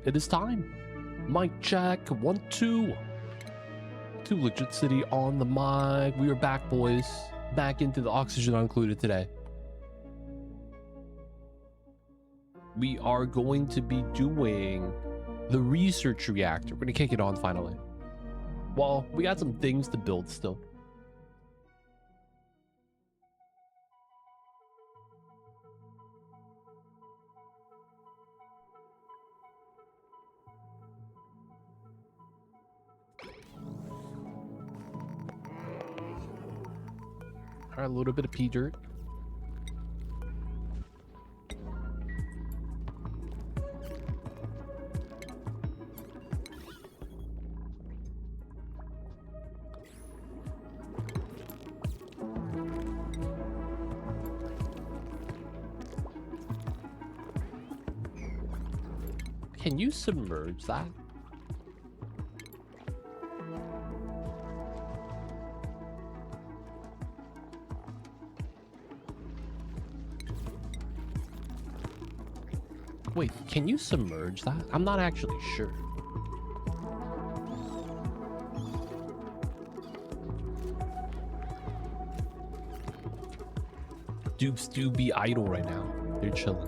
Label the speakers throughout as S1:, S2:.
S1: it is time. Mic check, 1, 2. Too Legit City on the mic. We are back, boys. Back into the Oxygen Included today. We are going to be doing the research reactor. We're going to kick it on finally. Well, we got some things to build still. All right, a little bit of pea dirt. Can you submerge that? Wait, can you submerge that? I'm not actually sure. Dupes do be idle right now. They're chilling.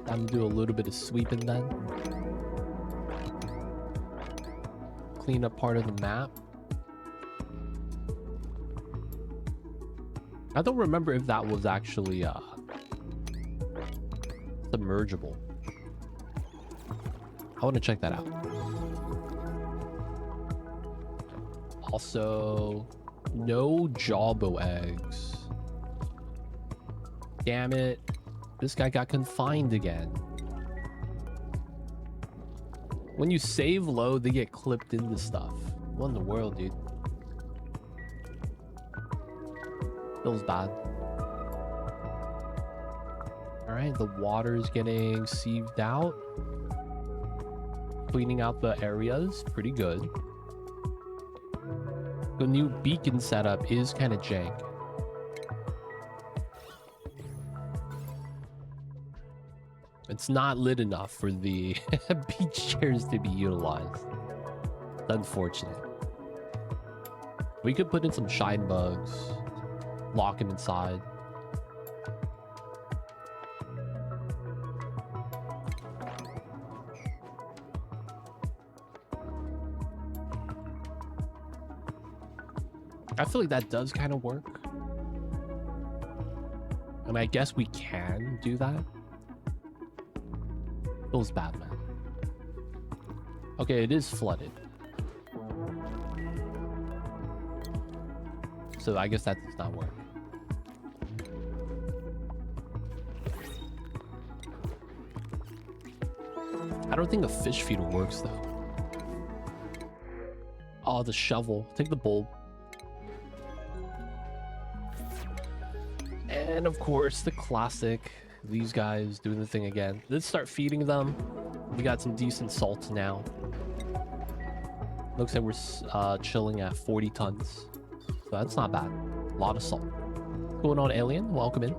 S1: I'm gonna do a little bit of sweeping then. Clean up part of the map. I don't remember if that was actually submergible. I want to check that out. Also, no jawbo eggs. Damn it. This guy got confined again. When you save low, they get clipped into stuff. What in the world, dude? Feels bad. Alright, the water is getting sieved out. Cleaning out the areas. Pretty good. The new beacon setup is kind of jank. It's not lit enough for the beach chairs to be utilized. It's unfortunate. We could put in some shine bugs. Lock them inside. I feel like that does kind of work. And I guess we can do that. Feels bad, man. Okay, it is flooded. So I guess that does not work. I don't think a fish feeder works though. Oh, the shovel. Take the bulb. And of course, the classic. These guys doing the thing again. Let's start feeding them. We got some decent salt now. Looks like we're chilling at 40 tons. So that's not bad. A lot of salt. What's going on, alien? Welcome in.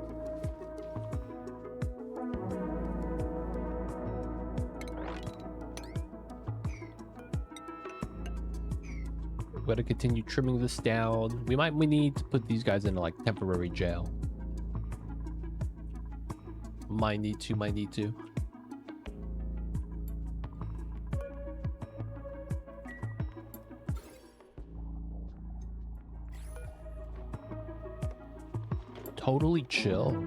S1: We gotta continue trimming this down. We need to put these guys in like temporary jail. Might need to. Totally chill.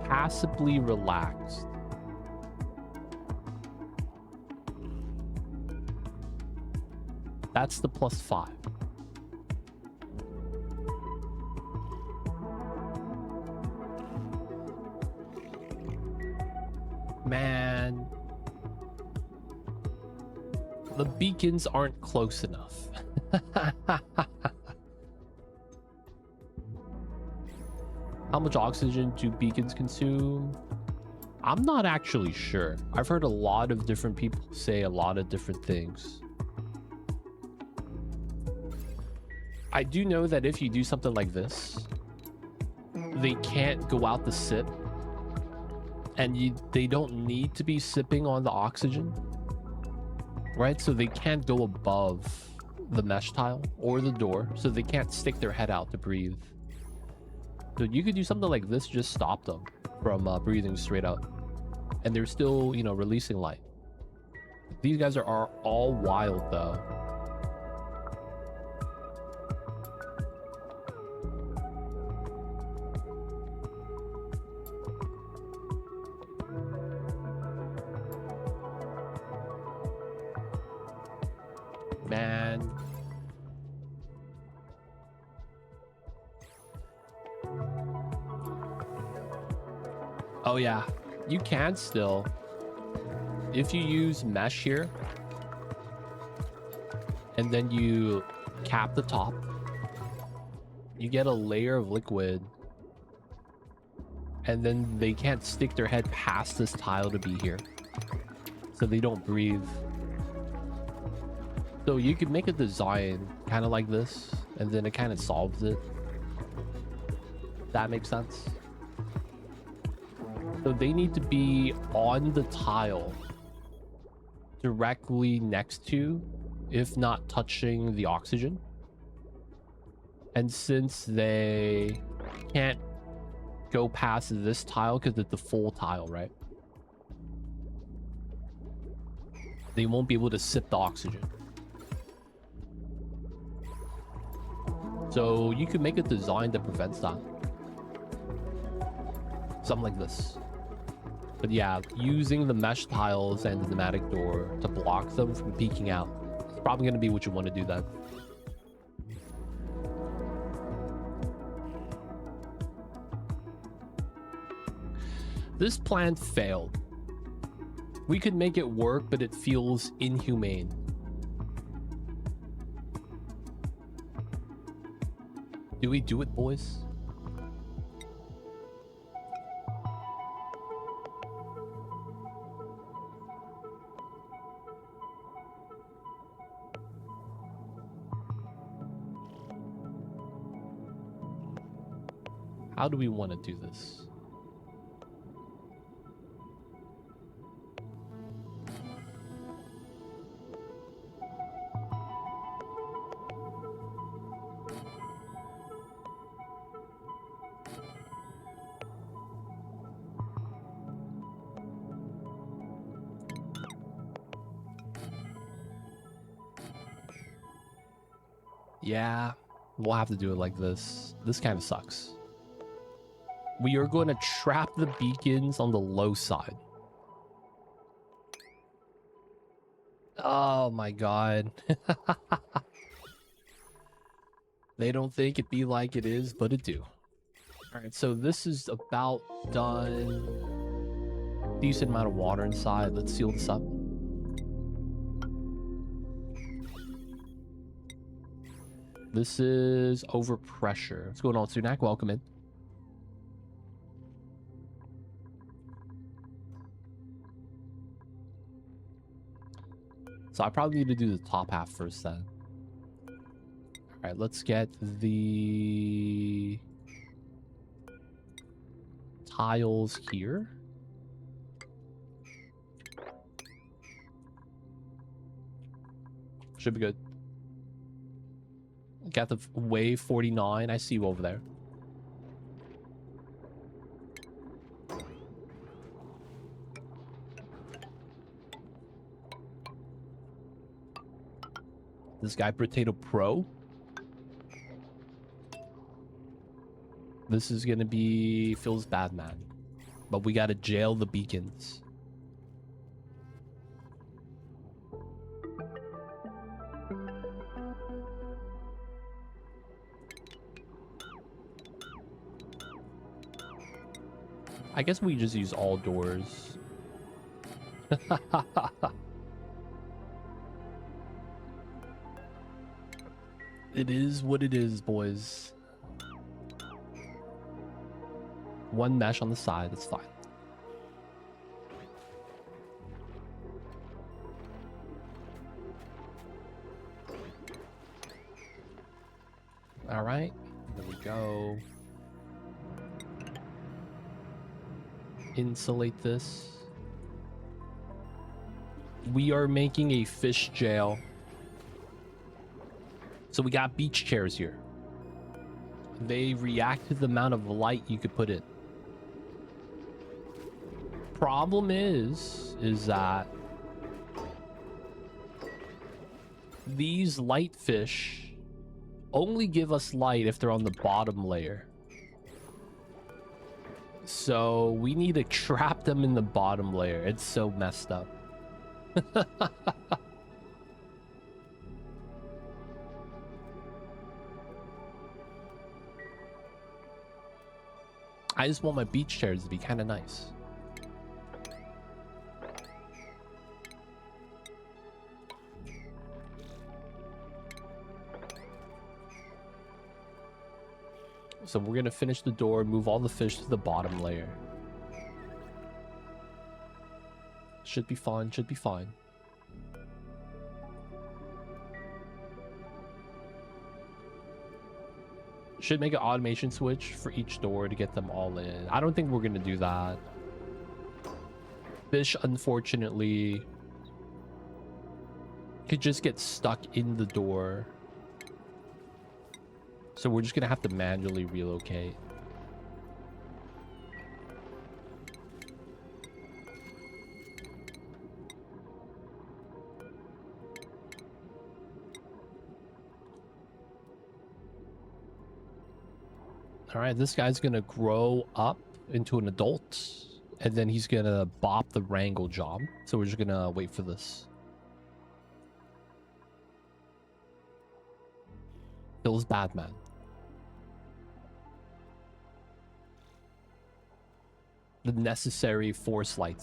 S1: Passively relaxed. That's the +5. Man. The beacons aren't close enough. How much oxygen do beacons consume? I'm not actually sure. I've heard a lot of different people say a lot of different things. I do know that if you do something like this, they can't go out to sip, and they don't need to be sipping on the oxygen, right? So they can't go above the mesh tile or the door, so they can't stick their head out to breathe. So you could do something like this, just stop them from breathing straight out, and they're still, you know, releasing light. These guys are all wild though. Man. Oh yeah, you can still, if you use mesh here and then you cap the top, you get a layer of liquid, and then they can't stick their head past this tile to be here, so they don't breathe. So you could make a design kind of like this, and then it kind of solves it. That makes sense. So they need to be on the tile directly next to, if not touching, the oxygen. And since they can't go past this tile because it's the full tile, right? They won't be able to sip the oxygen. So you could make a design that prevents that. Something like this. But yeah, using the mesh tiles and the pneumatic door to block them from peeking out is probably going to be what you want to do then. This plan failed. We could make it work, but it feels inhumane. Do we do it, boys? How do we want to do this? Yeah, we'll have to do it like this. This kind of sucks. We are going to trap the beacons on the low side. Oh my god. They don't think it be like it is, but it do. Alright, so this is about done. Decent amount of water inside. Let's seal this up. This is overpressure. What's going on, Sunak? Welcome in. So I probably need to do the top half first then. All right, let's get the tiles here. Should be good. Got the wave 49. I see you over there. This guy, Potato Pro. This is gonna be Phil's bad man. But we gotta jail the beacons. I guess we just use all doors. It is what it is, boys. One mesh on the side, that's fine. All right, there we go. Insulate this. We are making a fish jail. So we got beach chairs here. They react to the amount of light you could put in. Problem is that these light fish only give us light if they're on the bottom layer. So we need to trap them in the bottom layer. It's so messed up. I just want my beach chairs to be kind of nice. So we're gonna finish the door, move all the fish to the bottom layer. Should be fun, should be fine. Should make an automation switch for each door to get them all in. I don't think we're gonna do that. Fish, unfortunately, could just get stuck in the door. So we're just gonna have to manually relocate. All right, this guy's gonna grow up into an adult, and then he's gonna bop the wrangle job. So we're just gonna wait for this. Feels bad, man. The necessary forced light.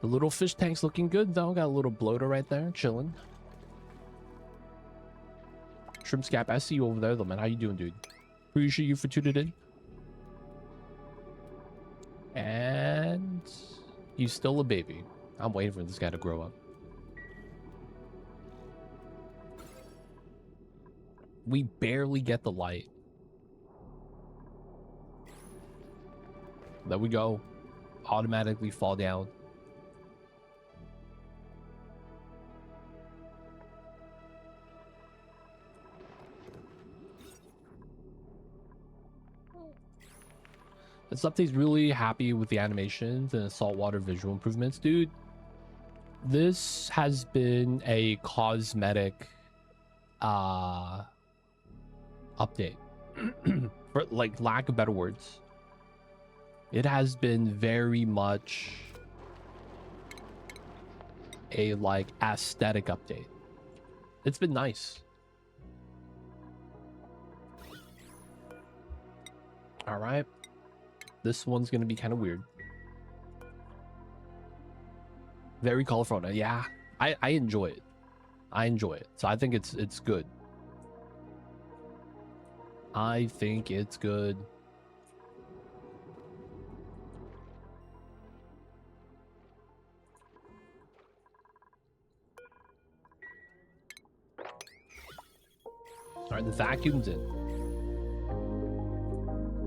S1: The little fish tank's looking good though. Got a little bloater right there, chilling. Shrimp Scap, I see you over there though, man. How you doing, dude? Appreciate you for tuning in. And he's still a baby. I'm waiting for this guy to grow up. We barely get the light. There we go. Automatically fall down. This update's really happy with the animations and the saltwater visual improvements. Dude, this has been a cosmetic update. For like lack of better words. It has been very much a like aesthetic update. It's been nice. All right. This one's gonna be kind of weird. Very colorful. Yeah, I enjoy it. I enjoy it. So I think it's good. I think it's good. All right, the vacuum's in.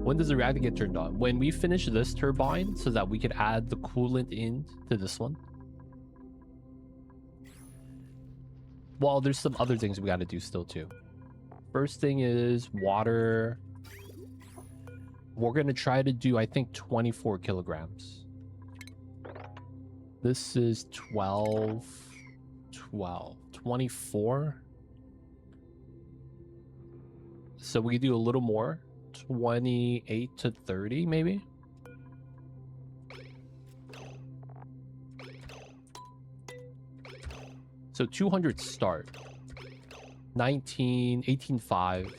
S1: When does the reactor get turned on? When we finish this turbine so that we could add the coolant in to this one. Well, there's some other things we got to do still too. First thing is water. We're going to try to do, I think, 24 kilograms. This is 12, 24. So we could do a little more. 28 to 30 maybe. So 200 start. 19, 18.5,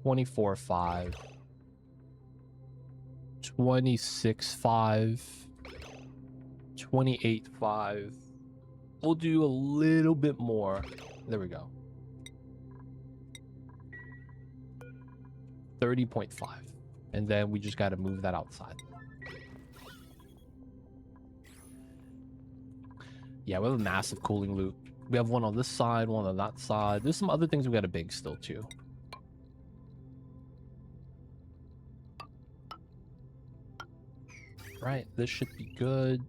S1: 24.5, 26.5, 28.5. We'll do a little bit more. There we go. 30.5. And then we just got to move that outside. Yeah, we have a massive cooling loop. We have one on this side, one on that side. There's some other things we got to big still too. Right, this should be good.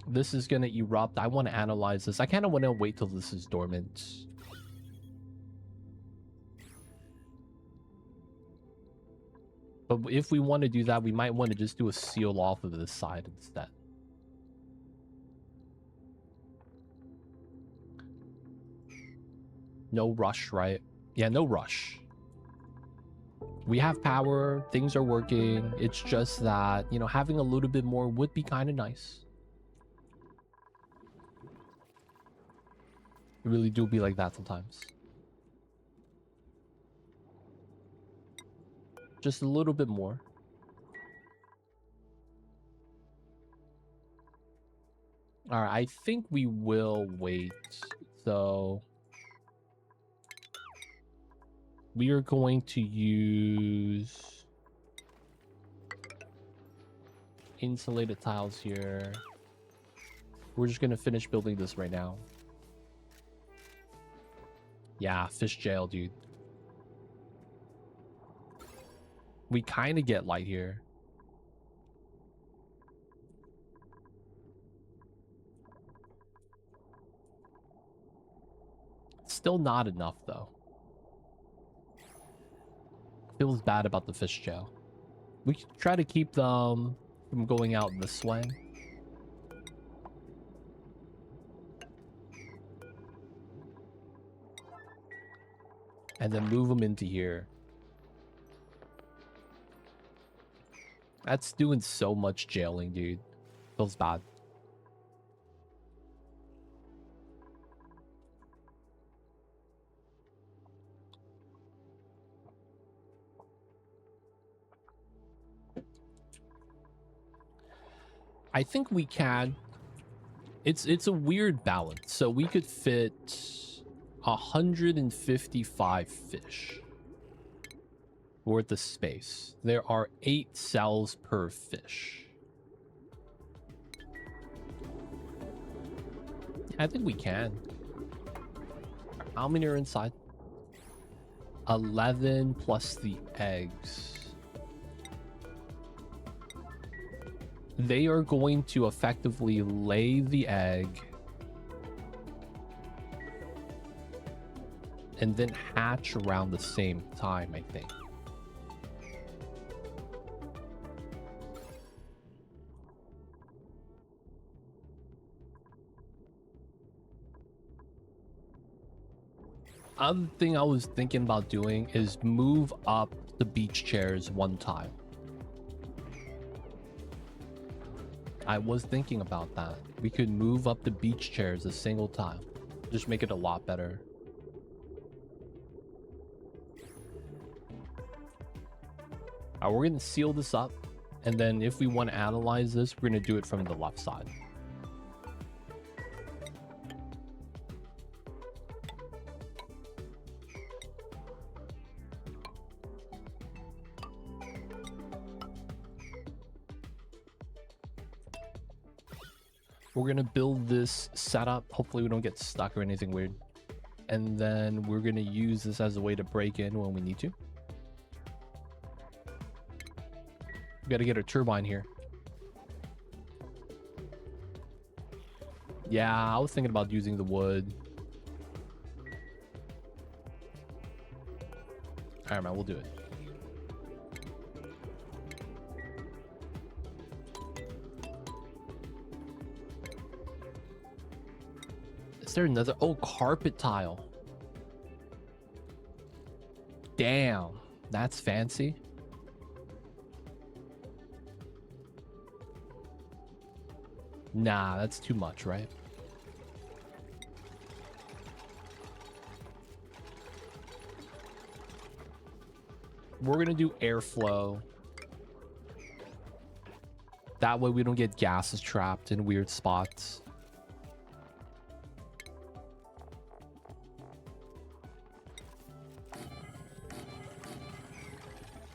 S1: This is gonna erupt. I want to analyze this. I kind of want to wait till this is dormant. But if we want to do that, we might want to just do a seal off of this side instead. No rush, right? Yeah, no rush. We have power. Things are working. It's just that, you know, having a little bit more would be kind of nice. It really do be like that sometimes. Just a little bit more. All right, I think we will wait. So we are going to use insulated tiles here. We're just going to finish building this right now. Yeah, fish jail, dude. We kind of get light here. Still not enough, though. Feels bad about the fish jail. We can try to keep them from going out this way. And then move them into here. That's doing so much jailing, dude. Feels bad. I think we can. It's a weird balance. So we could fit 155 fish worth of space. There are 8 cells per fish. I think we can. How many are inside? 11 plus the eggs. They are going to effectively lay the egg and then hatch around the same time, I think. Other thing I was thinking about doing is move up the beach chairs one time. I was thinking about that. We could move up the beach chairs a single time. Just make it a lot better. Alright, we're gonna seal this up. And then if we want to analyze this, we're gonna do it from the left side. We're gonna build this setup. Hopefully we don't get stuck or anything weird. And then we're gonna use this as a way to break in when we need to. We gotta get a turbine here. Yeah, I was thinking about using the wood. Alright, man, we'll do it. Is there another? Oh, carpet tile. Damn, that's fancy. Nah, that's too much, right? We're gonna do airflow. That way we don't get gases trapped in weird spots.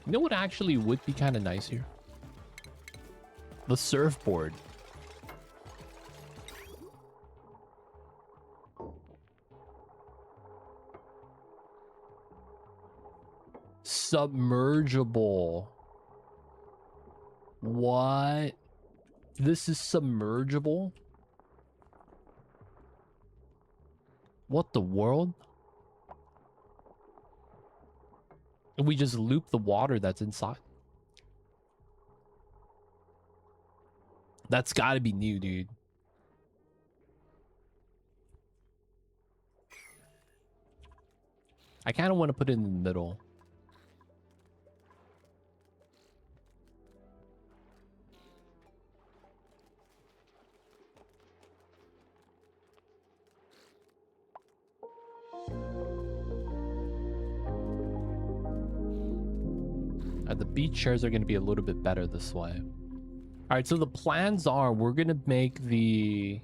S1: You know what actually would be kind of nice here? The surfboard. Submergible. What? This is submergible? What the world? We just loop the water that's inside. That's gotta be new, dude. I kind of want to put it in the middle. The beach chairs are going to be a little bit better this way. All right, so the plans are we're going to make the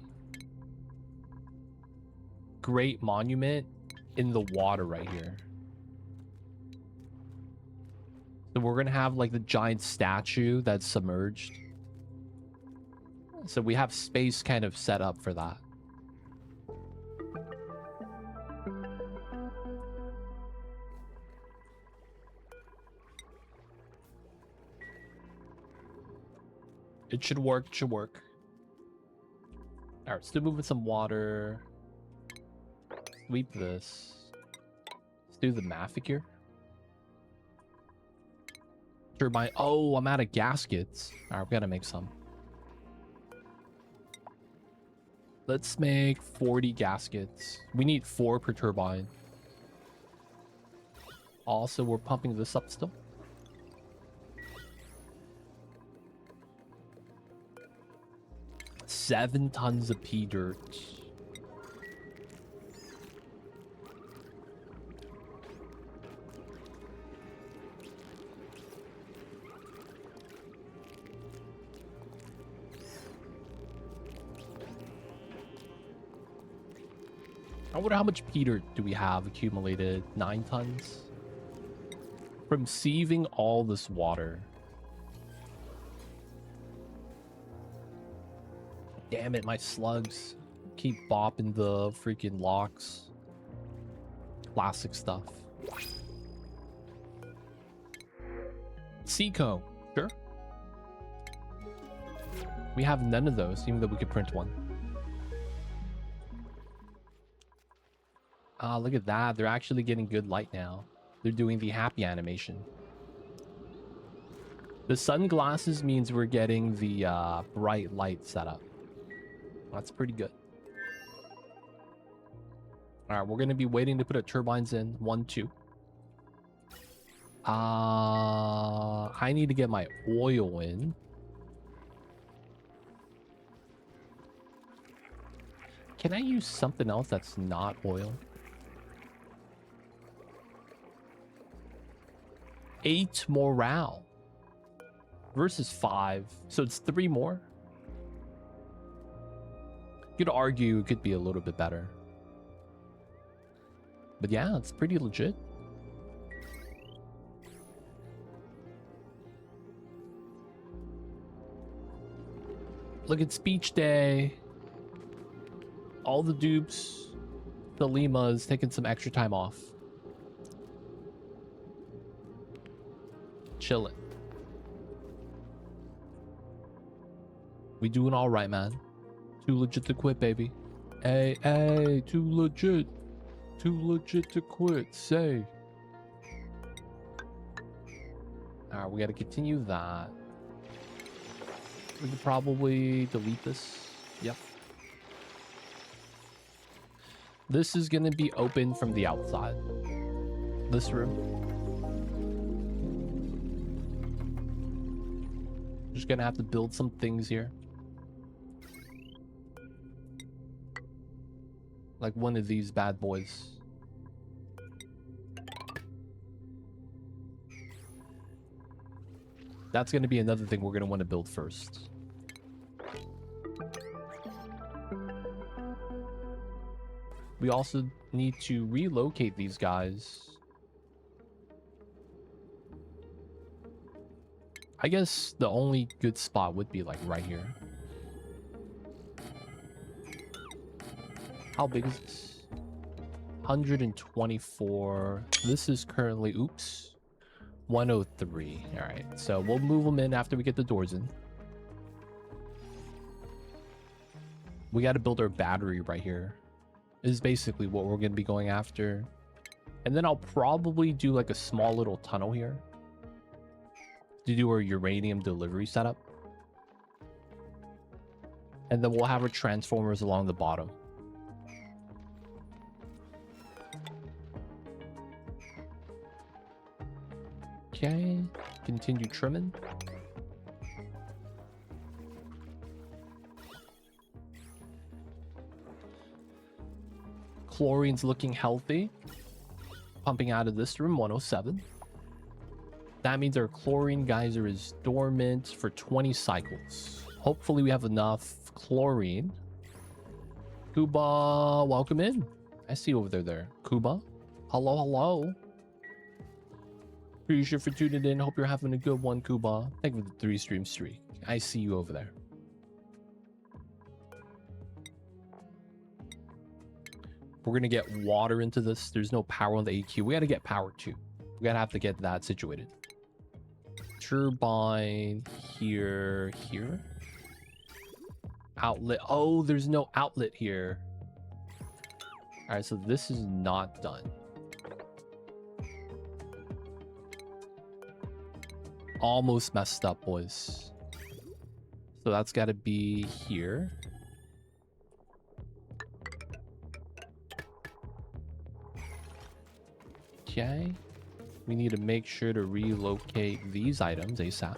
S1: Great Monument in the water right here. So we're going to have like the giant statue that's submerged. So we have space kind of set up for that. It should work, should work. All right, still moving some water. Sweep this. Let's do the manicure. Turbine. Oh, I'm out of gaskets. All right, we gotta make some. Let's make 40 gaskets. We need 4 per turbine. Also, we're pumping this up still. Seven tons of pea dirt. I wonder how much pea dirt do we have accumulated? 9 tons? From sieving all this water. Damn it, my slugs keep bopping the freaking locks. Classic stuff. Seco, sure. We have none of those, even though we could print one. Ah, look at that. They're actually getting good light now. They're doing the happy animation. The sunglasses means we're getting the bright light setup. That's pretty good. All right, we're going to be waiting to put our turbines in. 1, 2. I need to get my oil in. Can I use something else that's not oil? 8 morale versus 5, so it's 3 more. You could argue it could be a little bit better, but yeah, it's pretty legit. Look at speech day. All the dupes, the Limas taking some extra time off. Chilling. We doing all right, man. Too legit to quit, baby. Hey, hey, too legit to quit. Say. All right, we got to continue that. We could probably delete this. Yep. This is gonna be open from the outside. This room. Just gonna have to build some things here. Like one of these bad boys. That's gonna be another thing we're gonna want to build first. We also need to relocate these guys. I guess the only good spot would be like right here. How big is this? 124. This is currently, oops. 103. All right, so we'll move them in after we get the doors in. We got to build our battery right here. This is basically what we're going to be going after. And then I'll probably do like a small little tunnel here to do our uranium delivery setup. And then we'll have our transformers along the bottom. Okay, continue trimming. Chlorine's looking healthy. Pumping out of this room, 107. That means our chlorine geyser is dormant for 20 cycles. Hopefully we have enough chlorine. Kuba, welcome in. I see you over there. Kuba, hello, hello. Appreciate for tuning in. Hope you're having a good one, Kuba. Thank you for the 3-stream streak. I see you over there. We're gonna get water into this. There's no power on the AQ. We gotta get power too. We gotta have to get that situated. Turbine here, here. Outlet. Oh, there's no outlet here. All right, so this is not done. Almost messed up, boys. So that's got to be here. Okay. We need to make sure to relocate these items ASAP.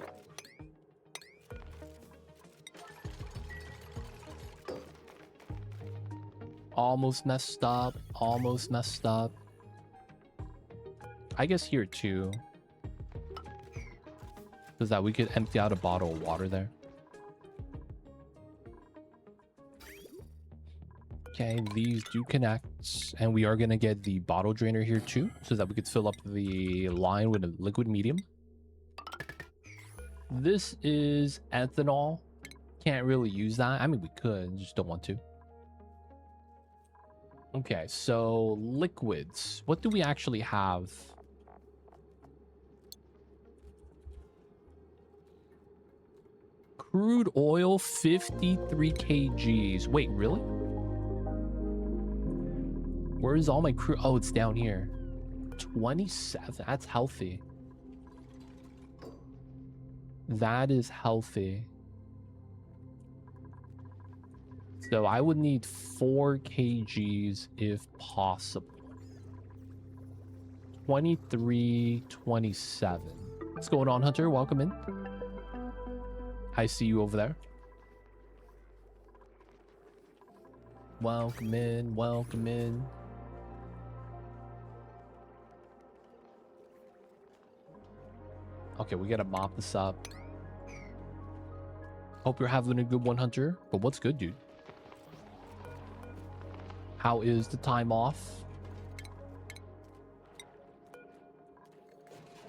S1: Almost messed up. Almost messed up. I guess here too. Is that we could empty out a bottle of water there. Okay, these do connect. And we are going to get the bottle drainer here too, so that we could fill up the line with a liquid medium. This is ethanol. Can't really use that. I mean, we could, just don't want to. Okay, so liquids. What do we actually have? Crude oil, 53 kgs. Wait, really? Where's all my crude? Oh, it's down here. 27. That's healthy. That is healthy. So I would need 4 kgs if possible. 23, 27. What's going on, Hunter? Welcome in. I see you over there. Welcome in, welcome in. Okay, we gotta mop this up. Hope you're having a good one, Hunter. But what's good, dude? How is the time off?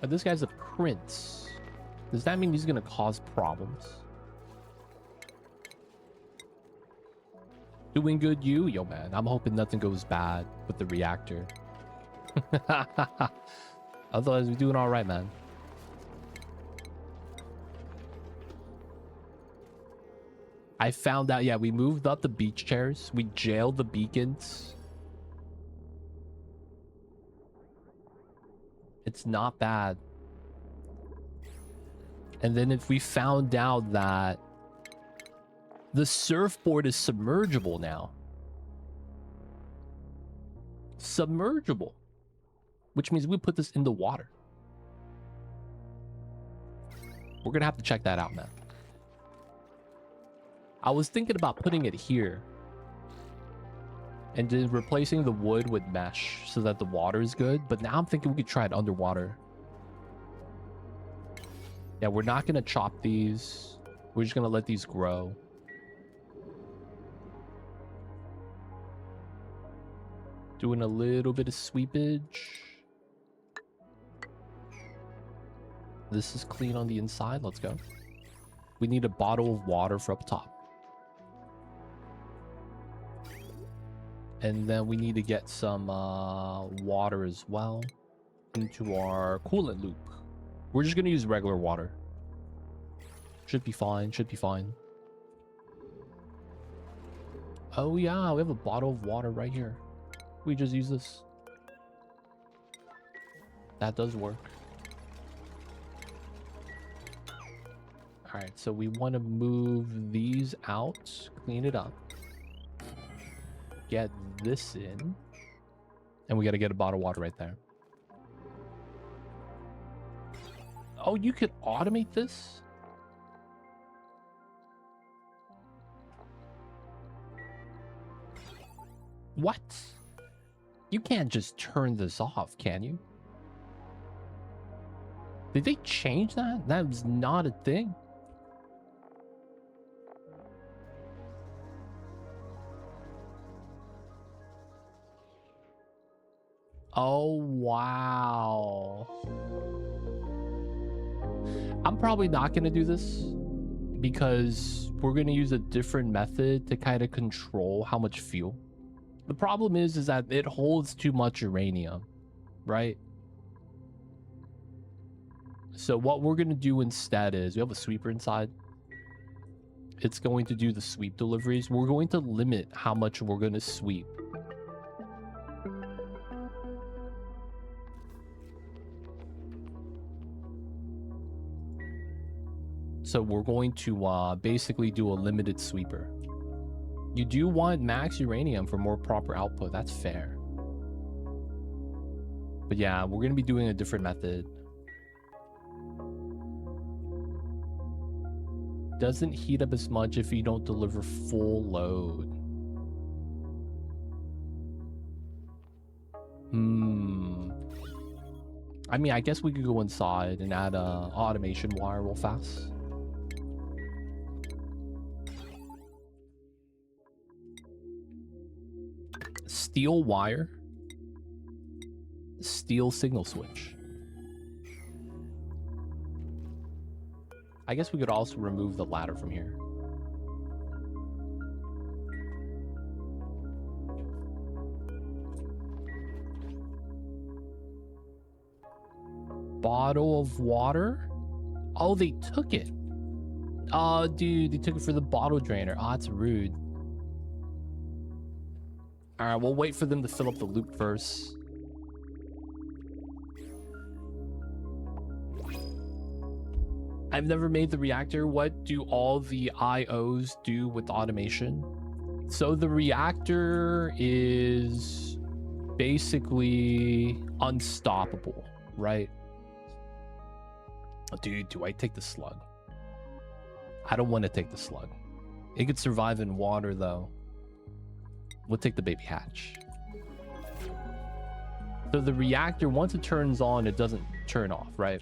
S1: Oh, this guy's a prince. Does that mean he's gonna cause problems? Doing good, you? Yo, man, I'm hoping nothing goes bad with the reactor. Otherwise, we're doing all right, man. I found out, yeah, we moved up the beach chairs. We jailed the beacons. It's not bad. And then if we found out that the surfboard is submergible now. Submergible. Which means we put this in the water. We're gonna have to check that out, man. I was thinking about putting it here. And then replacing the wood with mesh so that the water is good. But now I'm thinking we could try it underwater. Yeah, we're not gonna chop these. We're just gonna let these grow. Doing a little bit of sweepage. This is clean on the inside. Let's go. We need a bottle of water for up top. And then we need to get some water as well into our coolant loop. We're just gonna use regular water. Should be fine, should be fine. Oh yeah, we have a bottle of water right here. We just use this. That does work. All right, so we want to move these out, clean it up, get this in, and we got to get a bottle of water right there. Oh, you could automate this? What? You can't just turn this off, can you? Did they change that? That was not a thing. Oh, wow. I'm probably not going to do this because we're going to use a different method to kind of control how much fuel. The problem is that it holds too much uranium, right? So what we're going to do instead is we have a sweeper inside. It's going to do the sweep deliveries. We're going to limit how much we're going to sweep. So we're going to basically do a limited sweeper. You do want max uranium for more proper output. That's fair. But yeah, we're going to be doing a different method. Doesn't heat up as much if you don't deliver full load. I mean, I guess we could go inside and add automation wire real fast. Steel wire, steel signal switch. I guess we could also remove the ladder from here. Bottle of water? Oh, they took it. Oh, dude, they took it for the bottle drainer. Oh, that's rude. All right, we'll wait for them to fill up the loop first. I've never made the reactor. What do all the IOs do with automation? So the reactor is basically unstoppable, right? Oh, dude, do I take the slug? I don't want to take the slug. It could survive in water, though. We'll take the baby hatch. So the reactor, once it turns on, it doesn't turn off, right?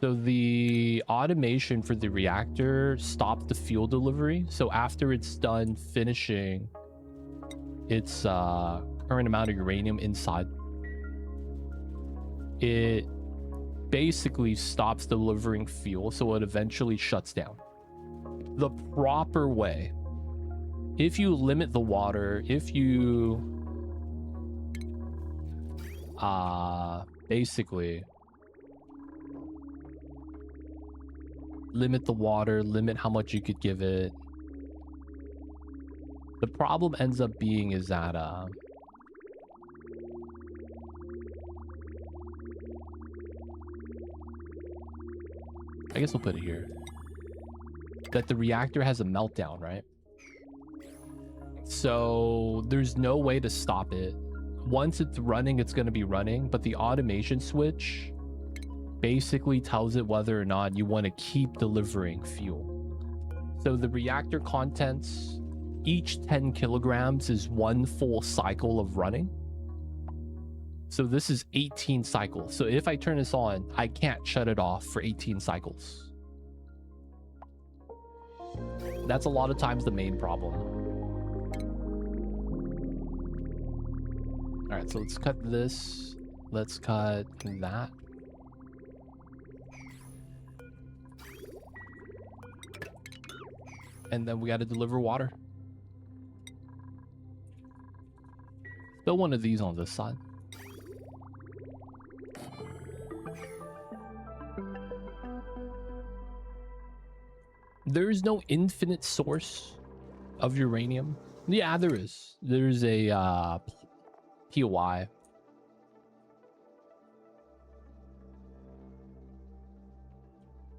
S1: So the automation for the reactor stops the fuel delivery. So after it's done finishing its current amount of uranium inside, it basically stops delivering fuel. So it eventually shuts down. The proper way, if you limit the water, if you basically limit the water, limit how much you could give it, the problem ends up being is that I guess we'll put it here, that the reactor has a meltdown, right? So there's no way to stop it. Once it's running, it's going to be running, but the automation switch basically tells it whether or not you want to keep delivering fuel. So the reactor contents, each 10 kilograms is one full cycle of running. So this is 18 cycles. So if I turn this on, I can't shut it off for 18 cycles. That's a lot of times the main problem. All right, so let's cut this. Let's cut that. And then we got to deliver water. Still one of these on this side. There's no infinite source of uranium. Yeah, there is. There's a POI.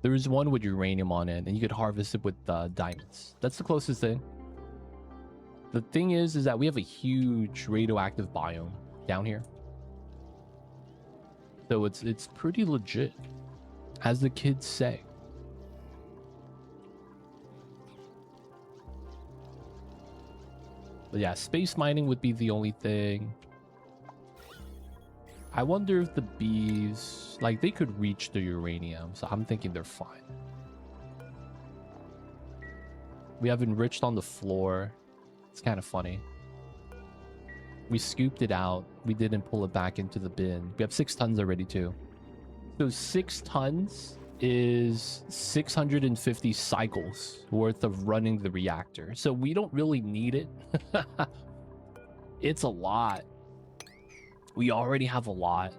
S1: There's one with uranium on it, and you could harvest it with diamonds. That's the closest thing. The thing is that we have a huge radioactive biome down here. So it's pretty legit, as the kids say. But yeah, space mining would be the only thing. I wonder if the bees, like, they could reach the uranium, so I'm thinking they're fine. We have enriched on the floor. It's kind of funny. We scooped it out. We didn't pull it back into the bin. We have 6 tons already, too. So 6 tons is 650 cycles worth of running the reactor. So we don't really need it. It's a lot. We already have a lot.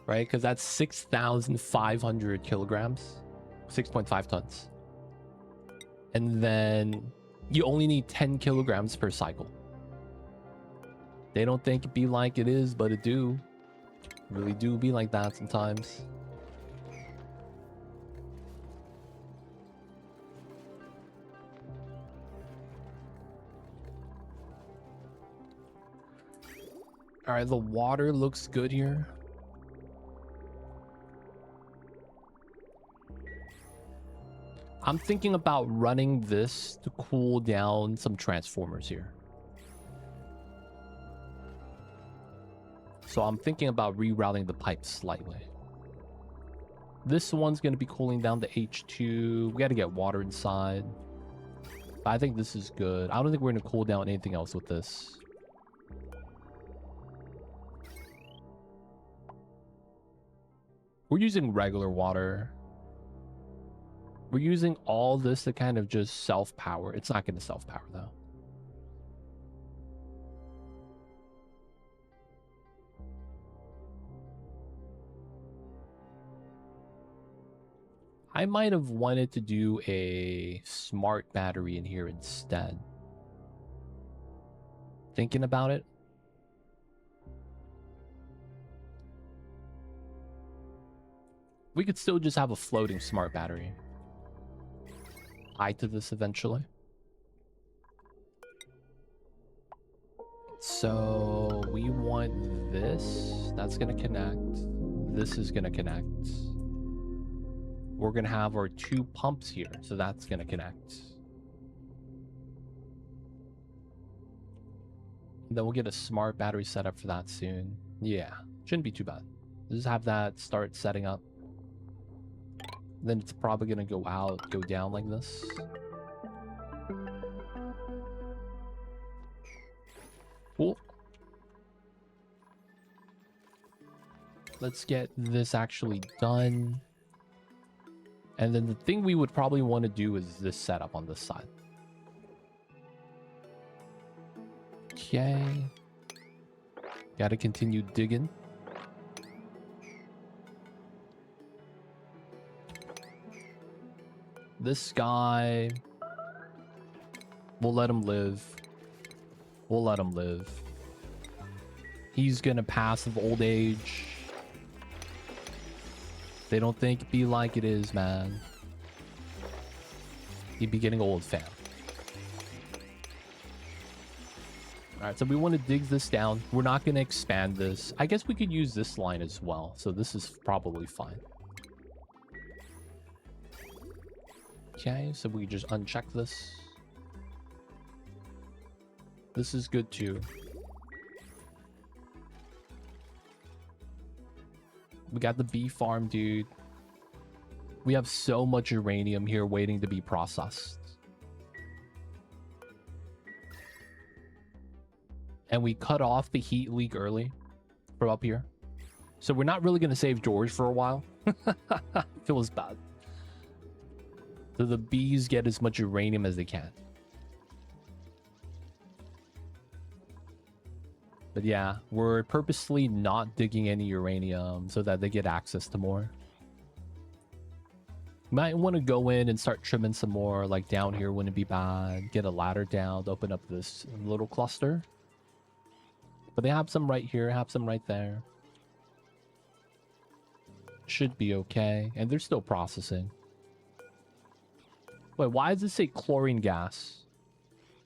S1: Right? Because that's 6,500 kilograms. 6.5 tons. And then you only need 10 kilograms per cycle. They don't think it be like it is, but it do. Really do be like that sometimes. All right, the water looks good here. I'm thinking about running this to cool down some transformers here. So I'm thinking about rerouting the pipes slightly. This one's going to be cooling down the H2. We got to get water inside. But I think this is good. I don't think we're going to cool down anything else with this. We're using regular water. We're using all this to kind of just self-power. It's not going to self-power, though. I might have wanted to do a smart battery in here instead. Thinking about it. We could still just have a floating smart battery. Tied to this eventually. So we want this. That's going to connect. This is going to connect. We're going to have our 2 pumps here. So that's going to connect. Then we'll get a smart battery set up for that soon. Yeah, shouldn't be too bad. Just have that start setting up. Then it's probably going to go down like this. Cool. Let's get this actually done. And then the thing we would probably want to do is this setup on this side. Okay. Gotta continue digging. This guy, we'll let him live. We'll let him live. He's gonna pass of old age. They don't think it be like it is, man. He'd be getting old, fam. Alright, so we want to dig this down. We're not going to expand this. I guess we could use this line as well. So this is probably fine. Okay, so we just uncheck this. This is good too. We got the bee farm, dude. We have so much uranium here waiting to be processed. And we cut off the heat leak early from up here. So we're not really going to save George for a while. Feels bad. So the bees get as much uranium as they can. But yeah, we're purposely not digging any uranium so that they get access to more. Might want to go in and start trimming some more, like down here wouldn't be bad. Get a ladder down to open up this little cluster. But they have some right here, have some right there. Should be okay. And they're still processing. Wait, why does it say chlorine gas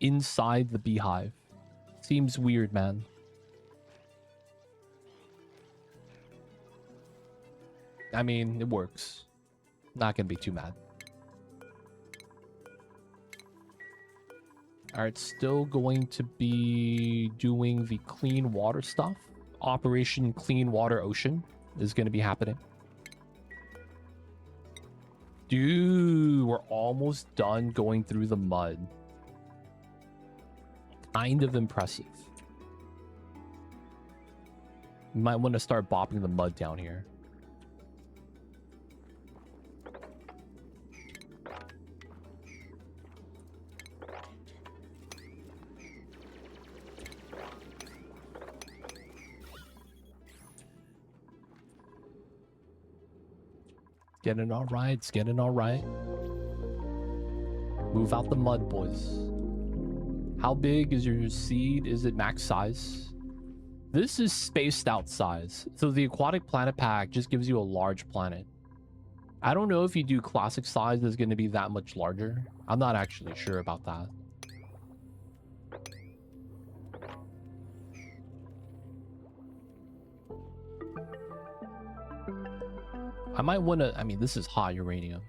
S1: inside the beehive? Seems weird, man. I mean, it works. Not gonna be too mad. Alright, still going to be doing the clean water stuff. Operation Clean Water Ocean is going to be happening. Dude, we're almost done going through the mud. Kind of impressive. You might want to start bopping the mud down here. Getting all right. It's getting all right. Move out the mud, boys. How big is your seed? Is it max size? This is spaced out size. So the Aquatic Planet Pack just gives you a large planet. I don't know if you do classic size, it's going to be that much larger. I'm not actually sure about that. I might want to... I mean, this is hot uranium.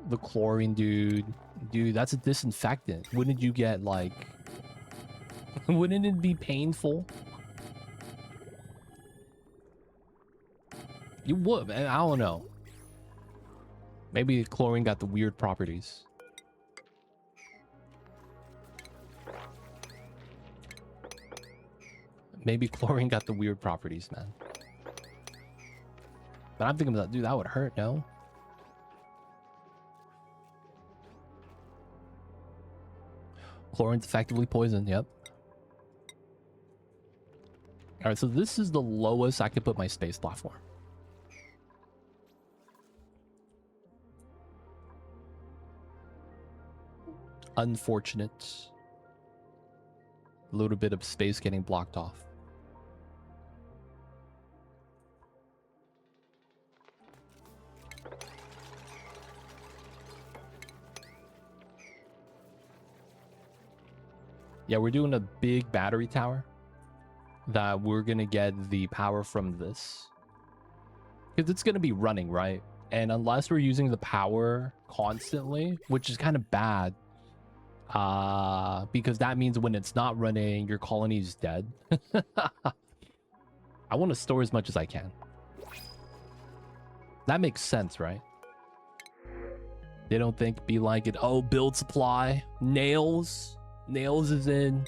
S1: The chlorine, dude. Dude, that's a disinfectant. Wouldn't you get, like... Wouldn't it be painful? You would, man. I don't know. Maybe chlorine got the weird properties. Maybe chlorine got the weird properties, man. But I'm thinking about, dude, that would hurt, no? Chlorine's effectively poison, yep. Alright, so this is the lowest I could put my space platform. Unfortunate. A little bit of space getting blocked off. Yeah, we're doing a big battery tower that we're going to get the power from this. Because it's going to be running, right? And unless we're using the power constantly, which is kind of bad, because that means when it's not running, your colony is dead. I want to store as much as I can. That makes sense, right? They don't think, be like it, oh, build supply, nails. Nails is in.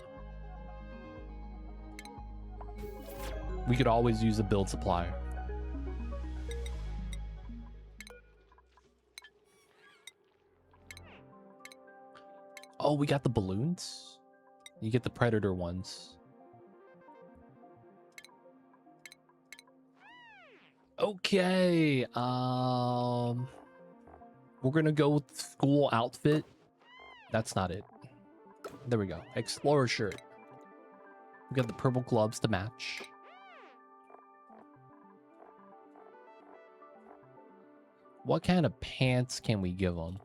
S1: We could always use a build supplier. Oh, we got the balloons? You get the predator ones. Okay. We're gonna go with school outfit. That's not it. There we go. Explorer shirt. We got the purple gloves to match. What kind of pants can we give them?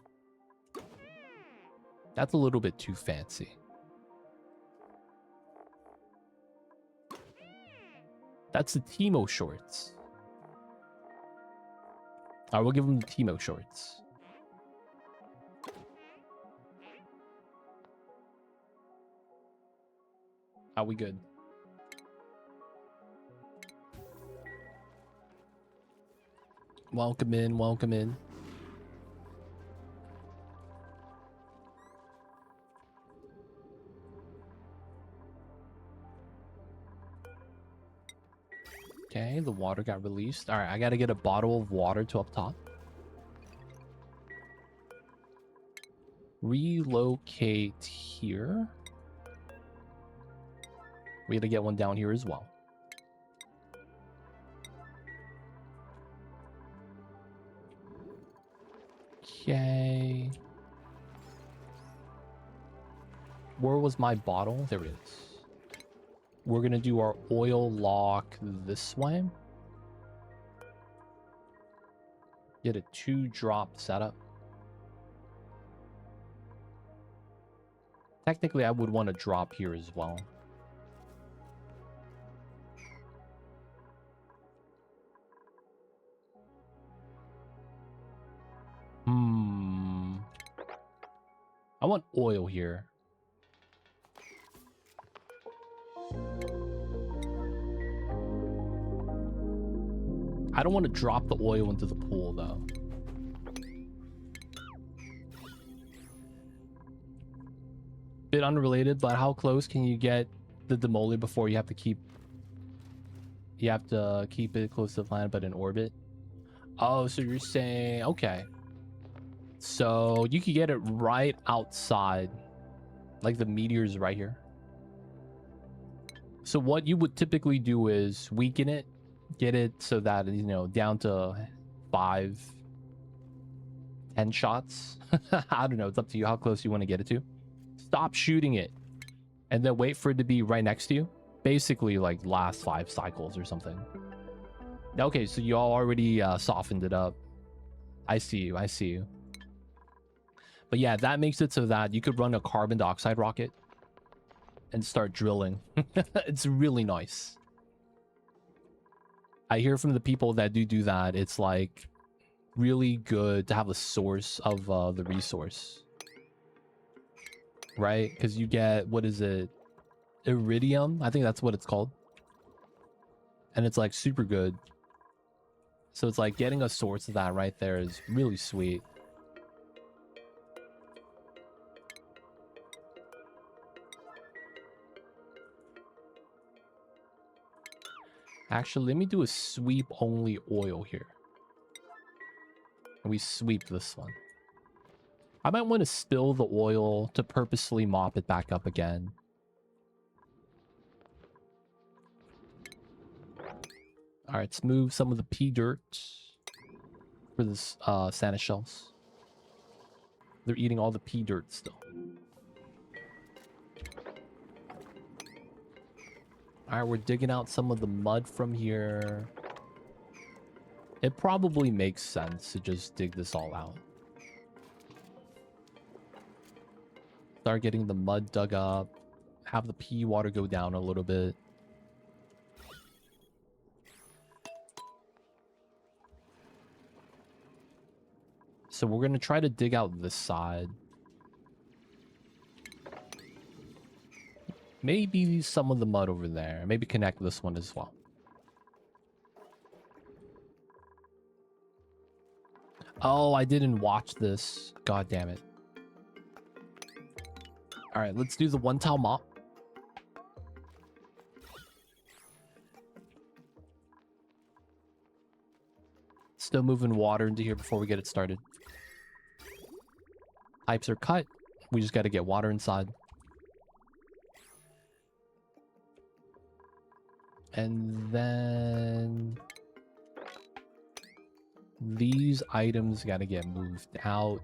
S1: That's a little bit too fancy. That's the Timo shorts. Alright, we'll give them the Timo shorts. Are we good? Welcome in, welcome in. Okay, the water got released. All right, I gotta get a bottle of water to up top. Relocate here. We gotta get one down here as well. Okay. Where was my bottle? There it is. We're gonna do our oil lock this way. Get a 2-drop setup. Technically, I would want to drop here as well. I want oil here. I don't want to drop the oil into the pool, though. Bit unrelated, but how close can you get the demoler before you have to keep... You have to keep it close to the planet, but in orbit? Oh, so you're saying... Okay. So you could get it right outside. Like the meteor's right here. So what you would typically do is weaken it. Get it so that, you know, down to 5, 10 shots. I don't know. It's up to you how close you want to get it to. Stop shooting it. And then wait for it to be right next to you. Basically, like, last 5 cycles or something. Okay, so you all already softened it up. I see you. I see you. But yeah, that makes it so that you could run a carbon dioxide rocket and start drilling. It's really nice. I hear from the people that do that, it's like really good to have a source of the resource. Right? Because you get, what is it? Iridium? I think that's what it's called. And it's like super good. So it's like getting a source of that right there is really sweet. Actually, let me do a sweep only oil here. And we sweep this one. I might want to spill the oil to purposely mop it back up again. All right, let's move some of the pea dirt for this Santa shells. They're eating all the pea dirt still. All right, we're digging out some of the mud from here. It probably makes sense to just dig this all out. Start getting the mud dug up. Have the pea water go down a little bit. So we're going to try to dig out this side. Maybe some of the mud over there. Maybe connect this one as well. Oh, I didn't watch this. God damn it. All right, let's do the one towel mop. Still moving water into here before we get it started. Pipes are cut. We just got to get water inside. And then these items got to get moved out.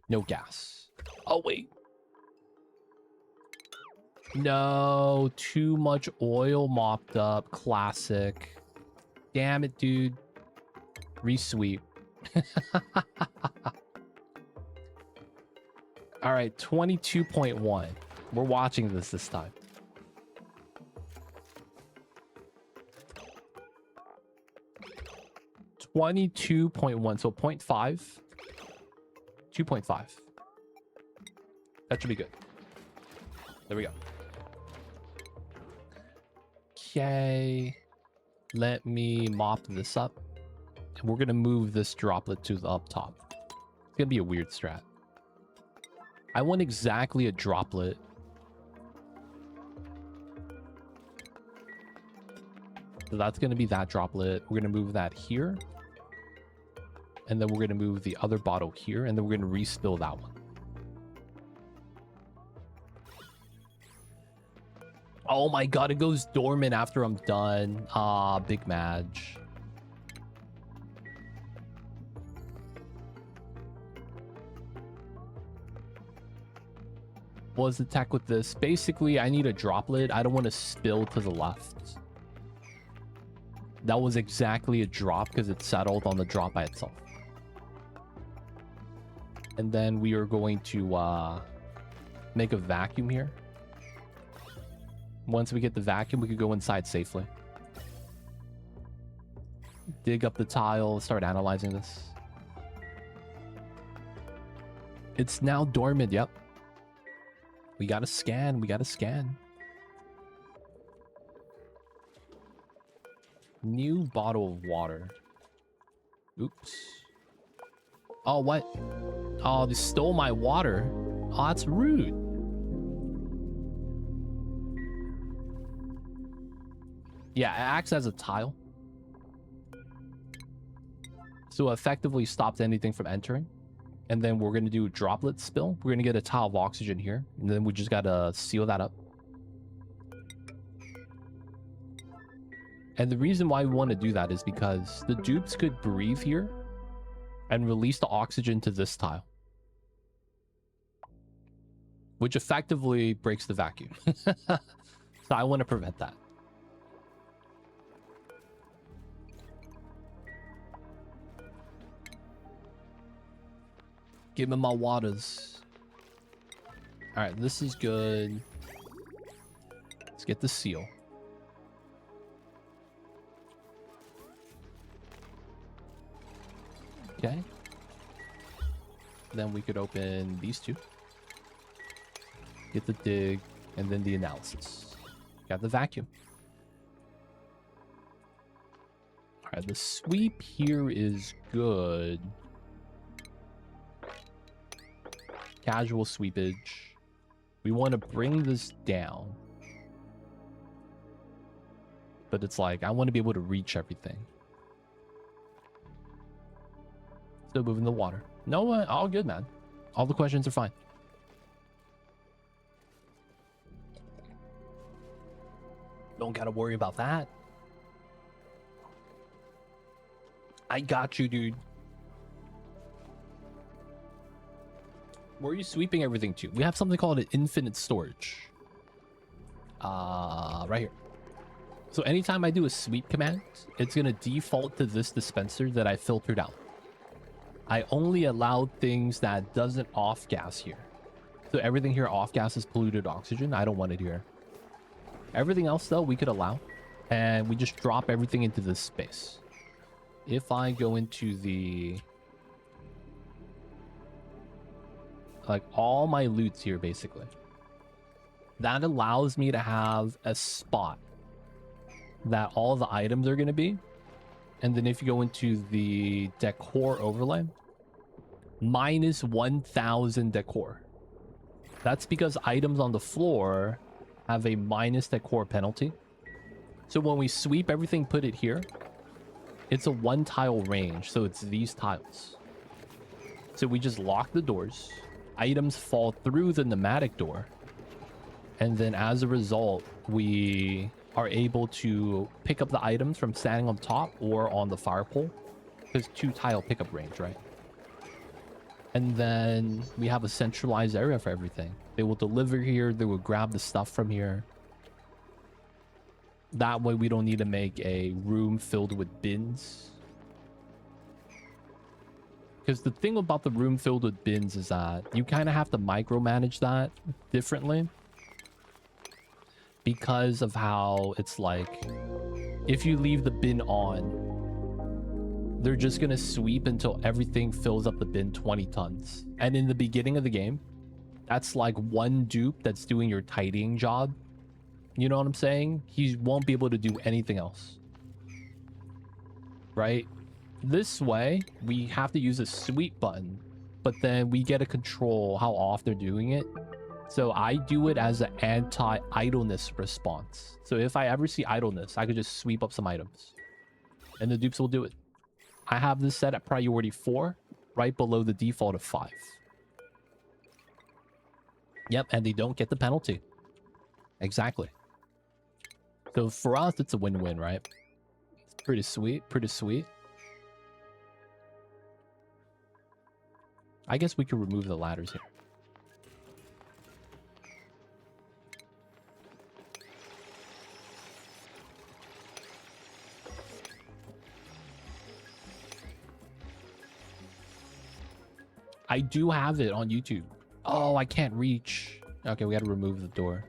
S1: No gas. Oh, wait. No, too much oil mopped up. Classic. Damn it, dude. Resweep. All right, 22.1. We're watching this time. .1, so 0.5. 2.5. That should be good. There we go. Okay. Let me mop this up. And we're going to move this droplet to the up top. It's going to be a weird strat. I want exactly a droplet. So that's going to be that droplet. We're going to move that here. And then we're going to move the other bottle here. And then we're going to respill that one. Oh my god, it goes dormant after I'm done. Ah, big Madge. was the tech with this? Basically, I need a droplet. I don't want to spill to the left. That was exactly a drop because it settled on the drop by itself. And then we are going to make a vacuum here. Once we get the vacuum, we could go inside safely. Dig up the tile, start analyzing this. It's now dormant, yep. We gotta scan, we gotta scan. New bottle of water. Oops. Oh, what? Oh, they stole my water. Oh, that's rude. Yeah, it acts as a tile. So effectively stops anything from entering. And then we're going to do a droplet spill. We're going to get a tile of oxygen here. And then we just got to seal that up. And the reason why we want to do that is because the dupes could breathe here and release the oxygen to this tile, which effectively breaks the vacuum. So I want to prevent that. Give me my waters. All right, this is good. Let's get the seal. Okay. Then we could open these two. Get the dig, and then the analysis. Got the vacuum. All right, the sweep here is good. Casual sweepage. We want to bring this down. But it's like, I want to be able to reach everything. Still moving the water. No, all good, man. All the questions are fine. Don't gotta worry about that. I got you, dude. Where are you sweeping everything to? We have something called an infinite storage. Right here. So anytime I do a sweep command, it's going to default to this dispenser that I filtered out. I only allowed things that doesn't off gas here. So everything here off gas is polluted oxygen. I don't want it here. Everything else though, we could allow. And we just drop everything into this space. If I go into the... like all my loots here, basically. That allows me to have a spot that all the items are going to be. And then if you go into the decor overlay, minus 1,000 decor. That's because items on the floor have a minus decor penalty. So when we sweep everything, put it here, it's a one tile range. So it's these tiles. So we just lock the doors. Items fall through the pneumatic door, and then as a result we are able to pick up the items from standing on top or on the fire pole, because 2 tile pickup range, right? And then we have a centralized area for everything. They will deliver here, they will grab the stuff from here. That way we don't need to make a room filled with bins. Because the thing about the room filled with bins is that you kind of have to micromanage that differently. Because of how it's like, if you leave the bin on, they're just going to sweep until everything fills up the bin 20 tons. And in the beginning of the game, that's like one dupe that's doing your tidying job. You know what I'm saying? He won't be able to do anything else. Right? This way, we have to use a sweep button, but then we get to control how often they're doing it. So I do it as an anti-idleness response. So if I ever see idleness, I could just sweep up some items. And the dupes will do it. I have this set at priority 4, right below the default of 5. Yep, and they don't get the penalty. Exactly. So for us, it's a win-win, right? It's pretty sweet, pretty sweet. I guess we could remove the ladders here. I do have it on YouTube. Oh, I can't reach. Okay, we got to remove the door.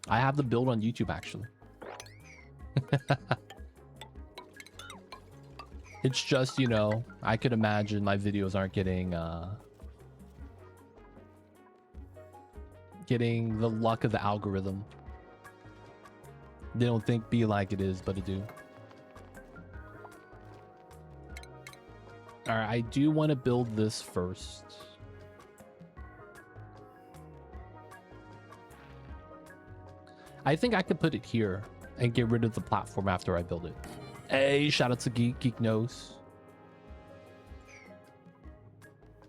S1: I have the build on YouTube, actually. It's just, you know, I could imagine my videos aren't getting the luck of the algorithm. They don't think be like it is, but it do. All right, I do want to build this first. I think I could put it here and get rid of the platform after I build it. Hey, shout out to Geek Knows.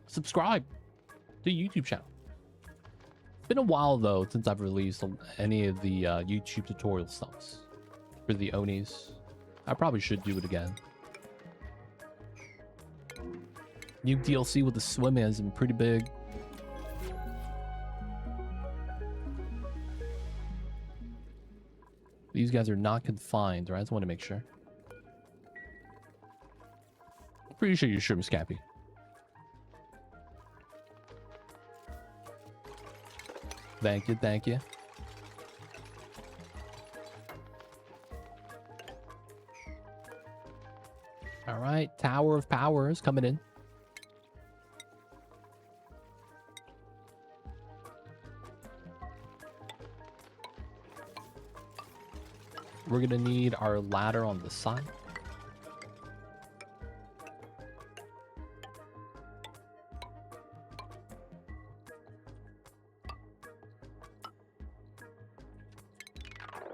S1: Subscribe to the YouTube channel. It's been a while though since I've released any of the YouTube tutorial stuffs for the Onis. I probably should do it again. New DLC with the swim is pretty big. These guys are not confined, right? I just want to make sure. I'm pretty sure you're shrimp Scappy. Thank you, thank you. All right, Tower of Power is coming in. We're gonna need our ladder on the side.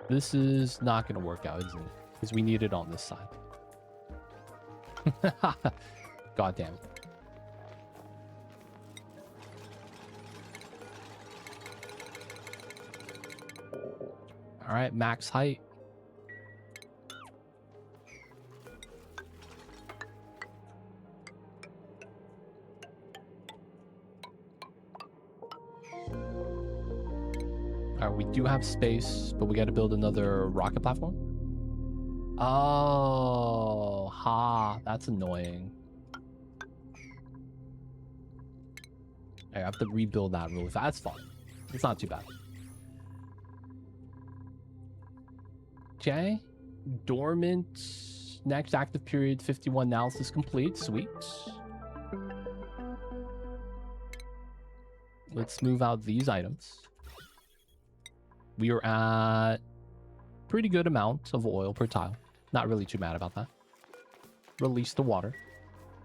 S1: This is not gonna work out, isn't it? Because we need it on this side. God damn it. All right, max height. All right, we do have space, but we got to build another rocket platform. Oh, that's annoying. I have to rebuild that really fast. That's fine. It's not too bad. Okay. Dormant. Next active period 51 analysis complete. Sweet. Let's move out these items. We are at pretty good amount of oil per tile. Not really too mad about that. Release the water.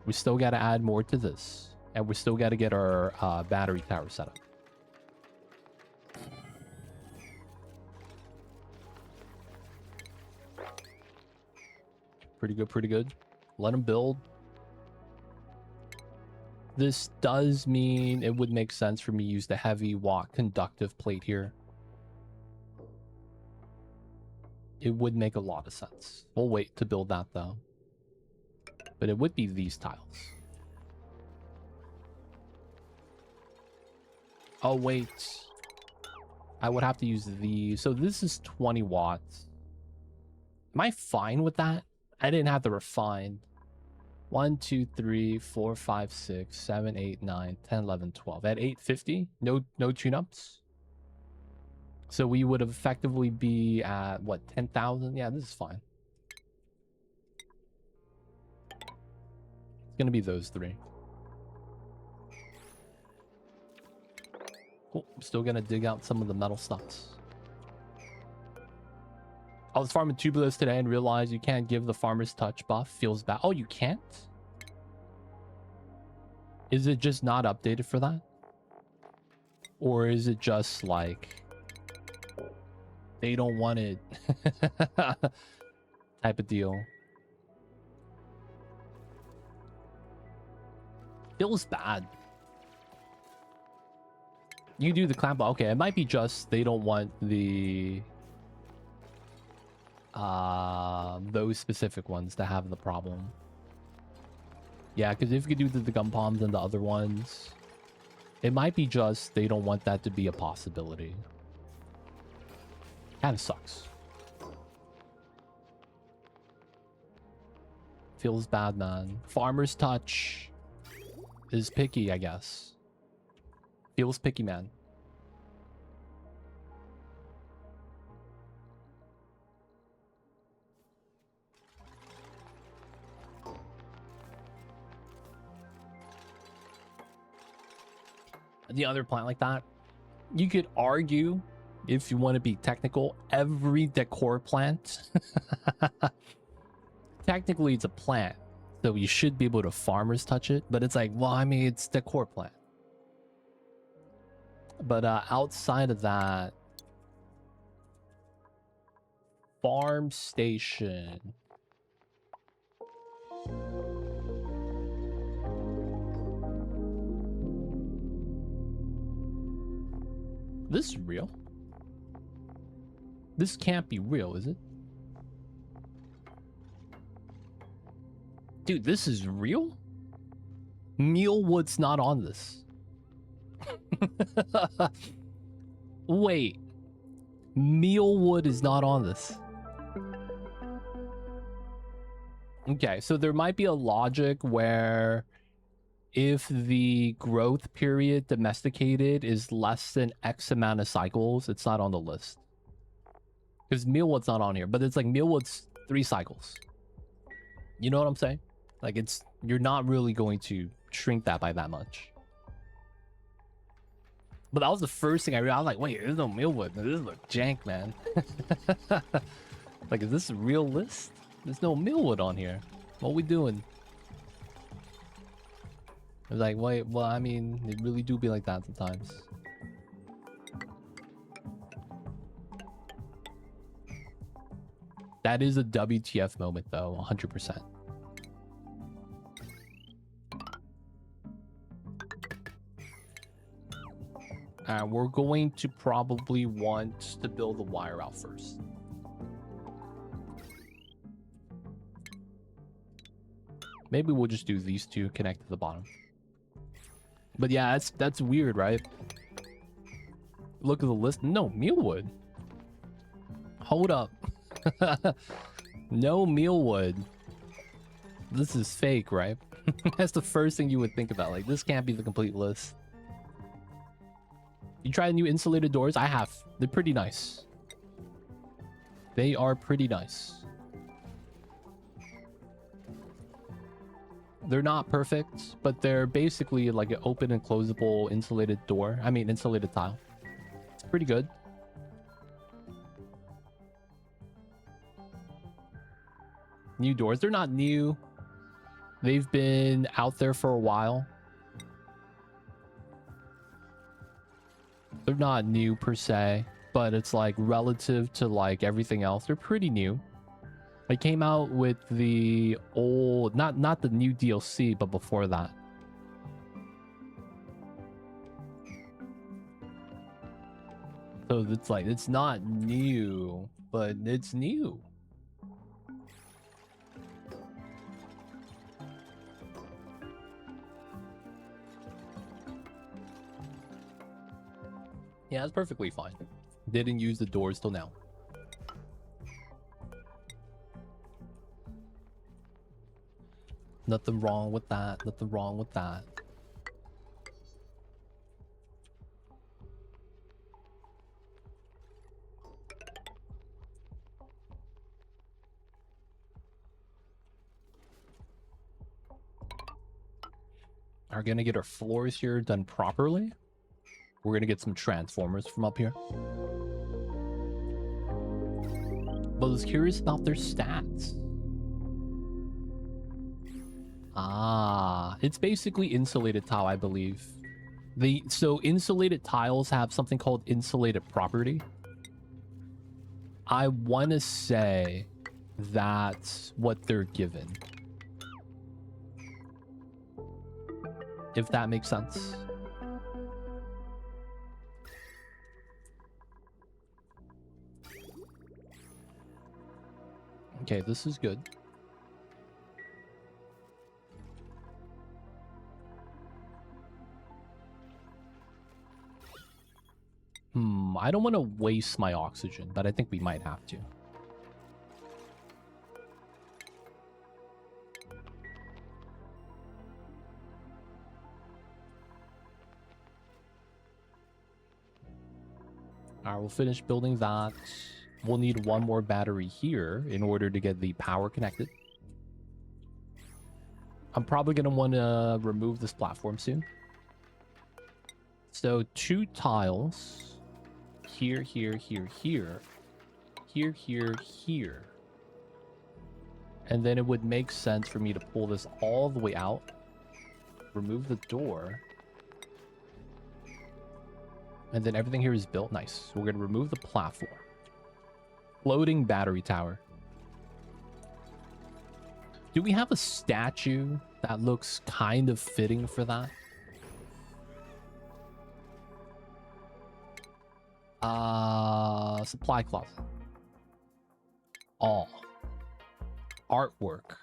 S1: We still got to add more to this. And we still got to get our battery tower set up. Pretty good, pretty good. Let them build. This does mean it would make sense for me to use the heavy watt conductive plate here. It would make a lot of sense. We'll wait to build that though. But it would be these tiles. Oh wait. I would have to use these. So this is 20 watts. Am I fine with that? I didn't have to refine. 1, 2, 3, 4, 5, 6, 7, 8, 9, 10, 11, 12. At 850, no tune-ups. So we would effectively be at what, 10,000? Yeah, this is fine. It's gonna be those three. Cool. I'm still gonna dig out some of the metal stuffs. I was farming tubulars today and realized you can't give the farmer's touch buff. Feels bad. Oh, you can't? Is it just not updated for that? Or is it just like they don't want it type of deal? Feels bad. You do the clamp. Okay, it might be just they don't want the those specific ones to have the problem. Yeah, because if you do the gun palms and the other ones, it might be just they don't want that to be a possibility. Kind of sucks. Feels bad, man. Farmer's touch is picky, I guess. Feels picky, man. The other plant like that, you could argue, if you want to be technical, every decor plant technically it's a plant, so you should be able to farmers touch it, but it's like, well, I mean, it's decor plant. But outside of that, farm station. This is real. This can't be real, is it? Dude, this is real? Mealwood's not on this. Wait. Mealwood is not on this. Okay, so there might be a logic where if the growth period domesticated is less than X amount of cycles, it's not on the list. Because mealwood's not on here, but it's like mealwood's 3 cycles. You know what I'm saying? Like you're not really going to shrink that by that much. But that was the first thing I realized. I was like, wait, there's no mealwood. This look jank, man. Like, is this a real list? There's no mealwood on here. What we doing? I was like, wait, well, I mean, it really do be like that sometimes. That is a WTF moment, though, 100%. We're going to probably want to build the wire out first. Maybe we'll just do these two connect to the bottom. But yeah, that's weird, right? Look at the list. No, mealwood. Hold up. No mealwood. This is fake, right? That's the first thing you would think about. Like, this can't be the complete list. You tried new insulated doors? I have. They're pretty nice. They are pretty nice. They're not perfect, but they're basically like an open and closable insulated door. I mean, insulated tile. It's pretty good. New doors. They're not new. They've been out there for a while. They're not new per se, but it's like relative to like everything else, they're pretty new. They came out with the old, not the new DLC, but before that. So it's like, it's not new, but it's new. Yeah, that's perfectly fine. Didn't use the doors till now. Nothing wrong with that. Nothing wrong with that. Are gonna get our floors here done properly. We're gonna get some transformers from up here. But I was curious about their stats. Ah, it's basically insulated tile, I believe. So insulated tiles have something called insulated property. I want to say that's what they're given. If that makes sense. Okay, this is good. I don't want to waste my oxygen, but I think we might have to. All right, we'll finish building that. We'll need one more battery here in order to get the power connected. I'm probably going to want to remove this platform soon. So 2 tiles. Here, here, here, here. Here, here, here. And then it would make sense for me to pull this all the way out. Remove the door. And then everything here is built. Nice. So we're going to remove the platform. Floating battery tower. Do we have a statue that looks kind of fitting for that? Supply closet. All. Artwork.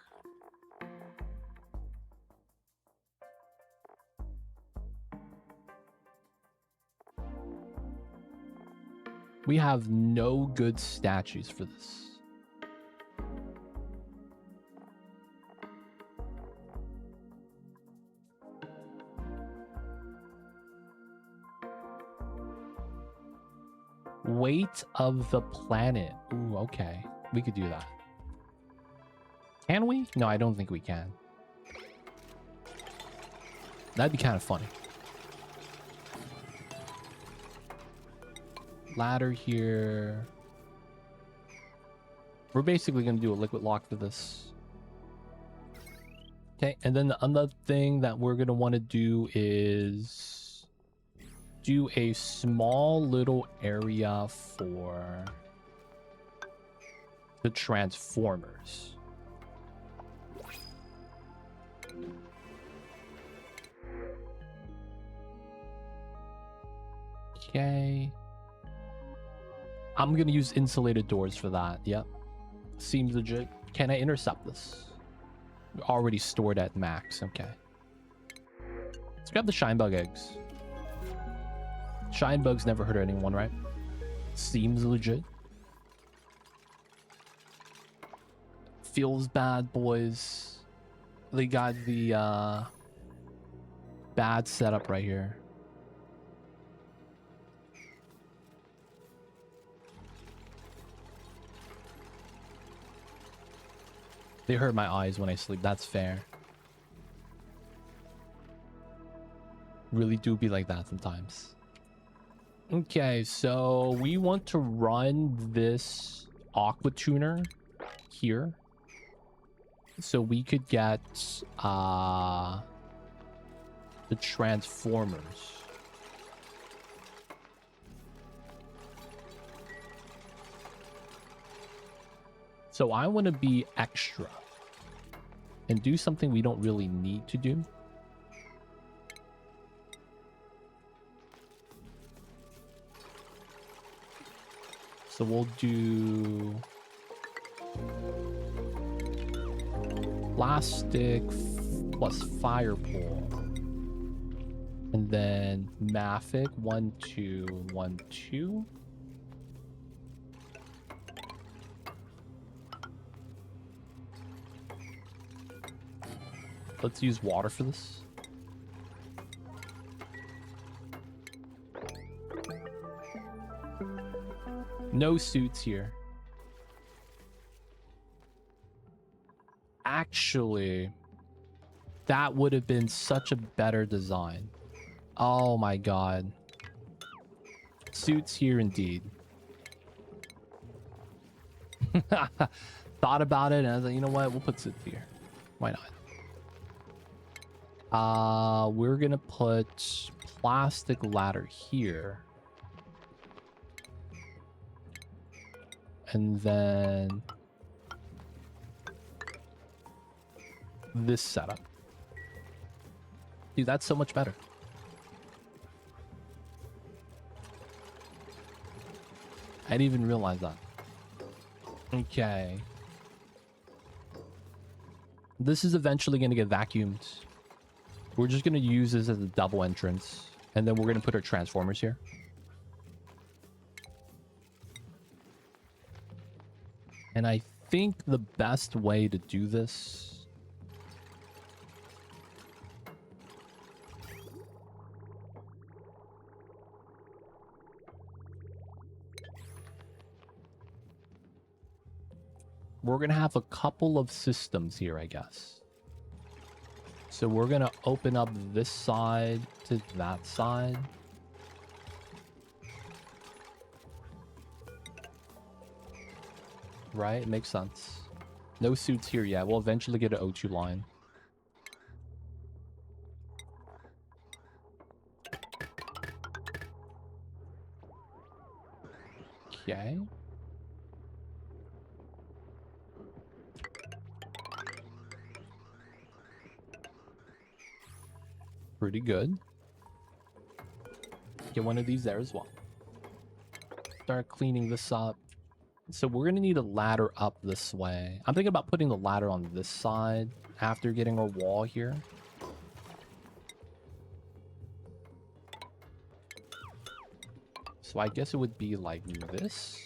S1: We have no good statues for this. Weight of the planet. Ooh, okay. We could do that. Can we? No, I don't think we can. That'd be kind of funny. Ladder here. We're basically going to do a liquid lock for this. Okay, and then the other thing that we're going to want to do is do a small little area for the transformers. Okay. I'm going to use insulated doors for that. Yep. Seems legit. Can I intercept this? We're already stored at max. Okay. Let's grab the shine bug eggs. Shine bugs never hurt anyone, right? Seems legit. Feels bad, boys. They got the bad setup right here. They hurt my eyes when I sleep. That's fair. Really do be like that sometimes. Okay, so we want to run this aqua tuner here. So we could get the transformers. So I want to be extra and do something we don't really need to do. So we'll do plastic plus fire pole. And then Mafic 1, 2, 1, 2. Let's use water for this. No suits here. Actually, that would have been such a better design. Oh my god. Suits here indeed. Thought about it and I was like, you know what? We'll put suits here. Why not? We're gonna put plastic ladder here. And then this setup. Dude, that's so much better. I didn't even realize that. Okay. This is eventually going to get vacuumed. We're just going to use this as a double entrance. And then we're going to put our transformers here. And I think the best way to do this we're gonna have a couple of systems here, I guess. So we're gonna open up this side to that side. Right, it makes sense. No suits here yet. We'll eventually get an O2 line. Okay. Pretty good. Get one of these there as well. Start cleaning this up. So we're gonna need a ladder up this way. I'm thinking about putting the ladder on this side after getting our wall here. So I guess it would be like this.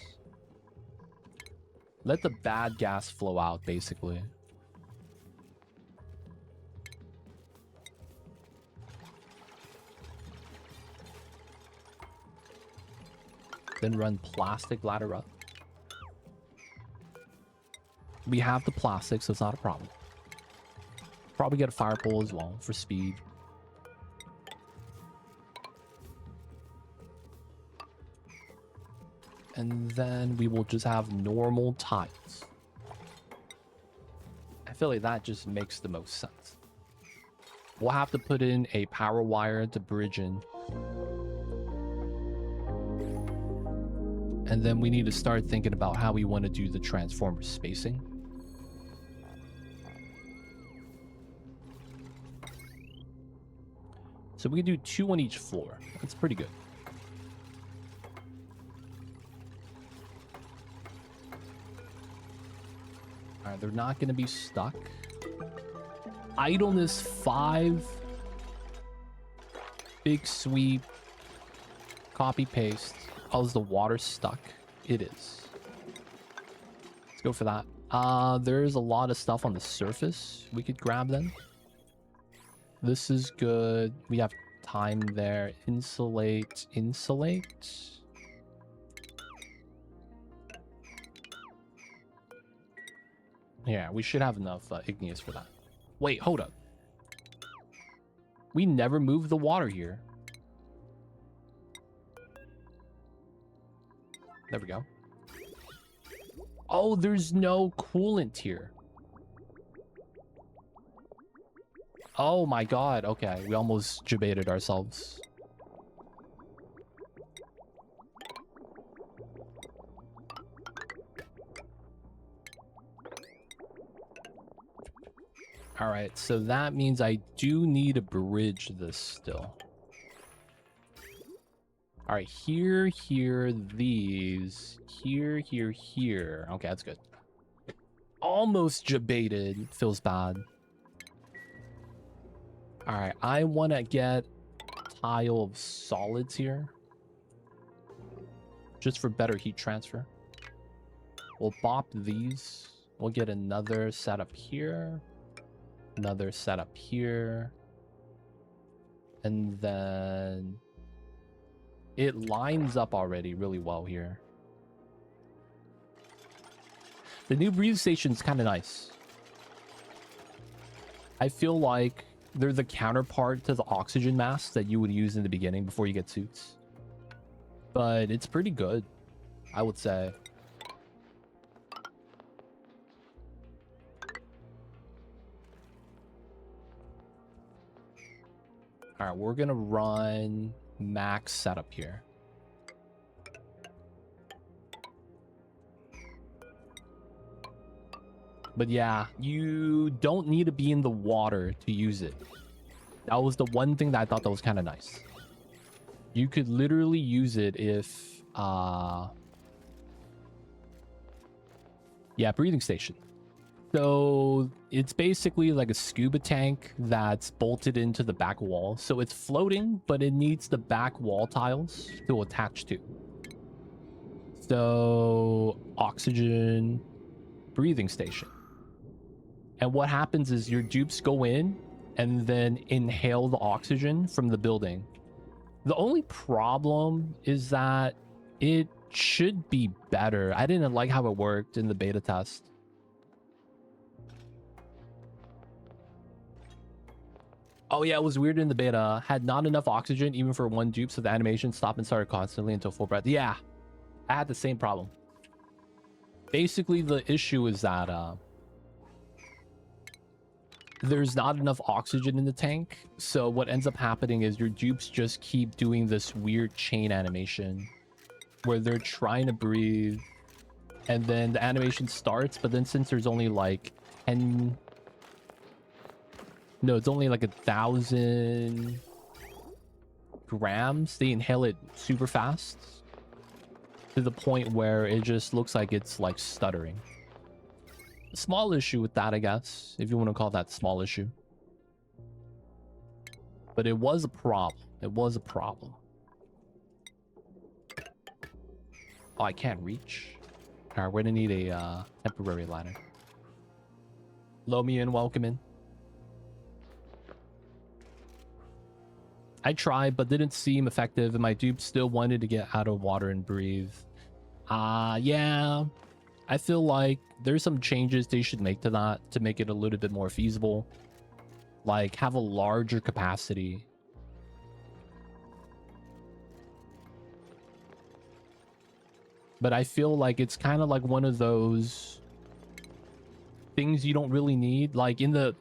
S1: Let the bad gas flow out, basically. Then run plastic ladder up. We have the plastic, so it's not a problem. Probably get a fire pole as well for speed. And then we will just have normal tiles. I feel like that just makes the most sense. We'll have to put in a power wire to bridge in. And then we need to start thinking about how we want to do the transformer spacing. So we can do 2 on each floor. That's pretty good. Alright, they're not going to be stuck. Idleness 5. Big sweep. Copy paste. Oh, is the water stuck? It is. Let's go for that. There's a lot of stuff on the surface we could grab then. This is good. We have time there. Insulate. Insulate. Yeah, we should have enough igneous for that. Wait, hold up. We never moved the water here. There we go. Oh, there's no coolant here. Oh my god. Okay, we almost debated ourselves. Alright, so that means I do need to bridge this still. Alright, here, these. Here, here. Okay, that's good. Almost debated. Feels bad. Alright, I want to get a tile of solids here. Just for better heat transfer. We'll bop these. We'll get another setup here. Another setup here. And then it lines up already really well here. The new breathe station's kind of nice. I feel like they're the counterpart to the oxygen masks that you would use in the beginning before you get suits. But it's pretty good, I would say. Alright, we're gonna run max setup here. But yeah, you don't need to be in the water to use it. That was the one thing that I thought that was kind of nice. You could literally use it if yeah, breathing station. So it's basically like a scuba tank that's bolted into the back wall. So it's floating, but it needs the back wall tiles to attach to. So oxygen, breathing station. And what happens is your dupes go in and then inhale the oxygen from the building. The only problem is that it should be better. I didn't like how it worked in the beta test. Oh yeah, it was weird in the beta. Had not enough oxygen even for one dupe, so the animation stopped and started constantly until full breath. Yeah, I had the same problem. Basically, the issue is that there's not enough oxygen in the tank. So what ends up happening is your dupes just keep doing this weird chain animation where they're trying to breathe and then the animation starts, but then since there's only like 10... No, it's only like 1,000 grams. They inhale it super fast to the point where it just looks like it's like stuttering. Small issue with that, I guess, if you want to call that small issue. But it was a problem. It was a problem. Oh, I can't reach. All right, we're gonna need a temporary ladder. Lomi and welcome in. I tried, but didn't seem effective, and my dupe still wanted to get out of water and breathe. Yeah. I feel like there's some changes they should make to that to make it a little bit more feasible. Like, have a larger capacity. But I feel like it's kind of like one of those things you don't really need. Like, in the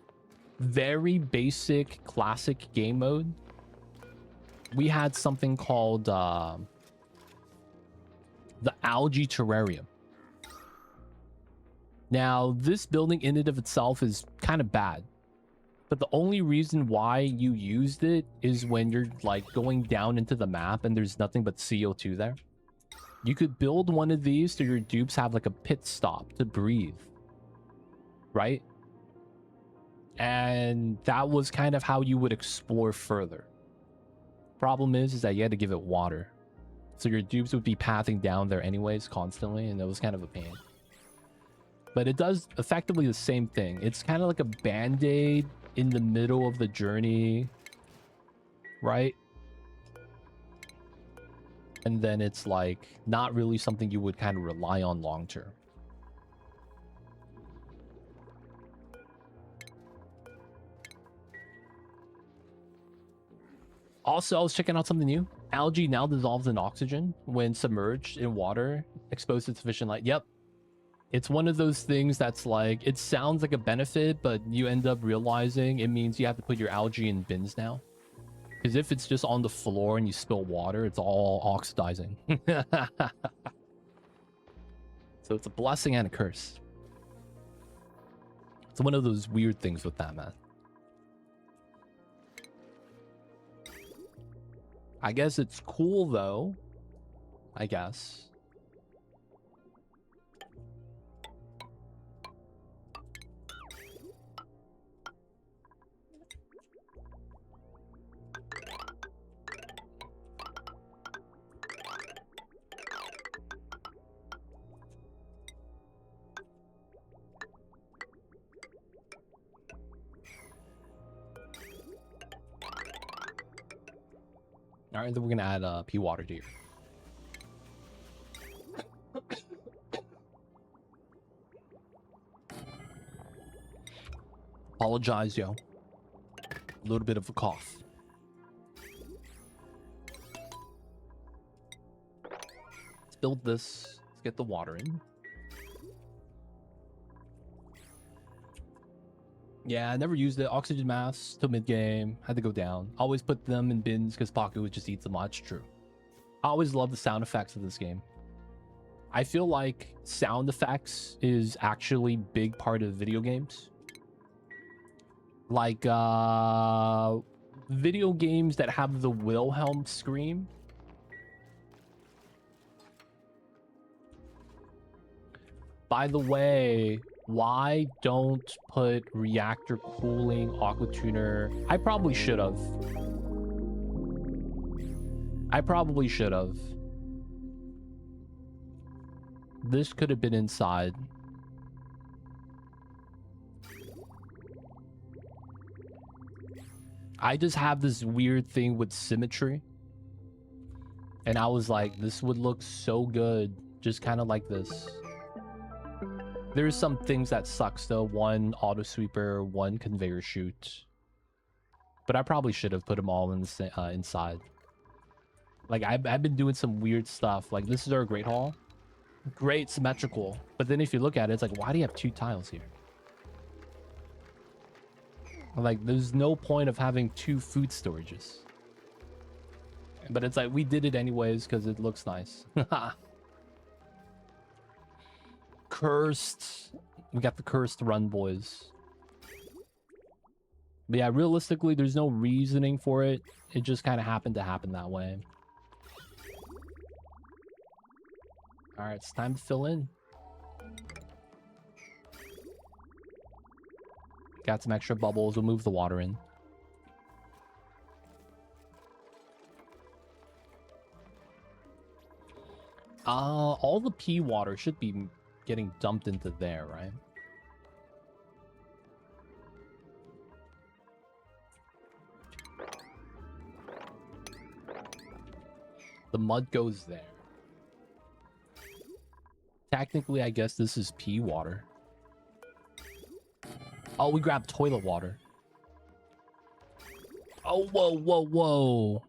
S1: very basic classic game mode, we had something called the algae terrarium. Now, this building in and of itself is kind of bad, but the only reason why you used it is when you're like going down into the map and there's nothing but CO2 there. You could build one of these so your dupes have like a pit stop to breathe, right? And that was kind of how you would explore further. Problem is that you had to give it water, so your dupes would be pathing down there anyways constantly, and it was kind of a pain. But it does effectively the same thing. It's kind of like a band-aid in the middle of the journey, right? And then it's like not really something you would kind of rely on long term. Also, I was checking out something new. Algae now dissolves in oxygen when submerged in water exposed to sufficient light. Yep. It's one of those things that's like, it sounds like a benefit, but you end up realizing it means you have to put your algae in bins now. Because if it's just on the floor and you spill water, it's all oxidizing. So it's a blessing and a curse. It's one of those weird things with that, man. I guess it's cool, though. I guess. All right, then we're gonna add pea water to here. Apologize, yo. A little bit of a cough. Let's build this. Let's get the water in. Yeah, I never used it. Oxygen mask till mid-game. Had to go down. Always put them in bins because Pocket would just eat them much. True. I always love the sound effects of this game. I feel like sound effects is actually a big part of video games. Like, video games that have the Wilhelm scream. By the way, why don't put reactor cooling, aqua tuner? I probably should have. This could have been inside. I just have this weird thing with symmetry. And I was like, this would look so good. Just kind of like this. There's some things that sucks though. One auto sweeper, one conveyor chute. But I probably should have put them all in the inside. Like, I've been doing some weird stuff. Like, this is our Great Hall. Great, symmetrical. But then if you look at it, it's like, why do you have 2 tiles here? Like, there's no point of having 2 food storages. But it's like, we did it anyways because it looks nice. Cursed. We got the cursed run, boys. But yeah, realistically, there's no reasoning for it. It just kind of happened to happen that way. Alright, it's time to fill in. Got some extra bubbles. We'll move the water in. All the pea water should be getting dumped into there, right? The mud goes there. Technically, I guess this is pea water. Oh, we grabbed toilet water. Oh, whoa, whoa, whoa.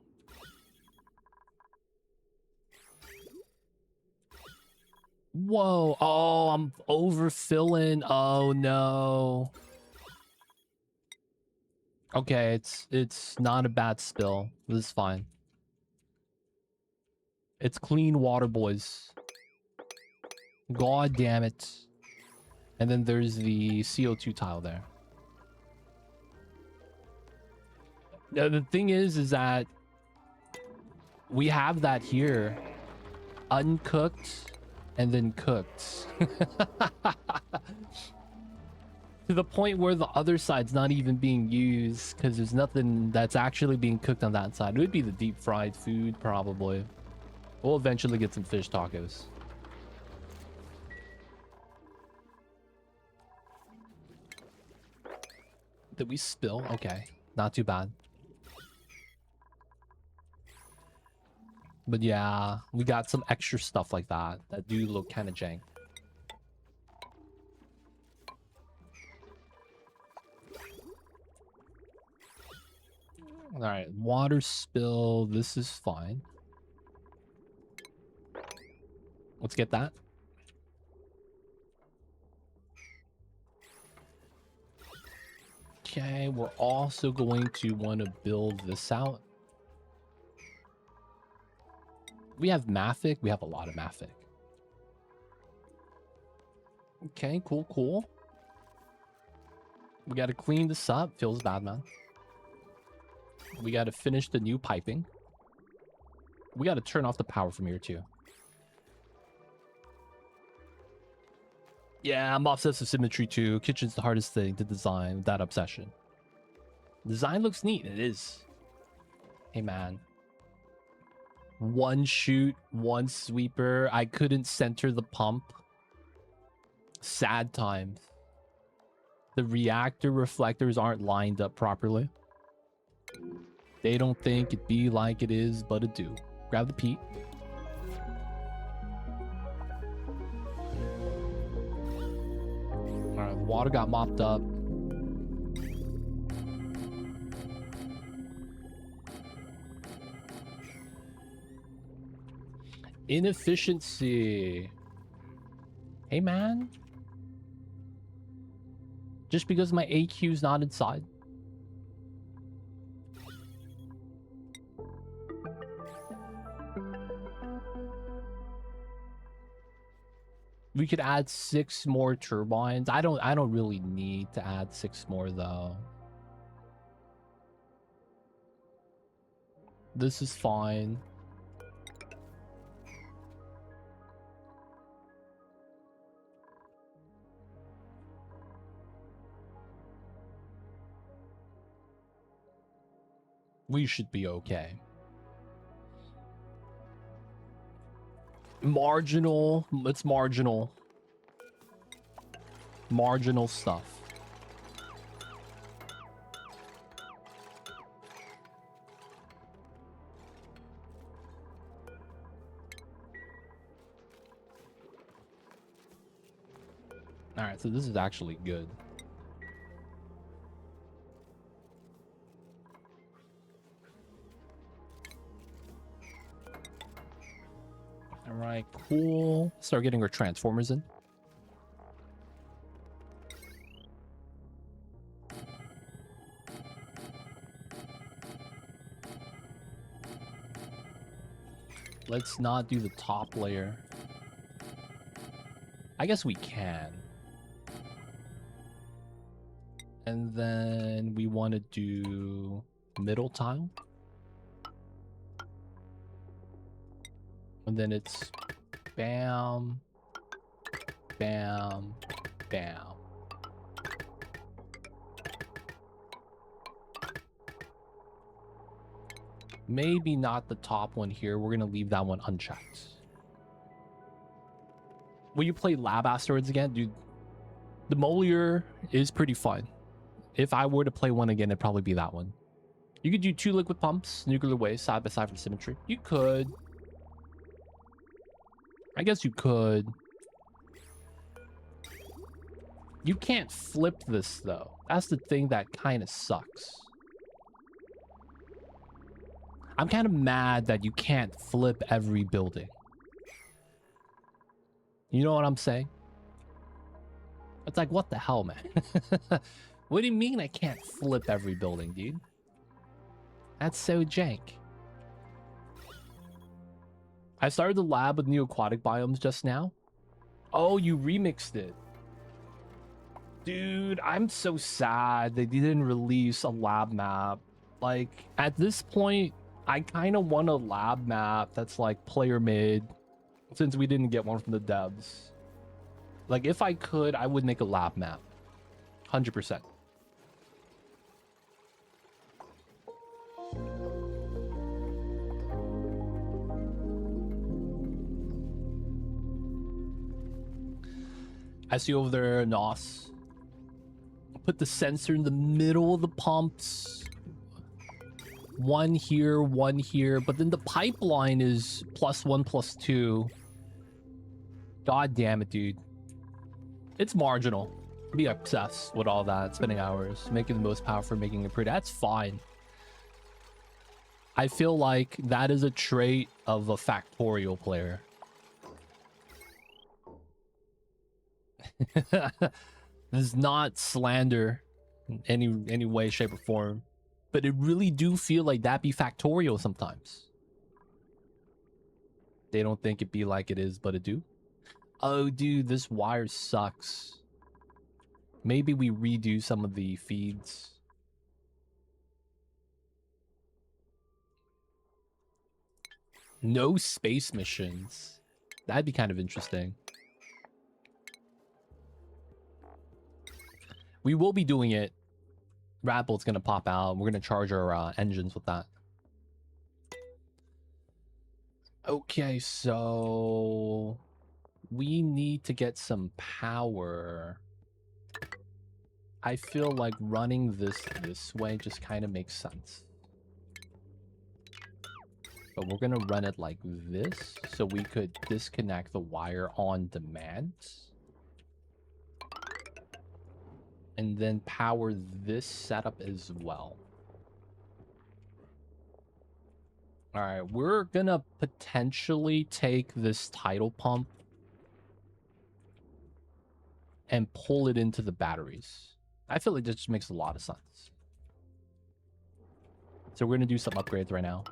S1: Whoa. Oh, I'm overfilling. Oh, no. Okay, it's not a bad spill. This is fine. It's clean water, boys. God damn it. And then there's the CO2 tile there. Now, the thing is that we have that here. Uncooked and then cooked. To the point where the other side's not even being used because there's nothing that's actually being cooked on that side. It would be the deep fried food, probably. We'll eventually get some fish tacos. Did we spill? Okay, not too bad. But yeah, we got some extra stuff like that that do look kind of jank. All right, water spill. This is fine. Let's get that. Okay, we're also going to want to build this out. We have Mafic. We have a lot of Mafic. Okay, cool, cool. We got to clean this up. Feels bad, man. We got to finish the new piping. We got to turn off the power from here, too. Yeah, I'm obsessed with symmetry, too. Kitchen's the hardest thing to design with that obsession. Design looks neat. It is. Hey, man. One shoot, one sweeper. I couldn't center the pump. Sad times. The reactor reflectors aren't lined up properly. They don't think it be like it is, but it do. Grab the peat. Alright, the water got mopped up. Inefficiency. Hey, man. Just because my AQ's not inside. We could add 6 more turbines. I don't really need to add 6 more though. This is fine. We should be okay. Marginal. It's marginal. Marginal stuff. All right, so this is actually good. Alright, cool. Start getting our transformers in. Let's not do the top layer. I guess we can. And then we want to do middle tile. And then it's bam, bam, bam. Maybe not the top one here. We're going to leave that one unchecked. Will you play Lab Asteroids again? Dude, the Molier is pretty fun. If I were to play one again, it'd probably be that one. You could do 2 liquid pumps, nuclear waste, side by side for symmetry. You could. I guess you could. You can't flip this, though. That's the thing that kind of sucks. I'm kind of mad that you can't flip every building. You know what I'm saying? It's like, what the hell, man? What do you mean I can't flip every building, dude? That's so jank. I started the lab with new aquatic biomes just now. Oh, you remixed it. Dude, I'm so sad they didn't release a lab map. Like, at this point, I kind of want a lab map that's like player made, since we didn't get one from the devs. Like, if I could, I would make a lab map. 100%. I see you over there, Nos. Put the sensor in the middle of the pumps. One here, but then the pipeline is +1, +2. God damn it, dude. It's marginal. Be obsessed with all that, spending hours, making the most power for making it pretty. That's fine. I feel like that is a trait of a factorial player. This is not slander in any way, shape, or form. But it really do feel like that be factorial sometimes. They don't think it be like it is, but it do. Oh, dude, this wire sucks. Maybe we redo some of the feeds. No space missions. That'd be kind of interesting. We will be doing it. Rat Bolt's gonna pop out. We're gonna charge our engines with that. Okay, so we need to get some power. I feel like running this way just kind of makes sense. But we're gonna run it like this, so we could disconnect the wire on demand. And then power this setup as well. All right, we're gonna potentially take this tidal pump and pull it into the batteries. I feel like this just makes a lot of sense. So we're gonna do some upgrades right now.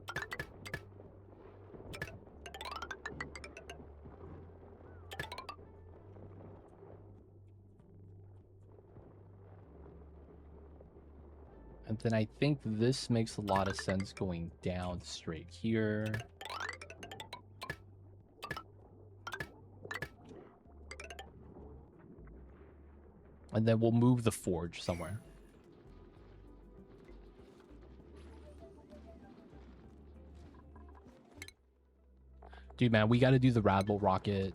S1: And then I think this makes a lot of sense going down straight here. And then we'll move the forge somewhere. Dude, man, we got to do the Radbull rocket.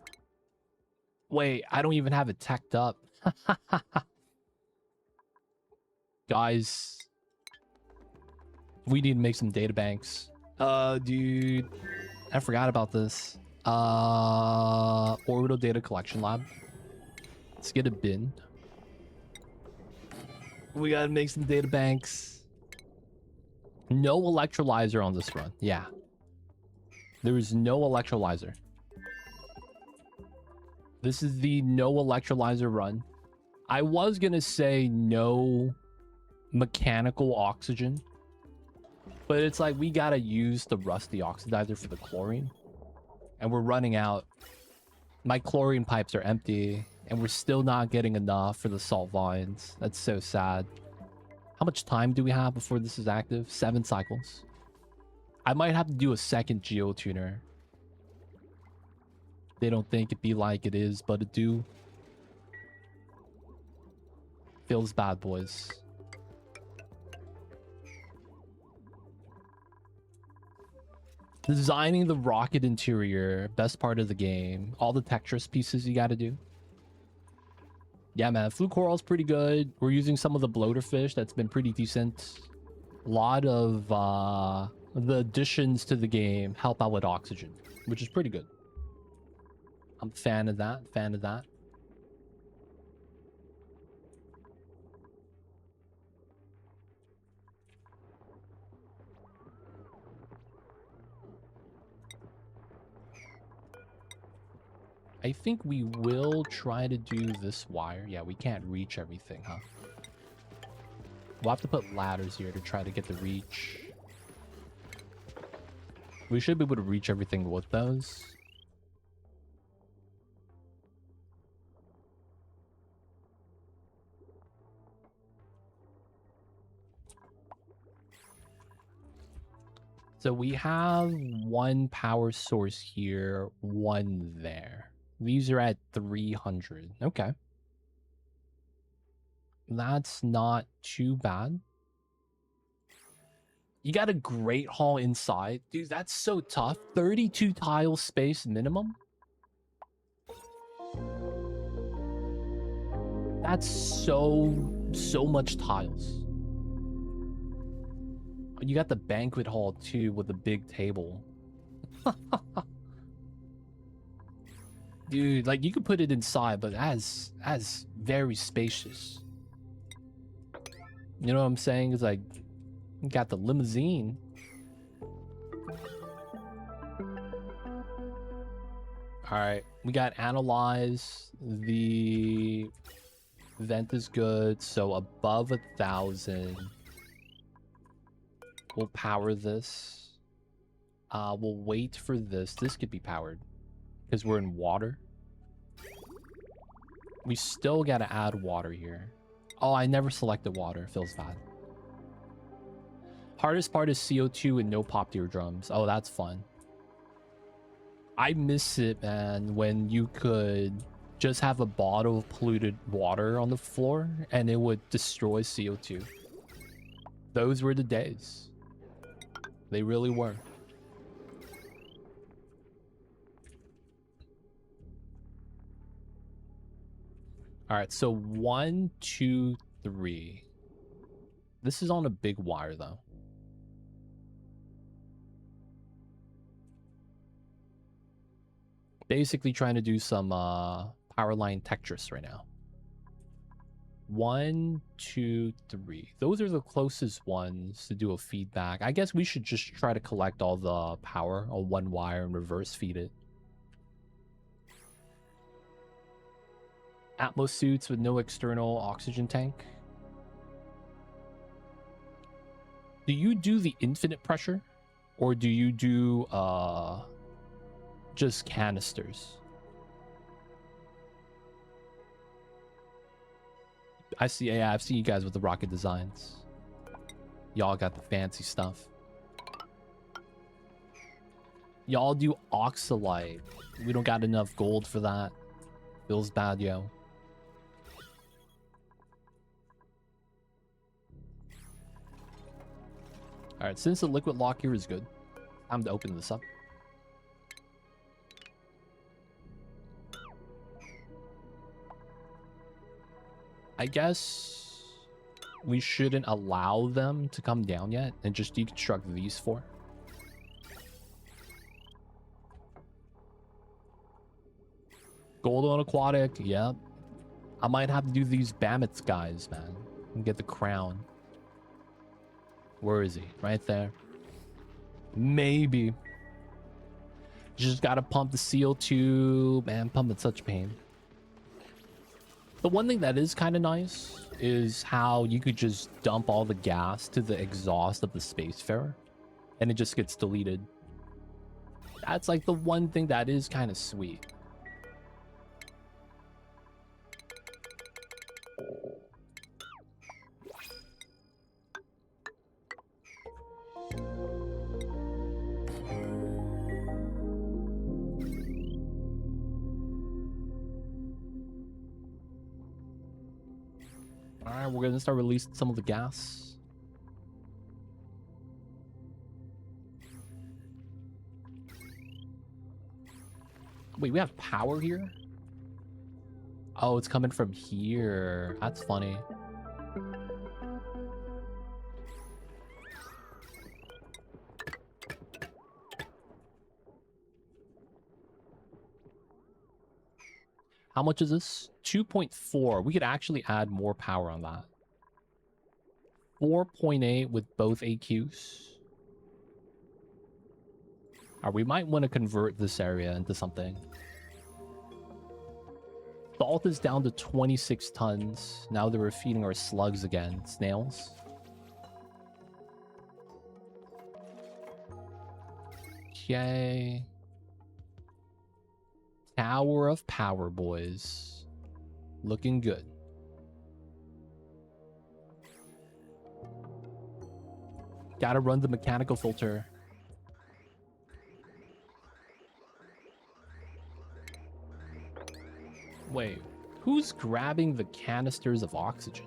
S1: Wait, I don't even have it teched up. Guys, we need to make some data banks. Dude, I forgot about this. Orbital data collection lab. Let's get a bin. We gotta make some data banks. No electrolyzer on this run. Yeah. There is no electrolyzer. This is the no electrolyzer run. I was gonna say no mechanical oxygen, but it's like we gotta use the rusty oxidizer for the chlorine, and we're running out. My chlorine pipes are empty, and we're still not getting enough for the salt vines. That's so sad. How much time do we have before this is active? 7 cycles. I might have to do a second geotuner. They don't think it be like it is, but it do. Feels bad, boys. Designing the rocket interior, best part of the game. All the Tetris pieces you gotta do. Yeah, man, Fluke Coral's pretty good. We're using some of the bloater fish. That's been pretty decent. A lot of the additions to the game help out with oxygen, which is pretty good. I'm a fan of that. Fan of that. I think we will try to do this wire. Yeah, we can't reach everything, huh? We'll have to put ladders here to try to get the reach. We should be able to reach everything with those. So we have one power source here, one there. These are at 300. Okay. That's not too bad. You got a great hall inside. Dude, that's so tough. 32 tile space minimum. That's so much tiles. You got the banquet hall too with a big table. Dude, like you could put it inside, but as very spacious. You know what I'm saying? It's like you got the limousine. All right, we got analyze. The vent is good, so above 1,000. We'll power this. We'll wait for this. This could be powered because we're in water. We still got to add water here. Oh, I never selected water. Feels bad. Hardest part is CO2 and no pop eardrums. Oh, that's fun. I miss it, man, when you could just have a bottle of polluted water on the floor and it would destroy CO2. Those were the days. They really were. All right, so 1, 2, 3. This is on a big wire, though. Basically trying to do some power line Tetris right now. 1, 2, 3. Those are the closest ones to do a feedback. I guess we should just try to collect all the power on one wire and reverse feed it. Atmos suits with no external oxygen tank. Do you do the infinite pressure? Or do you do just canisters? I see, yeah, I've seen you guys with the rocket designs. Y'all got the fancy stuff. Y'all do oxalite. We don't got enough gold for that. Feels bad, yo. Alright, since the liquid lock here is good, time to open this up. I guess we shouldn't allow them to come down yet and just deconstruct these 4. Gold on Aquatic, yep. I might have to do these Bammets guys, man, and get the crown. Where is he? Right there. Maybe. Just gotta pump the CO2. Man, pumping such pain. The one thing that is kind of nice is how you could just dump all the gas to the exhaust of the Spacefarer and it just gets deleted. That's like the one thing that is kind of sweet. Alright, we're gonna start releasing some of the gas. Wait, we have power here? Oh, it's coming from here. That's funny. How much is this? 2.4. We could actually add more power on that. 4.8 with both AQs. We might want to convert this area into something. Salt is down to 26 tons. Now that we're feeding our slugs again. Snails. Okay. Tower of Power, boys. Looking good. Gotta run the mechanical filter. Wait, who's grabbing the canisters of oxygen?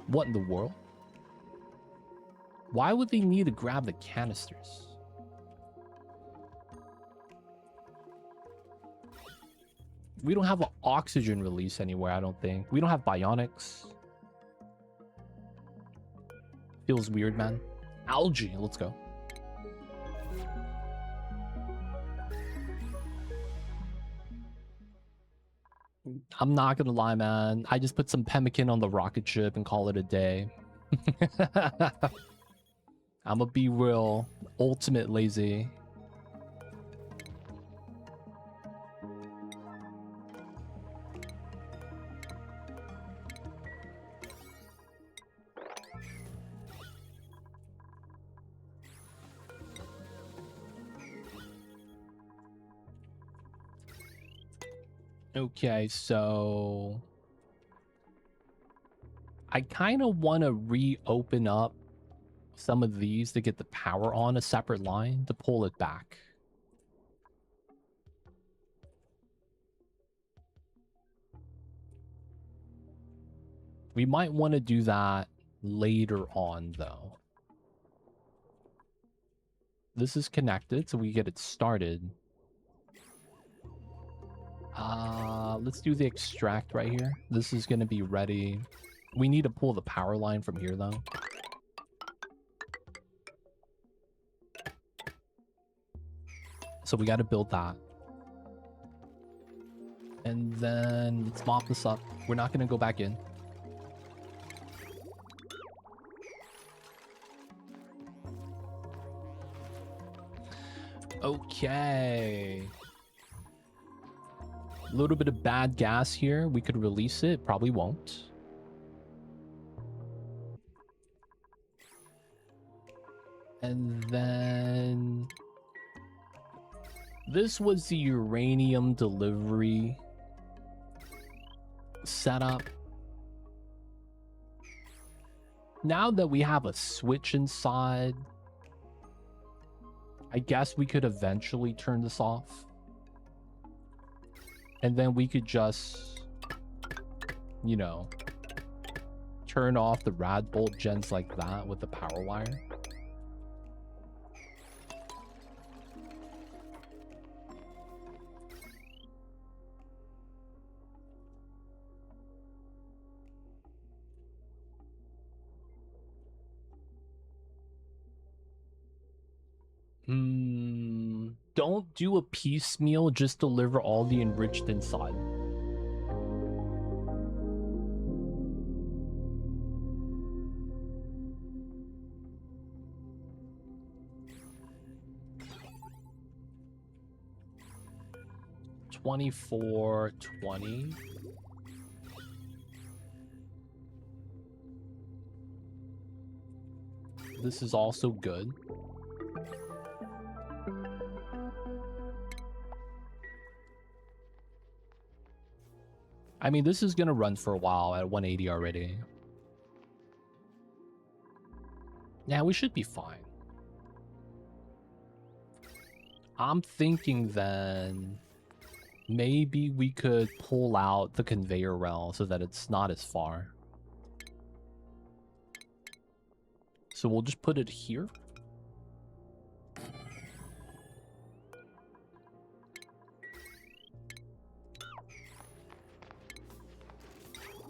S1: What in the world? Why would they need to grab the canisters? We don't have an oxygen release anywhere, I don't think. We don't have bionics. Feels weird, man. Algae, let's go. I'm not gonna lie, man. I just put some pemmican on the rocket ship and call it a day. I'ma be real. Ultimate lazy. Okay, so I kind of want to reopen up some of these to get the power on a separate line to pull it back. We might want to do that later on, though. This is connected, so we get it started. Let's do the extract right here. This is going to be ready. We need to pull the power line from here, though. So we got to build that. And then let's mop this up. We're not going to go back in. Okay. A little bit of bad gas here. We could release it. Probably won't. And then this was the uranium delivery setup. Now that we have a switch inside, I guess we could eventually turn this off. And then we could just, you know, turn off the rad bolt gens like that with the power wire. Don't do a piecemeal, just deliver all the enriched inside. 24, 20. This is also good. I mean, this is gonna run for a while at 180 already. Yeah, we should be fine. I'm thinking then maybe we could pull out the conveyor rail so that it's not as far. So we'll just put it here.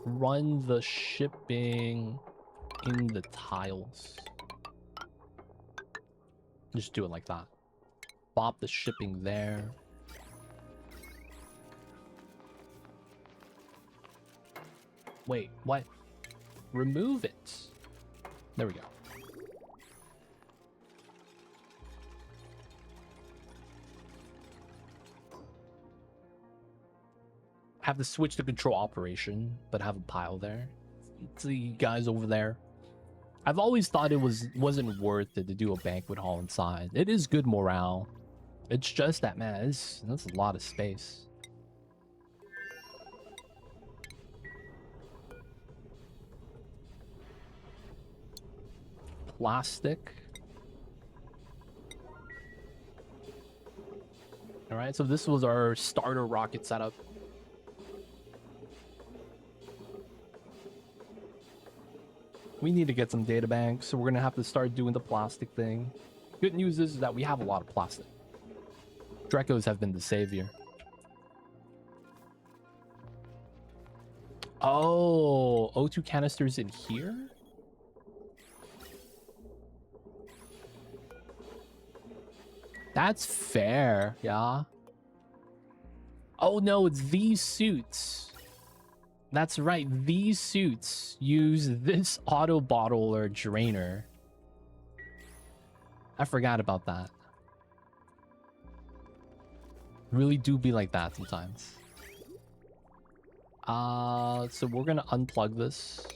S1: Run the shipping in the tiles. Just do it like that. Bop the shipping there. Wait, what? Remove it. There we go. Have to switch to control operation, but have a pile there. See guys over there. I've always thought it wasn't worth it to do a banquet hall inside. It is good morale. It's just that, man, that's a lot of space. Plastic. All right, so this was our starter rocket setup. We need to get some data banks, so we're gonna have to start doing the plastic thing. Good news is that we have a lot of plastic. Drecos have been the savior. Oh, O2 canisters in here? That's fair, yeah. Oh no, it's these suits. That's right, these suits use this auto bottle or drainer. I forgot about that. Really do be like that sometimes. So we're gonna unplug this.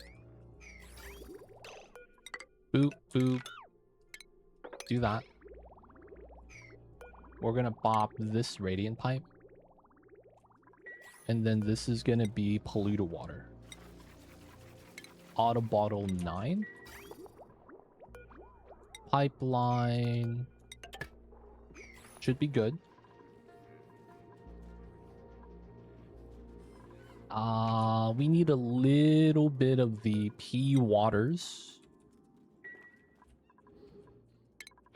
S1: Boop, boop. Do that. We're gonna bop this radiant pipe. And then this is gonna be polluted water. Auto bottle 9. Pipeline. Should be good. We need a little bit of the P waters.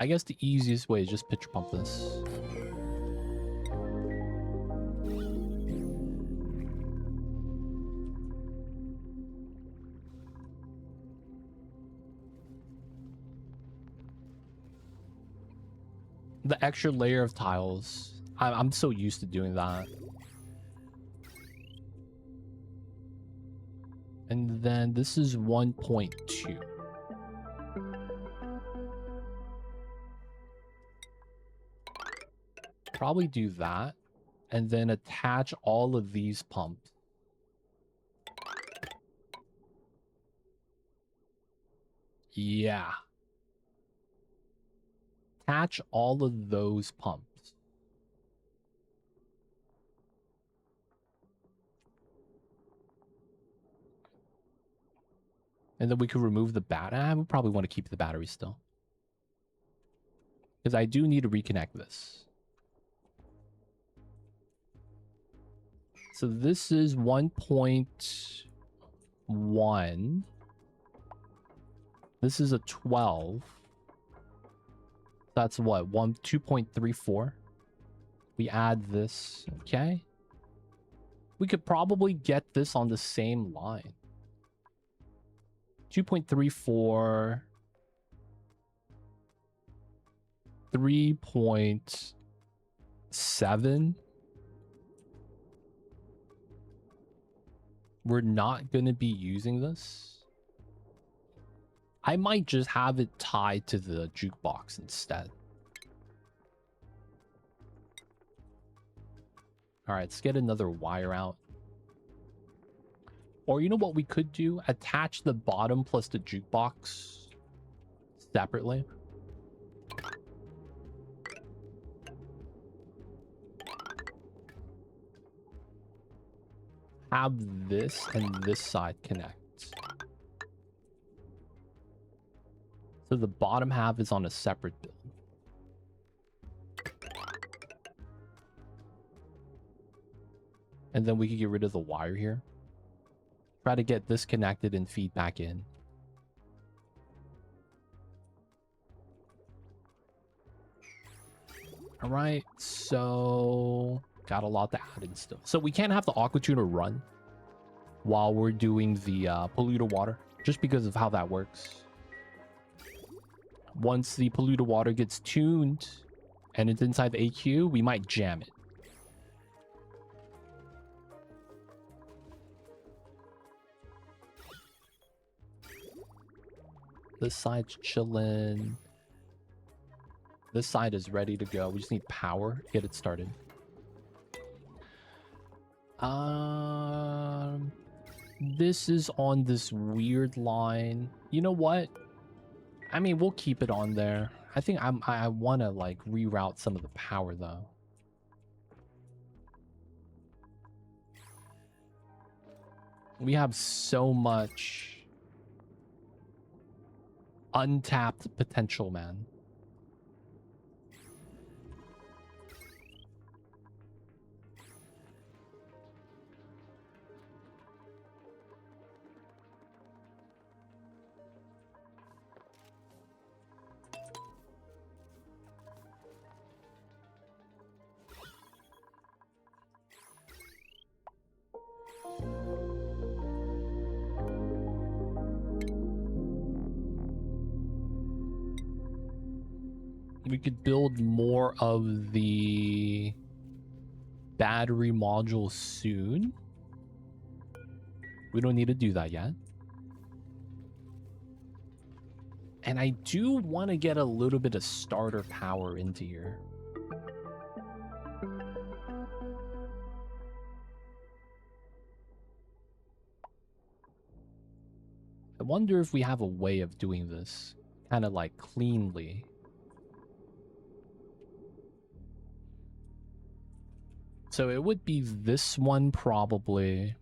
S1: I guess the easiest way is just pitcher pump this. The extra layer of tiles. I'm so used to doing that. And then this is 1.2. Probably do that. And then attach all of these pumps. Yeah. Attach all of those pumps. And then we could remove the battery. I would probably want to keep the battery still. Because I do need to reconnect this. So this is 1.1. This is a 12. That's what? 2.34. We add this. Okay. We could probably get this on the same line. 2.34. 3.7. We're not going to be using this. I might just have it tied to the jukebox instead. All right, let's get another wire out. Or you know what we could do? Attach the bottom plus the jukebox separately. Have this and this side connect. So the bottom half is on a separate build. And then we can get rid of the wire here. Try to get this connected and feed back in. All right, so got a lot to add in still. So we can't have the aqua tuner run while we're doing the polluter water, just because of how that works. Once the polluter water gets tuned and it's inside the AQ, we might jam it. This side's chilling. This side is ready to go. We just need power. Get it started. This is on this weird line. You know what? I mean, we'll keep it on there. I think I want to like reroute some of the power though. We have so much untapped potential, man. We could build more of the battery module soon. We don't need to do that yet. And I do want to get a little bit of starter power into here. I wonder if we have a way of doing this kind of like cleanly. So it would be this one probably.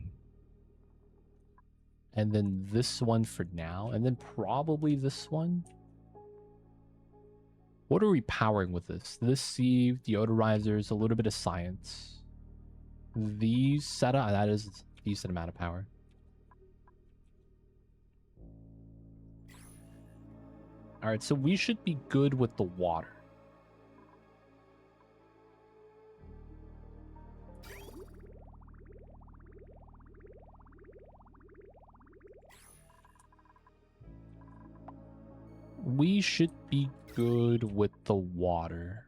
S1: And then this one for now. And then probably this one. What are we powering with this? This sieve, deodorizers, a little bit of science. These setup, that is a decent amount of power. Alright, so we should be good with the water. We should be good with the water.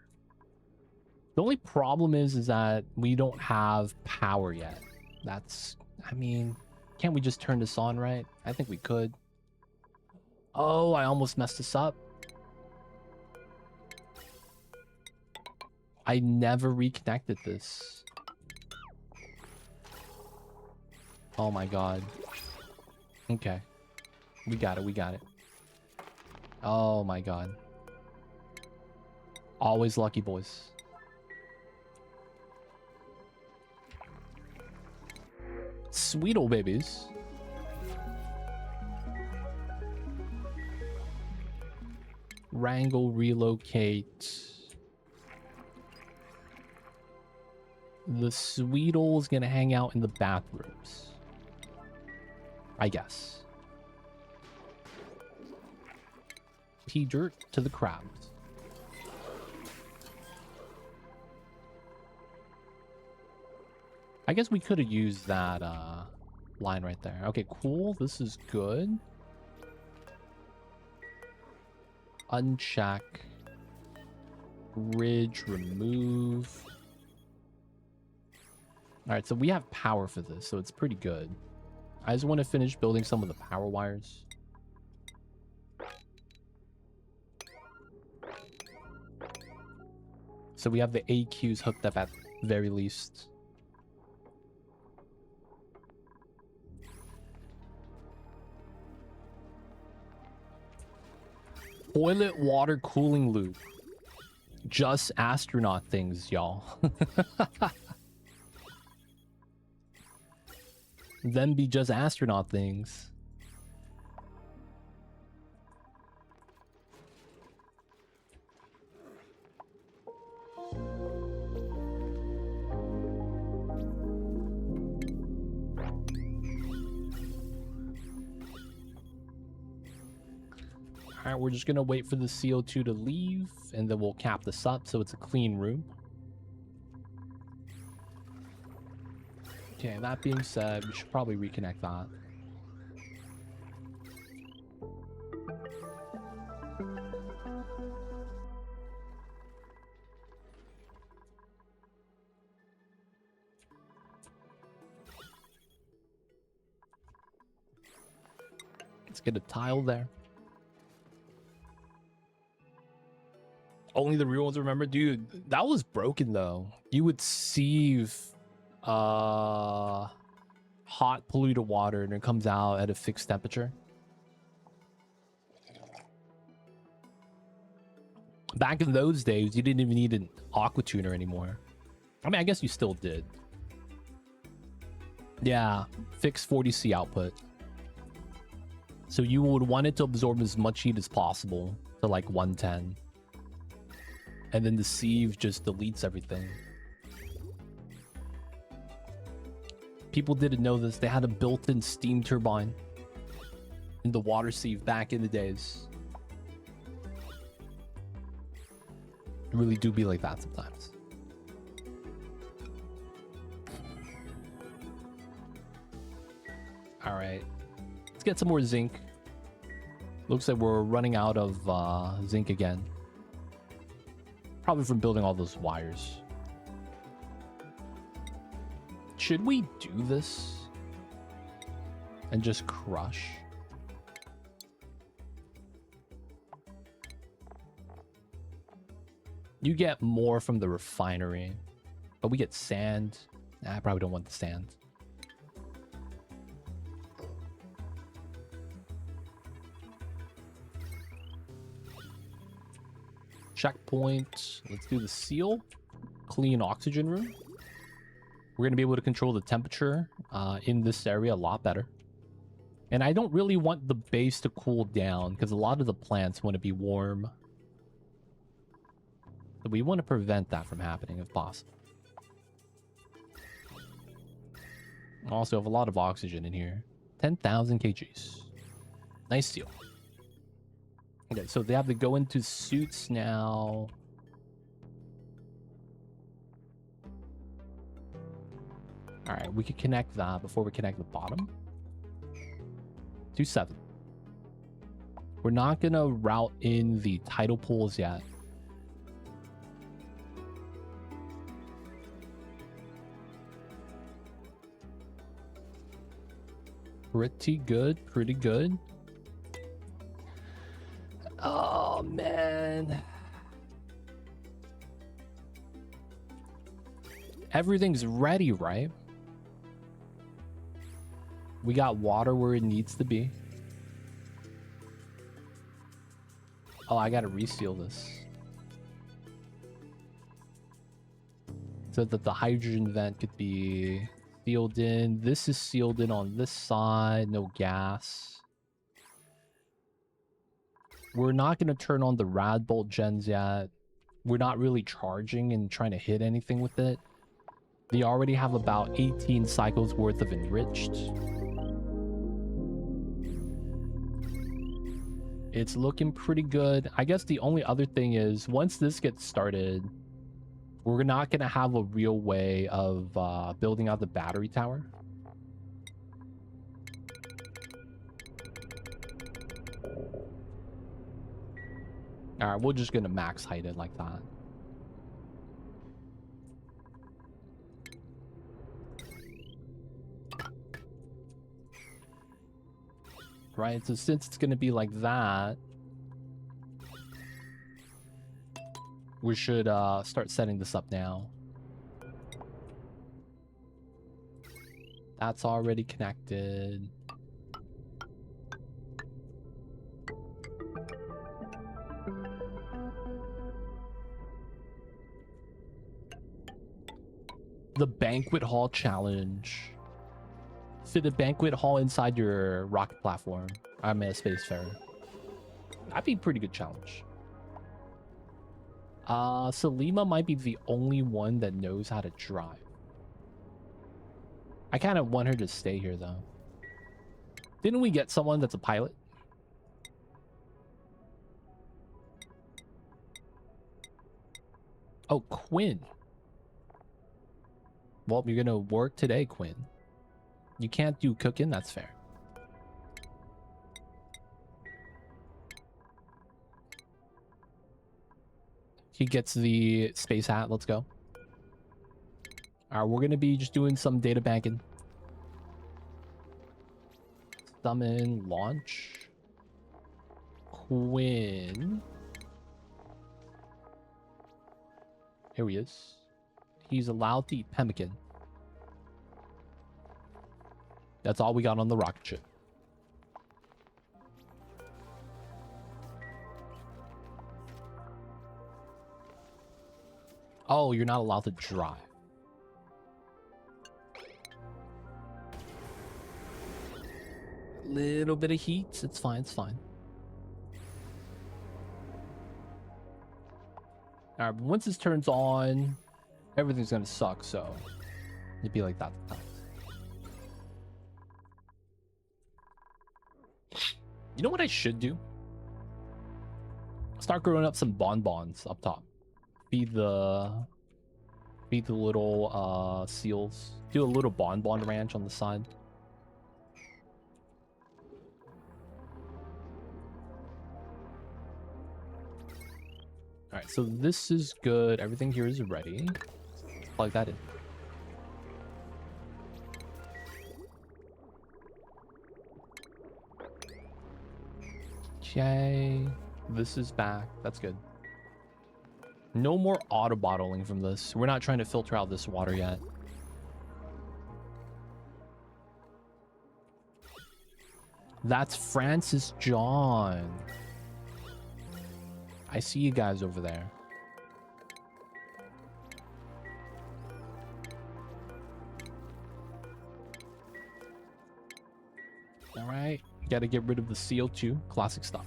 S1: The only problem is that we don't have power yet. That's, I mean, can't we just turn this on, right? I think we could. Oh, I almost messed this up. I never reconnected this. Oh my god. Okay. We got it, we got it. Oh my god. Always lucky, boys. Sweet old babies. Wrangle, relocate. The Sweetle is gonna hang out in the bathrooms, I guess. Pea dirt to the crabs. I guess we could have used that line right there. Okay, cool. This is good. Uncheck. Ridge, remove. Alright, so we have power for this, so it's pretty good. I just want to finish building some of the power wires. So we have the AQs hooked up at very least. Toilet water cooling loop. Just astronaut things, y'all. Them be just astronaut things. Alright, we're just gonna wait for the CO2 to leave, and then we'll cap this up so it's a clean room. Okay, that being said, we should probably reconnect that. Let's get a tile there. Only the real ones remember? Dude, that was broken though. You would sieve hot polluted water and it comes out at a fixed temperature. Back in those days, you didn't even need an aqua tuner anymore. I mean, I guess you still did. Yeah, fixed 40C output. So you would want it to absorb as much heat as possible to like 110. And then the sieve just deletes everything. People didn't know this. They had a built-in steam turbine in the water sieve back in the days. It really do be like that sometimes. All right, let's get some more zinc. Looks like we're running out of zinc again. Probably from building all those wires. Should we do this and just crush? You get more from the refinery, but we get sand. Nah, I probably don't want the sand. Checkpoint. Let's do the seal. Clean oxygen room. We're going to be able to control the temperature in this area a lot better. And I don't really want the base to cool down because a lot of the plants want to be warm. So we want to prevent that from happening if possible. Also have a lot of oxygen in here. 10,000 kgs. Nice seal. Okay, so they have to go into suits now. All right, we could connect that before we connect the bottom. 2.7. We're not gonna route in the tidal pools yet. Pretty good, pretty good. Oh, man. Everything's ready, right? We got water where it needs to be. Oh, I gotta reseal this. So that the hydrogen vent could be sealed in. This is sealed in on this side. No gas. We're not going to turn on the rad bolt gens yet. We're not really charging and trying to hit anything with it. They already have about 18 cycles worth of enriched. It's looking pretty good. I guess the only other thing is once this gets started, we're not going to have a real way of building out the battery tower. All right, we're just going to max height it like that. Right, so since it's going to be like that, we should start setting this up now. That's already connected. The banquet hall challenge. Fit a banquet hall inside your rocket platform. I'm a spacefarer. That'd be a pretty good challenge. Salima might be the only one that knows how to drive. I kind of want her to stay here, though. Didn't we get someone that's a pilot? Oh, Quinn. Well, you're gonna work today, Quinn. You can't do cooking, that's fair. He gets the space hat, let's go. Alright, we're gonna be just doing some data banking. Summon, launch. Quinn. Here he is. He's allowed to eat pemmican. That's all we got on the rocket ship. Oh, you're not allowed to drive. Little bit of heat. It's fine. It's fine. All right, but once this turns on, everything's gonna suck. So it'd be like that sometimes. You know what I should do? Start growing up some bonbons up top. Feed the little seals. Do a little bonbon ranch on the side. All right, so this is good. Everything here is ready. Let's plug that in. Okay, this is back. That's good. No more auto bottling from this. We're not trying to filter out this water yet. That's Francis John. I see you guys over there. All right, gotta get rid of the CO2. Classic stuff.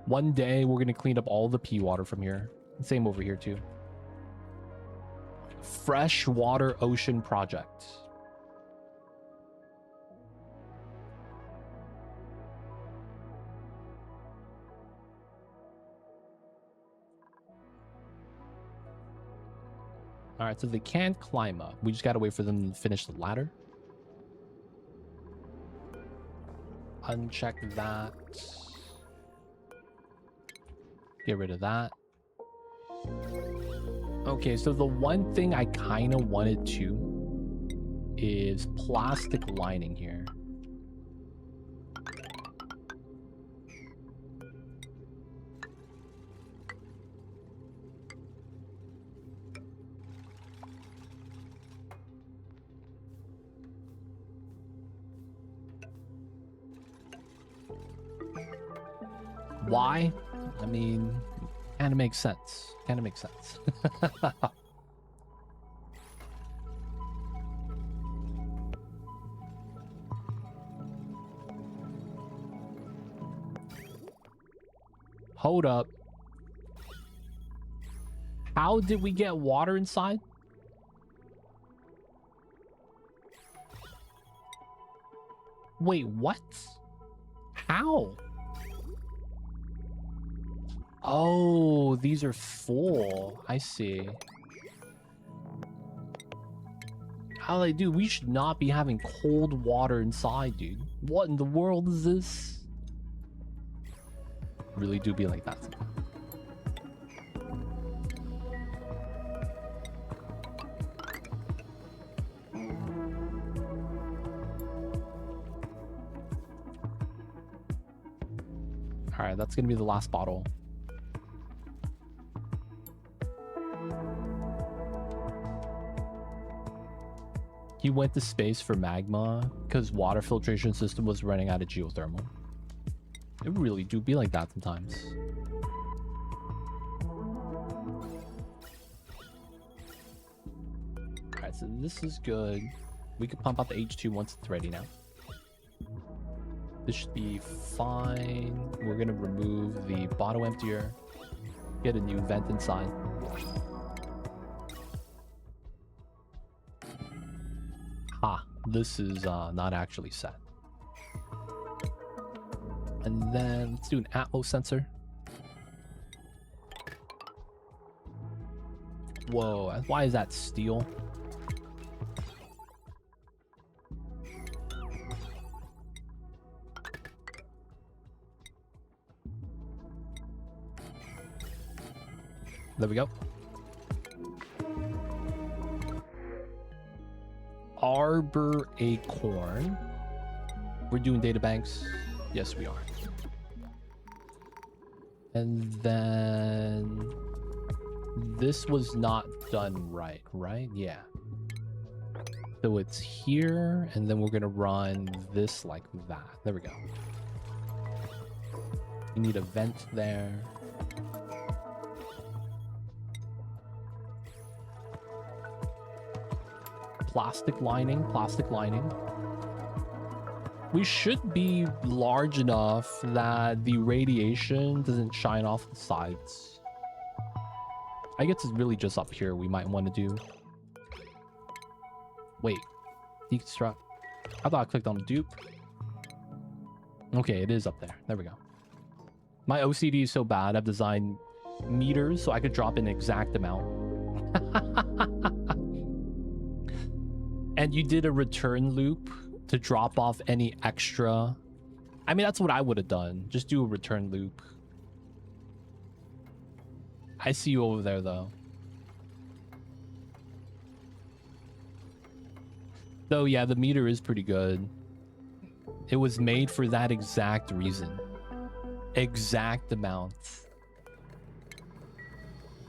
S1: One day we're gonna clean up all the pea water from here. Same over here too. Freshwater Ocean Project. All right, so they can't climb up. We just gotta wait for them to finish the ladder. Uncheck that. Get rid of that. Okay, so the one thing I kind of wanted to is plastic lining here. Why? I mean, kind of makes sense. Kind of makes sense. Hold up. How did we get water inside? Wait, what? How? Oh, these are full. I see. How they do? We should not be having cold water inside, dude. What in the world is this? Really do be like that. All right, that's gonna be the last bottle. He went to space for magma because water filtration system was running out of geothermal. It really do be like that sometimes. this is good. We could pump out the H2 once it's ready now. This should be fine. We're gonna remove the bottle emptier. Get a new vent inside. Ha, this is not actually set. And then let's do an Atmos sensor. Whoa, why is that steel? There we go. Arbor Acorn. We're doing data banks. Yes, we are. And then this was not done right? Yeah. So it's here, and then we're gonna run this like that. There we go. You need a vent there. Plastic lining. We should be large enough that the radiation doesn't shine off the sides. I guess it's really just up here we might want to do. Wait, deconstruct. I thought I clicked on dupe. Okay, it is up there. There we go. My OCD is so bad, I've designed meters so I could drop an exact amount. And you did a return loop to drop off any extra. I mean, that's what I would have done. Just do a return loop. I see you over there, though. Though, yeah, the meter is pretty good. It was made for that exact reason. Exact amount.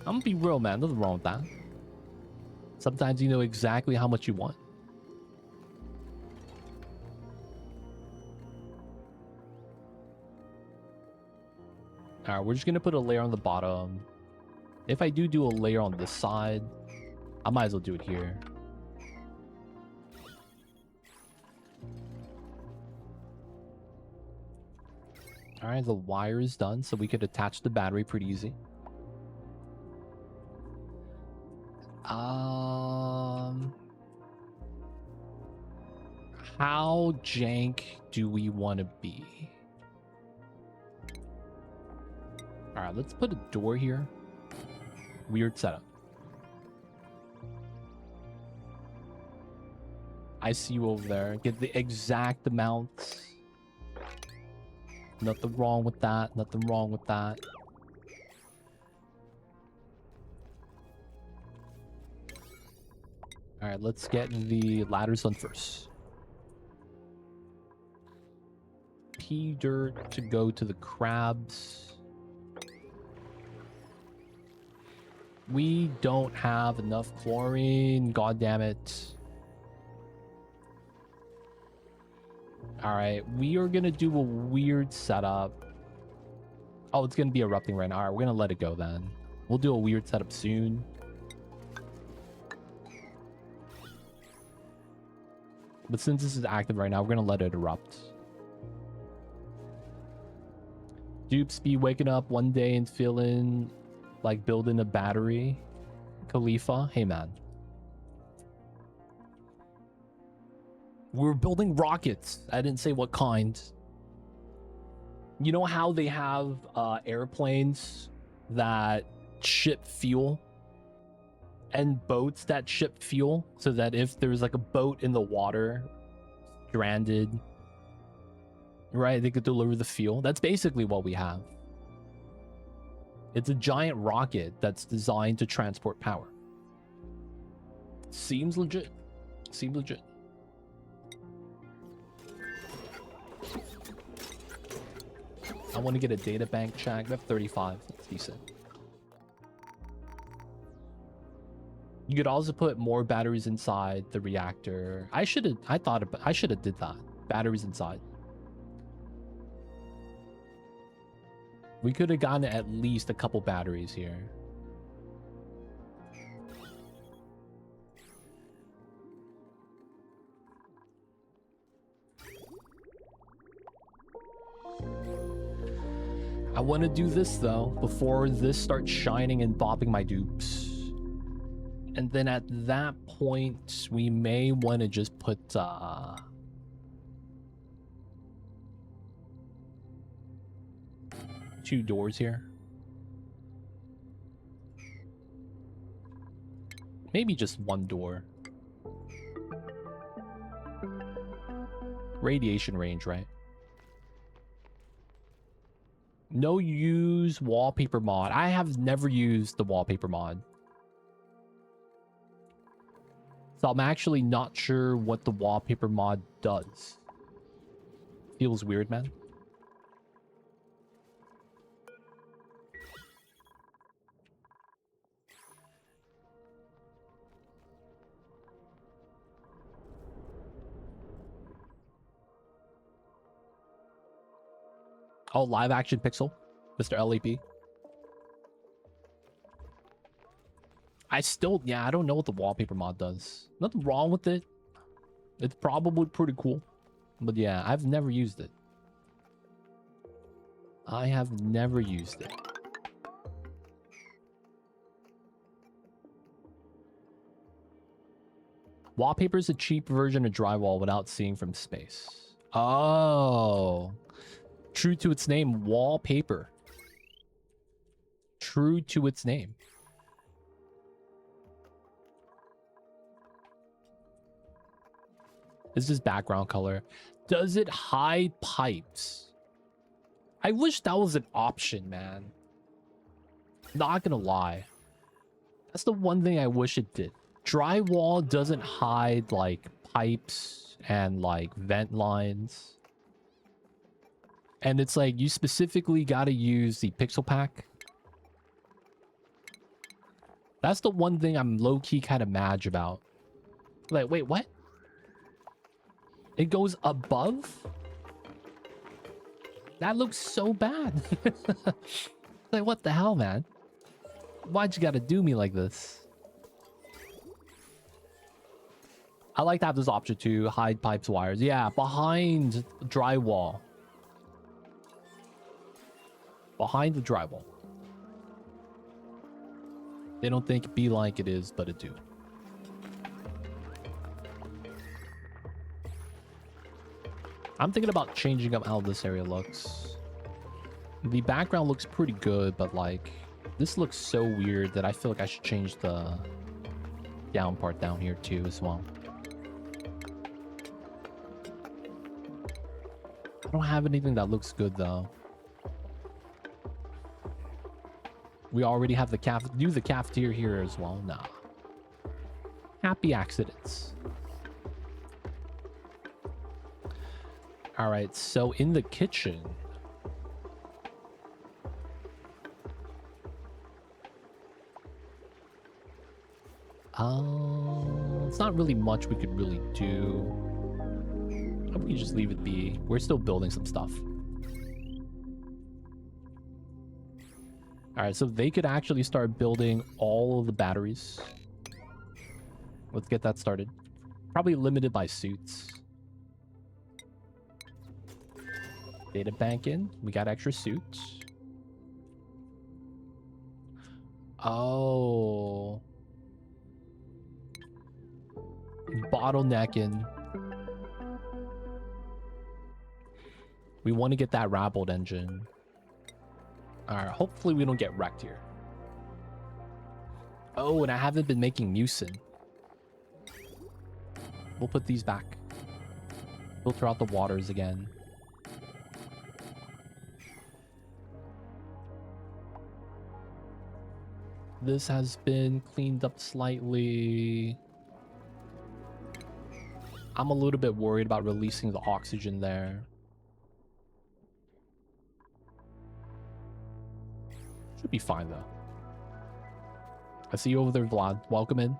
S1: I'm gonna be real, man. Nothing wrong with that. Sometimes you know exactly how much you want. Alright, we're just gonna put a layer on the bottom. If I do a layer on this side, I might as well do it here. Alright, the wire is done, so we could attach the battery pretty easy. How jank do we want to be? Alright, let's put a door here. Weird setup. I see you over there. Get the exact amount. Nothing wrong with that. Nothing wrong with that. Alright, let's get the ladders on first. Pea dirt to go to the crabs. We don't have enough chlorine. God damn it. Alright, we are gonna do a weird setup. Oh, it's gonna be erupting right now. Alright, we're gonna let it go then. We'll do a weird setup soon. But since this is active right now, we're gonna let it erupt. Dupes be waking up one day and feeling like building a battery. Khalifa, hey man. We're building rockets. I didn't say what kind. You know how they have airplanes that ship fuel? And boats that ship fuel? So that if there's like a boat in the water, stranded, right, they could deliver the fuel. That's basically what we have. It's a giant rocket that's designed to transport power. Seems legit. Seems legit. I want to get a data bank check. We have 35. That's decent. You could also put more batteries inside the reactor. I should have did that. Batteries inside. We could have gotten at least a couple batteries here. I want to do this though before this starts shining and bopping my dupes. And then at that point, we may want to just put 2 doors here. Maybe just 1 door. Radiation range, right? No use wallpaper mod. I have never used the wallpaper mod. So I'm actually not sure what the wallpaper mod does. Feels weird, man. Oh, live action pixel, Mr. LAP. Yeah, I don't know what the wallpaper mod does. Nothing wrong with it. It's probably pretty cool. But yeah, I've never used it. I have never used it. Wallpaper is a cheap version of drywall without seeing from space. Oh. True to its name, wallpaper. True to its name. This is background color. Does it hide pipes? I wish that was an option, man. Not gonna lie. That's the one thing I wish it did. Drywall doesn't hide, like, pipes and, like, vent lines. And it's like, you specifically gotta use the pixel pack. That's the one thing I'm low-key kind of mad about. Like, wait, what? It goes above? That looks so bad. Like, what the hell, man? Why'd you gotta do me like this? I like to have this option to hide pipes, wires. Yeah, behind drywall. Behind the drywall. They don't think it be like it is, but it do. I'm thinking about changing up how this area looks. The background looks pretty good, but like, this looks so weird that I feel like I should change the down part down here too as well. I don't have anything that looks good though. We already have the cafeteria here as well. Nah. Happy accidents. All right, so in the kitchen. It's not really much we could really do. We just leave it be. We're still building some stuff. All right, so they could actually start building all of the batteries. Let's get that started. Probably limited by suits. Data bank in. We got extra suits. Oh. Bottlenecking. We want to get that rabbled engine. Alright, hopefully we don't get wrecked here. Oh, and I haven't been making mucin. We'll put these back. Filter out the waters again. This has been cleaned up slightly. I'm a little bit worried about releasing the oxygen there. Should be fine though. I see you over there, Vlad. Welcome in.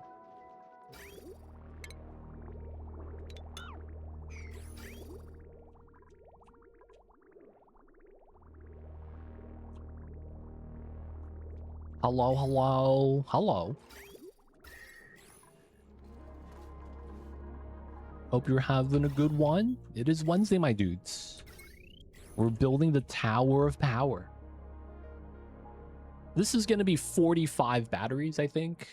S1: Hello, hello, hello. Hope you're having a good one. It is Wednesday, my dudes. We're building the Tower of Power. This is going to be 45 batteries, I think.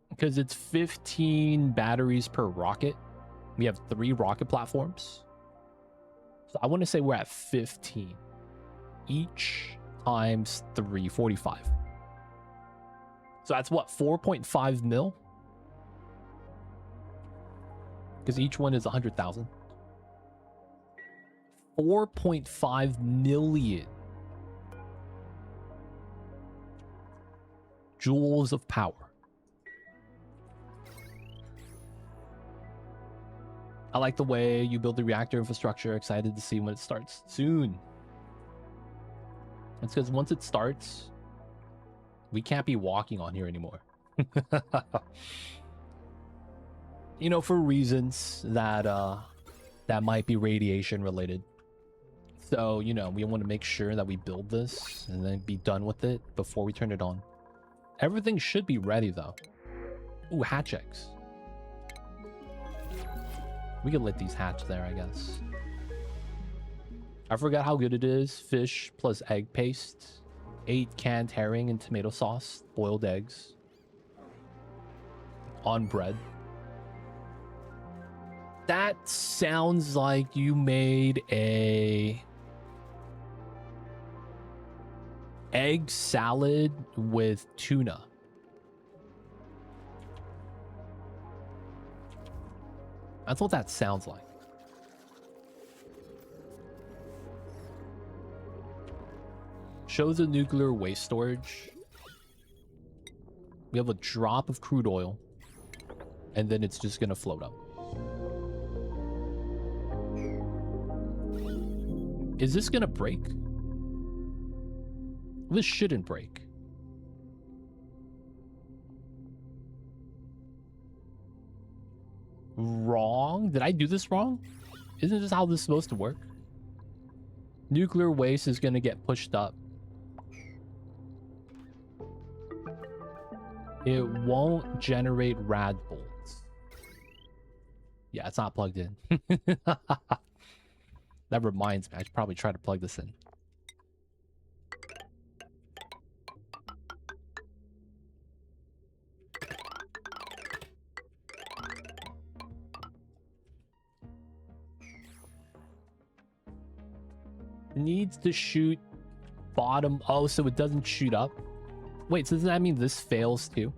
S1: Because it's 15 batteries per rocket. We have 3 rocket platforms. So I want to say we're at 15. Each times 3, 45. So that's what, 4.5 mil? Because each one is 100,000. 4.5 million joules of power. I like the way you build the reactor infrastructure. Excited to see when it starts soon. It's because once it starts, we can't be walking on here anymore. You know, for reasons that that might be radiation related. So, you know, we want to make sure that we build this and then be done with it before we turn it on. Everything should be ready though. Ooh, hatch eggs. We could let these hatch there, I guess. I forgot how good it is. Fish plus egg paste. 8 canned herring and tomato sauce. Boiled eggs. On bread. That sounds like you made a egg salad with tuna. That's what that sounds like. Shows the nuclear waste storage. We have a drop of crude oil. And then it's just gonna float up. Is this gonna break? This shouldn't break. Wrong? Did I do this wrong? Isn't this how this is supposed to work? Nuclear waste is gonna get pushed up. It won't generate rad bolts. Yeah, it's not plugged in. That reminds me, I should probably try to plug this in. Needs to shoot bottom. Oh, so it doesn't shoot up? Wait, so does that mean this fails too?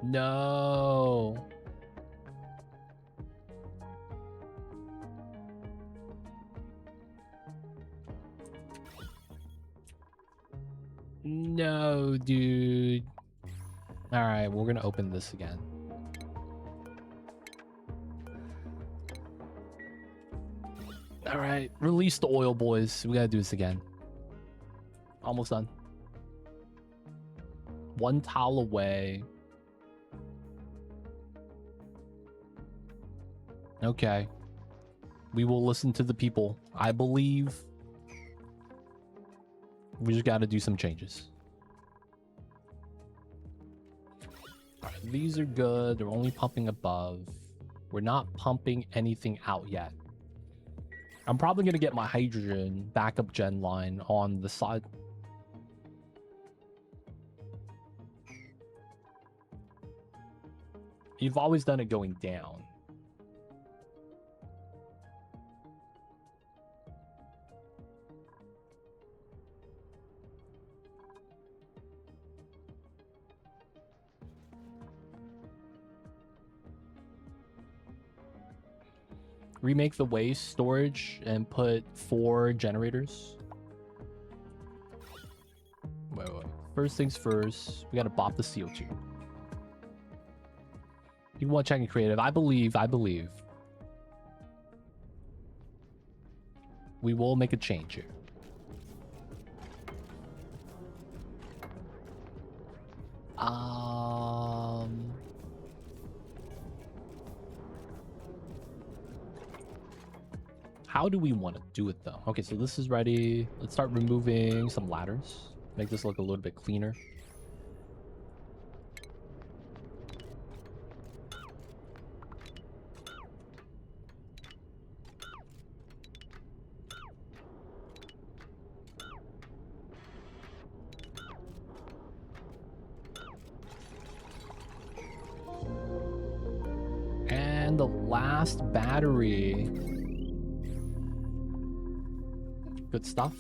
S1: No. No, dude. All right, we're gonna open this again. All right, release the oil, boys. We gotta do this again. Almost done. 1 towel away. Okay. We will listen to the people. I believe we just got to do some changes. All right, these are good. They're only pumping above. We're not pumping anything out yet. I'm probably going to get my hydrogen backup gen line on the side. You've always done it going down. Remake the waste storage and put 4 generators. Wait. First things first, we gotta bop the CO2. You want checking creative? I believe. We will make a change here. How do we want to do it though? Okay, so this is ready. Let's start removing some ladders. Make this look a little bit cleaner. last battery. Good stuff.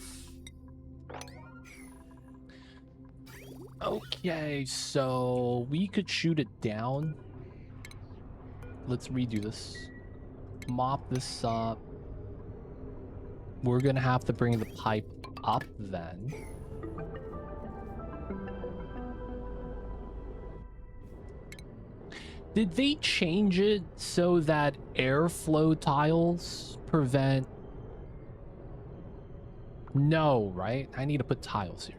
S1: Okay, so we could shoot it down. Let's redo this. Mop this up. We're gonna have to bring the pipe up then. Did they change it so that airflow tiles prevent... No, right? I need to put tiles here.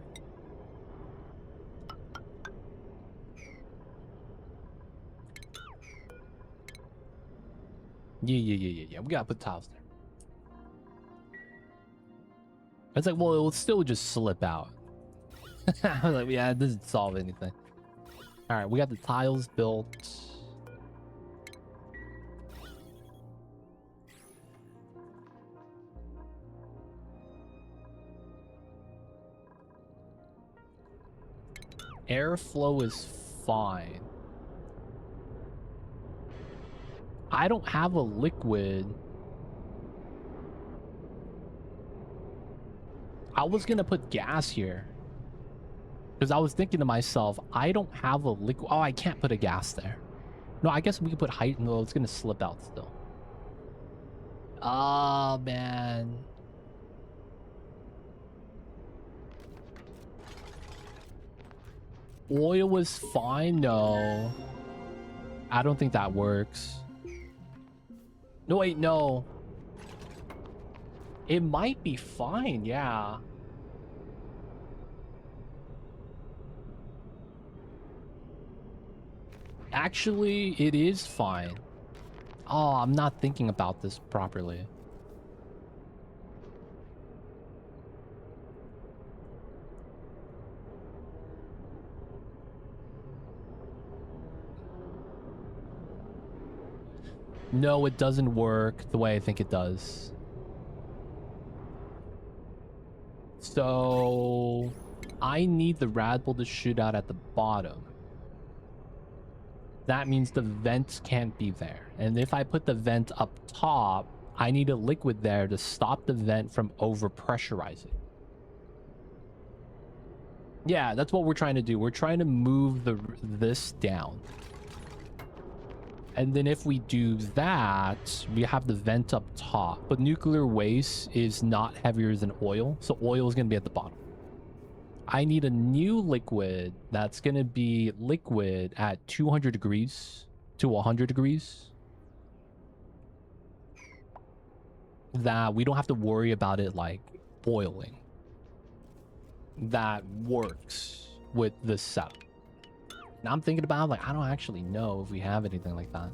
S1: Yeah. We gotta put tiles there. It's like, well, it will still just slip out. I was like, yeah, it doesn't solve anything. All right, we got the tiles built. Airflow is fine. I don't have a liquid. I was gonna put gas here. Because I was thinking to myself, I don't have a liquid. Oh, I can't put a gas there. No, I guess we could put height. No, it's gonna slip out still. Oh, man. Oil was fine. No. I don't think that works. No, wait, no. It might be fine, yeah. Actually, it is fine. Oh, I'm not thinking about this properly. No, it doesn't work the way I think it does. So I need the rad bull to shoot out at the bottom. That means the vent can't be there. And if I put the vent up top, I need a liquid there to stop the vent from overpressurizing. Yeah, that's what we're trying to do. We're trying to move this down. And then if we do that, we have the vent up top. But nuclear waste is not heavier than oil, so oil is going to be at the bottom. I need a new liquid that's going to be liquid at 200 degrees to 100 degrees. That we don't have to worry about it like boiling. That works with this setup. Now I'm thinking about, like, I don't actually know if we have anything like that.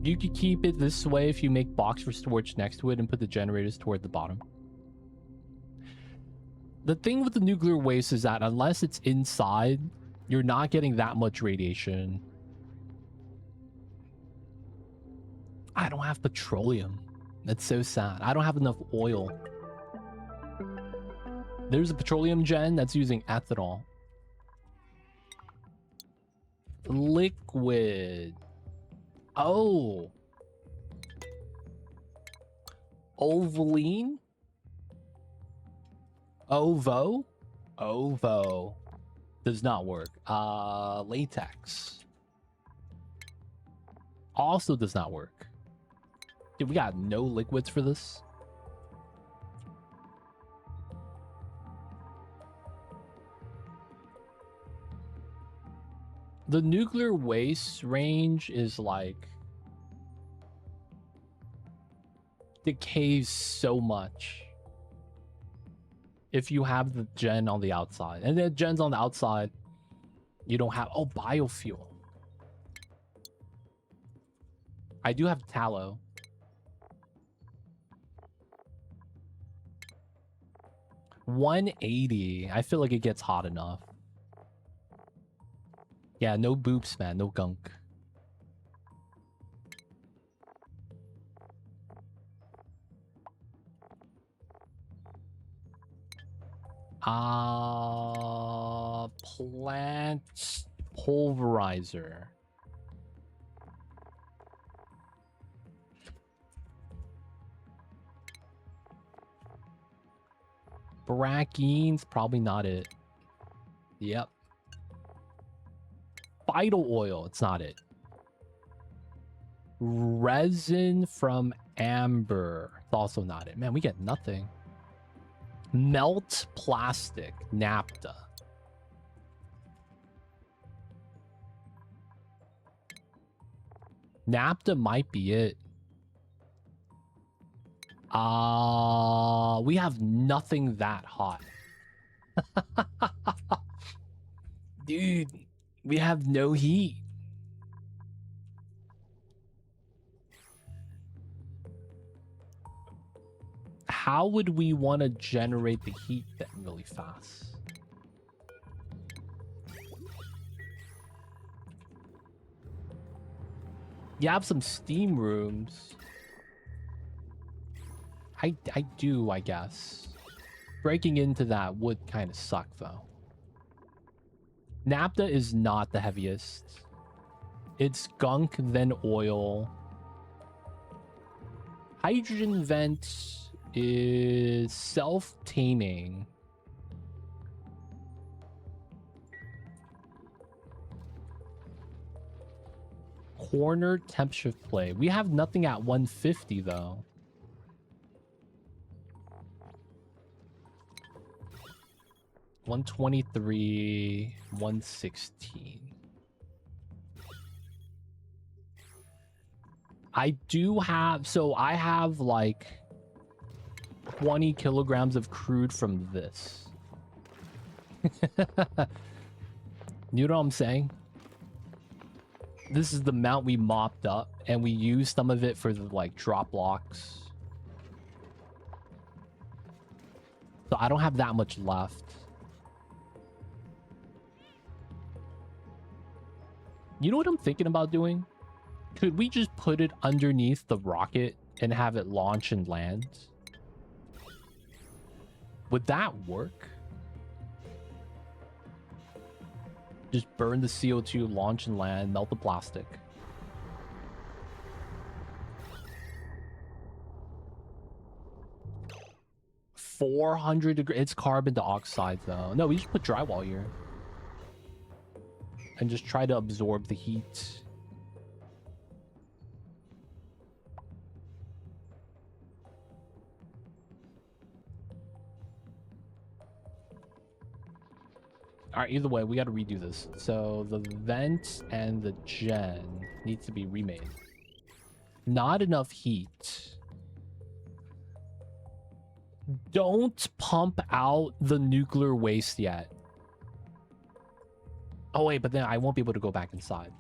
S1: You could keep it this way if you make box for storage next to it and put the generators toward the bottom. The thing with the nuclear waste is that unless it's inside, you're not getting that much radiation. I don't have petroleum. That's so sad. I don't have enough oil. There's a petroleum gen that's using ethanol. Liquid. Oh. Ovaline? Ovo does not work. Latex also does not work. Dude, we got no liquids for this. The nuclear waste range is like decays so much if you have the gen on the outside. And the gen's on the outside, you don't have... Oh, biofuel. I do have tallow. $180. I feel like it gets hot enough. Yeah, no boops, man. No gunk. Plant pulverizer. Brackenes, probably not it. Yep. Vital oil, it's not it. Resin from amber, it's also not it. Man, we get nothing. Melt plastic, naphtha. Naphtha might be it. We have nothing that hot. Dude, we have no heat. How would we want to generate the heat then really fast? You have some steam rooms. I do, I guess. Breaking into that would kind of suck, though. Naphtha is not the heaviest. It's gunk, then oil. Hydrogen vent is self-taming. Corner temp shift play. We have nothing at 150, though. 123, 116. I do have, so I have like 20 kilograms of crude from this. You know what I'm saying? This is the amount we mopped up, and we used some of it for the like drop blocks. So I don't have that much left. You know what I'm thinking about doing? Could we just put it underneath the rocket and have it launch and land? Would that work? Just burn the CO2, launch and land, melt the plastic. $400 it's carbon dioxide though. No, we just put drywall here. And just try to absorb the heat. Alright, either way, we gotta redo this. So the vent and the gen needs to be remade. Not enough heat. Don't pump out the nuclear waste yet. Oh wait, but then I won't be able to go back inside.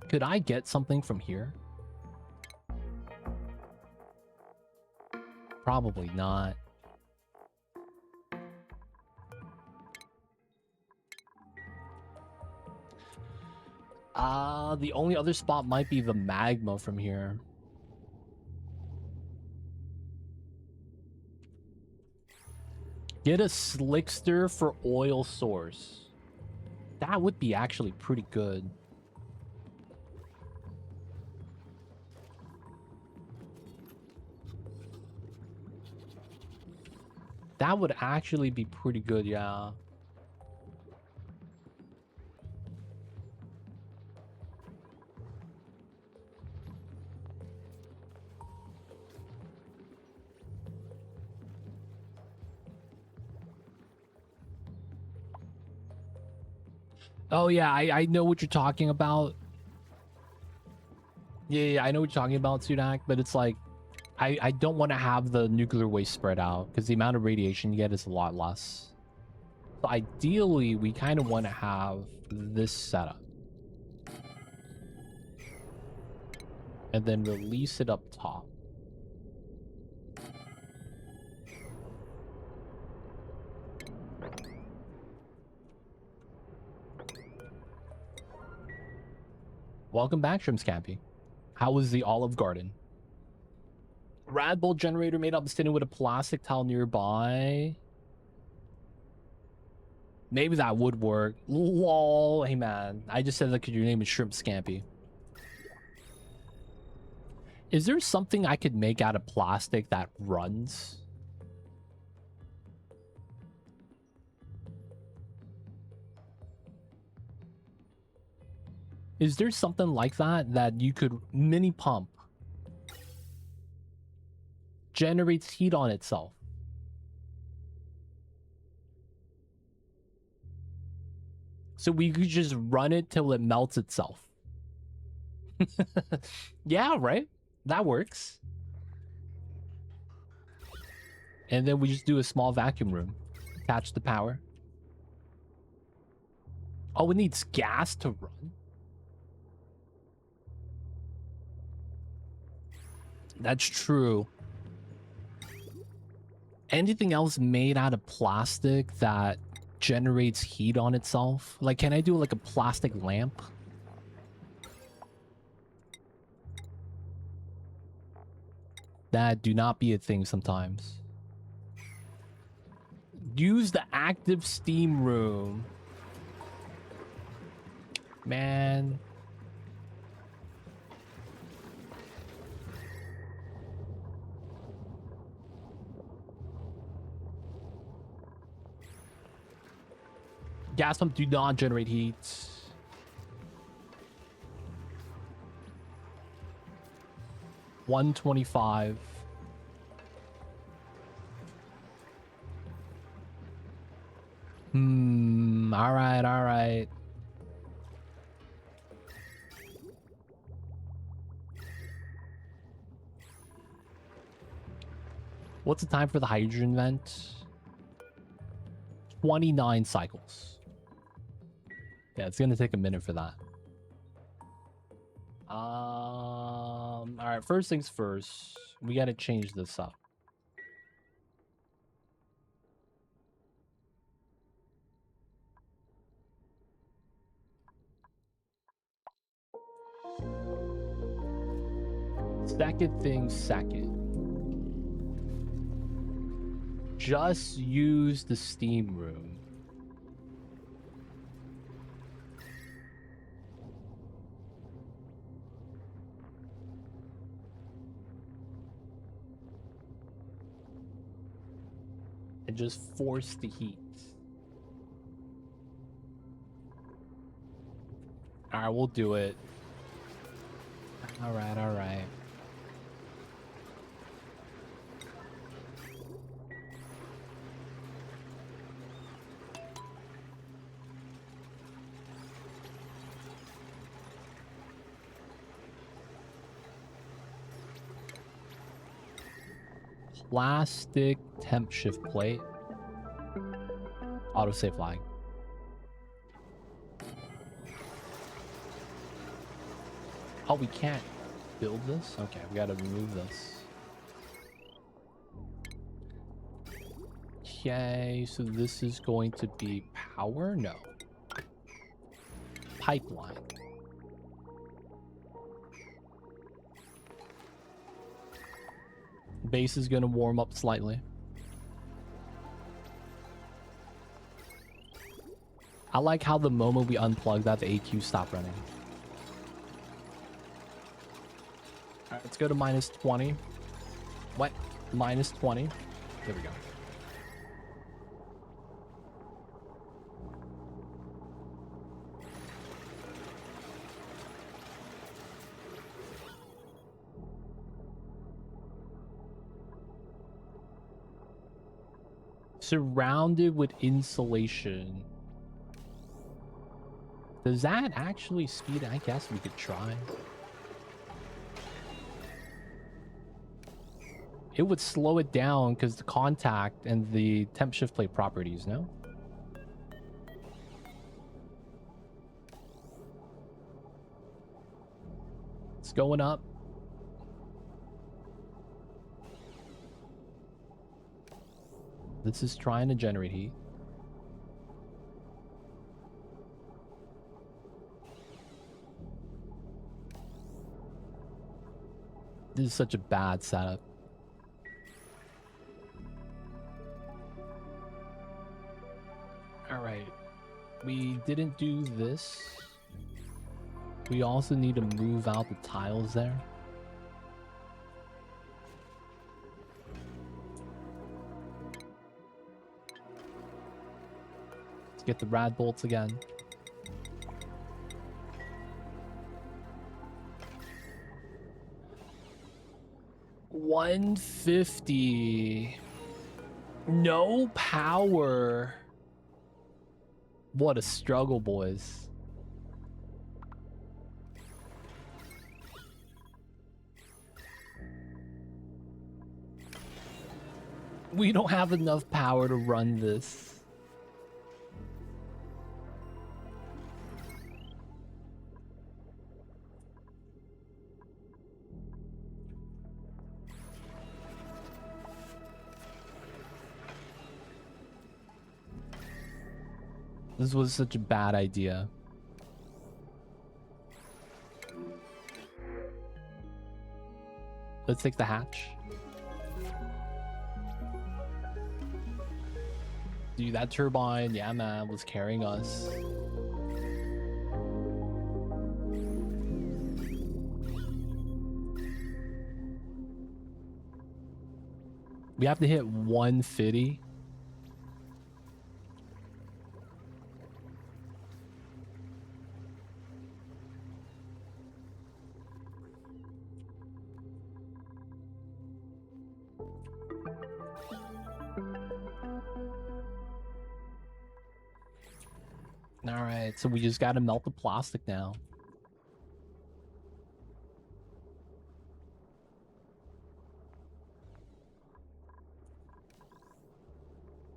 S1: Could I get something from here? Probably not. The only other spot might be the magma from here. Get a slickster for oil source. That would be actually pretty good. That would actually be pretty good, yeah. Oh yeah, I know what you're talking about. Yeah, I know what you're talking about, Sudak, but it's like I don't want to have the nuclear waste spread out because the amount of radiation you get is a lot less. So ideally, we kind of want to have this setup. And then release it up top. Welcome back, Shrimp Scampy. How was the Olive Garden? Rad Bull generator made up standing with a plastic towel nearby. Maybe that would work. Lol. Hey man, I just said that because your name is Shrimp Scampi. Is there something I could make out of plastic that runs? Is there something like that that you could mini pump? Generates heat on itself. So we could just run it till it melts itself. Yeah, right? That works. And then we just do a small vacuum room. Attach the power. Oh, it needs gas to run? That's true. Anything else made out of plastic that generates heat on itself? Like, can I do like a plastic lamp? That do not be a thing sometimes. Use the active steam room. Man. Gas pump do not generate heat. $125. Alright, alright. What's the time for the hydrogen vent? 29 cycles. Yeah, it's gonna take a minute for that. Alright, first things first. We gotta change this up. Second thing second. Just use the steam room. And just force the heat. Alright, we'll do it. Alright, alright. Plastic temp shift plate. Autosave flag. Oh, we can't build this? Okay, we gotta remove this. Okay, so this is going to be power? No. Pipeline. Base is gonna warm up slightly. I like how the moment we unplug that, the AQ stopped running. Alright, let's go to -20. What? -20. There we go. Surrounded with insulation. Does that actually speed? I guess we could try. It would slow it down because the contact and the temp shift plate properties, no? It's going up. This is trying to generate heat. This is such a bad setup. All right. We didn't do this. We also need to move out the tiles there. Let's get the rad bolts again. $150. No power. What a struggle, boys. We don't have enough power to run this. This was such a bad idea. Let's take the hatch. Dude, that turbine, yeah, man, was carrying us. We have to hit 150. All right, so we just got to melt the plastic now.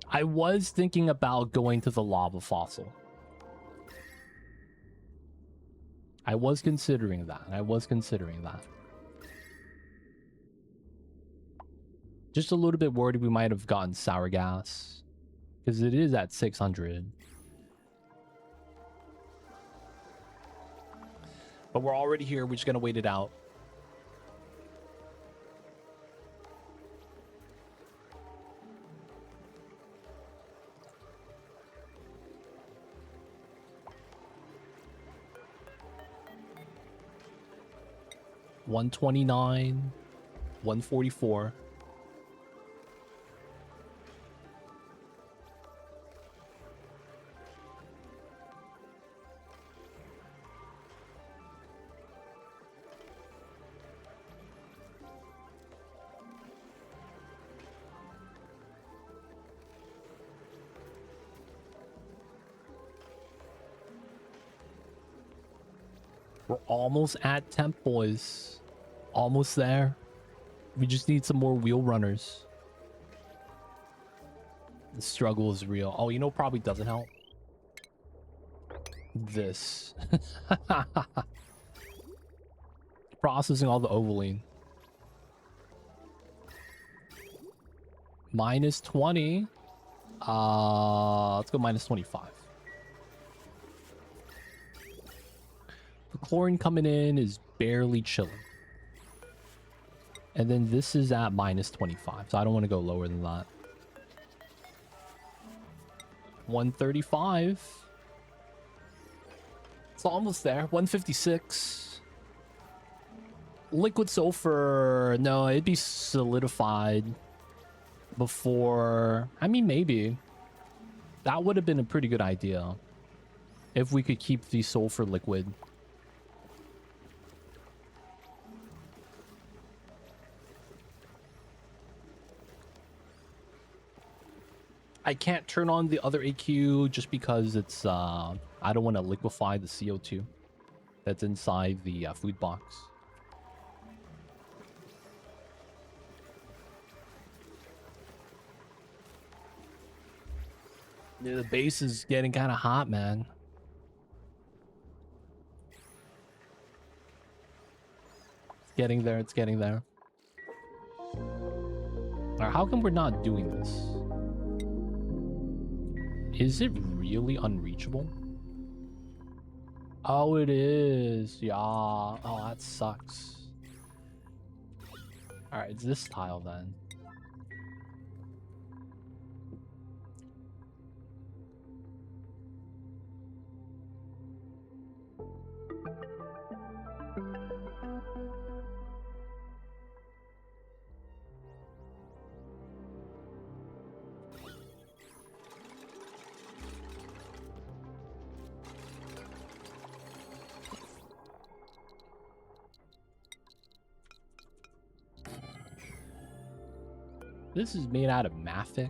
S1: I was thinking about going to the lava fossil. I was considering that. Just a little bit worried we might have gotten sour gas, because it is at 600. But we're already here. We're just gonna wait it out. $129, $144. We're almost at temp, boys. Almost there. We just need some more wheel runners. The struggle is real. Oh, you know, probably doesn't help. This. Processing all the Ovaline. Minus 20. Let's go minus 25. The chlorine coming in is barely chilling. And then this is at minus 25, so I don't want to go lower than that. 135. It's almost there. 156. Liquid sulfur. No, it'd be solidified before. I mean, maybe. That would have been a pretty good idea. If we could keep the sulfur liquid. I can't turn on the other AQ just because it's, I don't want to liquefy the CO2 that's inside the food box. Yeah, the base is getting kind of hot, man. It's getting there, it's getting there. Alright, how come we're not doing this? Is it really unreachable? Oh, it is. Yeah. Oh, that sucks. Alright, it's this tile then. This is made out of mafic.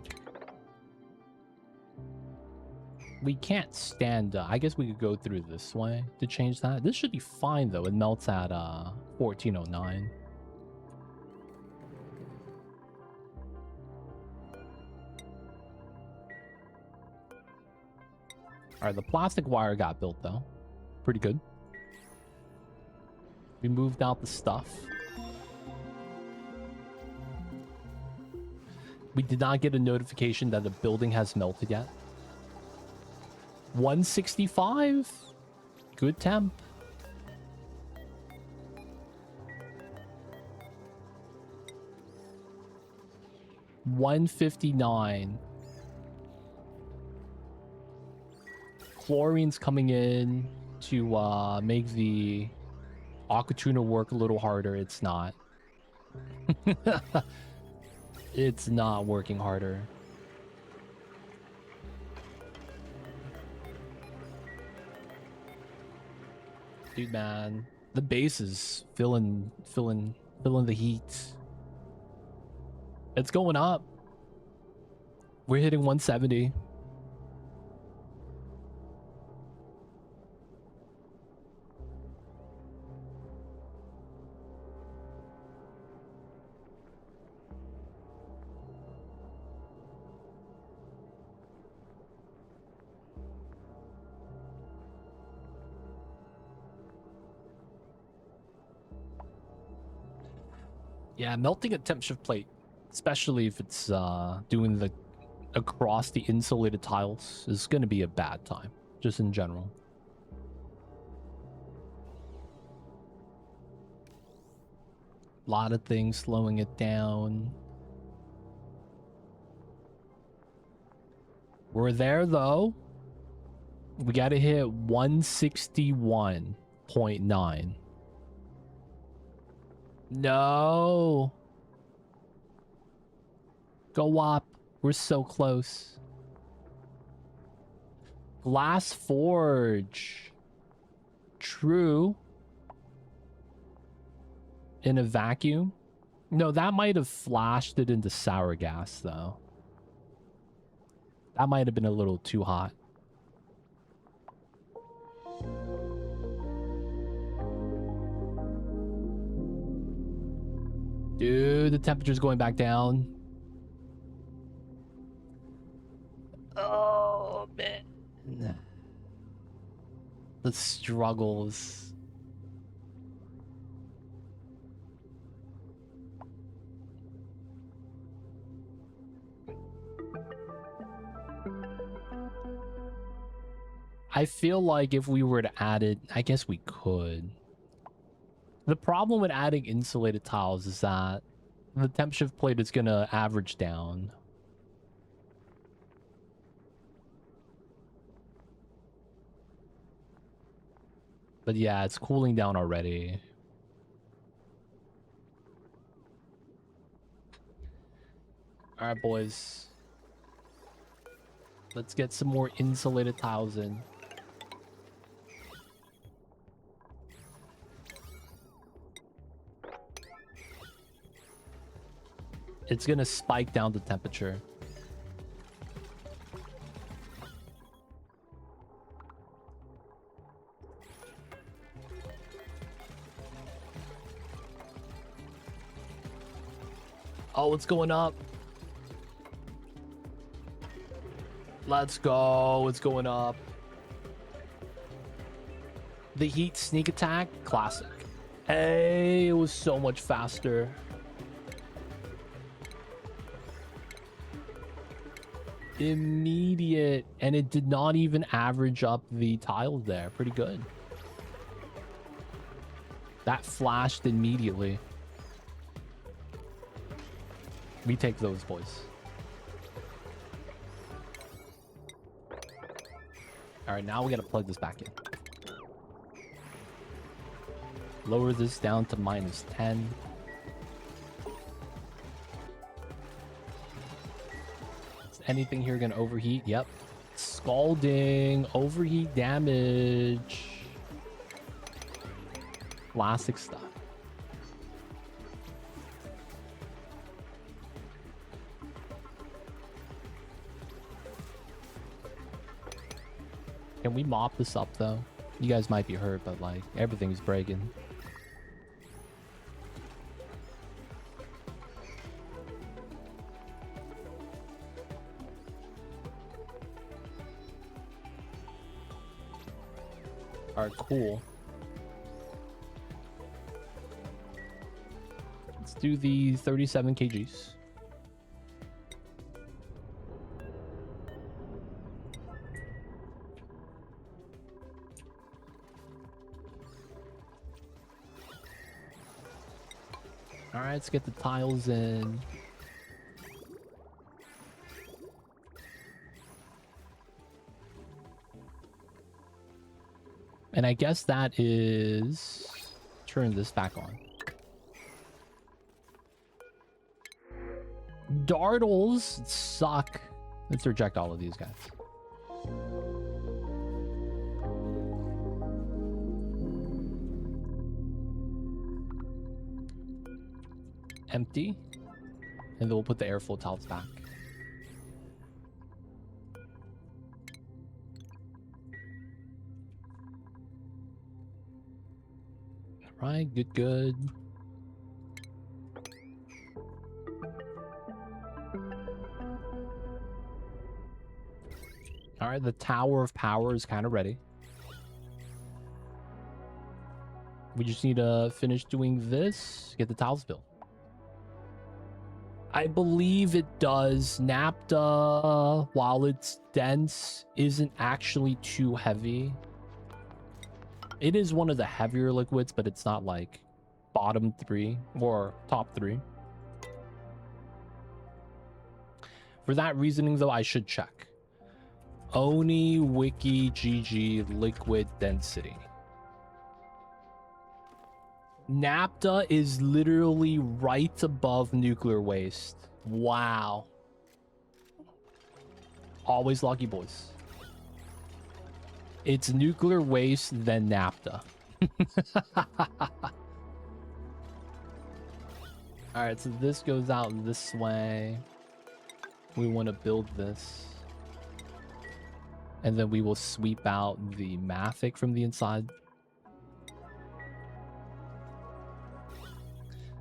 S1: We can't stand... I guess we could go through this way to change that. This should be fine, though. It melts at 1409. Alright, the plastic wire got built, though. Pretty good. We moved out the stuff. We did not get a notification that the building has melted yet. 165. Good temp. $159. Chlorine's coming in to make the Aquatuner work a little harder. It's not. It's not working harder. Dude, man, the base is filling the heat. It's going up. We're hitting 170. Yeah, melting a temp shift plate, especially if it's doing the across the insulated tiles, is going to be a bad time, just in general. A lot of things slowing it down. We're there, though. We got to hit 161.9. No. Go up. We're so close. Glass Forge. True. In a vacuum? No, that might have flashed it into sour gas, though. That might have been a little too hot. Dude, the temperature's going back down. Oh, man. The struggles. I feel like if we were to add it, I guess we could. The problem with adding insulated tiles is that the temp shift plate is going to average down. But yeah, it's cooling down already. All right, boys. Let's get some more insulated tiles in. It's gonna spike down the temperature. Oh, it's going up. Let's go. It's going up. The heat sneak attack, classic. Hey, it was so much faster. Immediate, and it did not even average up the tiles there. Pretty good. That flashed immediately. We take those, boys. All right, now we gotta plug this back in. Lower this down to -10. Anything here gonna overheat? Yep. Scalding. Overheat damage. Classic stuff. Can we mop this up though? You guys might be hurt, but like everything's breaking. All right, cool. Let's do the 37 kgs. All right, let's get the tiles in. And I guess that is... Turn this back on. Dartles suck. Let's reject all of these guys. Empty. And then we'll put the airflow tiles back. Right, good. All right, the Tower of Power is kind of ready. We just need to finish doing this, get the tiles built. I believe it does. Napta, while it's dense, isn't actually too heavy. It is one of the heavier liquids, but it's not like bottom 3 or top 3. For that reasoning, though, I should check. Oni Wiki GG liquid density. Napta is literally right above nuclear waste. Wow. Always lucky, boys. It's nuclear waste, then napta. Alright, so this goes out this way. We want to build this. And then we will sweep out the mafic from the inside.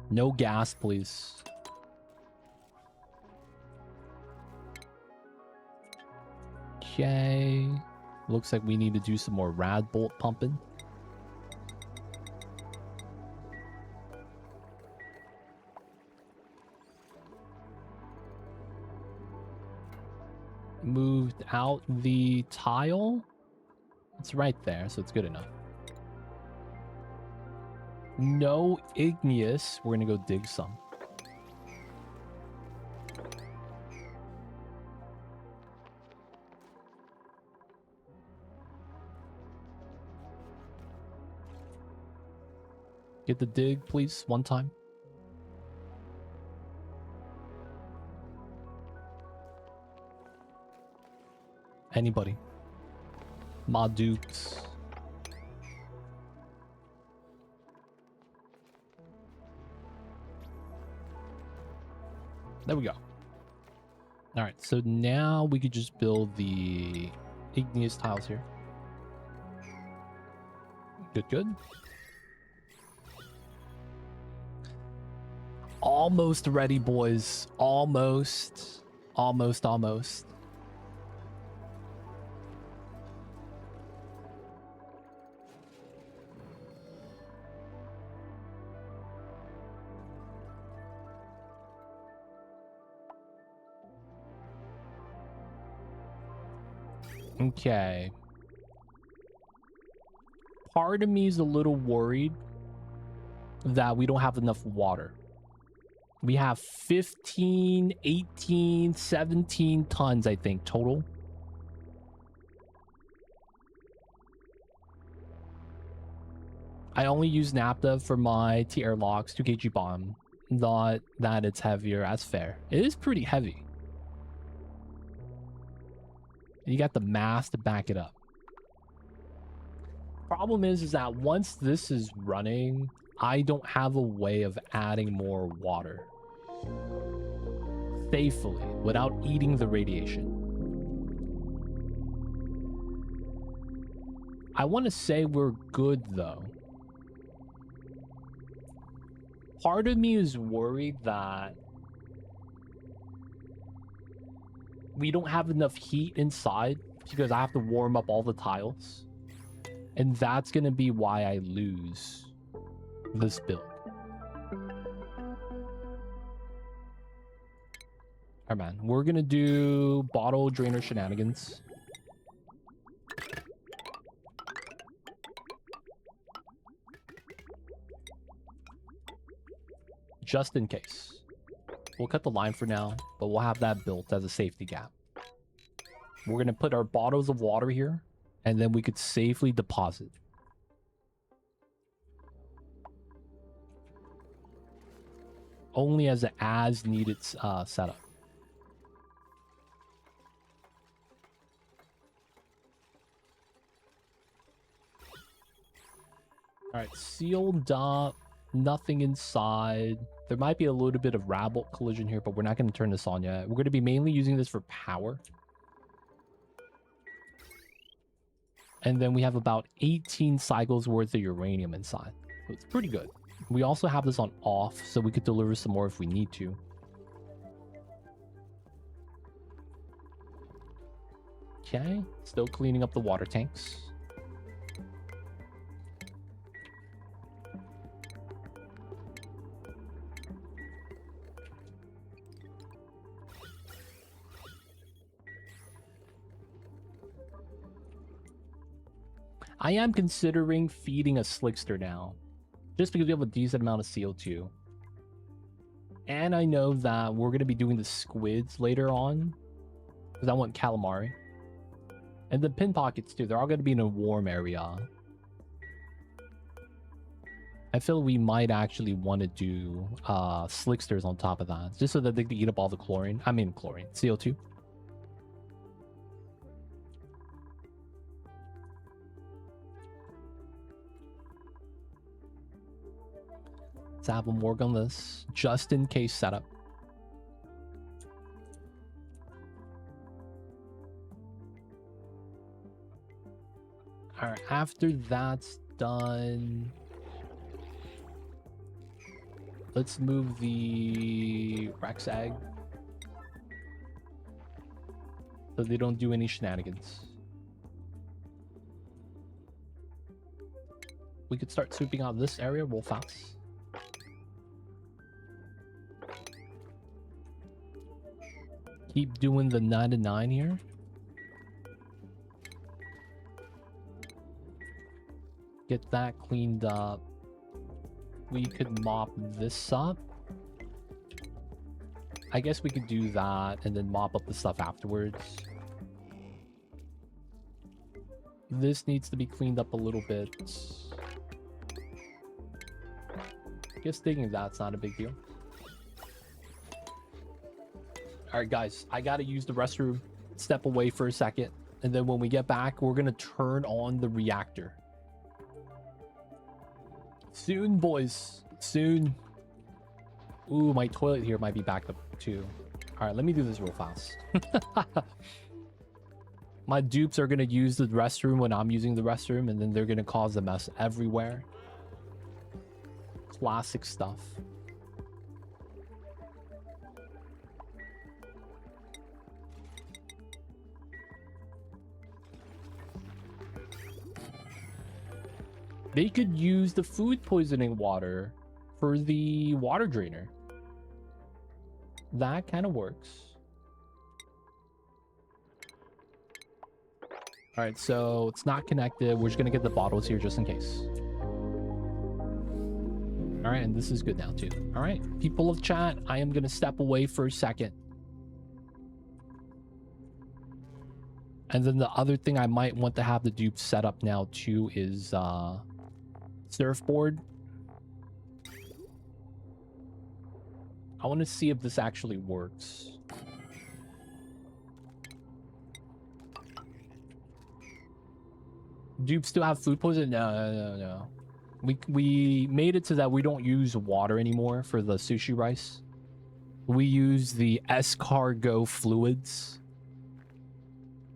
S1: No gas, please. Okay. Looks like we need to do some more rad bolt pumping. Moved out the tile. It's right there, so it's good enough. No igneous. We're gonna go dig some. Get the dig, please, one time. Anybody? Ma Dupes. There we go. All right, so now we could just build the igneous tiles here. Good. Almost ready, boys. Almost. Okay. Part of me is a little worried that we don't have enough water. We have 15, 18, 17 tons, I think, total. I only use naphtha for my T-airlocks, 2 kg bomb. Not that it's heavier, that's fair. It is pretty heavy. You got the mass to back it up. Problem is that once this is running, I don't have a way of adding more water safely without eating the radiation. I want to say we're good, though. Part of me is worried that we don't have enough heat inside because I have to warm up all the tiles. And that's going to be why I lose this build. Alright, man. We're going to do bottle drainer shenanigans. Just in case. We'll cut the line for now, but we'll have that built as a safety gap. We're going to put our bottles of water here, and then we could safely deposit. Only as an as-needed setup. Alright, sealed up. Nothing inside. There might be a little bit of rabble collision here, but we're not going to turn this on yet. We're going to be mainly using this for power. And then we have about 18 cycles worth of uranium inside. So it's pretty good. We also have this on off, so we could deliver some more if we need to. Okay, still cleaning up the water tanks. I am considering feeding a slickster now, just because we have a decent amount of CO2. And I know that we're going to be doing the squids later on, because I want calamari. And the pin pockets too, they're all going to be in a warm area. I feel we might actually want to do slicksters on top of that, just so that they can eat up all the chlorine. I mean chlorine, CO2. Let's have them work on this, just in case setup. Alright, after that's done, let's move the Rex egg so they don't do any shenanigans. We could start sweeping out this area real fast. Keep doing the 9 to 9 here. Get that cleaned up. We could mop this up. I guess we could do that and then mop up the stuff afterwards. This needs to be cleaned up a little bit. I guess thinking that's not a big deal. Alright guys, I gotta use the restroom, step away for a second, and then when we get back, we're gonna turn on the reactor. Soon, boys. Soon. Ooh, my toilet here might be backed up too. Alright, let me do this real fast. My dupes are gonna use the restroom when I'm using the restroom, and then they're gonna cause a mess everywhere. Classic stuff. They could use the food poisoning water for the water drainer. That kind of works. All right, so it's not connected. We're just going to get the bottles here just in case. All right, and this is good now too. All right, people of chat, I am going to step away for a second. And then the other thing I might want to have the dupe set up now too is surfboard. I want to see if this actually works. Dupes still have food poisoning? No. We made it so that we don't use water anymore for the sushi rice. We use the escargot fluids.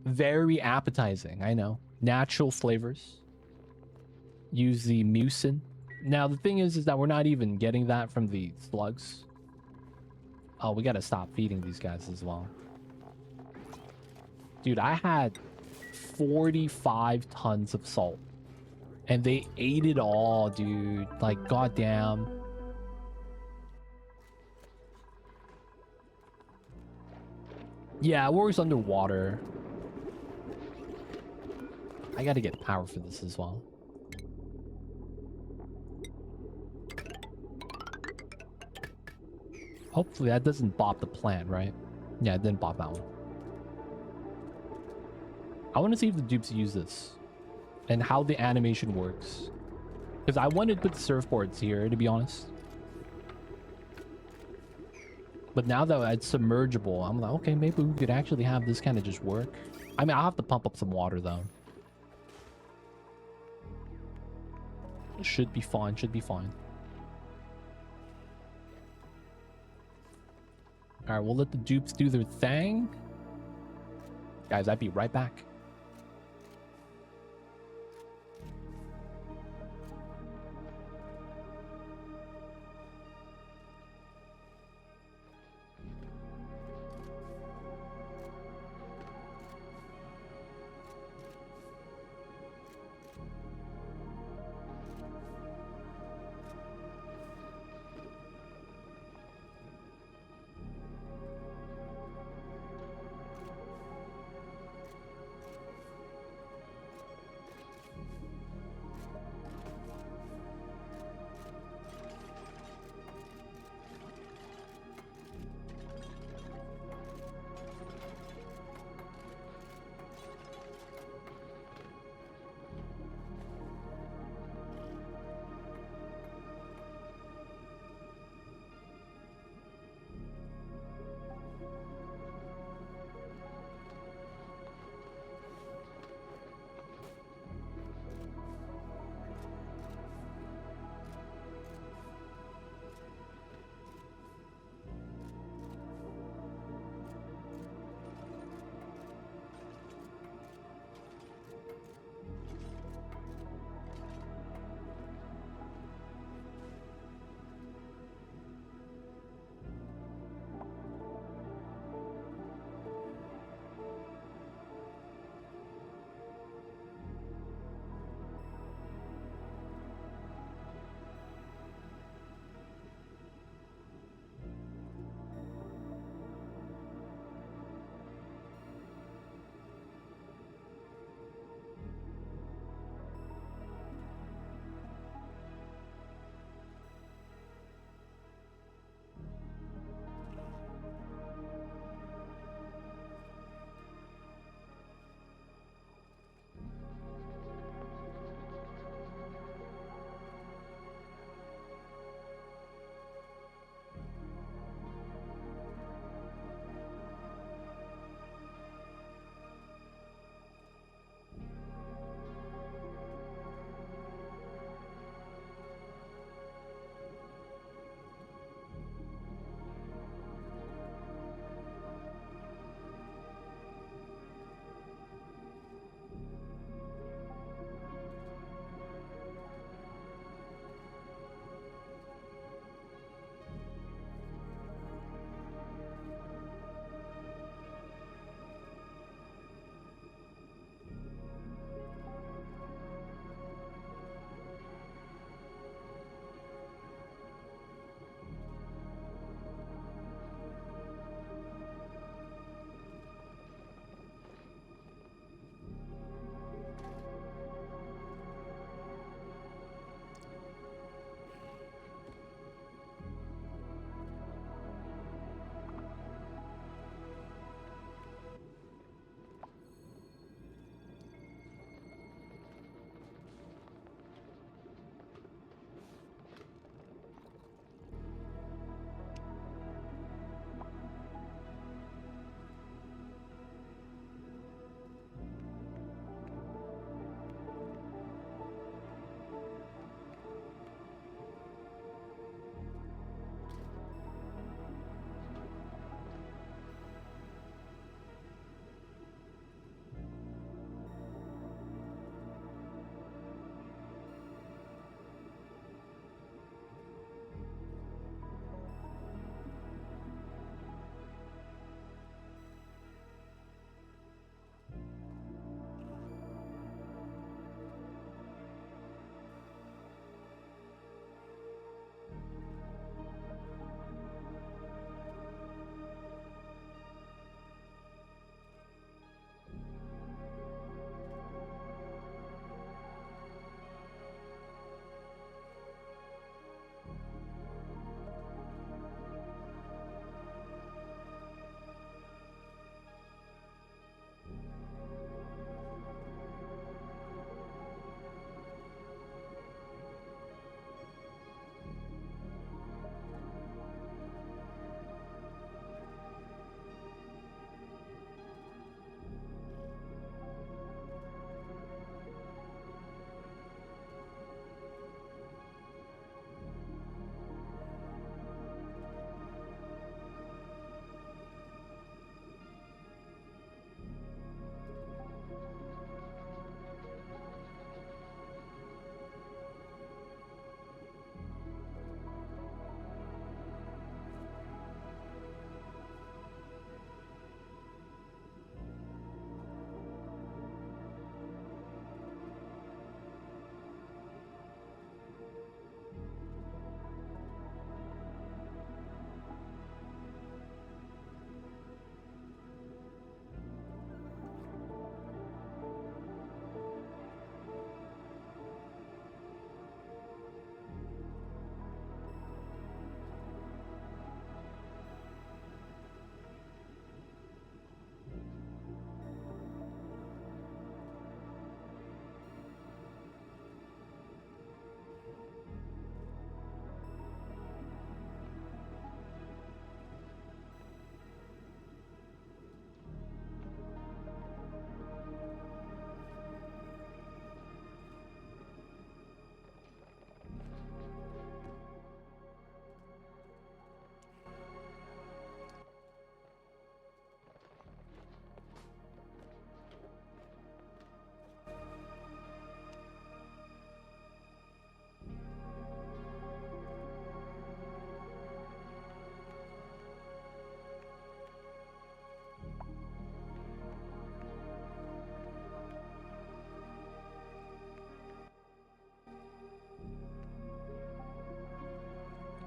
S1: Very appetizing, I know. Natural flavors. use the mucin. Now the thing is that we're not even getting that from the slugs. Oh, we gotta stop feeding these guys as well. Dude, I had 45 tons of salt. And they ate it all, dude. Like, goddamn. Yeah, it works underwater. I gotta get power for this as well. Hopefully that doesn't bop the plant, right? Yeah, it didn't bop that one. I want to see if the dupes use this and how the animation works. Because I wanted to put the surfboards here, to be honest. But now that it's submergible, I'm like, okay, maybe we could actually have this kind of just work. I mean, I'll have to pump up some water, though. Should be fine, should be fine. Alright, we'll let the dupes do their thing. Guys, I'd be right back.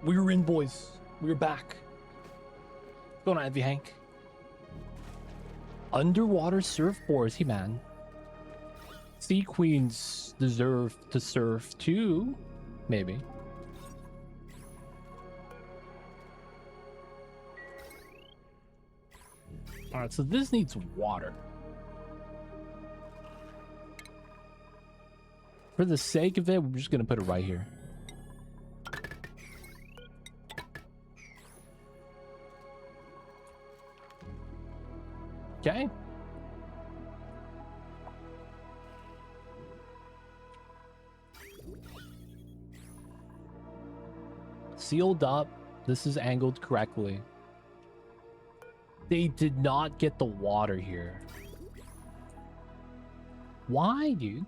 S1: We were in, boys. We were back. What's going on, Heavy Hank? Underwater surfboards. Hey, man. Sea queens deserve to surf too. Maybe. Alright, so this needs water. For the sake of it, we're just gonna put it right here. Okay. Sealed up. This is angled correctly. They did not get the water here. Why, dude?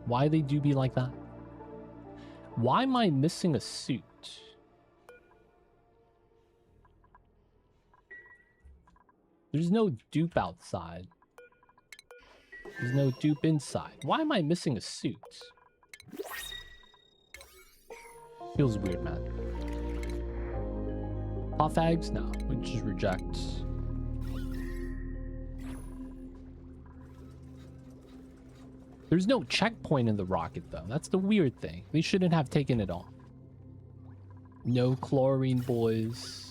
S1: Why they do be like that? Why am I missing a suit? There's no dupe outside. There's no dupe inside. Why am I missing a suit? Feels weird, man. Puff eggs? No, we just reject. There's no checkpoint in the rocket, though. That's the weird thing. They shouldn't have taken it off. No chlorine, boys.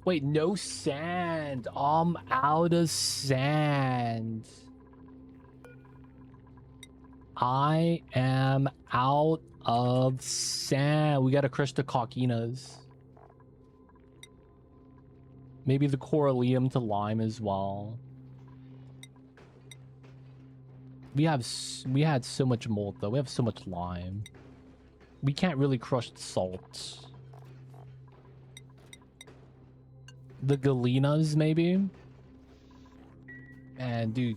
S1: Wait, no sand. I'm out of sand. I am out of sand. We gotta crush the coquinas. Maybe the corallium to lime as well. We had so much mold though. We have so much lime. We can't really crush the salt. The galenas maybe. Man, dude,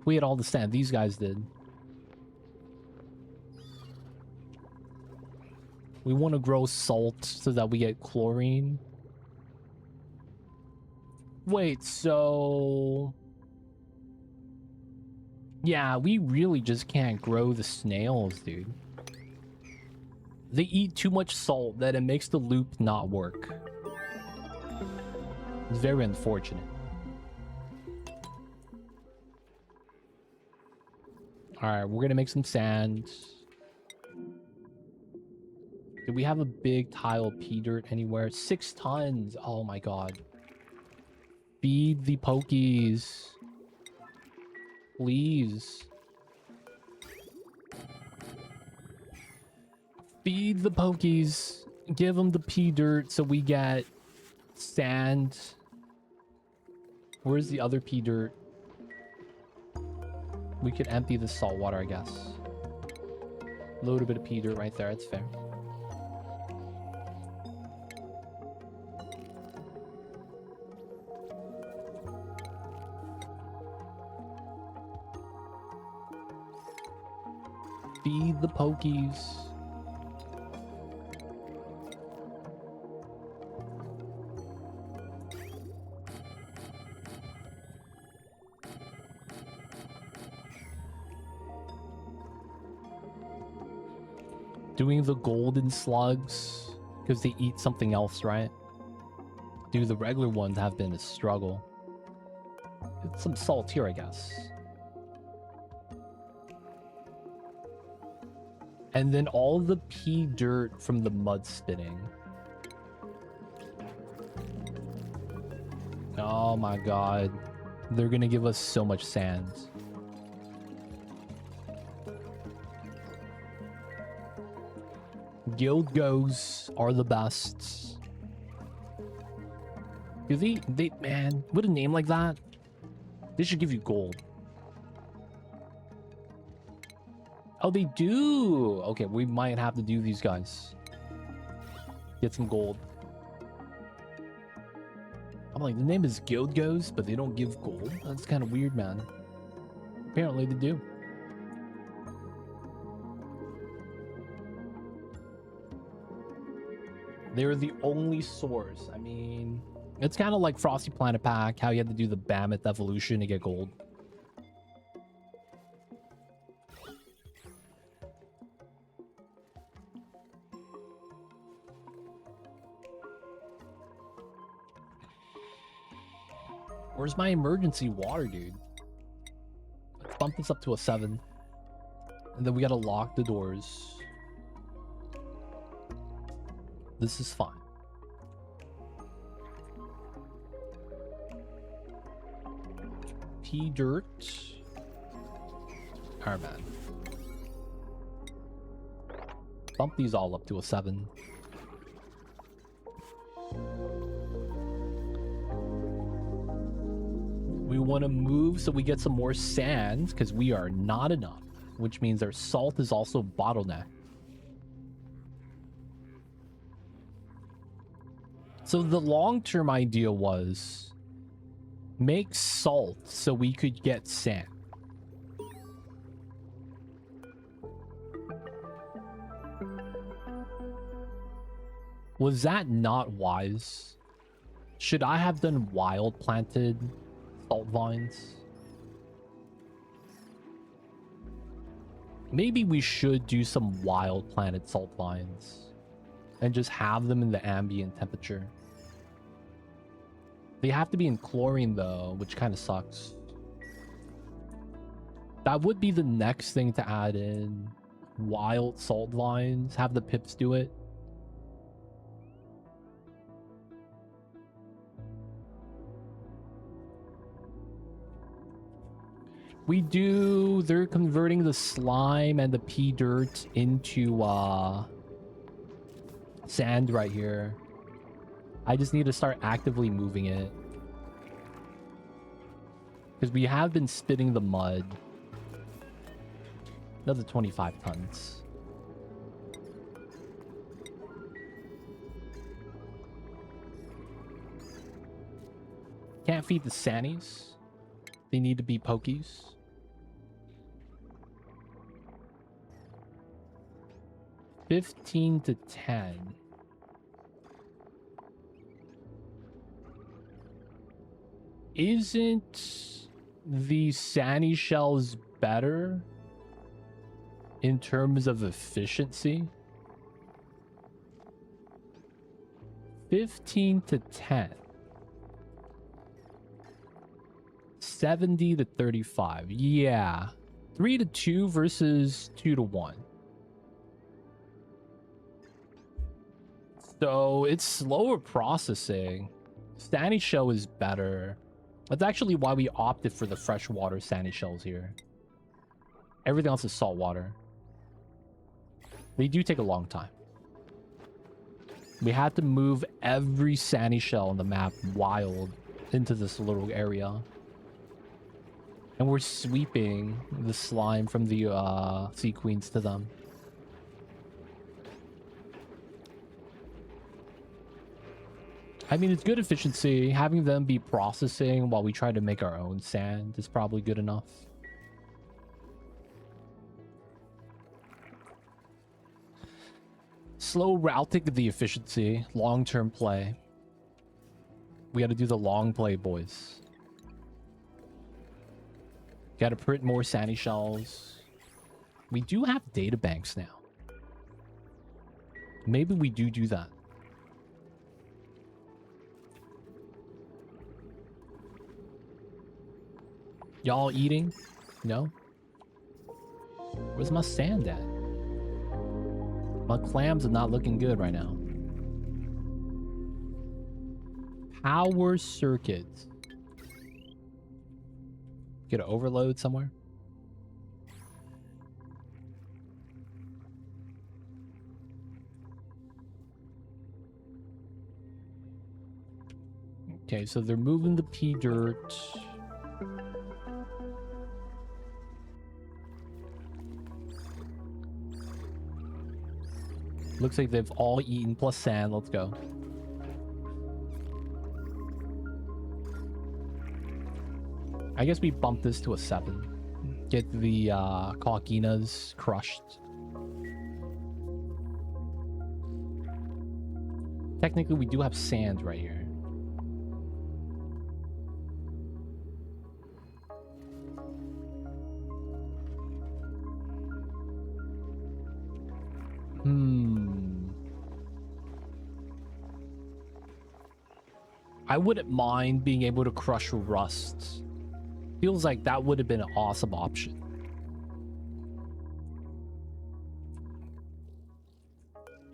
S1: we had all the sand. These guys did. We want to grow salt so that we get chlorine. Wait, so... yeah, we really just can't grow the snails, dude. They eat too much salt that it makes the loop not work. It's very unfortunate. Alright, we're gonna make some sand. Do we have a big tile pea dirt anywhere? 6 tons! Oh my god. Feed the pokies. Please. Feed the pokies. Give them the pea dirt so we get sand. Where's the other pea dirt? We could empty the salt water, I guess. Load a bit of pea dirt right there. That's fair. Feed the pokies. Doing the golden slugs because they eat something else, right? Dude, the regular ones have been a struggle. Get some salt here, I guess. And then all the pea dirt from the mud spinning. Oh my god. They're gonna give us so much sand. Guild goes are the best. Do they man, with a name like that, they should give you gold. Oh, they do. Okay, we might have to do these guys. Get some gold. I'm like, the name is Guild Goes, but they don't give gold? That's kind of weird, man. Apparently they do. They're the only source. I mean, it's kind of like Frosty Planet Pack, how you had to do the Mammoth evolution to get gold. Where's my emergency water, dude? Let's bump this up to a 7. And then we gotta lock the doors. This is fine. Pea dirt. Alright, man. Bump these all up to a 7. We want to move so we get some more sand because we are not enough, which means our salt is also bottleneck. So the long-term idea was make salt so we could get sand. Was that not wise? Should I have done wild planted salt vines? Maybe we should do some wild planted salt vines and just have them in the ambient temperature. They have to be in chlorine though, which kind of sucks. That would be the next thing to add in. Wild salt vines, have the pips do it. They're converting the slime and the pea dirt into sand right here. I just need to start actively moving it. Because we have been spitting the mud. Another 25 tons. Can't feed the sannies. They need to be pokies. $15 to $10. Isn't the Sandy shells better in terms of efficiency? 15 to 10. 70 to 35. Yeah. 3 to 2 versus 2 to 1. So it's slower processing. Sandy shell is better. That's actually why we opted for the freshwater sandy shells here. Everything else is saltwater. They do take a long time. We had to move every sandy shell on the map wild into this little area. And we're sweeping the slime from the sea queens to them. I mean, it's good efficiency. Having them be processing while we try to make our own sand is probably good enough. Slow routing the efficiency. Long-term play. We got to do the long play, boys. Got to print more sandy shells. We do have data banks now. Maybe we do that. Y'all eating? No? Where's my sand at? My clams are not looking good right now. Power circuits. Get an overload somewhere? Okay, so they're moving the pea dirt. Looks like they've all eaten plus sand. Let's go. I guess we bump this to a 7. Get the Cauquinas crushed. Technically, we do have sand right here. I wouldn't mind being able to crush rust. Feels like that would have been an awesome option.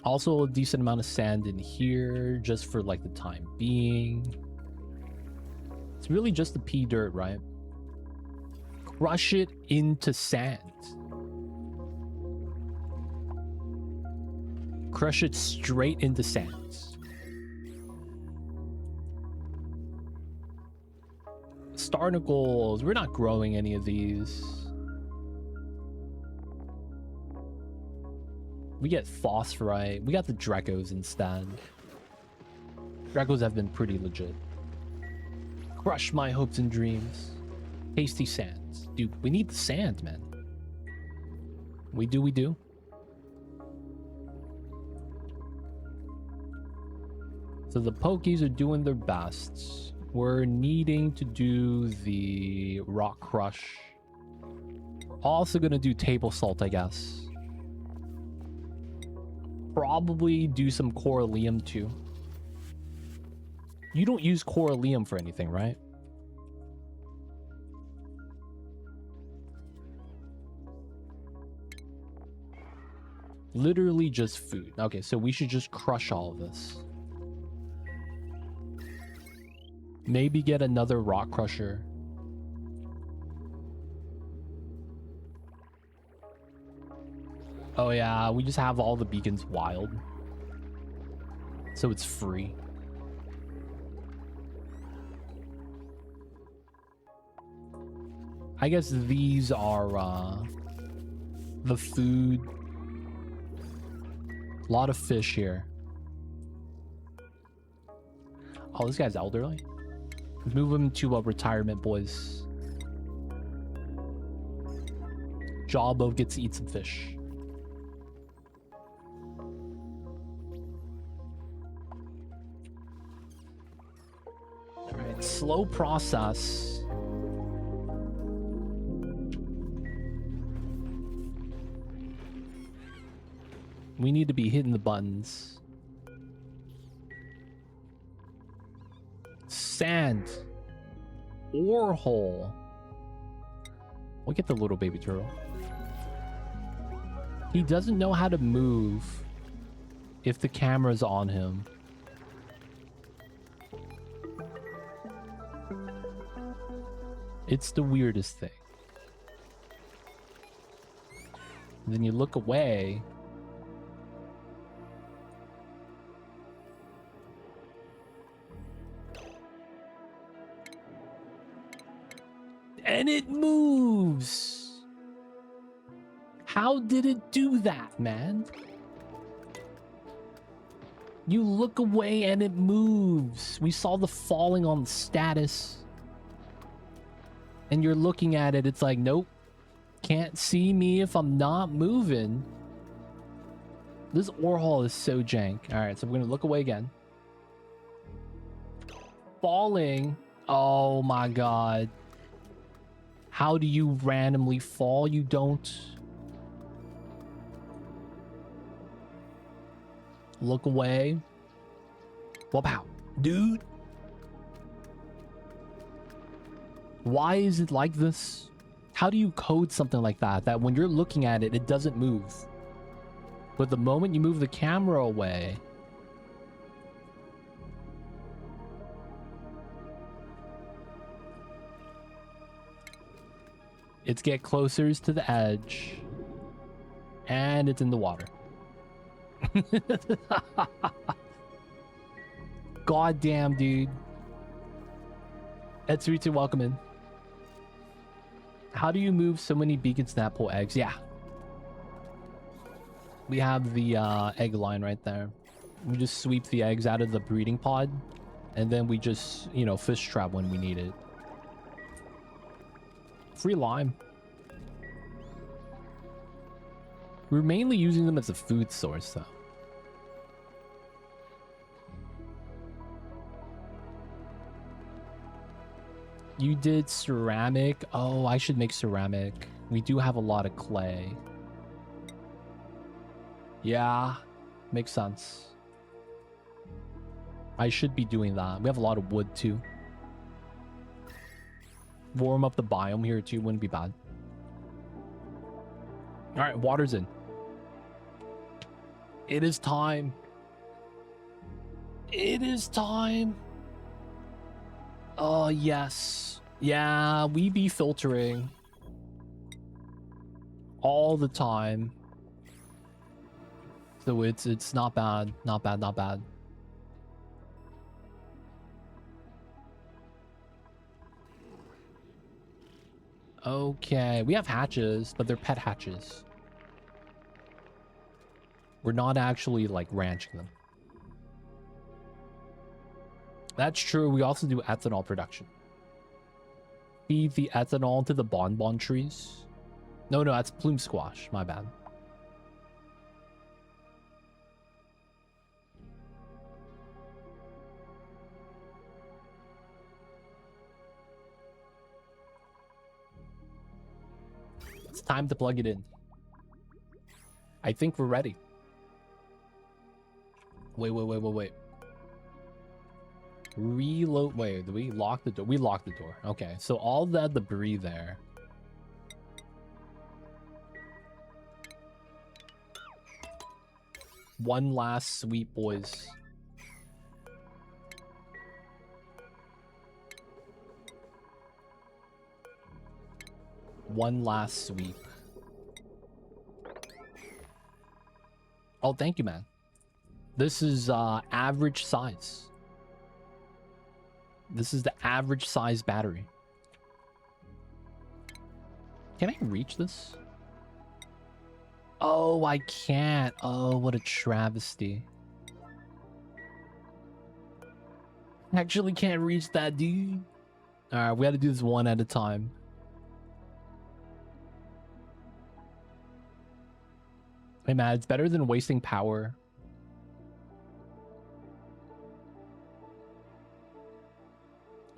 S1: Also a decent amount of sand in here just for like the time being. It's really just the pea dirt, right? Crush it into sand. Crush it straight into sand. Starnicles, we're not growing any of these. We get phosphorite. We got the Drecos instead. Drecos have been pretty legit. Crush my hopes and dreams. Tasty sands. Dude, we need the sand, man. We do. So the Pokies are doing their best. We're needing to do the rock crush. We're also gonna do table salt, I guess. Probably do some corallium too. You don't use corallium for anything, right? Literally just food. Okay, so we should just crush all of this. Maybe get another rock crusher. Oh yeah, we just have all the beacons wild. So it's free. I guess these are the food. A lot of fish here. Oh, this guy's elderly. Move him to a retirement, boys. Jawbo gets to eat some fish. Alright, slow process. We need to be hitting the buttons. Sand. Ore hole. We'll get the little baby turtle. He doesn't know how to move if the camera's on him. It's the weirdest thing. And then you look away. And it moves. How did it do that, man? You look away and it moves. We saw the falling on the status. And you're looking at it, it's like, nope. Can't see me if I'm not moving. This ore hole is so jank. Alright, so we're gonna look away again. Falling. Oh my god. How do you randomly fall? You don't. Look away. Wow, dude. Why is it like this? How do you code something like that? That when you're looking at it, it doesn't move. But the moment you move the camera away, it's get closer to the edge. And it's in the water. God damn, dude. Etsuritu, welcome in. How do you move so many beacon snapple eggs? Yeah. We have the egg line right there. We just sweep the eggs out of the breeding pod. And then we just, you know, fish trap when we need it. Free lime. We're mainly using them as a food source, though. You did ceramic. Oh, I should make ceramic. We do have a lot of clay. Yeah, makes sense. I should be doing that. We have a lot of wood too. Warm up the biome here too. Wouldn't be bad. All right, water's in. It is time. It is time. Oh, yes. Yeah, we be filtering all the time. So it's not bad. Not bad, not bad. Okay, we have hatches, but they're pet hatches. We're not actually like ranching them. That's true. We also do ethanol production. Feed the ethanol to the bonbon trees. No, that's plume squash. My bad. It's time to plug it in. I think we're ready. Wait. Reload. Wait, did we lock the door? We locked the door. Okay, so all that debris there. One last sweep, boys. One last sweep. Oh, thank you, man. This is average size. This is the average size battery. Can I reach this? Oh, I can't. Oh, what a travesty. Actually can't reach that, dude. Alright, we gotta do this one at a time. Hey, man, it's better than wasting power.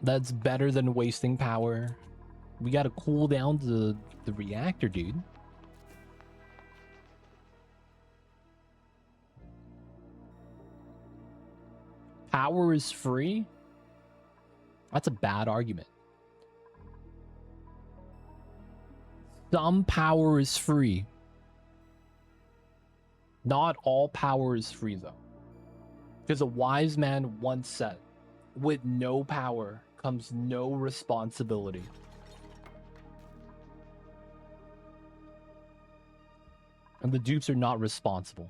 S1: That's better than wasting power. We gotta cool down the reactor, dude. Power is free? That's a bad argument. Some power is free. Not all power is free, though. Because a wise man once said, with no power comes no responsibility. And the dupes are not responsible.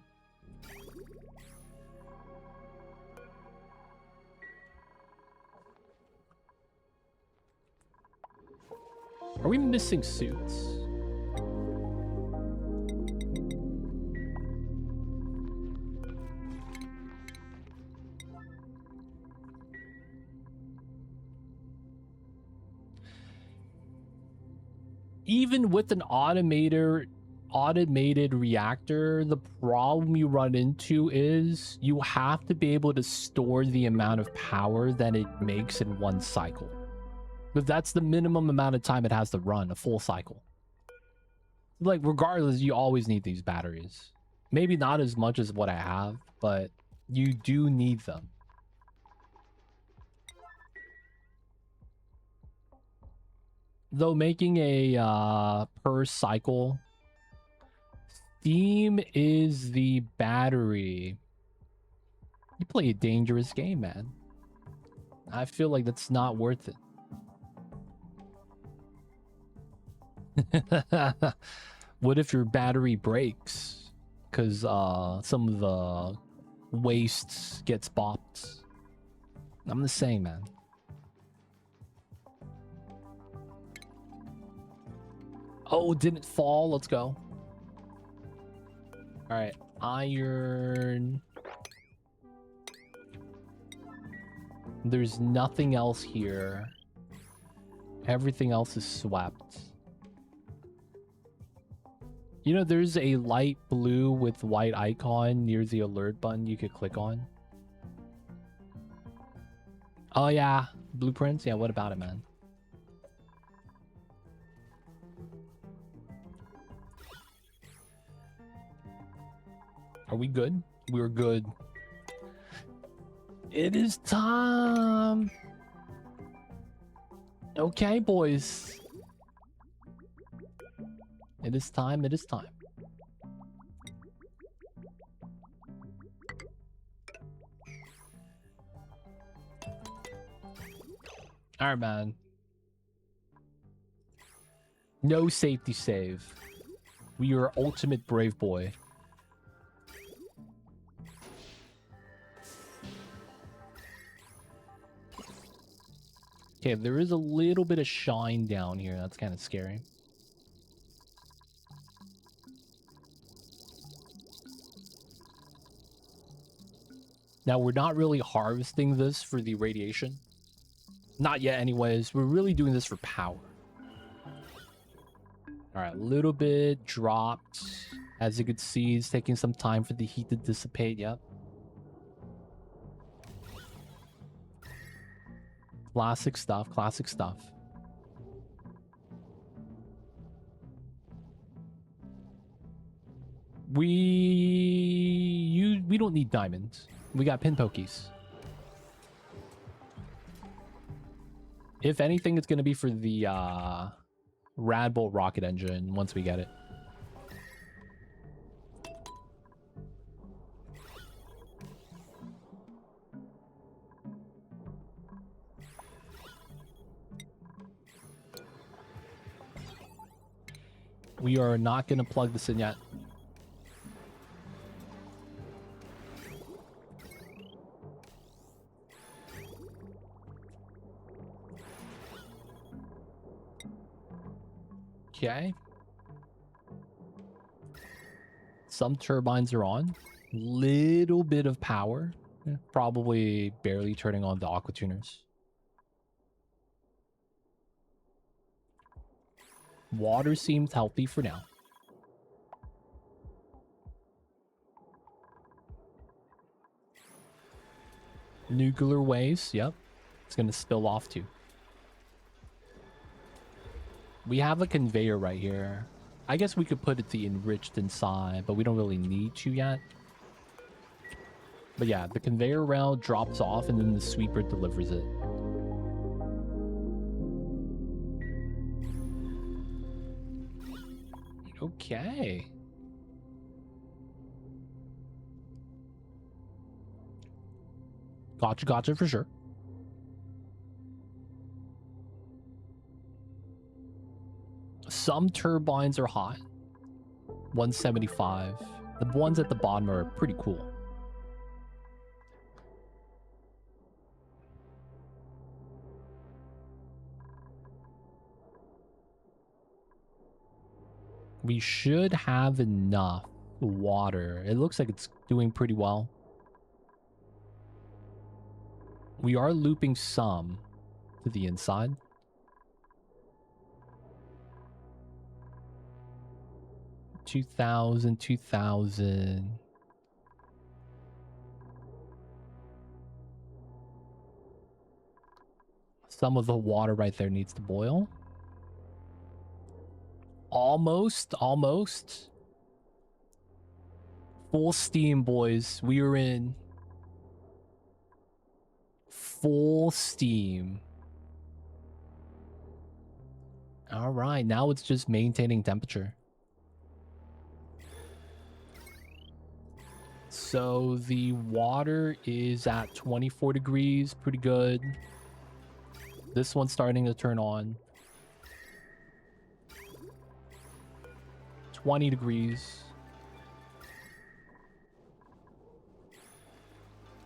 S1: Are we missing suits? Even with an automated reactor, the problem you run into is you have to be able to store the amount of power that it makes in one cycle. But that's the minimum amount of time it has to run, a full cycle. Like, regardless, you always need these batteries. Maybe not as much as what I have, but you do need them. Though making a per cycle, Steam is the battery. You play a dangerous game, man. I feel like that's not worth it. What if your battery breaks because some of the waste gets bopped? I'm just saying, man. Oh, didn't fall. Let's go. All right, iron. There's nothing else here. Everything else is swept. You know, there's a light blue with white icon near the alert button you could click on. Oh, yeah. Blueprints? Yeah, what about it, man? Are we good? We're good. It is time. Okay, boys. It is time. It is time. Alright, man. No safety save. We are ultimate brave boy. Okay, there is a little bit of shine down here. That's kind of scary. Now, we're not really harvesting this for the radiation. Not yet, anyways. We're really doing this for power. Alright, a little bit dropped. As you can see, it's taking some time for the heat to dissipate. Yep. Classic stuff, classic stuff. We don't need diamonds. We got pin pokies. If anything, it's gonna be for the Radbolt rocket engine once we get it. We are not going to plug this in yet. Okay. Some turbines are on. Little bit of power. Yeah, probably barely turning on the aqua tuners. Water seems healthy for now. Nuclear waste, yep. It's gonna spill off too. We have a conveyor right here. I guess we could put it the enriched inside, but we don't really need to yet. But yeah, the conveyor rail drops off and then the sweeper delivers it. Okay. Gotcha, gotcha for sure. Some turbines are hot. 175. The ones at the bottom are pretty cool. We should have enough water. It looks like it's doing pretty well. We are looping some to the inside. $2,000. Some of the water right there needs to boil. Almost. Full steam, boys. We are in full steam. All right, now it's just maintaining temperature. So the water is at 24 degrees, pretty good. This one's starting to turn on. 20 degrees.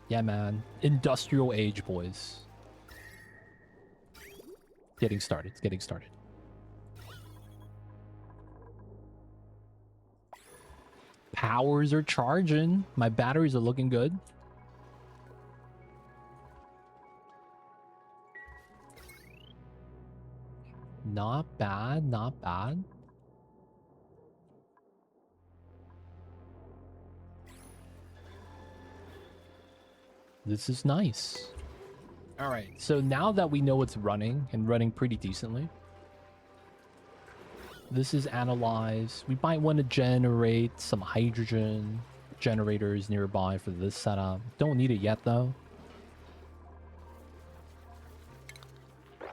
S1: Yeah, man. Industrial age, boys. Getting started. It's getting started. Powers are charging. My batteries are looking good. Not bad, not bad. This is nice. All right, so now that we know it's running and running pretty decently, this is analyzed. We might want to generate some hydrogen generators nearby for this setup. Don't need it yet though.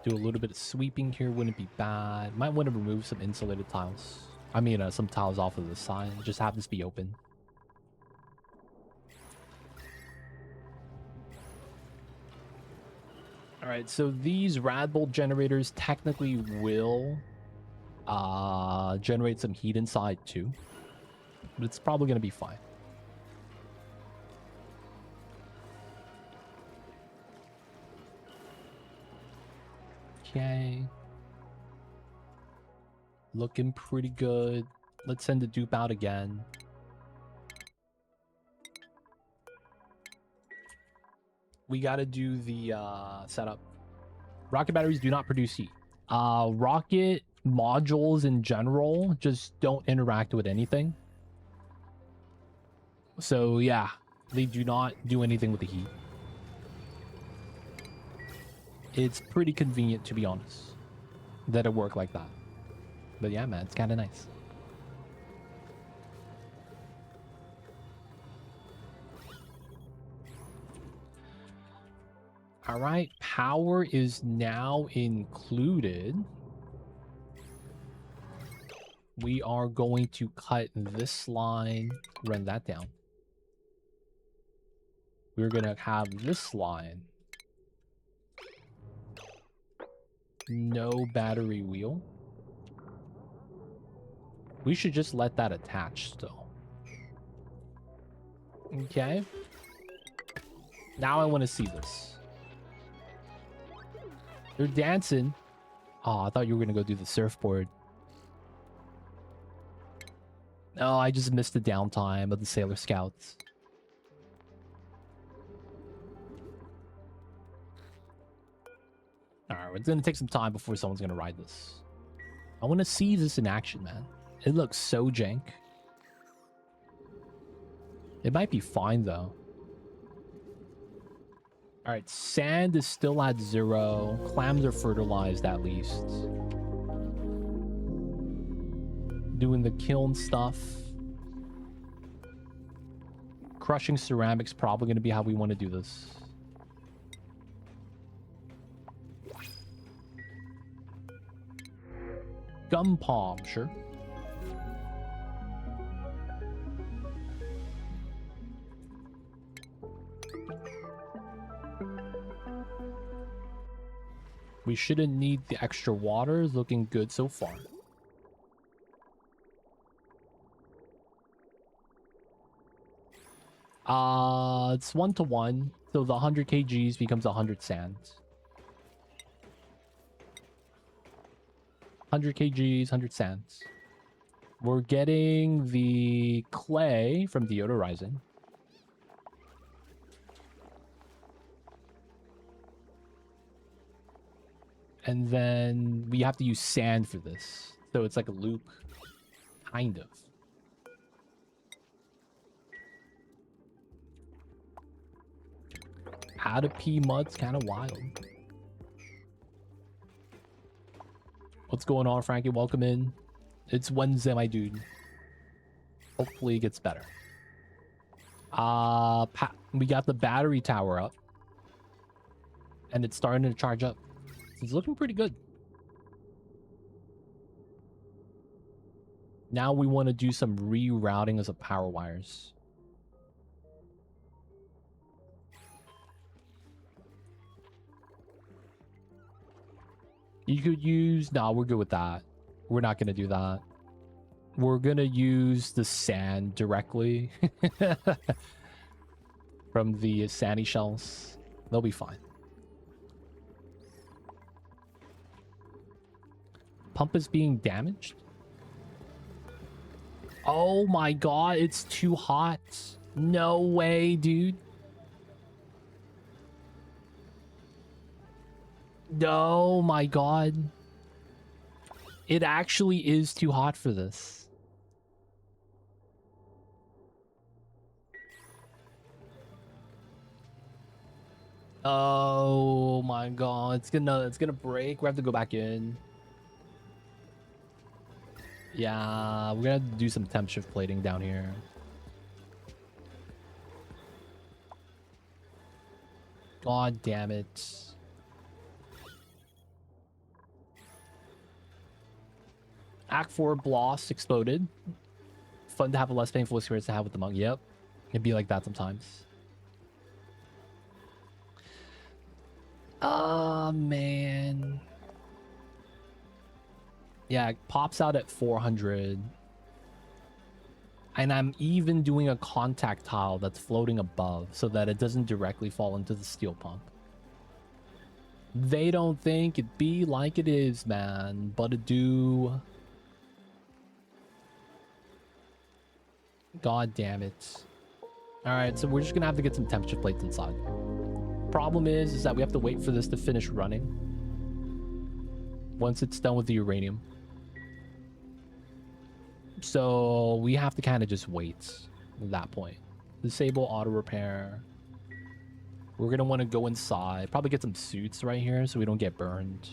S1: Do a little bit of sweeping here, wouldn't be bad. Might want to remove some insulated tiles. I mean, some tiles off of the side. Just have this be open. All right, so these rad bolt generators technically will generate some heat inside too, but it's probably going to be fine. Okay. Looking pretty good. Let's send the dupe out again. We got to do the setup. Rocket batteries do not produce heat. Rocket modules in general just don't interact with anything. So yeah, they do not do anything with the heat. It's pretty convenient, to be honest, that it worked like that. But yeah, man, it's kind of nice. All right, power is now included. We are going to cut this line, run that down. We're going to have this line. No battery wheel. We should just let that attach still. Okay. Now I want to see this. They're dancing. Oh, I thought you were going to go do the surfboard. Oh, I just missed the downtime of the Sailor Scouts. Alright, it's going to take some time before someone's going to ride this. I want to see this in action, man. It looks so jank. It might be fine, though. Alright, sand is still at 0. Clams are fertilized, at least. Doing the kiln stuff. Crushing ceramics probably going to be how we want to do this. Gum palm, sure. We shouldn't need the extra water. Looking good so far. It's 1-to-1. So the 100 kgs becomes 100 sands. 100 kgs, 100 sands. We're getting the clay from deodorizing. And then we have to use sand for this. So it's like a loop. Kind of. How to pee mud's kind of wild. What's going on, Frankie? Welcome in. It's Wednesday, my dude. Hopefully it gets better. We got the battery tower up. And it's starting to charge up. It's looking pretty good. Now we want to do some rerouting of the power wires. You could use... Nah, we're good with that. We're not going to do that. We're going to use the sand directly. From the sandy shells. They'll be fine. Pump is being damaged? Oh my god, it's too hot. No way, dude. Oh my god. It actually is too hot for this. Oh my god, it's gonna break. We have to go back in. Yeah, we're gonna have to do some temp shift plating down here. God damn it. Act 4 Bloss exploded. Fun to have a less painful experience to have with the monk. Yep. It'd be like that sometimes. Oh, man. Yeah, it pops out at 400. And I'm even doing a contact tile that's floating above so that it doesn't directly fall into the steel pump. They don't think it be like it is, man, but it do. God damn it. Alright, so we're just gonna have to get some temperature plates inside. Problem is that we have to wait for this to finish running. Once it's done with the uranium. So we have to kind of just wait at that point. Disable auto repair. We're gonna want to go inside. Probably get some suits right here so we don't get burned.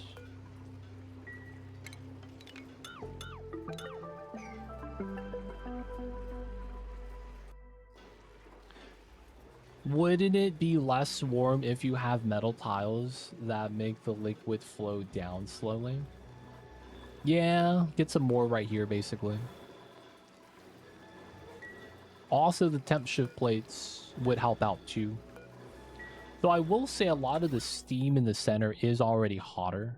S1: Wouldn't it be less warm if you have metal tiles that make the liquid flow down slowly? Yeah, get some more right here, basically. Also, the temp shift plates would help out, too. Though I will say a lot of the steam in the center is already hotter.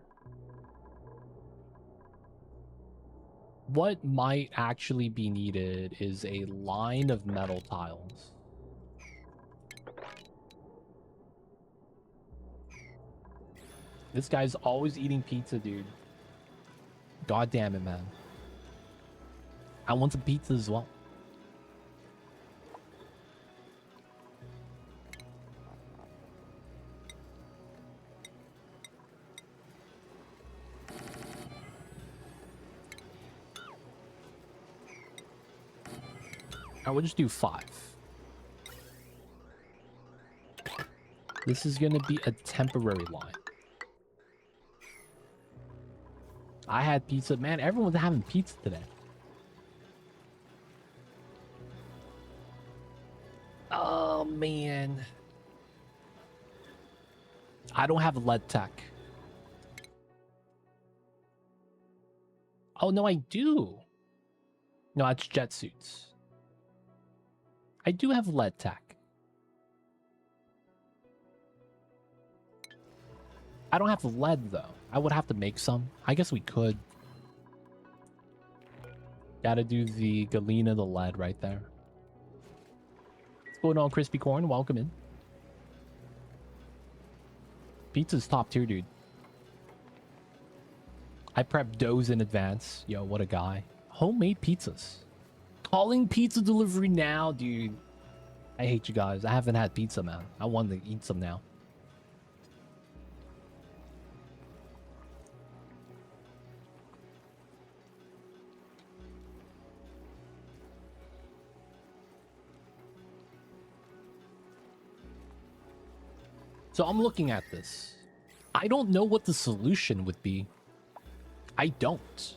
S1: What might actually be needed is a line of metal tiles. This guy's always eating pizza, dude. God damn it, man. I want some pizza as well. I will just do 5. This is going to be a temporary line. I had pizza. Man, everyone's having pizza today. Oh, man. I don't have lead tech. Oh, no, I do. No, it's jet suits. I do have lead tech. I don't have lead, though. I would have to make some. I guess we could. Gotta do the Galena, the lead right there. What's going on, Crispy Corn? Welcome in. Pizza's top tier, dude. I prep doughs in advance. Yo, what a guy. Homemade pizzas. Calling pizza delivery now, dude. I hate you guys. I haven't had pizza, man. I want to eat some now. So I'm looking at this. I don't know what the solution would be. I don't.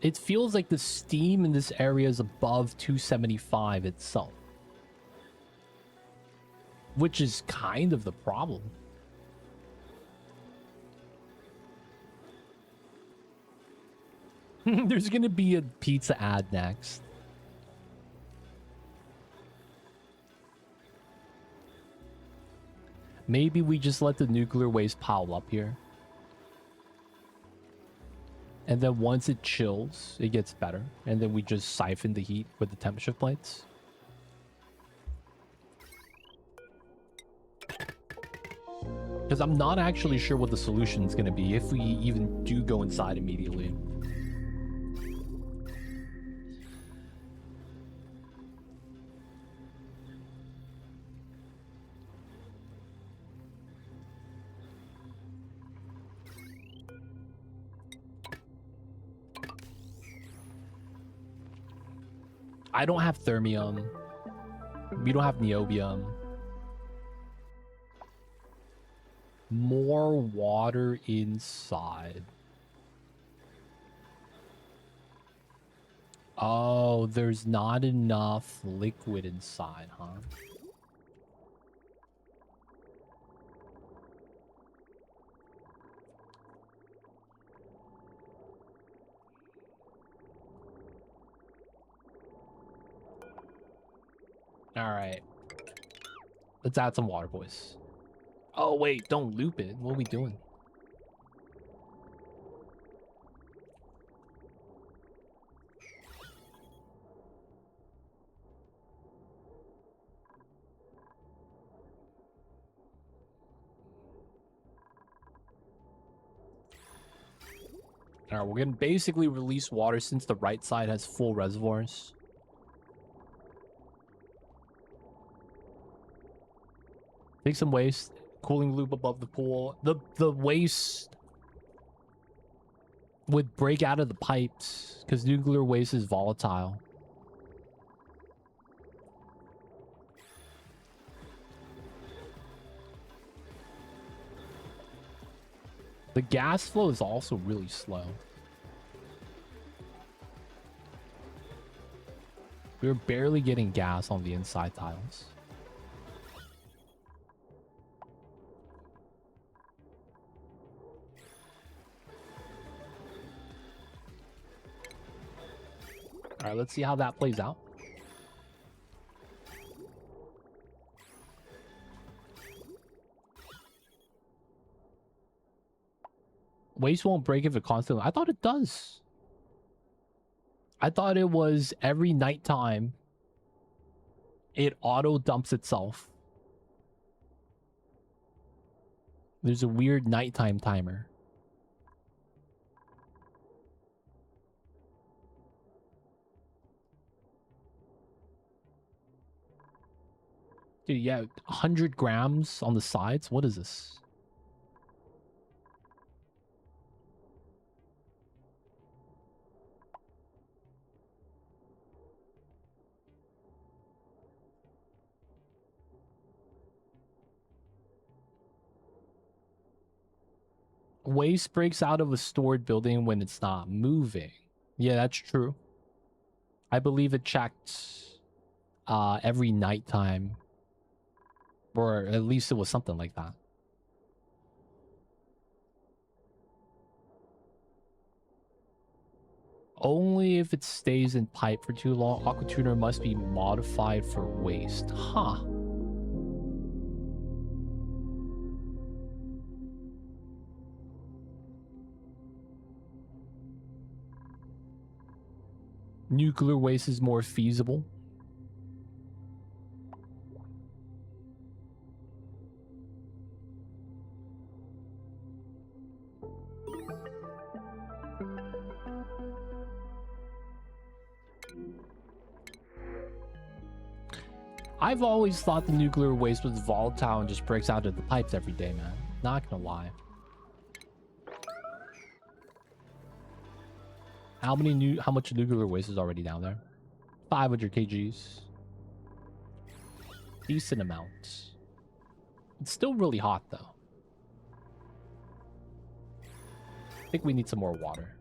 S1: It feels like the steam in this area is above 275 itself. Which is kind of the problem. There's gonna be a pizza ad next. Maybe we just let the nuclear waste pile up here. And then once it chills, it gets better. And then we just siphon the heat with the temperature plates. Because I'm not actually sure what the solution is going to be if we even do go inside immediately. I don't have thermium. We don't have niobium. More water inside. Oh, there's not enough liquid inside, huh? All right. Let's add some water, boys. Oh, wait. Don't loop it. What are we doing? All right, we're going to basically release water since the right side has full reservoirs. Take some waste. Cooling loop above the pool. The waste would break out of the pipes because nuclear waste is volatile. The gas flow is also really slow. We're barely getting gas on the inside tiles. All right, let's see how that plays out. Waste won't break if it constantly... I thought it does. I thought it was every nighttime it auto dumps itself. There's a weird nighttime timer. Dude, yeah, 100 grams on the sides? What is this? Waste breaks out of a stored building when it's not moving. Yeah, that's true. I believe it checked every nighttime. Or at least it was something like that. Only if it stays in pipe for too long, aqua tuner must be modified for waste. Huh. Nuclear waste is more feasible. I've always thought the nuclear waste was volatile and just breaks out of the pipes every day, man. Not gonna lie. How much nuclear waste is already down there? 500 kgs. Decent amount. It's still really hot though. I think we need some more water.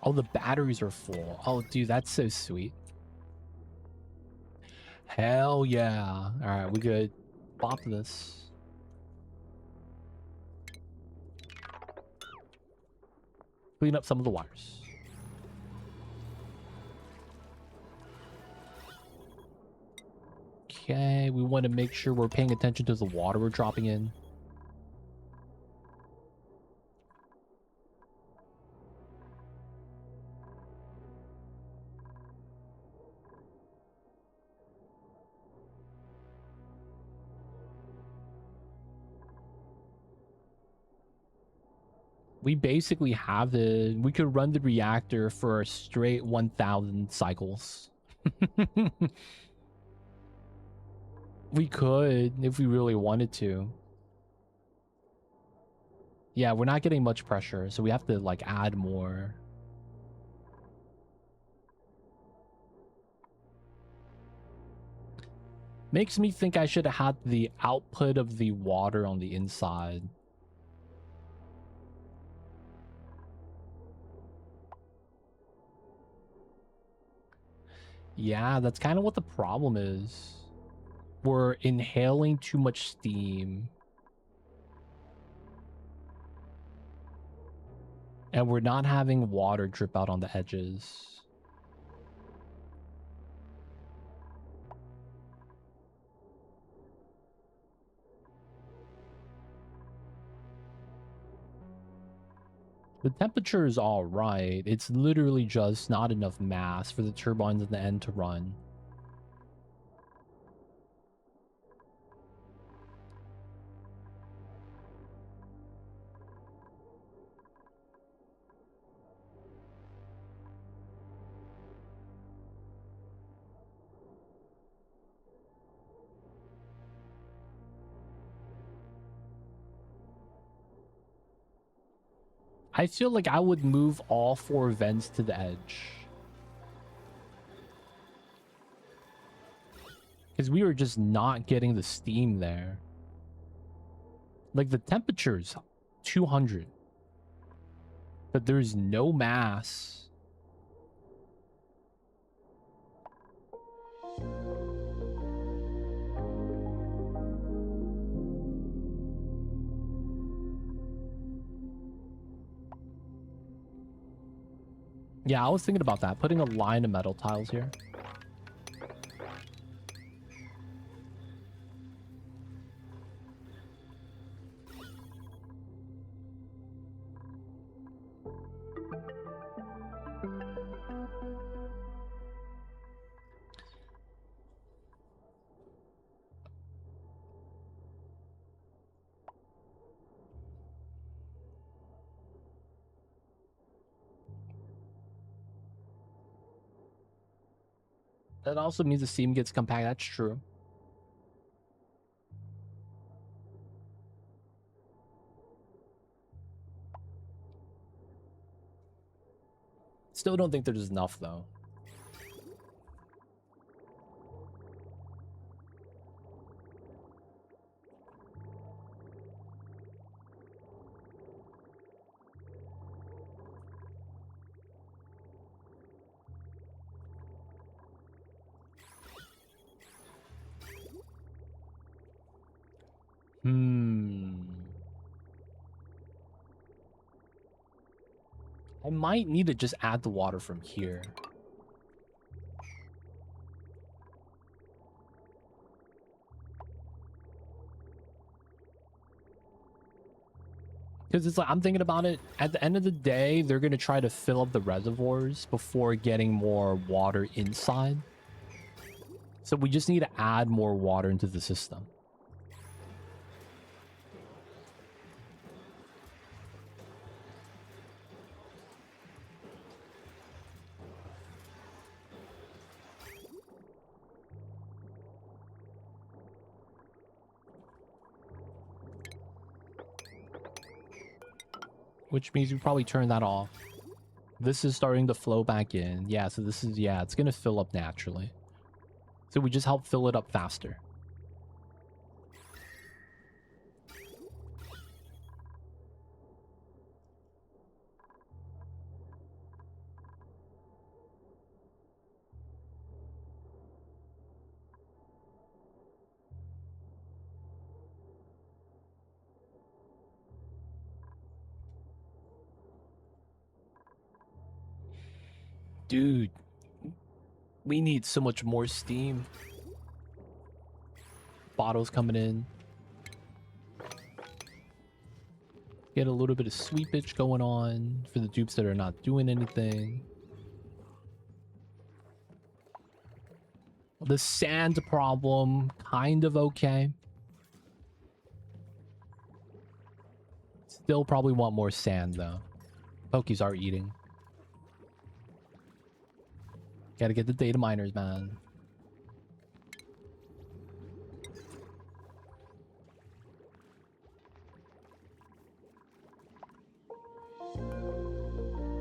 S1: Oh, the batteries are full. Oh, dude, that's so sweet. Hell yeah. All right, we good. Bop this. Clean up some of the wires. Okay, we want to make sure we're paying attention to the water we're dropping in. We basically have it. We could run the reactor for a straight 1,000 cycles. We could if we really wanted to. Yeah, we're not getting much pressure, so we have to like add more. Makes me think I should have had the output of the water on the inside. Yeah, that's kind of what the problem is. We're inhaling too much steam. And we're not having water drip out on the edges. The temperature is all right. It's literally just not enough mass for the turbines at the end to run. I feel like I would move all 4 vents to the edge. Because we were just not getting the steam there. Like, the temperature's 200. But there's no mass. Yeah, I was thinking about that. Putting a line of metal tiles here. That also means the steam gets compact. That's true. Still don't think there's enough, though. I might need to just add the water from here. Because it's like, I'm thinking about it, at the end of the day, they're going to try to fill up the reservoirs before getting more water inside. So we just need to add more water into the system. Which means we probably turn that off. This is starting to flow back in. Yeah, so this is, yeah, it's going to fill up naturally. So we just help fill it up faster. Dude, we need so much more steam. Bottles coming in. Get a little bit of sweepage going on for the dupes that are not doing anything. The sand problem, kind of okay. Still probably want more sand, though. Pokies are eating. Gotta get the data miners, man.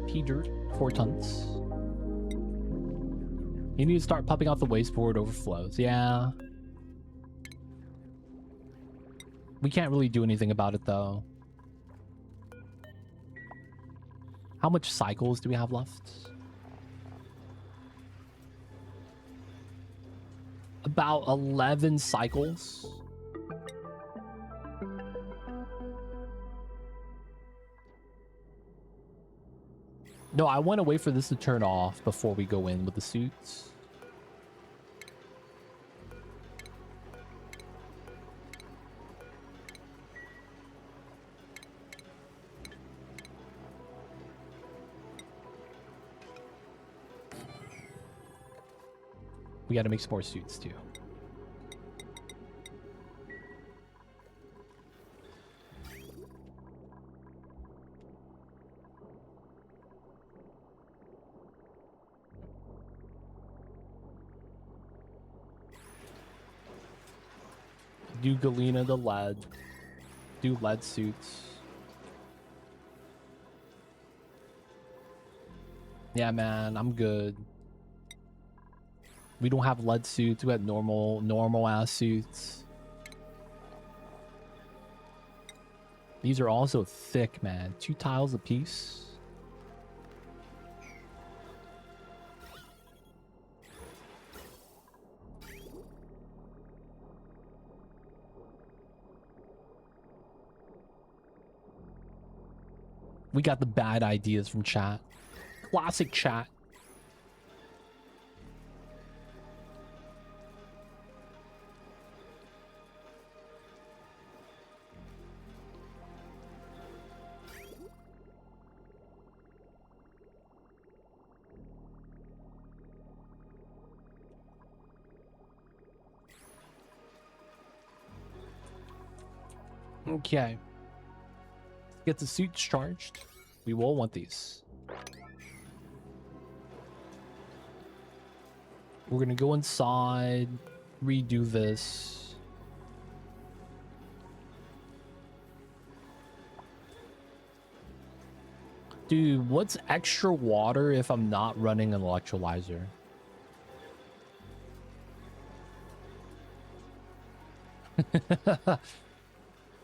S1: P-dirt, 4 tons. You need to start pumping out the waste before it overflows. Yeah. We can't really do anything about it, though. How much cycles do we have left? About 11 cycles. No, I want to wait for this to turn off before we go in with the suits. We got to make some more suits too. Do Galena the lead. Do lead suits. Yeah, man, I'm good. We don't have lead suits. We have normal ass suits. These are also thick, man. 2 tiles a piece. We got the bad ideas from chat. Classic chat. Okay. Get the suits charged. We will want these. We're gonna go inside, redo this. Dude, what's extra water if I'm not running an electrolyzer?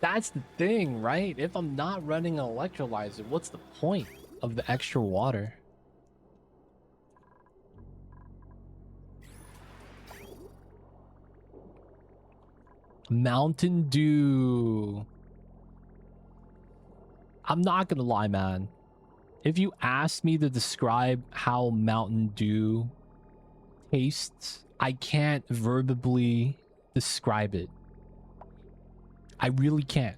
S1: That's the thing, right? If I'm not running an electrolyzer, what's the point of the extra water? Mountain Dew. I'm not gonna lie, man. If you asked me to describe how Mountain Dew tastes, I can't verbally describe it. I really can't.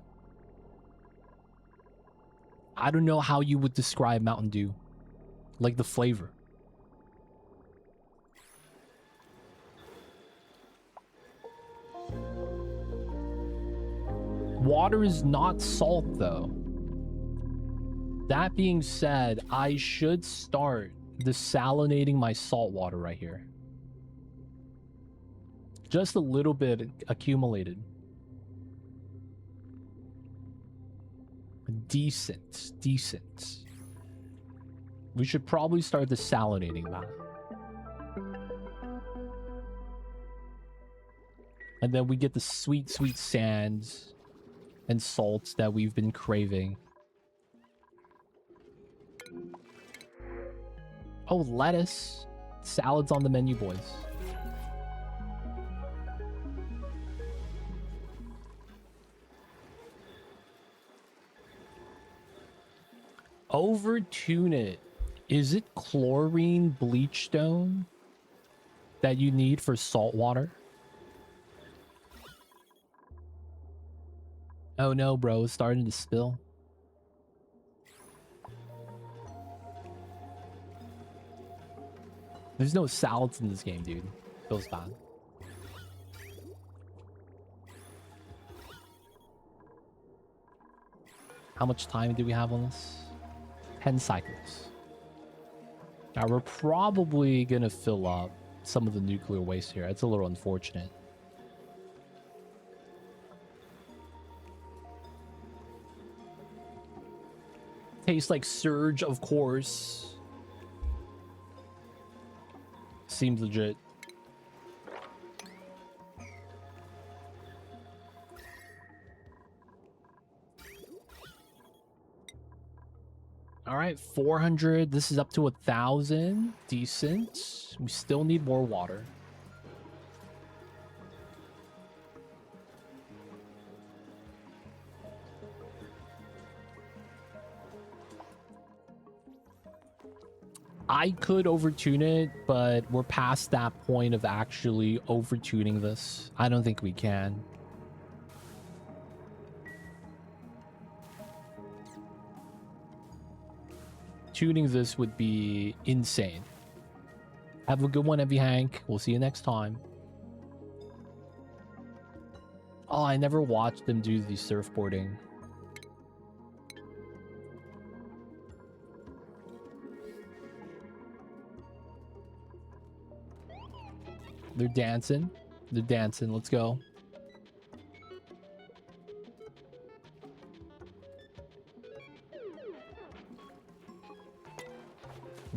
S1: I don't know how you would describe Mountain Dew. Like the flavor. Water is not salt, though. That being said, I should start desalinating my salt water right here. Just a little bit accumulated. Decent. We should probably start desalinating that. And then we get the sweet sands and salts that we've been craving. Oh, lettuce. Salads on the menu, boys. Overtune it. Is it chlorine bleach stone that you need for salt water? Oh no, bro, it's starting to spill. There's no salads in this game, dude. Feels bad. How much time do we have on this? 10 cycles. Now we're probably gonna fill up some of the nuclear waste here. It's a little unfortunate. Tastes like Surge, of course. Seems legit. All right, 400. This is up to 1,000. Decent. We still need more water. I could overtune it, but we're past that point of actually overtuning this. I don't think we can. Tuning this would be insane. Have a good one, Heavy Hank. We'll see you next time. Oh, I never watched them do the surfboarding. They're dancing. They're dancing. Let's go.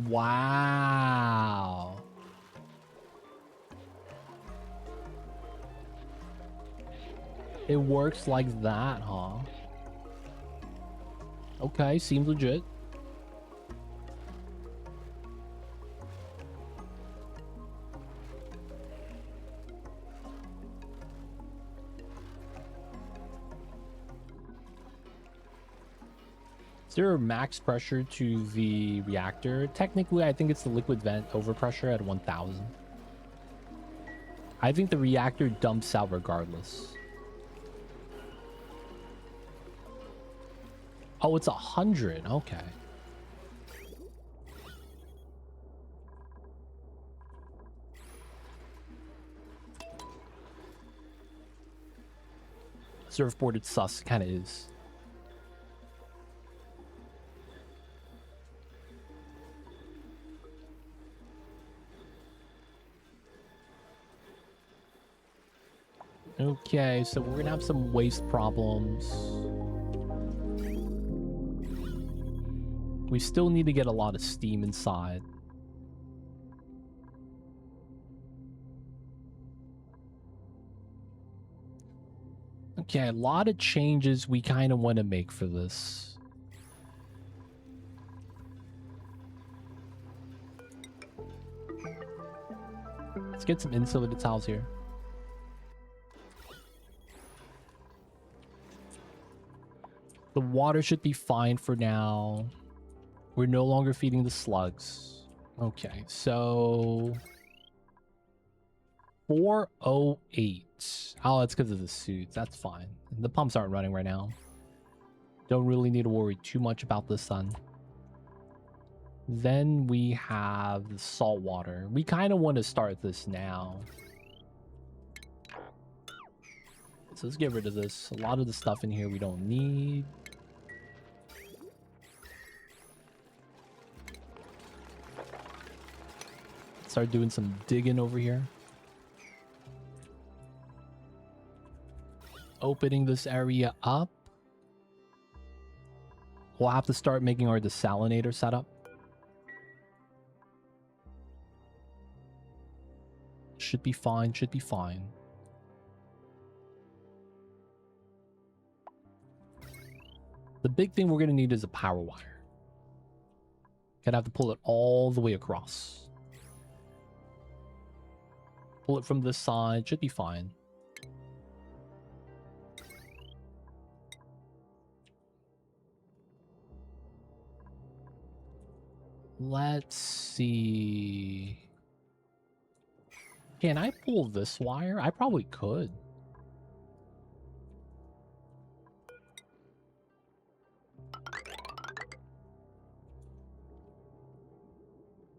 S1: Wow. It works like that, huh? Okay, seems legit. Is there a max pressure to the reactor? Technically, I think it's the liquid vent overpressure at 1000. I think the reactor dumps out regardless. Oh, it's 100. Okay. Surfboarded sus kind of is. Okay, so we're gonna have some waste problems. We still need to get a lot of steam inside. Okay, a lot of changes we kind of want to make for this. Let's get some insulated tiles here. The water should be fine for now. We're no longer feeding the slugs. Okay, so 408. Oh, that's because of the suits. That's fine. The pumps aren't running right now. Don't really need to worry too much about the sun. Then we have the salt water. We kind of want to start this now. So let's get rid of this. A lot of the stuff in here we don't need. Start doing some digging over here. Opening this area up. We'll have to start making our desalinator setup. Should be fine, should be fine. The big thing we're going to need is a power wire. Gonna have to pull it all the way across. Pull it from this side, should be fine. Let's see. Can I pull this wire? I probably could.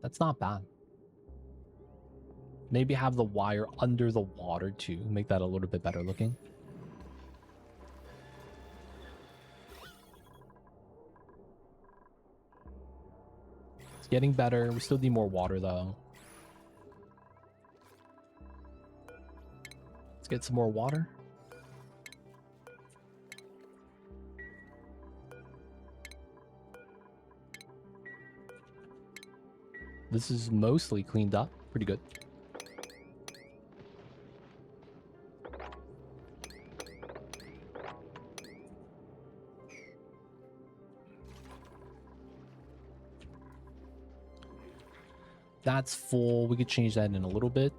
S1: That's not bad. Maybe have the wire under the water too. Make that a little bit better looking. It's getting better. We still need more water though. Let's get some more water. This is mostly cleaned up. Pretty good. That's full. We could change that in a little bit.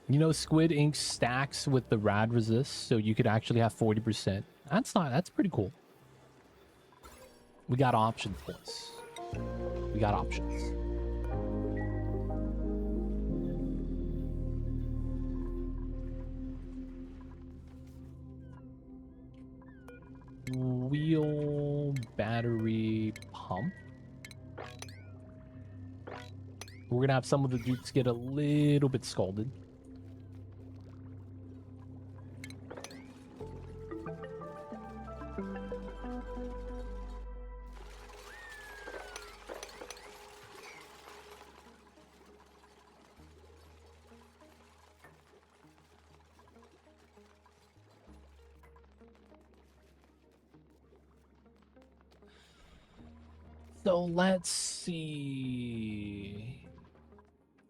S1: You know, Squid Ink stacks with the rad resist, so you could actually have 40%. That's pretty cool. We got options, boys. We got options. Wheel battery pump. We're gonna have some of the dupes get a little bit scalded. So let's see.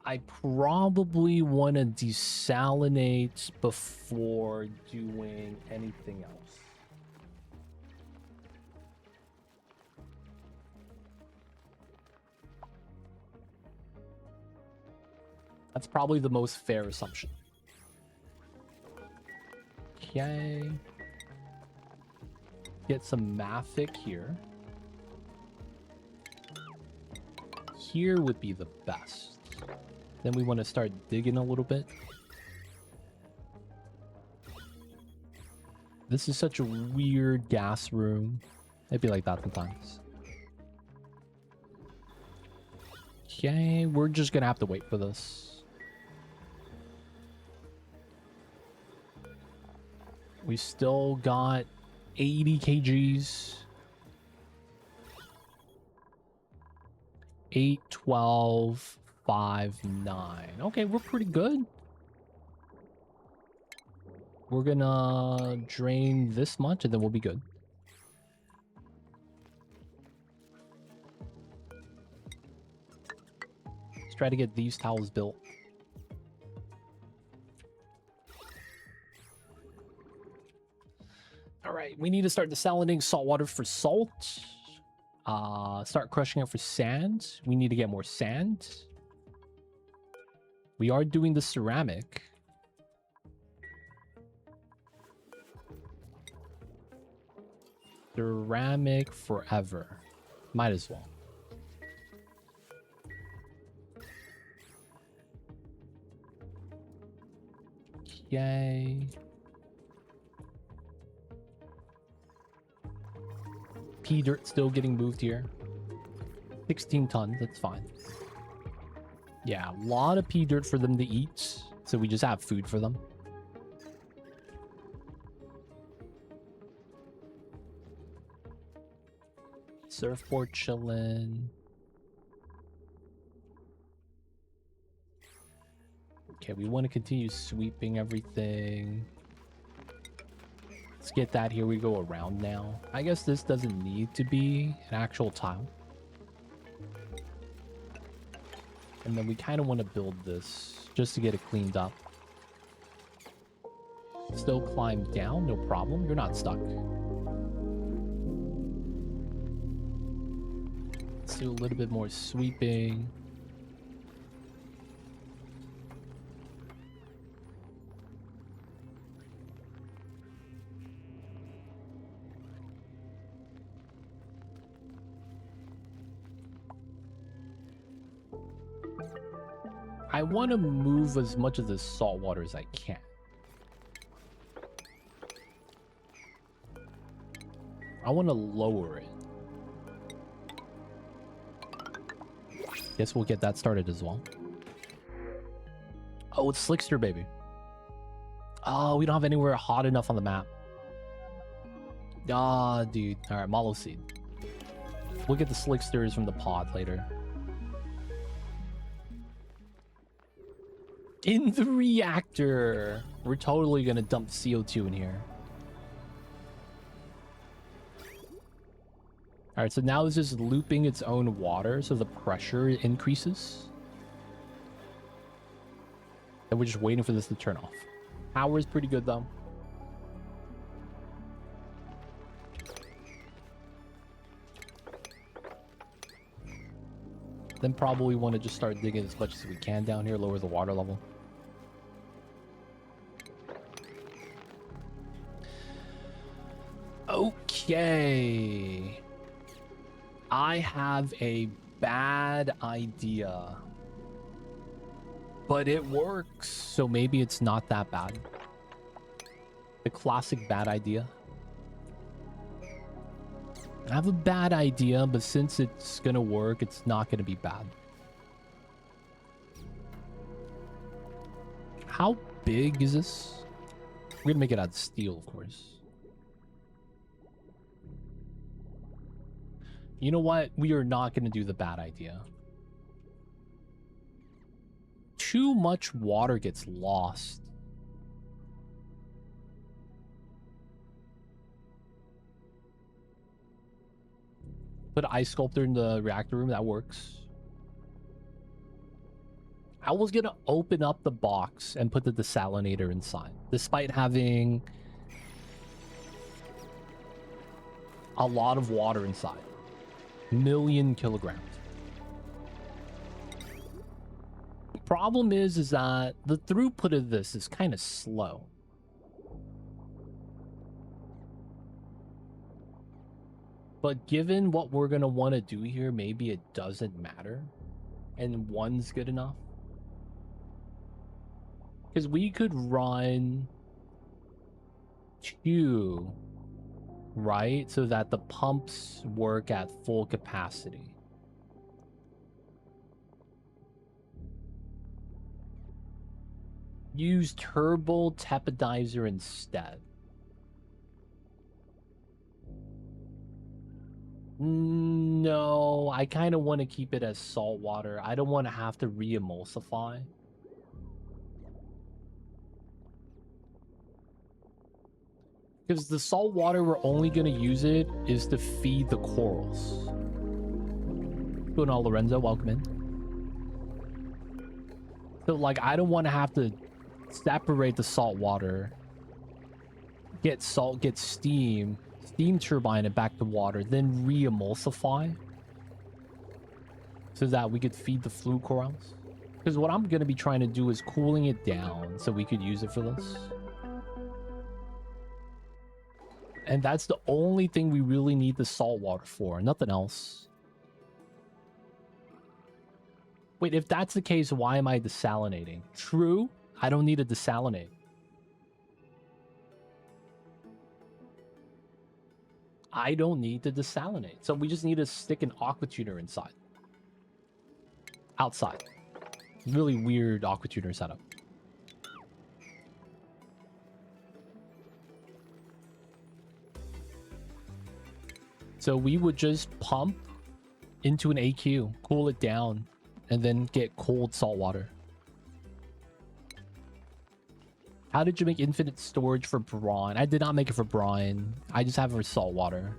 S1: I probably want to desalinate before doing anything else. That's probably the most fair assumption. Okay. Get some mafic here. Here would be the best. Then we want to start digging a little bit. This is such a weird gas room. It'd be like that sometimes. Okay, we're just gonna have to wait for this. We still got 80 kgs. 8, 12, 5, 9. Okay, we're pretty good. We're gonna drain this much and then we'll be good. Let's try to get these towels built. All right, we need to start desalinating salt water for salt. Start crushing it for sand. We need to get more sand. We are doing the ceramic. Ceramic forever. Might as well. Yay. Pea dirt still getting moved here. 16 tons, that's fine. Yeah, a lot of pea dirt for them to eat. So we just have food for them. Surfboard chillin'. Okay, we want to continue sweeping everything. Let's get that here. We go around now. I guess this doesn't need to be an actual tile. And then we kind of want to build this just to get it cleaned up. Still climb down, no problem. You're not stuck. Let's do a little bit more sweeping. I want to move as much of this salt water as I can. I want to lower it. Guess we'll get that started as well. Oh, it's Slickster, baby. Oh, we don't have anywhere hot enough on the map. Ah, dude. All right, Mallow Seed. We'll get the Slicksters from the pod later. In the reactor. We're totally going to dump CO2 in here. All right, so now this is looping its own water, so the pressure increases. And we're just waiting for this to turn off. Power is pretty good, though. Then probably want to just start digging as much as we can down here, lower the water level. Okay. I have a bad idea. But it works, so maybe it's not that bad. The classic bad idea. I have a bad idea, but since it's gonna work, it's not gonna be bad. How big is this? We're gonna make it out of steel, of course. You know what? We are not gonna do the bad idea. Too much water gets lost. Put an ice sculptor in the reactor room. That works. I was gonna open up the box and put the desalinator inside, despite having a lot of water inside. 1,000,000 kilograms. The problem is that the throughput of this is kind of slow. But given what we're gonna want to do here, maybe it doesn't matter, and one's good enough. Because we could run 2, right? So that the pumps work at full capacity. Use turbo tepodizer instead. No, I kind of want to keep it as salt water. I don't want to have to re-emulsify. Because the salt water, we're only going to use it is to feed the corals. Going on, Lorenzo, welcome in. So, like, I don't want to have to separate the salt water, get salt, get steam turbine it back to water, then re-emulsify so that we could feed the fluid corals. Because what I'm going to be trying to do is cooling it down so we could use it for this. And that's the only thing we really need the salt water for, nothing else. Wait, if that's the case, why am I desalinating? True, I don't need to desalinate. I don't need to desalinate. So we just need to stick an aqua tuner inside. Outside. Really weird aqua tuner setup. So we would just pump into an AQ, cool it down, and then get cold salt water. How did you make infinite storage for brine? I did not make it for brine. I just have it for salt water.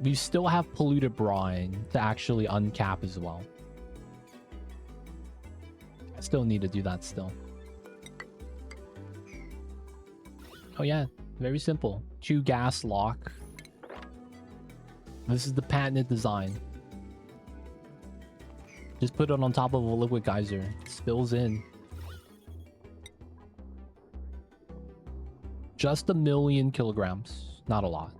S1: We still have polluted brine to actually uncap as well. I still need to do that still. Oh yeah, very simple. 2 gas lock. This is the patented design. Just put it on top of a liquid geyser. It spills in. Just 1,000,000 kilograms. Not a lot.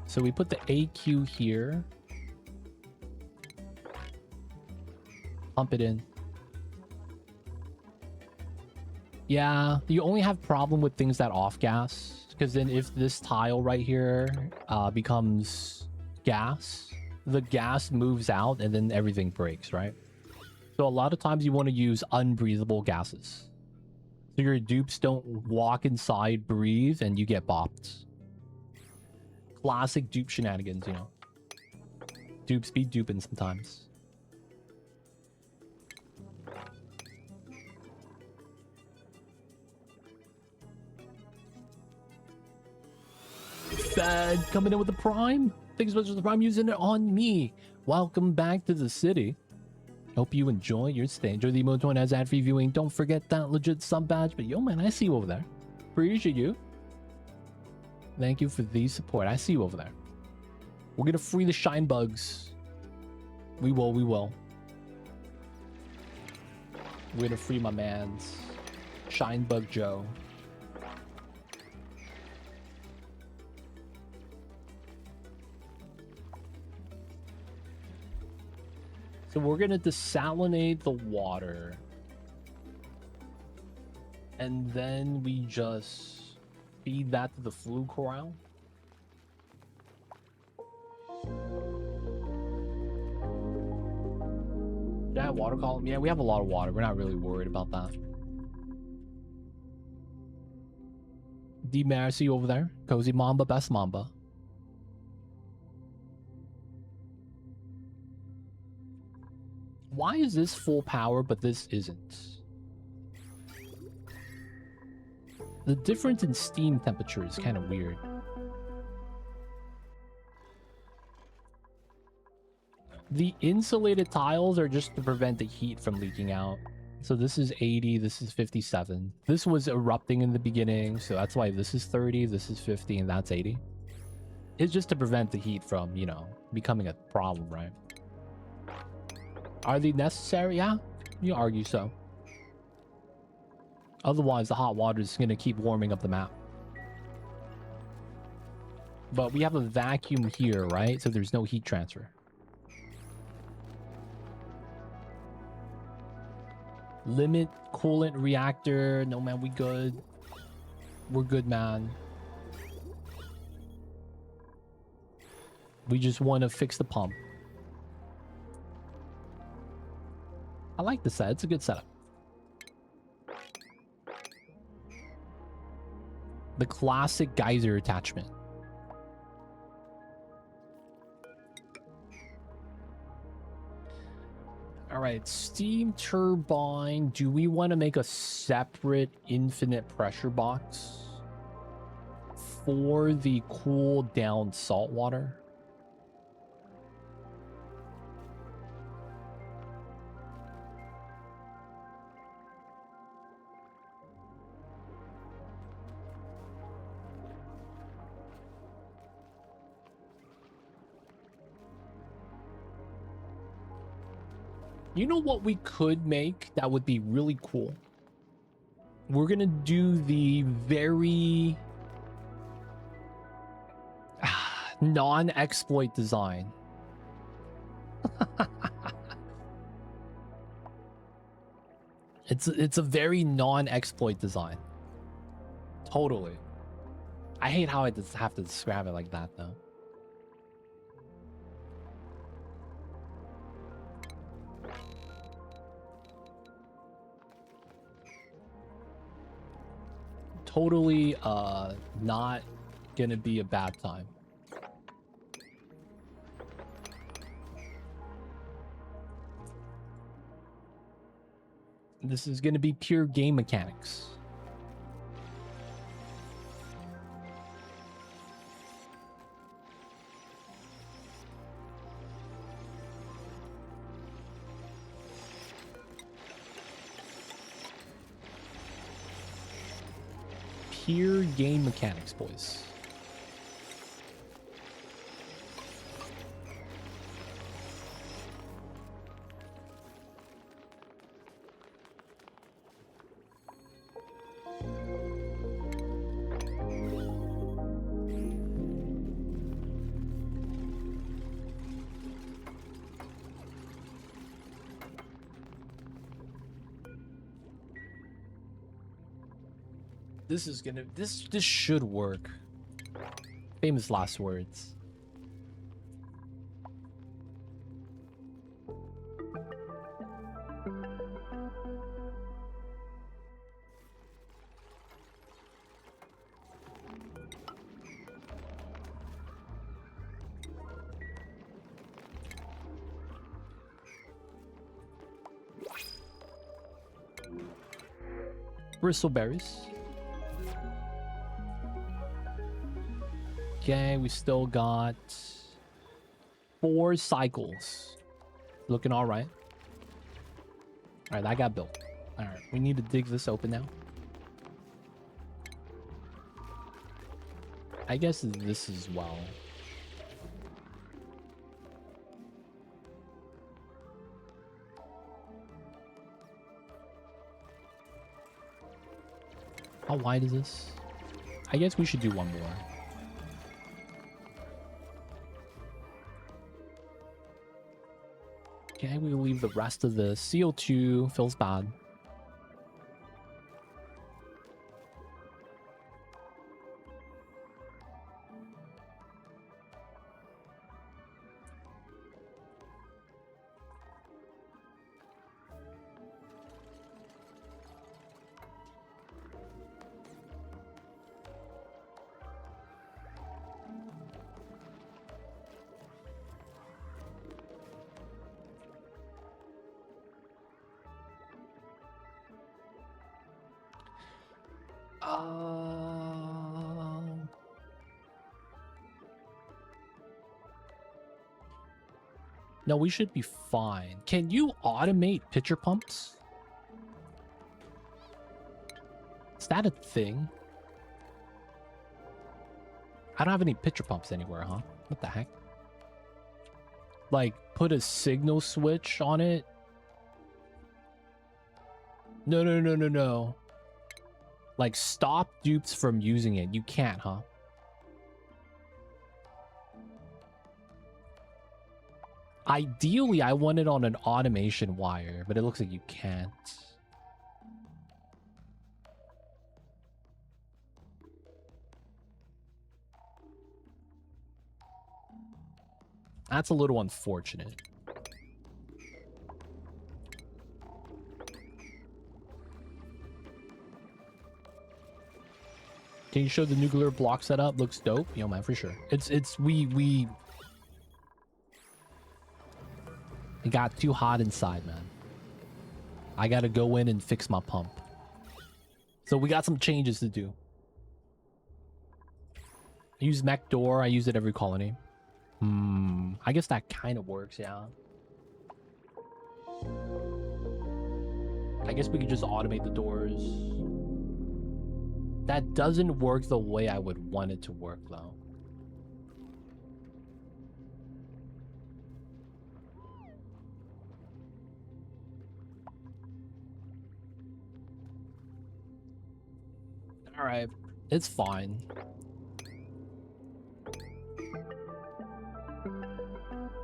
S1: So we put the AQ here. Pump it in. Yeah, you only have problem with things that off gas. Because then if this tile right here becomes gas, the gas moves out and then everything breaks, right? So a lot of times you want to use unbreathable gases. So your dupes don't walk inside, breathe, and you get bopped. Classic dupe shenanigans, you know. Dupes be duping sometimes. Fed coming in with the Prime. Thanks so much for the Prime, using it on me. Welcome back to the city. Hope you enjoy your stay. Enjoy the emote as ad-free viewing. Don't forget that legit sub badge. But yo, man, I see you over there. Appreciate you. Thank you for the support. I see you over there. We're gonna free the shine bugs. We will. We're gonna free my man's Shinebug Joe. So we're gonna desalinate the water. And then we just feed that to the flu corral. Do I have water column? Yeah, we have a lot of water. We're not really worried about that. D Marcy over there. Cozy Mamba, best Mamba. Why is this full power, but this isn't? The difference in steam temperature is kind of weird. The insulated tiles are just to prevent the heat from leaking out. So this is 80, this is 57. This was erupting in the beginning, so that's why this is 30, this is 50, and that's 80. It's just to prevent the heat from, you know, becoming a problem, right? Are they necessary? Yeah, you argue so. Otherwise, the hot water is going to keep warming up the map. But we have a vacuum here, right? So there's no heat transfer. Limit coolant reactor. No, man, we good. We're good, man. We just want to fix the pump. I like the set. It's a good setup. The classic geyser attachment. All right, steam turbine. Do we want to make a separate infinite pressure box for the cool down salt water? You know what we could make that would be really cool? We're gonna do the very non-exploit design. It's a very non-exploit design. Totally. I hate how I just have to describe it like that though. Totally not gonna be a bad time. This is gonna be pure game mechanics. Pure game mechanics, boys. This is gonna this should work. Famous last words. Bristleberries. Okay, we still got 4 cycles. Looking all right. All right, that got built. All right, we need to dig this open now. I guess this as well. How wide is this? I guess we should do one more. Okay, we will leave the rest of the CO2. Feels bad. No, we should be fine. Can you automate pitcher pumps? Is that a thing? I don't have any pitcher pumps anywhere, huh? What the heck? Like, put a signal switch on it? No, no, no, no, no. Like, stop Dupes from using it. You can't, huh? Ideally, I want it on an automation wire, but it looks like you can't. That's a little unfortunate. Can you show the nuclear block setup? Looks dope. Yo, man, for sure. It got too hot inside, man. I gotta go in and fix my pump. So we got some changes to do. I use mech door. I use it every colony. I guess that kind of works, yeah. I guess we could just automate the doors. That doesn't work the way I would want it to work, though. All right, it's fine.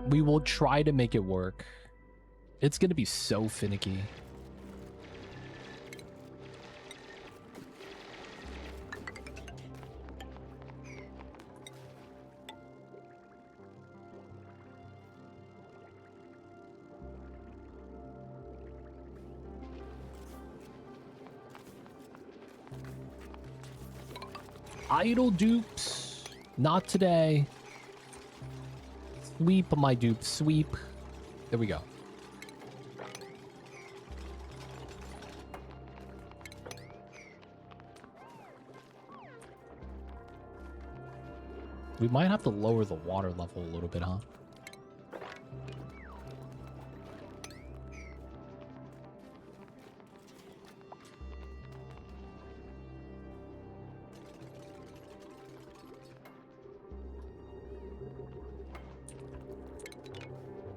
S1: We will try to make it work. It's gonna be so finicky. Idle Dupes. Not today. Sweep, my dupe. Sweep. There we go. We might have to lower the water level a little bit, huh?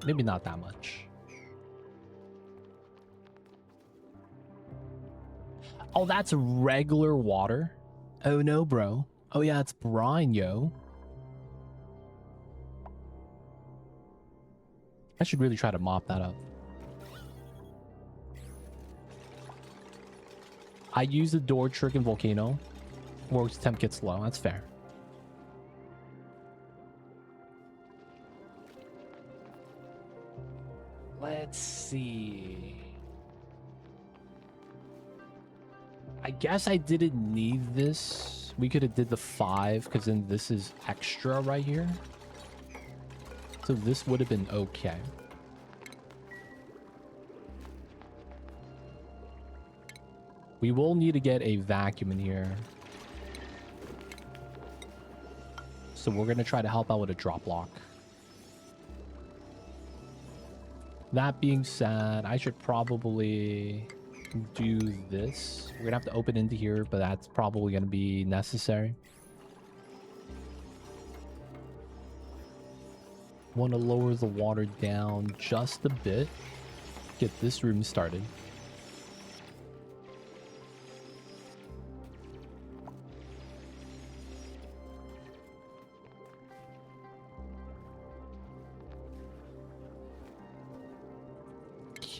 S1: Maybe not that much. Oh, that's regular water? Oh no, bro. Oh yeah, it's brine, yo. I should really try to mop that up. I use the door trick in Volcano. Works, temp gets low. That's fair. Let's see. I guess I didn't need this. We could have did the 5 because then this is extra right here. So this would have been okay. We will need to get a vacuum in here. So we're going to try to help out with a drop lock. That being said, I should probably do this. We're gonna have to open into here, but that's probably gonna be necessary. Want to lower the water down just a bit. Get this room started.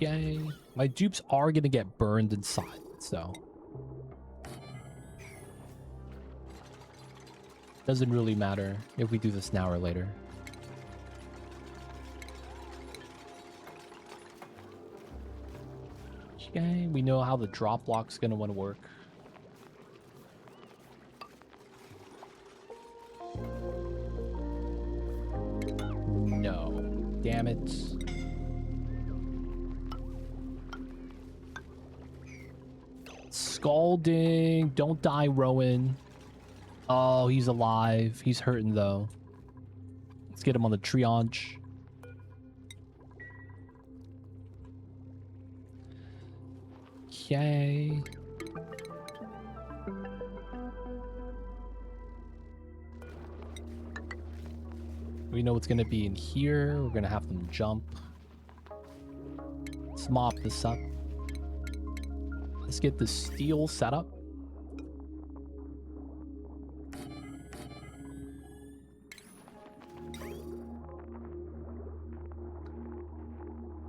S1: Okay. My dupes are gonna get burned inside, so doesn't really matter if we do this now or later. Okay, we know how the drop block's gonna want to work. No. Damn it. Scalding. Don't die, Rowan. Oh, he's alive. He's hurting, though. Let's get him on the triage. Okay. We know what's going to be in here. We're going to have them jump. Let's mop this up. Let's get the steel set up.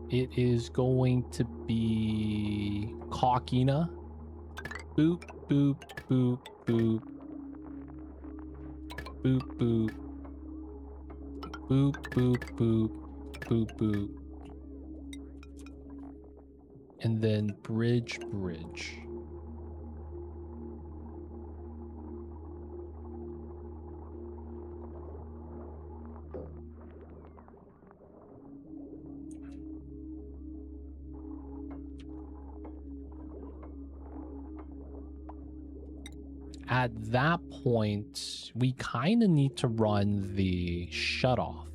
S1: It is going to be Cockina. Boop, boop, boop, boop. Boop, boop. Boop, boop, boop. Boop, boop. And then bridge, bridge. At that point, we kind of need to run the shutoff.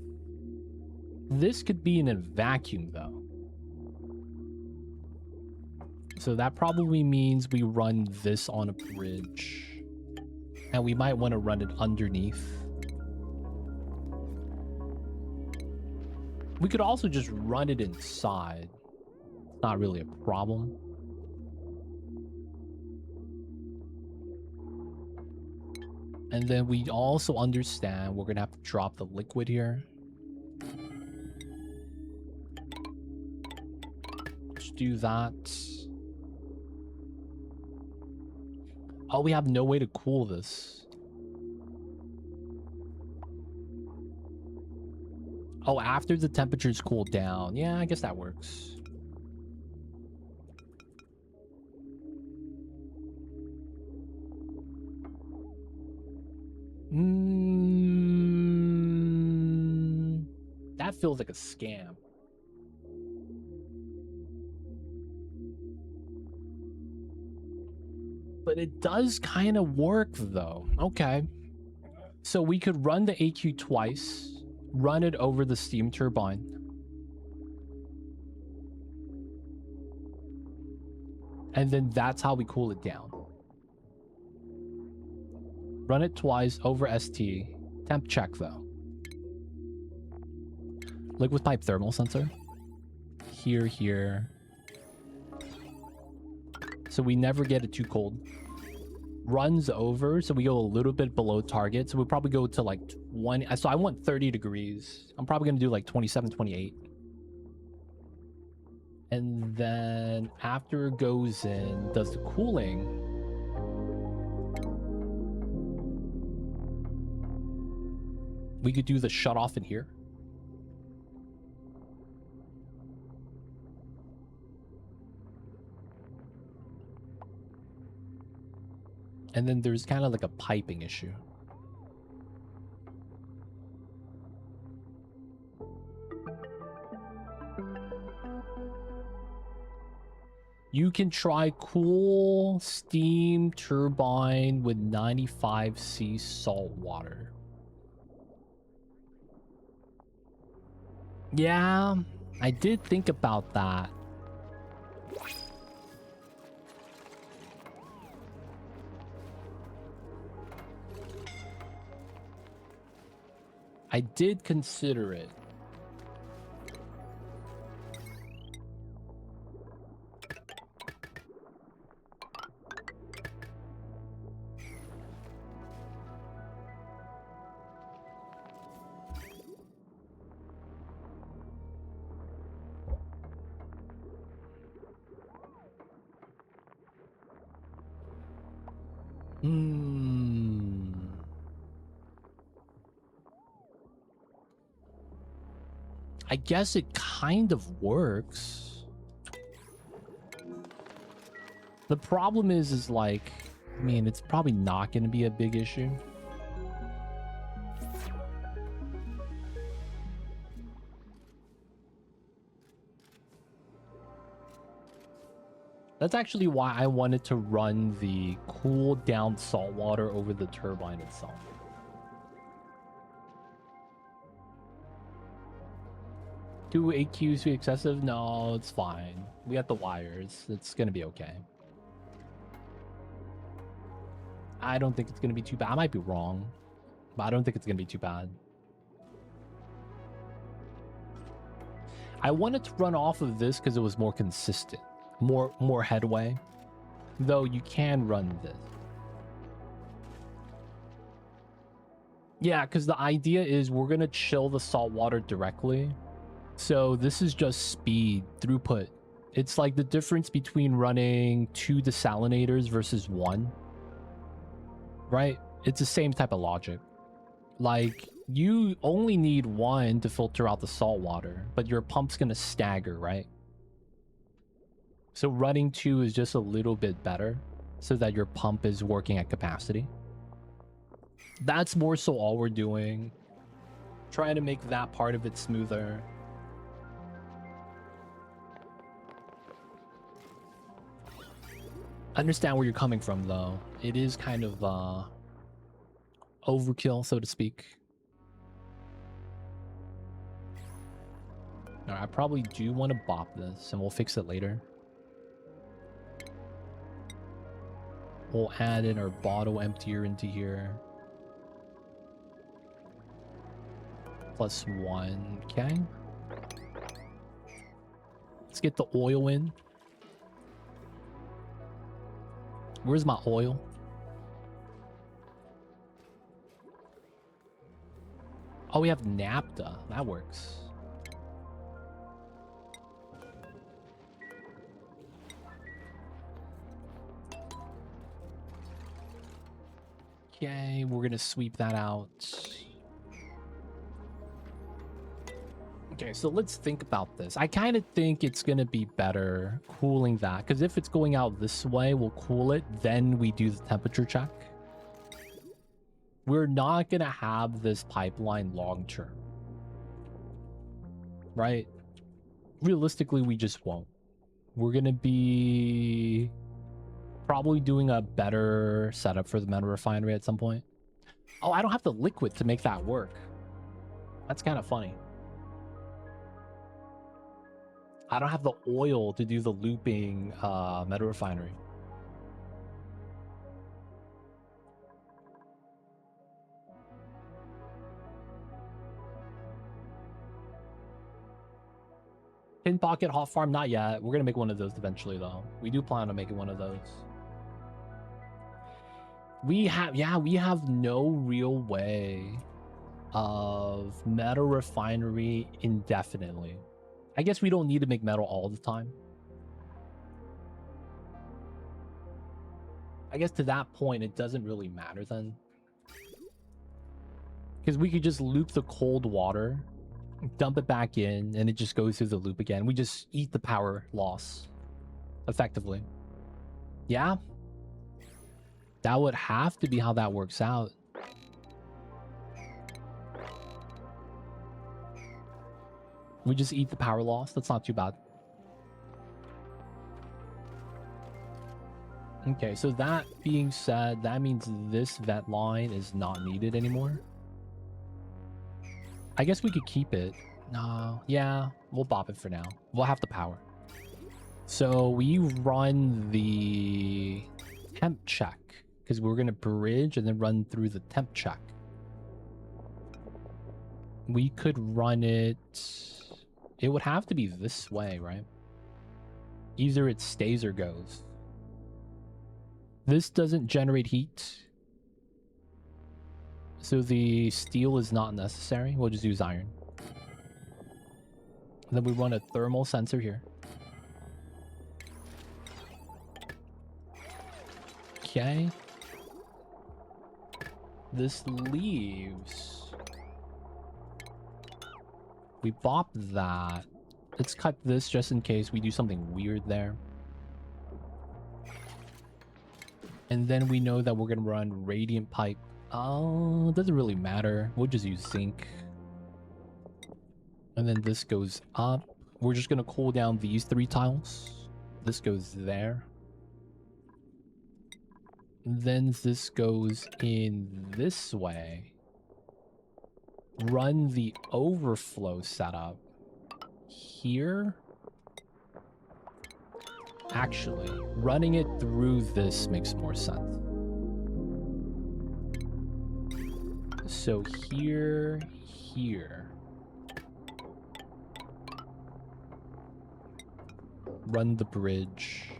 S1: This could be in a vacuum, though. So that probably means we run this on a bridge. And we might want to run it underneath. We could also just run it inside. It's not really a problem. And then we also understand we're going to have to drop the liquid here. Let's do that. Oh, we have no way to cool this. Oh, after the temperatures cool down. Yeah, I guess that works. That feels like a scam. But it does kind of work, though. Okay. So we could run the AQ twice, run it over the steam turbine. And then that's how we cool it down. Run it twice over ST. Temp check, though. Liquid pipe thermal sensor. Here, here. So we never get it too cold. Runs over, so we go a little bit below target. So we'll probably go to like 20. So I want 30 degrees. I'm probably going to do like 27, 28. And then after it goes in, does the cooling. We could do the shut off in here. And then there's kind of like a piping issue. You can try cool steam turbine with 95C salt water. Yeah, I did think about that. I did consider it. I guess it kind of works. The problem is like, I mean, it's probably not going to be a big issue. That's actually why I wanted to run the cool down salt water over the turbine itself. Do AQs be excessive? No, it's fine. We got the wires. It's gonna be okay. I don't think it's gonna be too bad. I might be wrong, but I don't think it's gonna be too bad. I wanted to run off of this because it was more consistent. More headway, though you can run this. Yeah, because the idea is we're gonna chill the salt water directly, so this is just speed throughput. It's like the difference between running 2 desalinators versus 1, right? It's the same type of logic. Like, you only need 1 to filter out the salt water, but your pump's gonna stagger, right? So running 2 is just a little bit better so that your pump is working at capacity. That's more so all we're doing. Trying to make that part of it smoother. Understand where you're coming from, though. It is kind of overkill, so to speak. Alright, I probably do want to bop this, and we'll fix it later. We'll add in our bottle emptier into here. +1, okay. Let's get the oil in. Where's my oil? Oh, we have naphtha. That works. Okay, we're gonna sweep that out. Okay, so let's think about this. I kind of think it's gonna be better cooling that, because if it's going out this way, we'll cool it, then we do the temperature check. We're not gonna have this pipeline long term, right? Realistically, we just won't. We're gonna be probably doing a better setup for the metal refinery at some point. Oh, I don't have the liquid to make that work. That's kind of funny. I don't have the oil to do the looping metal refinery. Tin pocket hot farm, not yet. We're gonna make one of those eventually, though. We do plan on making one of those. We have no real way of metal refinery indefinitely. I guess we don't need to make metal all the time. I guess to that point, it doesn't really matter then. Because we could just loop the cold water, dump it back in, and it just goes through the loop again. We just eat the power loss, effectively. Yeah? That would have to be how that works out. We just eat the power loss. That's not too bad. Okay, so that being said, that means this vet line is not needed anymore. I guess we could keep it. No, yeah, we'll bop it for now. We'll have the power. So we run the temp check, because we're going to bridge and then run through the temp check. We could run it... It would have to be this way, right? Either it stays or goes. This doesn't generate heat, so the steel is not necessary. We'll just use iron. Then we run a thermal sensor here. Okay. this leaves. We bop that. Let's cut this just in case we do something weird there. And then we know that we're gonna run radiant pipe. Oh, it doesn't really matter. We'll just use zinc. And then this goes up. We're just gonna cool down these 3 tiles. This goes there. And then this goes in this way. Run the overflow setup here. Actually, running it through this makes more sense. So here. Run the bridge.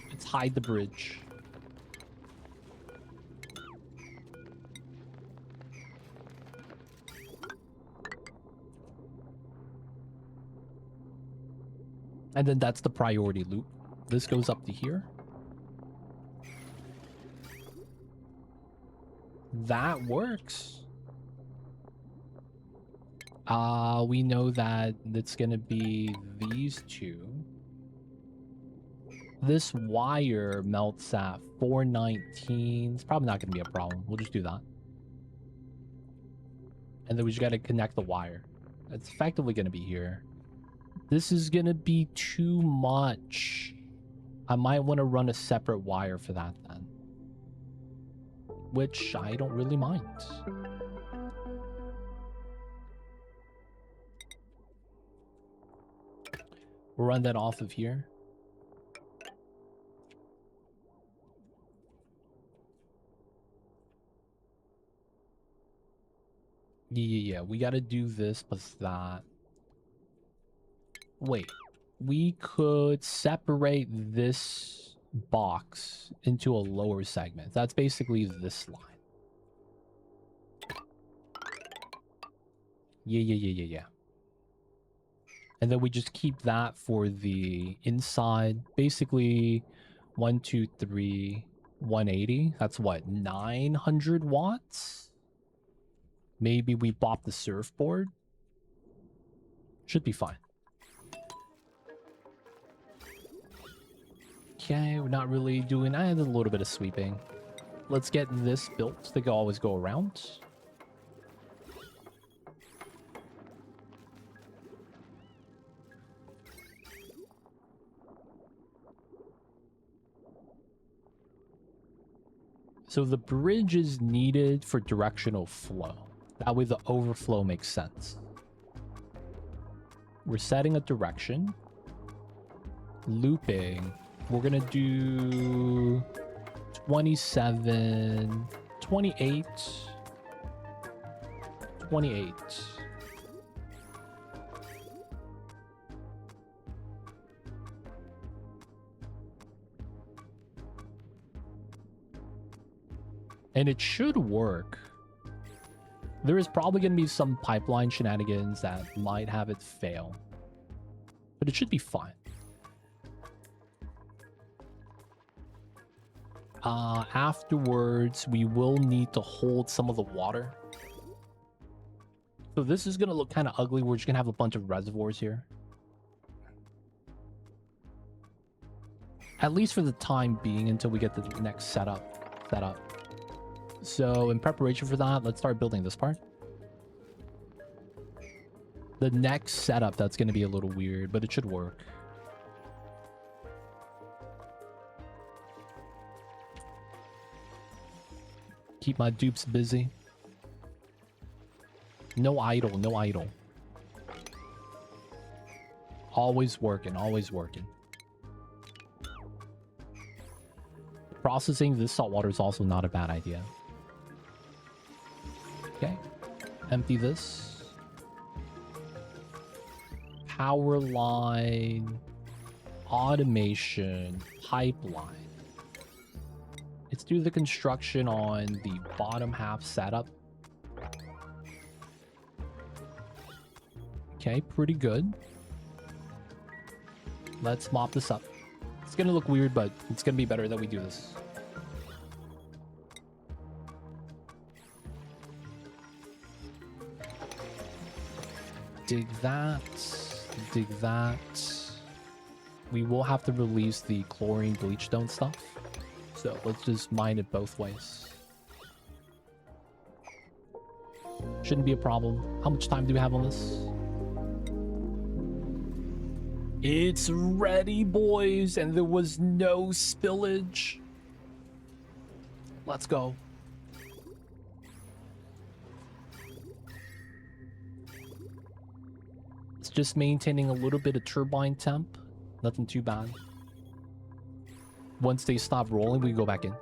S1: Let's hide the bridge. And then that's the priority loop. This goes up to here. That works. We know that it's gonna be these 2. This wire melts at 419. It's probably not gonna be a problem. We'll just do that. And then we just gotta connect the wire. It's effectively gonna be here. This is gonna be too much. I might want to run a separate wire for that then. Which I don't really mind. We'll run that off of here. Yeah, we gotta do this plus that. Wait, we could separate this box into a lower segment. That's basically this line. Yeah. And then we just keep that for the inside. Basically, 1, 2, 3, 180. That's what, 900 watts? Maybe we bop the surfboard. Should be fine. Okay, we're not really doing... I had a little bit of sweeping. Let's get this built. They can always go around. So the bridge is needed for directional flow. That way the overflow makes sense. We're setting a direction. Looping. We're gonna do 27, 28, 28. And it should work. There is probably going to be some pipeline shenanigans that might have it fail. But it should be fine. Afterwards, we will need to hold some of the water. So this is going to look kind of ugly. We're just going to have a bunch of reservoirs here. At least for the time being, until we get the next setup. So in preparation for that, let's start building this part. The next setup, that's going to be a little weird, but it should work. Keep my dupes busy. No idle, no idle. Always working, always working. Processing this salt water is also not a bad idea. Okay, empty this. Power line, automation, pipeline. Let's do the construction on the bottom half setup. Okay, pretty good. Let's mop this up. It's gonna look weird, but it's gonna be better that we do this. Dig that. Dig that. We will have to release the chlorine bleach stone stuff. So let's just mine it both ways. Shouldn't be a problem. How much time do we have on this? It's ready, boys, and there was no spillage. Let's go. It's just maintaining a little bit of turbine temp. Nothing too bad. Once they stop rolling, we go back in.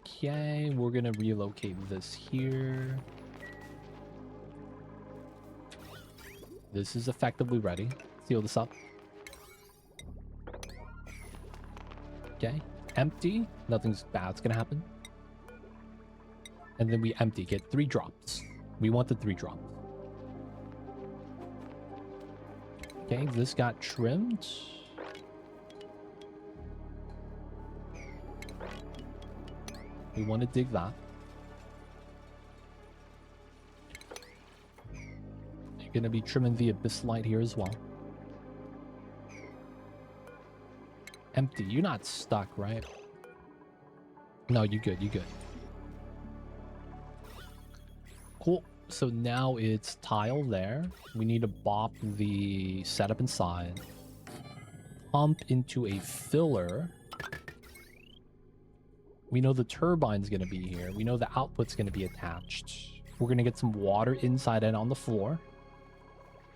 S1: Okay, we're gonna relocate this here. This is effectively ready. Seal this up. Okay, empty. Nothing's bad's gonna happen. And then we empty, get 3 drops. We want the 3 drops. Okay, this got trimmed. We want to dig that. You're going to be trimming the abyssite here as well. Empty. You're not stuck, right? No, you good. You good. Cool. So now it's tile there. We need to bop the setup inside. Pump into a filler. We know the turbine's going to be here. We know the output's going to be attached. We're going to get some water inside and on the floor.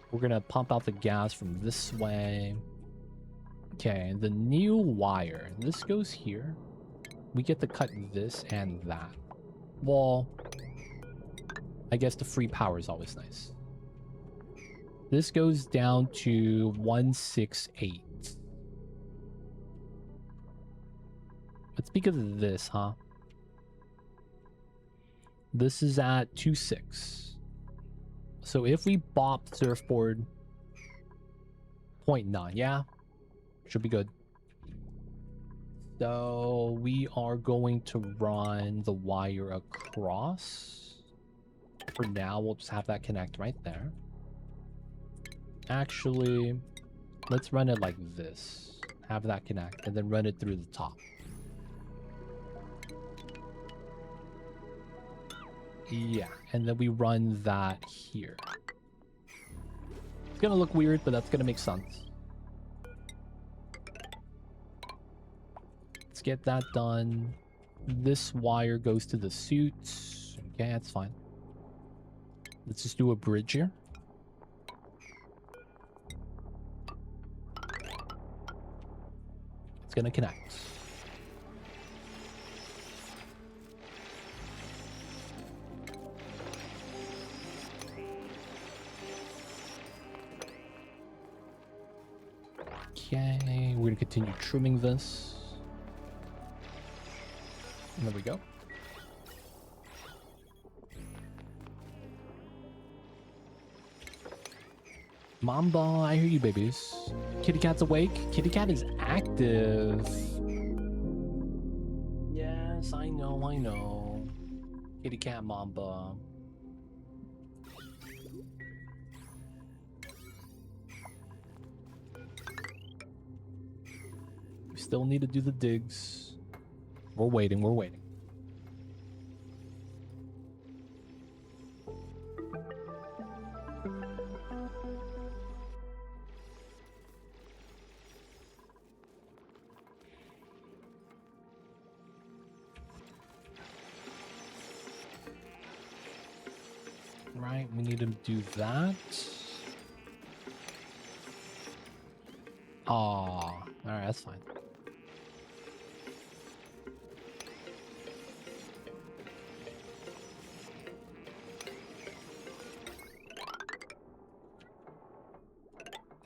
S1: We're going to pump out the gas from this way. Okay, the new wire. This goes here. We get to cut this and that. Well, I guess the free power is always nice. This goes down to 168. It's because of this, huh? This is at 2.6. So if we bop surfboard 0.9, yeah, should be good. So we are going to run the wire across. For now, we'll just have that connect right there. Actually, let's run it like this. Have that connect, and then run it through the top. Yeah, and then we run that here. It's gonna look weird, but that's gonna make sense. Let's get that done. This wire goes to the suits. Okay, that's fine. Let's just do a bridge here. It's gonna connect. Okay, we're gonna continue trimming this. And there we go. Mamba, I hear you, babies. Kitty cat's awake. Kitty cat is active. Yes, I know, I know. Kitty cat Mamba. We still need to do the digs. We're waiting, we're waiting. Right, we need to do that. Aw, alright, that's fine.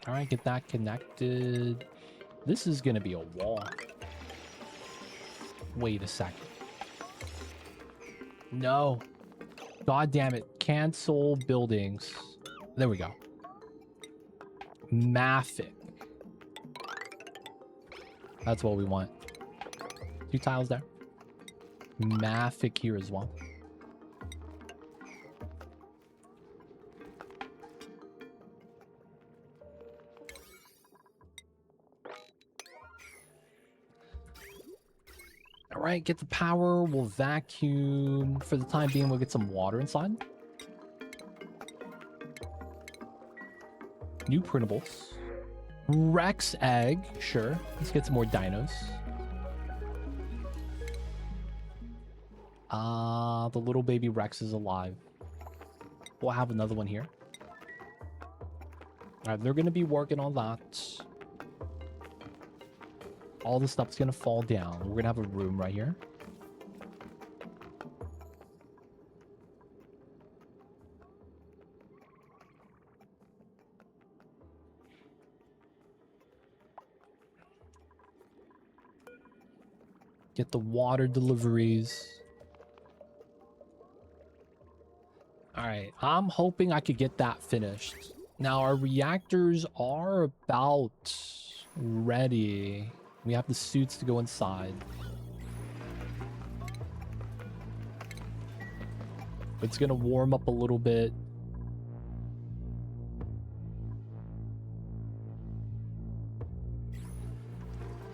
S1: Alright, get that connected. This is gonna be a wall. Wait a second. No. God damn it. Cancel buildings. There we go. Maffic. That's what we want. 2 tiles there. Maffic here as well. All right, get the power. We'll vacuum. For the time being, we'll get some water inside. New printables. Rex egg. Sure. Let's get some more dinos. The little baby Rex is alive. We'll have another one here. All right, they're going to be working on that. All the stuff's going to fall down. We're going to have a room right here. Get the water deliveries. All right, I'm hoping I could get that finished. Now, our reactors are about ready. We have the suits to go inside. It's going to warm up a little bit.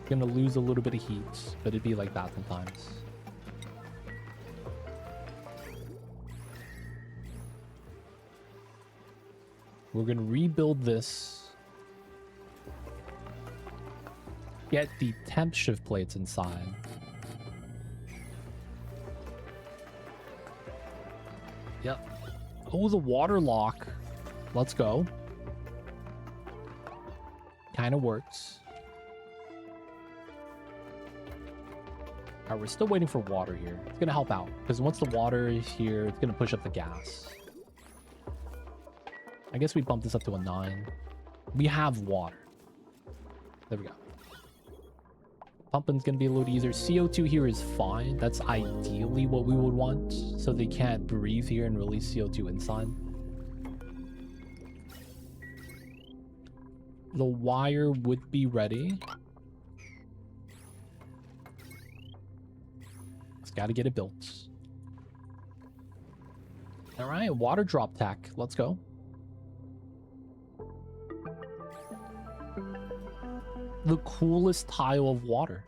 S1: Going to lose a little bit of heat, but it'd be like that sometimes. We're going to rebuild this. Get the temp shift plates inside. Yep. Oh, the water lock. Let's go. Kind of works. Alright, we're still waiting for water here. It's going to help out. Because once the water is here, it's going to push up the gas. I guess we bump this up to a 9. We have water. There we go. Pumping's going to be a little easier. CO2 here is fine. That's ideally what we would want. So they can't breathe here and release CO2 inside. The wire would be ready. It's got to get it built. All right, water drop tech. Let's go. The coolest tile of water.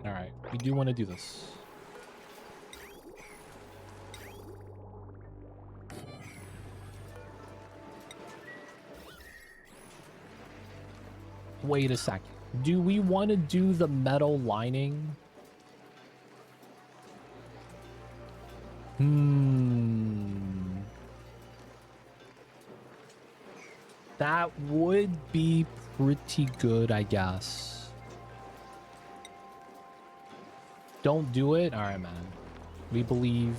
S1: All right, we do want to do this. Wait a second. Do we want to do the metal lining? That would be pretty good, I guess. Don't do it? All right, man. We believe.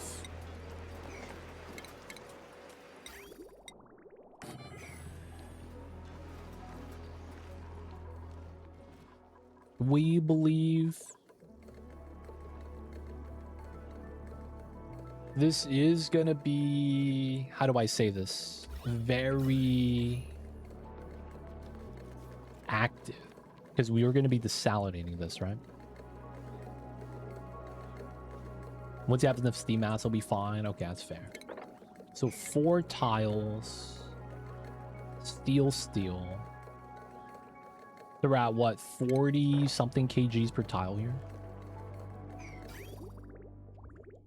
S1: We believe. This is gonna be, how do I say this? Very active, because we were going to be desalinating this, right? Once you have enough steam mass, it'll be fine. Okay, that's fair. So 4 tiles. Steel. They're at what, 40 something kgs per tile here?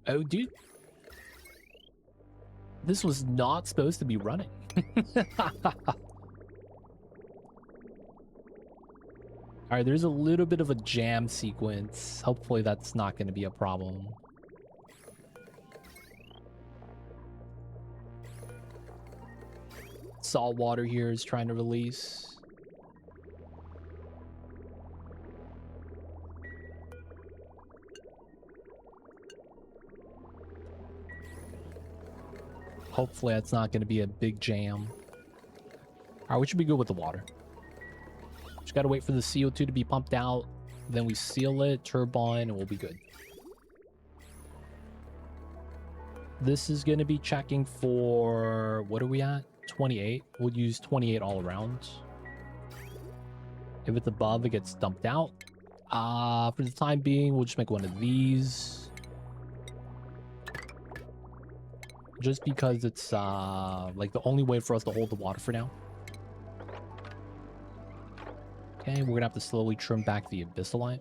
S1: Oh, dude. This was not supposed to be running. All right, there's a little bit of a jam sequence. Hopefully that's not going to be a problem. Salt water here is trying to release. Hopefully that's not going to be a big jam. All right, we should be good with the water. Just got to wait for the CO2 to be pumped out. Then we seal it, turbine, and we'll be good. This is going to be checking for... What are we at? 28. We'll use 28 all around. If it's above, it gets dumped out. For the time being, we'll just make one of these. Just because it's like the only way for us to hold the water for now. Okay, we're gonna have to slowly trim back the abyssalite.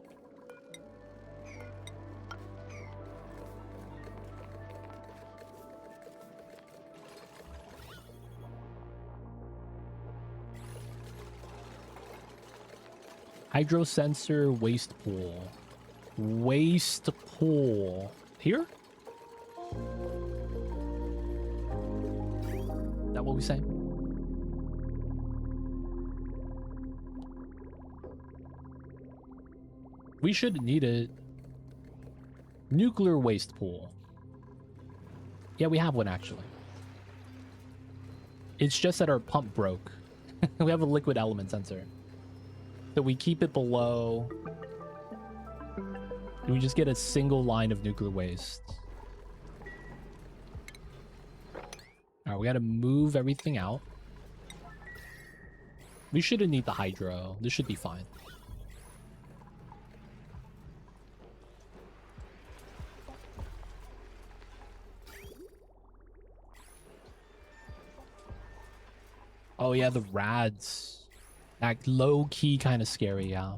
S1: Hydro sensor waste pool. Waste pool. Here? Is that what we say? We should need it. Nuclear waste pool. Yeah, we have one actually. It's just that our pump broke. We have a liquid element sensor. So we keep it below. We just get a single line of nuclear waste. Alright, we gotta move everything out. We shouldn't need the hydro. This should be fine. Oh yeah, the rads. That low-key kind of scary, yeah.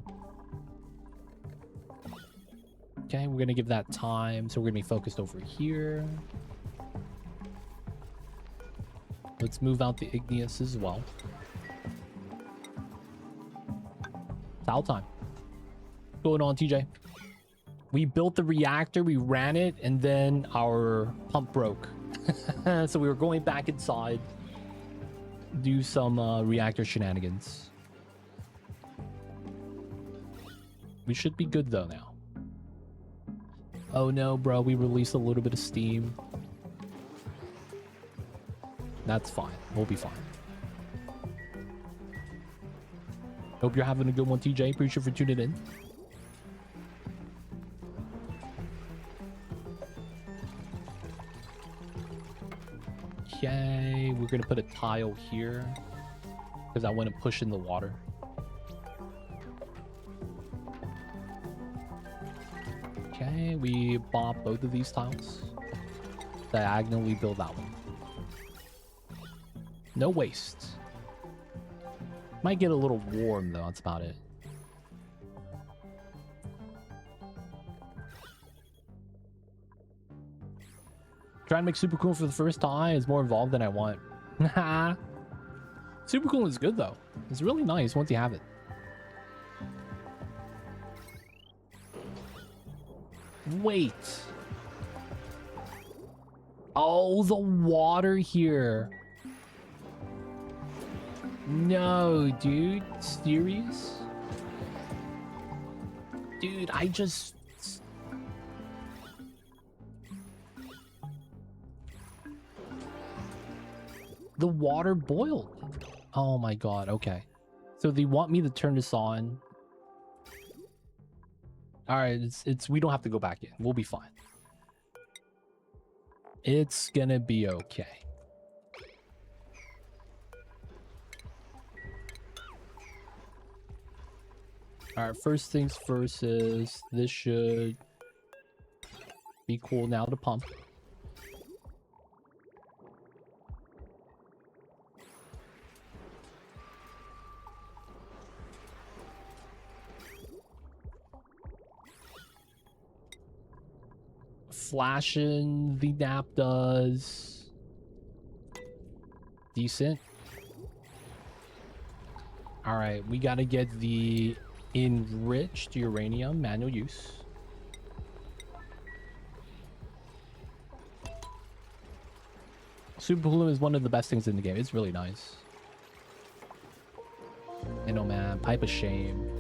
S1: Okay, we're gonna give that time, so we're gonna be focused over here. Let's move out the igneous as well. Foul time. What's going on, TJ? We built the reactor, we ran it, and then our pump broke. So we were going back inside, do some reactor shenanigans. We should be good though now. Oh no, bro, we released a little bit of steam. That's fine. We'll be fine. Hope you're having a good one, TJ. Appreciate you for tuning in. Okay, we're gonna put a tile here because I want to push in the water. Okay, we bop both of these tiles. Diagonally build that one. No waste. Might get a little warm though, that's about it. Trying to make super cool for the first time is more involved than I want. Super cool is good though. It's really nice once you have it. Wait. Oh, the water here. No, dude. Serious? Dude, I just... The water boiled. Oh my god, okay. So they want me to turn this on. Alright, it's we don't have to go back in. We'll be fine. It's gonna be okay. Alright, first things first is this should be cool now to pump. Flashing the nap does decent. All right, we got to get the enriched uranium manual use. Super Bloom is one of the best things in the game. It's really nice. I know, man. Pipe of shame.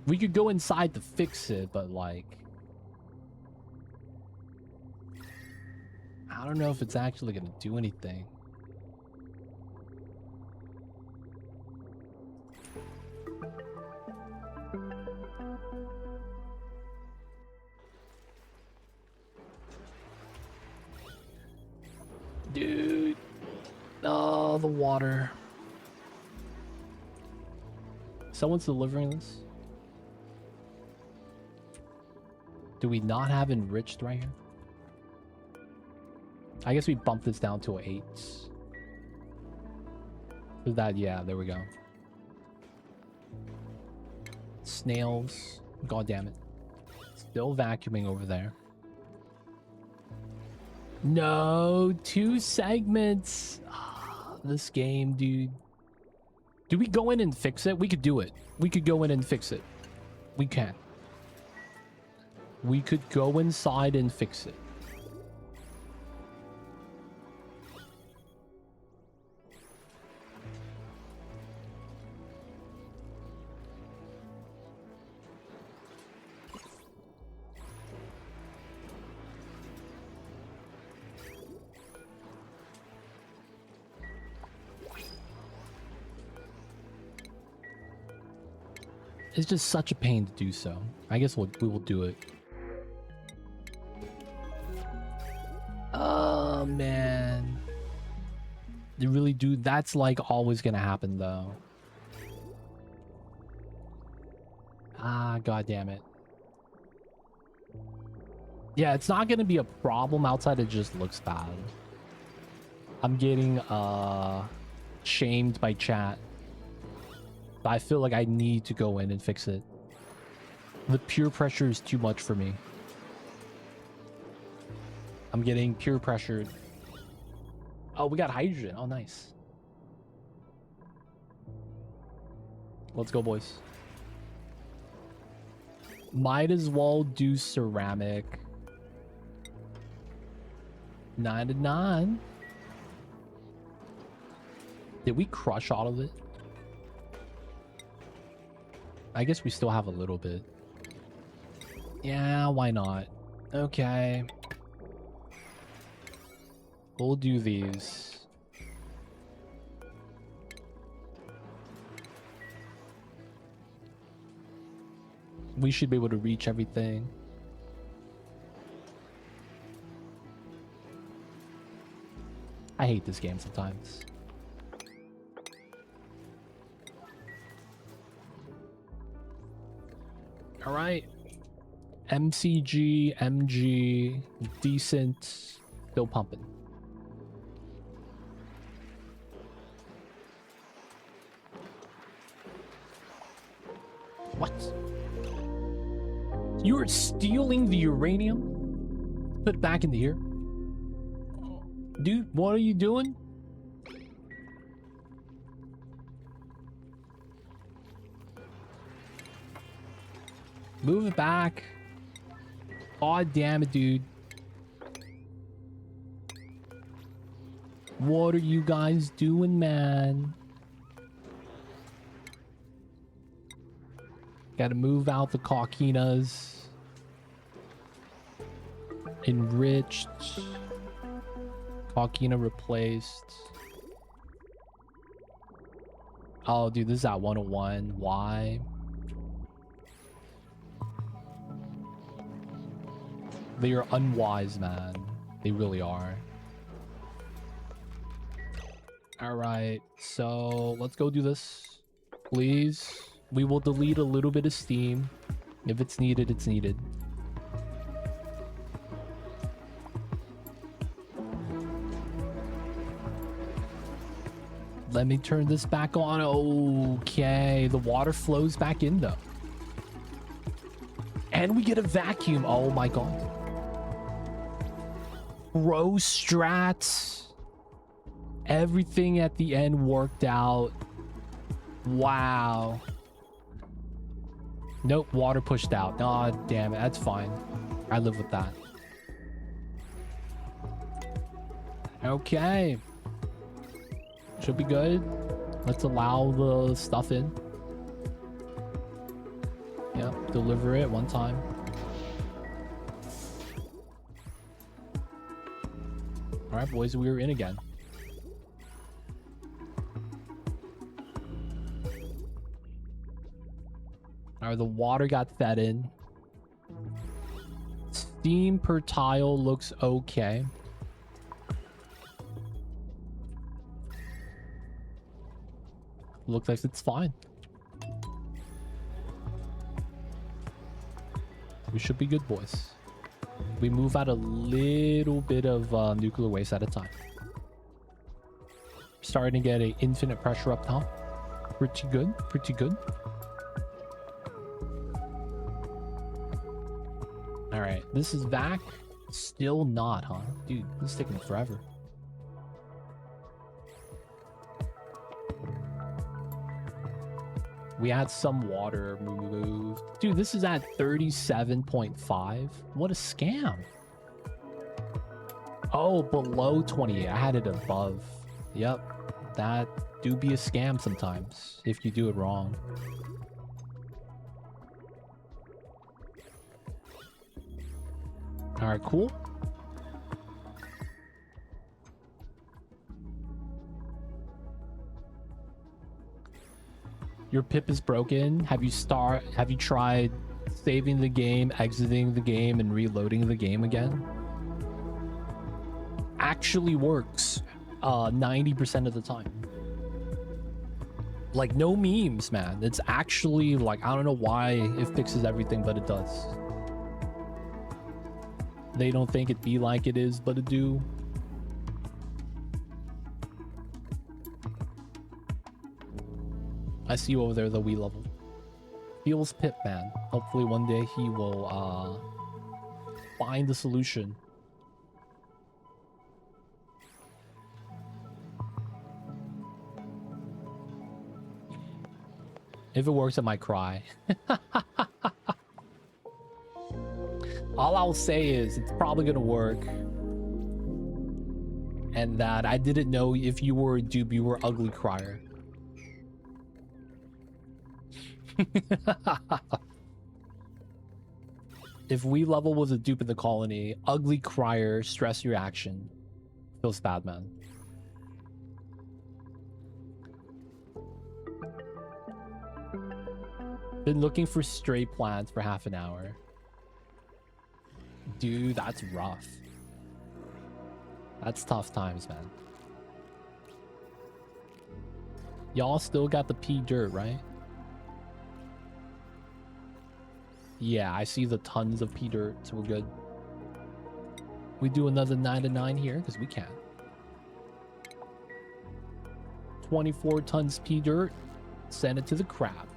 S1: We could go inside to fix it, but like... I don't know if it's actually gonna do anything. Dude. Oh, the water. Someone's delivering this? Do we not have enriched right here? I guess we bump this down to an 8. Is that, yeah, there we go. Snails. God damn it. Still vacuuming over there. No, 2 segments. This game, dude. Do we go in and fix it? We could do it. We could go in and fix it. We can. We could go inside and fix it. It's just such a pain to do so. I guess we will do it. Oh, man. They really do. That's like always gonna happen, though. Ah, god damn it. Yeah, it's not gonna be a problem outside. It just looks bad. I'm getting shamed by chat. But I feel like I need to go in and fix it. The peer pressure is too much for me. I'm getting peer pressured. Oh, we got hydrogen. Oh, nice. Let's go, boys. Might as well do ceramic. 9 to 9. Did we crush all of it? I guess we still have a little bit. Yeah, why not? Okay. We'll do these. We should be able to reach everything. I hate this game sometimes. All right. MCG, MG, decent, still pumping. What? You're stealing the uranium? Put it back into here. Dude, what are you doing? Move it back. God damn it, dude. What are you guys doing, man? Gotta move out the coquinas. Enriched. Coquina replaced. Oh, dude, this is at 101. Why? They are unwise, man. They really are. Alright, so let's go do this. Please. We will delete a little bit of steam. If it's needed, it's needed. Let me turn this back on. Okay, the water flows back in though. And we get a vacuum. Oh my god. Pro strats. Everything at the end worked out. Wow. Nope, water pushed out. Oh, damn it. That's fine. I live with that. Okay. Should be good. Let's allow the stuff in. Yep, deliver it one time. All right, boys, we were in again. All right, the water got fed in. Steam per tile looks okay. Looks like it's fine. We should be good, boys. We move out a little bit of nuclear waste at a time. Starting to get an infinite pressure up top. Pretty good, pretty good. All right, this is back. Still not, huh? Dude, this is taking forever. We had some water moved. Dude, this is at 37.5. What a scam. Oh, below 28. I had it above. Yep. That do be a scam sometimes if you do it wrong. All right, cool. Your pip is broken. Have you tried saving the game, exiting the game, and reloading the game again? Actually works 90% of the time. Like, no memes, man. It's actually, like, I don't know why it fixes everything, but it does. They don't think it be like it is, but it do. I see you over there, the Wii level. Feels Pip, man. Hopefully one day he will find the solution. If it works, I might cry. All I'll say is it's probably gonna work. And that I didn't know if you were a dupe, you were ugly crier. If Wii level was a dupe in the colony, ugly crier, stress reaction. Feels bad, man. Been looking for stray plants for half an hour. Dude, that's rough. That's tough times, man. Y'all still got the pea dirt, right? Yeah, I see the tons of pea dirt, so we're good. We do another 9 to 9 here, because we can. 24 tons pea dirt. Send it to the crab.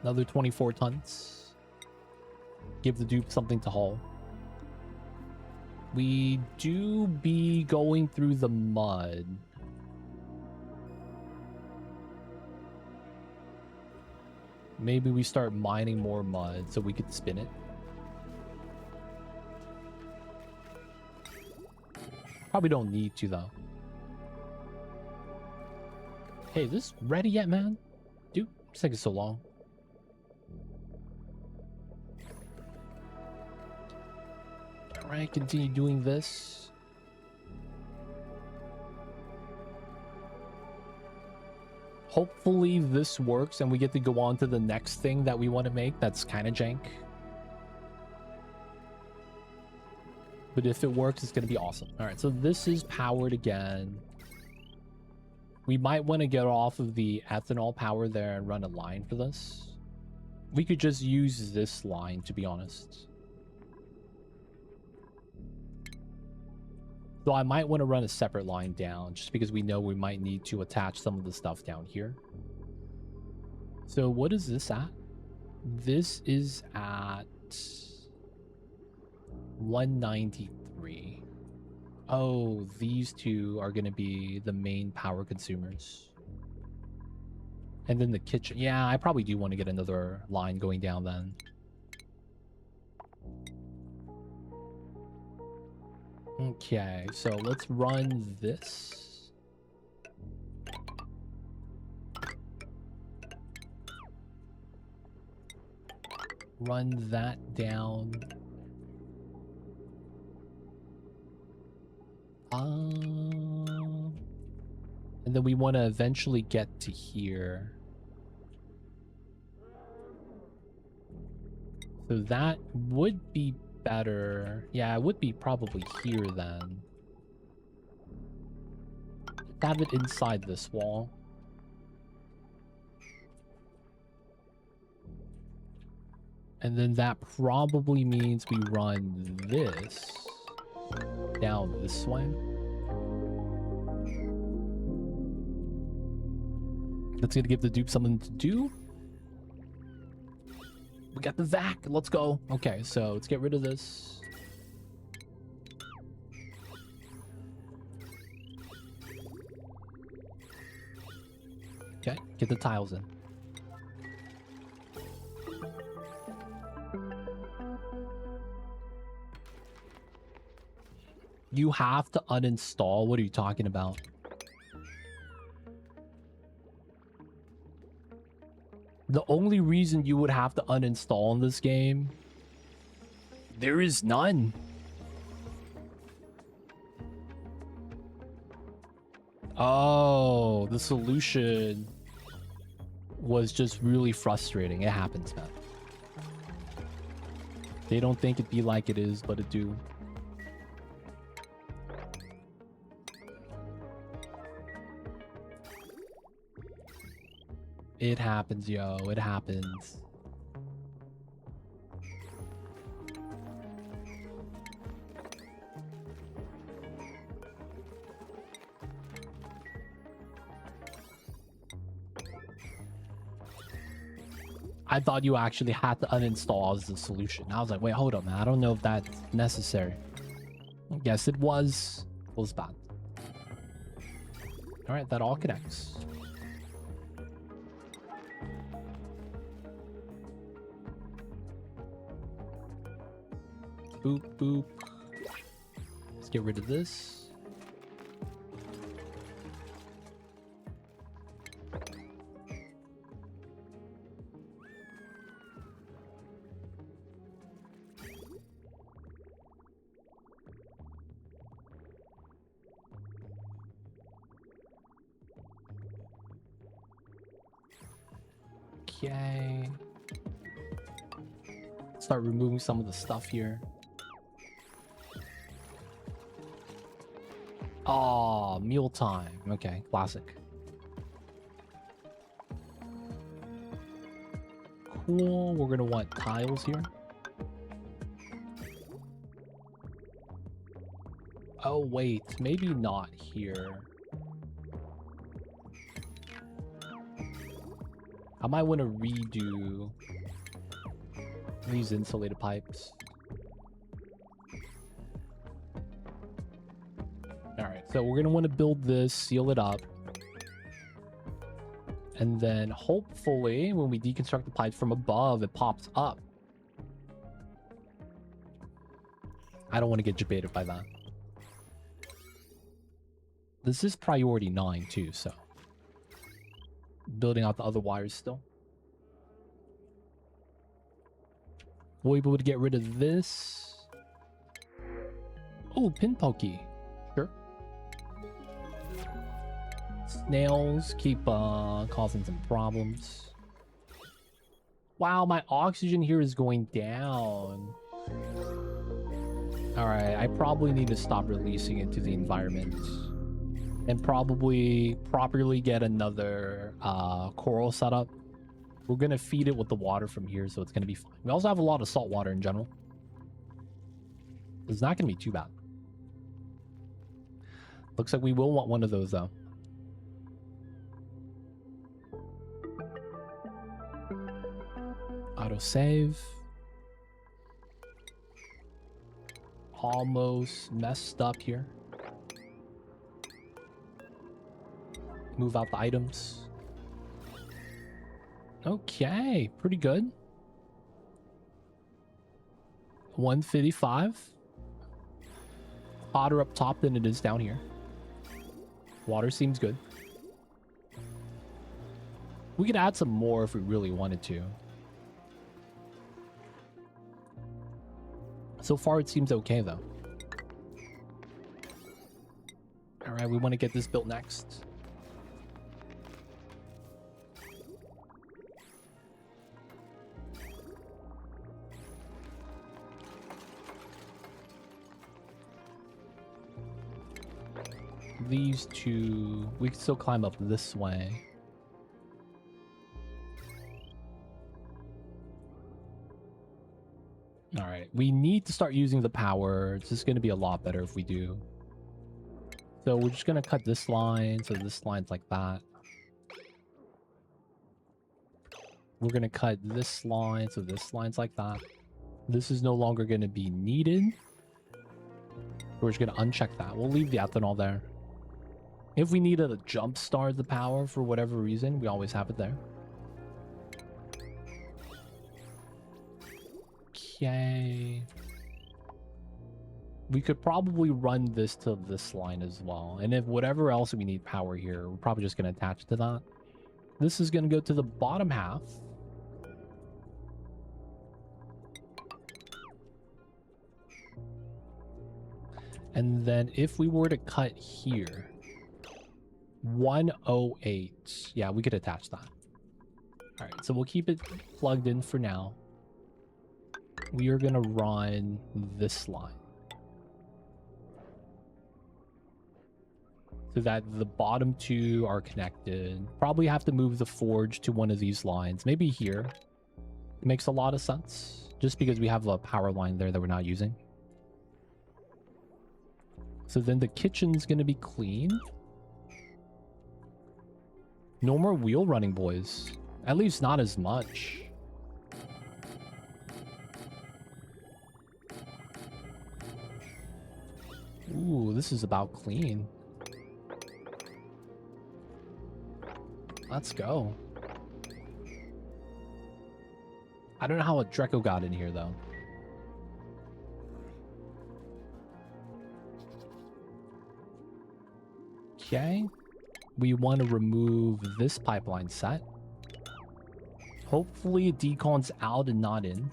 S1: Another 24 tons. Give the dupe something to haul. We do be going through the mud. Maybe we start mining more mud so we could spin it. Probably don't need to, though. Hey, is this ready yet, man? Dude, it's taking so long. Alright, continue doing this. Hopefully this works and we get to go on to the next thing that we want to make that's kind of jank. But if it works, it's going to be awesome. Alright, so this is powered again. We might want to get off of the ethanol power there and run a line for this. We could just use this line, to be honest. So I might want to run a separate line down just because we know we might need to attach some of the stuff down here. So what is this at? This is at 193. Oh, these two are going to be the main power consumers. And then the kitchen. Yeah, I probably do want to get another line going down then. Okay, so let's run this. Run that down. And then we want to eventually get to here. So that would be better. Yeah, it would be probably here then. Have it inside this wall. And then that probably means we run this down this way. That's gonna give the dupe something to do. We got the vac. Let's go. Okay, so let's get rid of this. Okay, get the tiles in. You have to uninstall? What are you talking about? The only reason you would have to uninstall in this game, there is none. Oh, the solution was just really frustrating. It happens, man. They don't think it be like it is, but it do. It happens, yo. It happens. I thought you actually had to uninstall as the solution. I was like, wait, hold on, man. I don't know if that's necessary. Yes, it was. It was bad. All right, that all connects. Boop, boop. Let's get rid of this. Okay. Start removing some of the stuff here. Oh, meal time. Okay, classic. Cool. We're gonna want tiles here. Oh, wait. Maybe not here. I might want to redo these insulated pipes. Alright, so we're going to want to build this, seal it up. And then hopefully when we deconstruct the pipes from above, it pops up. I don't want to get debated by that. This is priority 9 too, so. Building out the other wires still. We'll be able to get rid of this. Oh, pin pokey. Sure. Snails keep causing some problems. Wow, my oxygen here is going down. Alright, I probably need to stop releasing it to the environment. And probably properly get another coral setup. We're going to feed it with the water from here, so it's going to be fine. We also have a lot of salt water in general. It's not going to be too bad. Looks like we will want one of those, though. Autosave. Almost messed up here. Move out the items. Okay, pretty good. 155. Hotter up top than it is down here. Water seems good. We could add some more if we really wanted to. So far, it seems okay, though. All right, we want to get this built next. These two, we can still climb up this way. All right, we need to start using the power. It's just going to be a lot better if we do. So we're just going to cut this line, so this line's like that. We're going to cut this line, so this line's like that. This is no longer going to be needed. We're just going to uncheck that. We'll leave the ethanol there. If we need to jump start the power for whatever reason, we always have it there. Okay. We could probably run this to this line as well. And if whatever else we need power here, we're probably just going to attach to that. This is going to go to the bottom half. And then if we were to cut here, 108. Yeah, we could attach that. All right, so we'll keep it plugged in for now. We are going to run this line. So that the bottom two are connected. Probably have to move the forge to one of these lines. Maybe here. It makes a lot of sense. Just because we have a power line there that we're not using. So then the kitchen's going to be clean. No more wheel running, boys. At least not as much. Ooh, this is about clean. Let's go. I don't know how a Draco got in here, though. Okay. We want to remove this pipeline set. Hopefully decon's out and not in.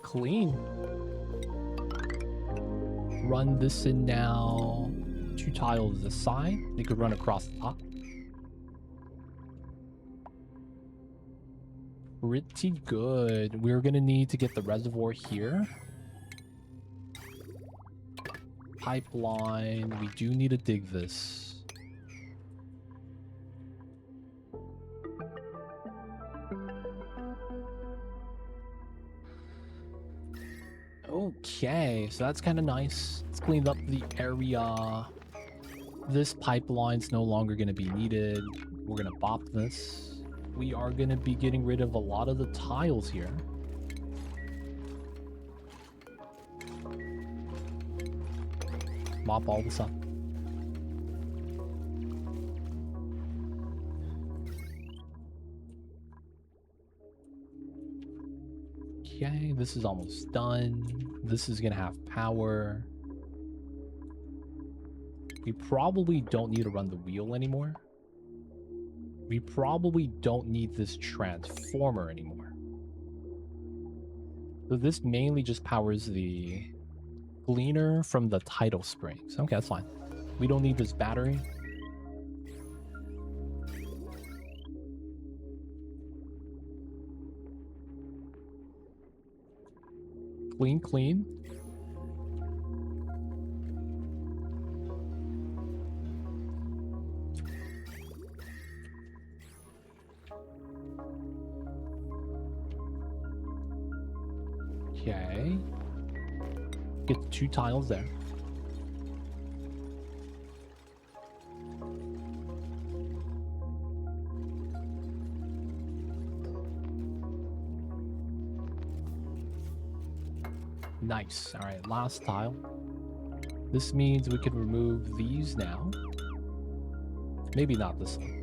S1: Clean. Run this in now. 2 tiles this side. They could run across the top. Pretty good. We're gonna need to get the reservoir here. Pipeline. We do need to dig this. Okay, so that's kind of nice. It's cleaned up the area. This pipeline's no longer going to be needed. We're going to bop this. We are going to be getting rid of a lot of the tiles here. Mop all this up. Okay, this is almost done. This is going to have power. We probably don't need to run the wheel anymore. We probably don't need this transformer anymore. So this mainly just powers the cleaner from the tidal springs. Okay, that's fine. We don't need this battery. Clean, clean. Okay. Get the 2 tiles there. Nice. All right, last tile. This means we can remove these now. Maybe not this one.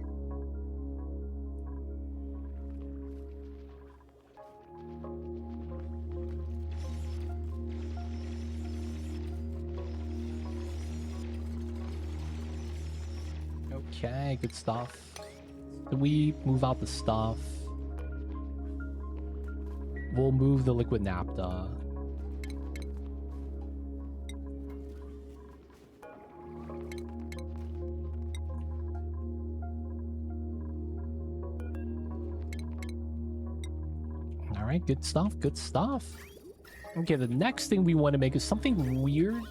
S1: Okay, good stuff. Can we move out the stuff? We'll move the liquid naphtha. All right, good stuff, good stuff. Okay, the next thing we want to make is something weird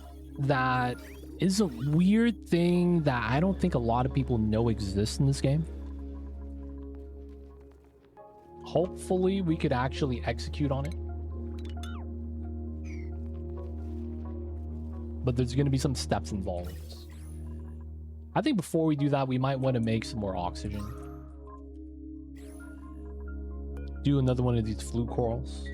S1: that is a weird thing that I don't think a lot of people know exists in this game. Hopefully, we could actually execute on it. But there's going to be some steps involved. I think before we do that, we might want to make some more oxygen. Do another one of these flute corals.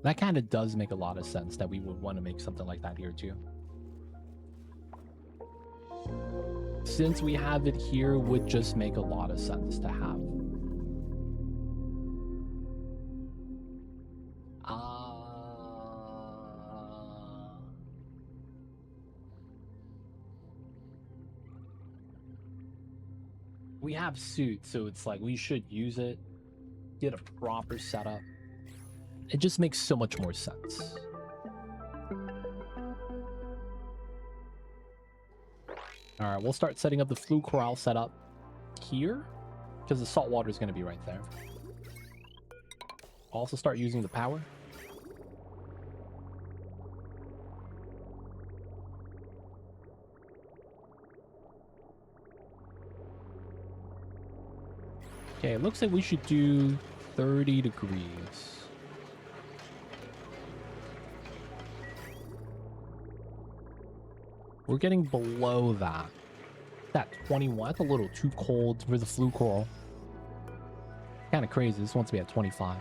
S1: That kind of does make a lot of sense that we would want to make something like that here too. Since we have it here, would just make a lot of sense to have. We have suits, so it's like we should use it, get a proper setup. It just makes so much more sense. All right, we'll start setting up the flute coral setup here because the salt water is going to be right there. Also start using the power. Okay, it looks like we should do 30 degrees. We're getting below that. That 21, that's a little too cold for the flute coral. Kind of crazy. This wants to be at 25.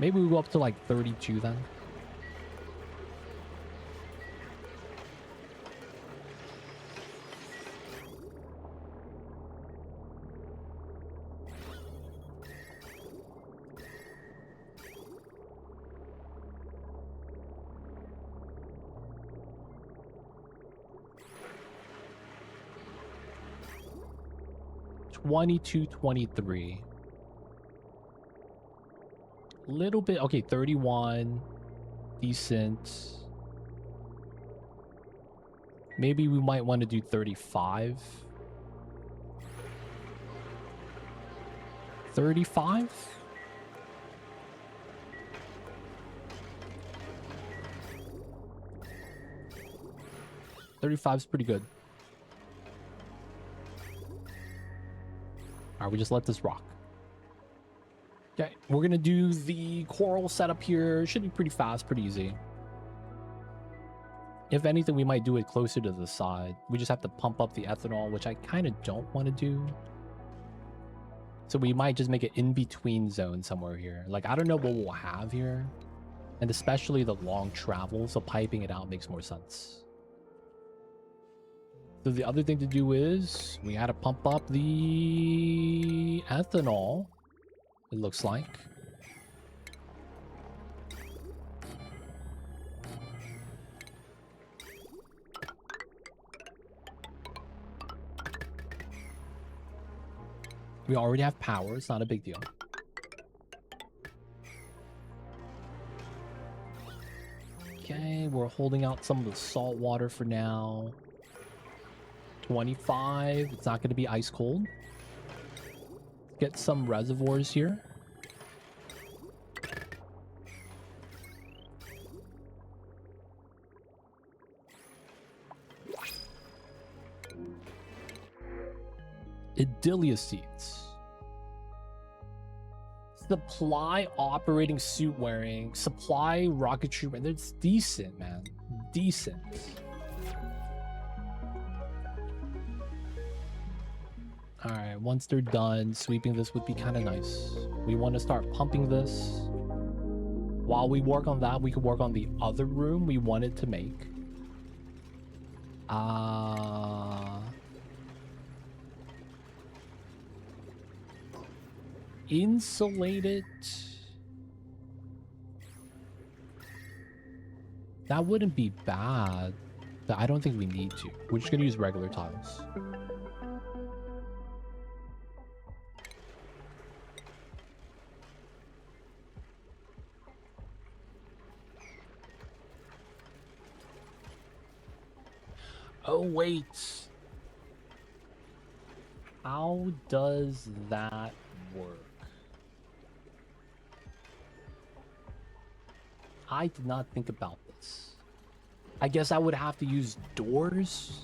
S1: Maybe we go up to like 32 then. $22, $23. Little bit. Okay, 31. Decent. Maybe we might want to do 35. 35? $35 is pretty good. All right, we just let this rock. Okay, we're gonna do the coral setup here. Should be pretty fast, pretty easy. If anything, we might do it closer to the side. We just have to pump up the ethanol, which I kind of don't want to do. So we might just make an in-between zone somewhere here. Like, I don't know what we'll have here. And especially the long travel, so piping it out makes more sense. So the other thing to do is we had to pump up the ethanol, it looks like. We already have power, it's not a big deal. Okay, we're holding out some of the salt water for now. 25, it's not going to be ice cold. Get some reservoirs here. Idilia seeds. Supply operating suit wearing. Supply rocketry. That's decent, man. Decent. Alright, once they're done, sweeping this would be kind of nice. We want to start pumping this. While we work on that, we could work on the other room we wanted to make. Insulate it. That wouldn't be bad. But I don't think we need to. We're just gonna use regular tiles. Oh, wait. How does that work? I did not think about this. I guess I would have to use doors?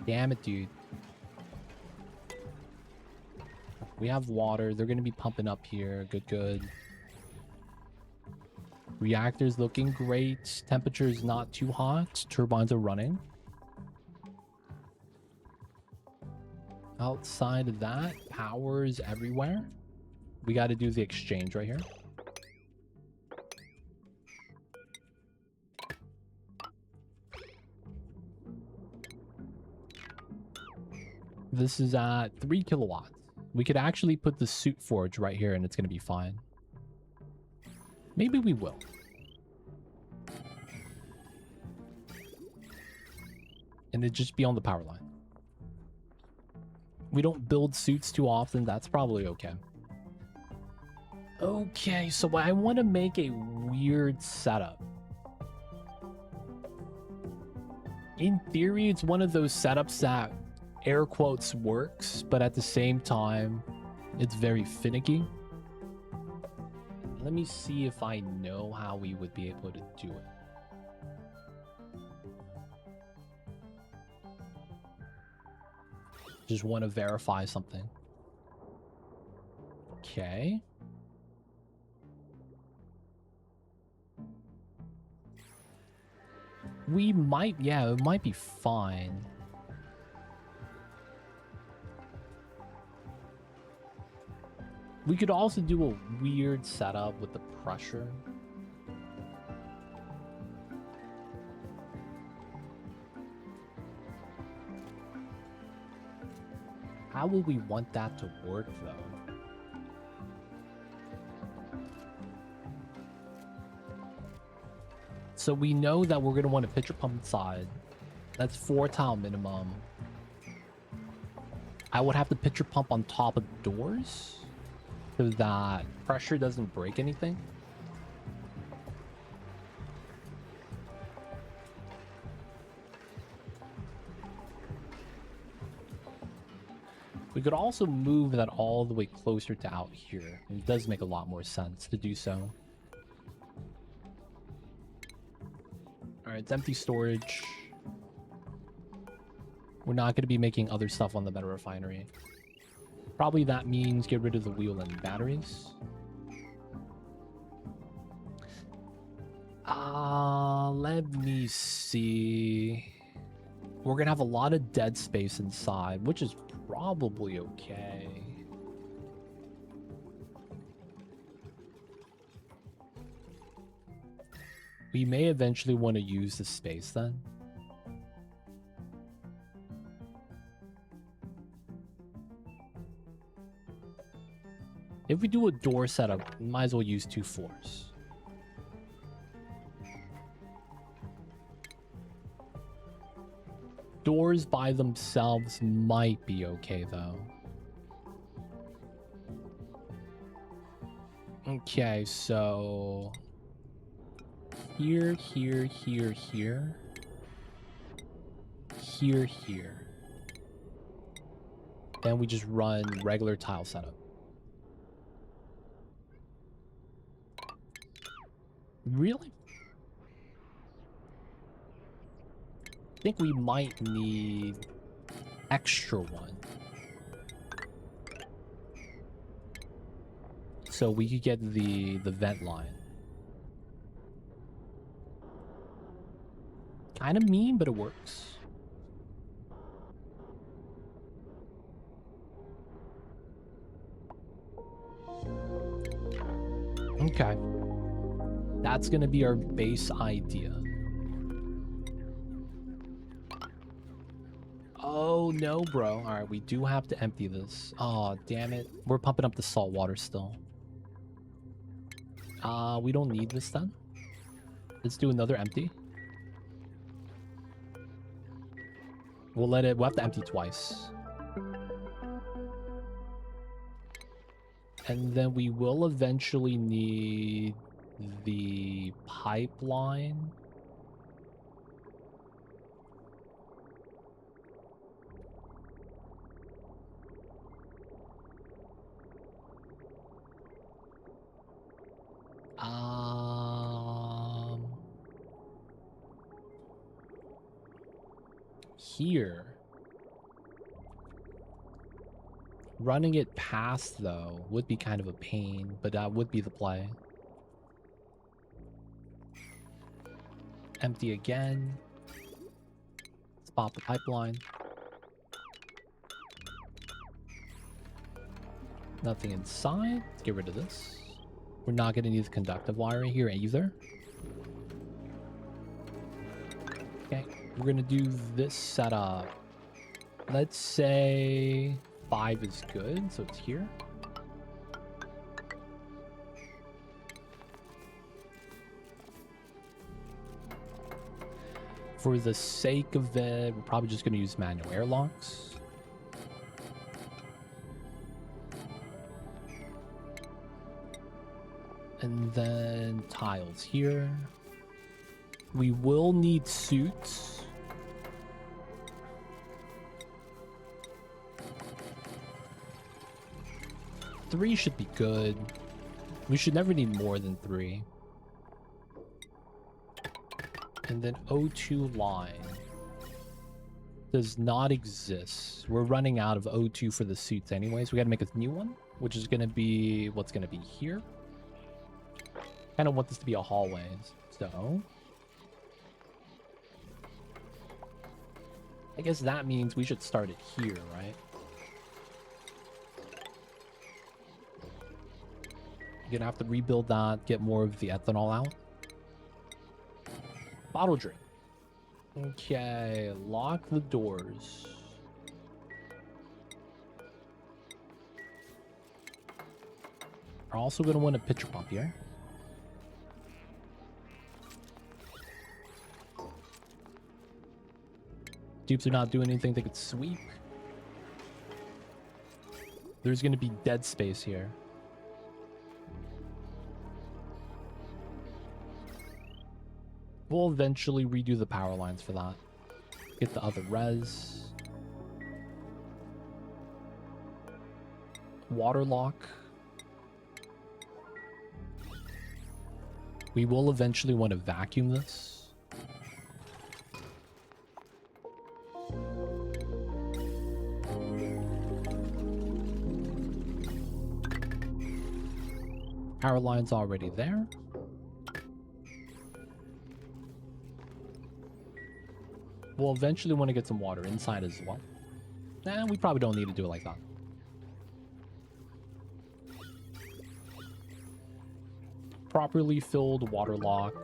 S1: Damn it, dude. We have water. They're going to be pumping up here. Good, good. Reactor's looking great. Temperature is not too hot. Turbines are running. Outside of that, power is everywhere. We got to do the exchange right here. This is at 3 kilowatts. We could actually put the suit forge right here and it's going to be fine. Maybe we will. And it'd just be on the power line. We don't build suits too often. That's probably okay. Okay, so I want to make a weird setup. In theory, it's one of those setups that air quotes works, but at the same time, it's very finicky. Let me see if I know how we would be able to do it. Just want to verify something. Okay. We might, yeah, it might be fine. We could also do a weird setup with the pressure. How will we want that to work, though? So we know that we're going to want a pitcher pump inside. That's 4 tile minimum. I would have to pitcher pump on top of doors so that pressure doesn't break anything. We could also move that all the way closer to out here. It does make a lot more sense to do so. Alright, it's empty storage. We're not going to be making other stuff on the meta refinery. Probably that means get rid of the wheel and batteries. Let me see. We're going to have a lot of dead space inside, which is probably okay. We may eventually want to use the space then. If we do a door setup, we might as well use 2 floors. Doors by themselves might be okay, though. Okay, so... Here, here, here, here. Here, here. Then we just run regular tile setup. Really? I think we might need extra one. So we could get the vent line. Kind of mean, but it works. Okay. That's gonna be our base idea. Oh no, bro. Alright, we do have to empty this. Oh, damn it. We're pumping up the salt water still. We don't need this then. Let's do another empty. We'll have to empty twice. And then we will eventually need the pipeline. Here. Running it past, though, would be kind of a pain, but that would be the play. Empty again. Spot the pipeline. Nothing inside. Let's get rid of this. We're not going to need the conductive wire here either. Okay, we're going to do this setup. Let's say 5 is good, so it's here. For the sake of it, we're probably just going to use manual airlocks. And then tiles here. We will need suits. Three should be good. We should never need more than 3. And then O2 line does not exist. We're running out of O2 for the suits anyways. We got to make a new one, which is going to be what's going to be here. I don't want this to be a hallway, so I guess that means we should start it here, right? You're gonna have to rebuild that, get more of the ethanol out. Bottle drink. Okay, lock the doors. We're also gonna want a pitcher pump here. Dupes are not doing anything they could sweep. There's going to be dead space here. We'll eventually redo the power lines for that. Get the other res. Water lock. We will eventually want to vacuum this. Power line's already there. We'll eventually want to get some water inside as well. Nah, we probably don't need to do it like that. Properly filled water lock.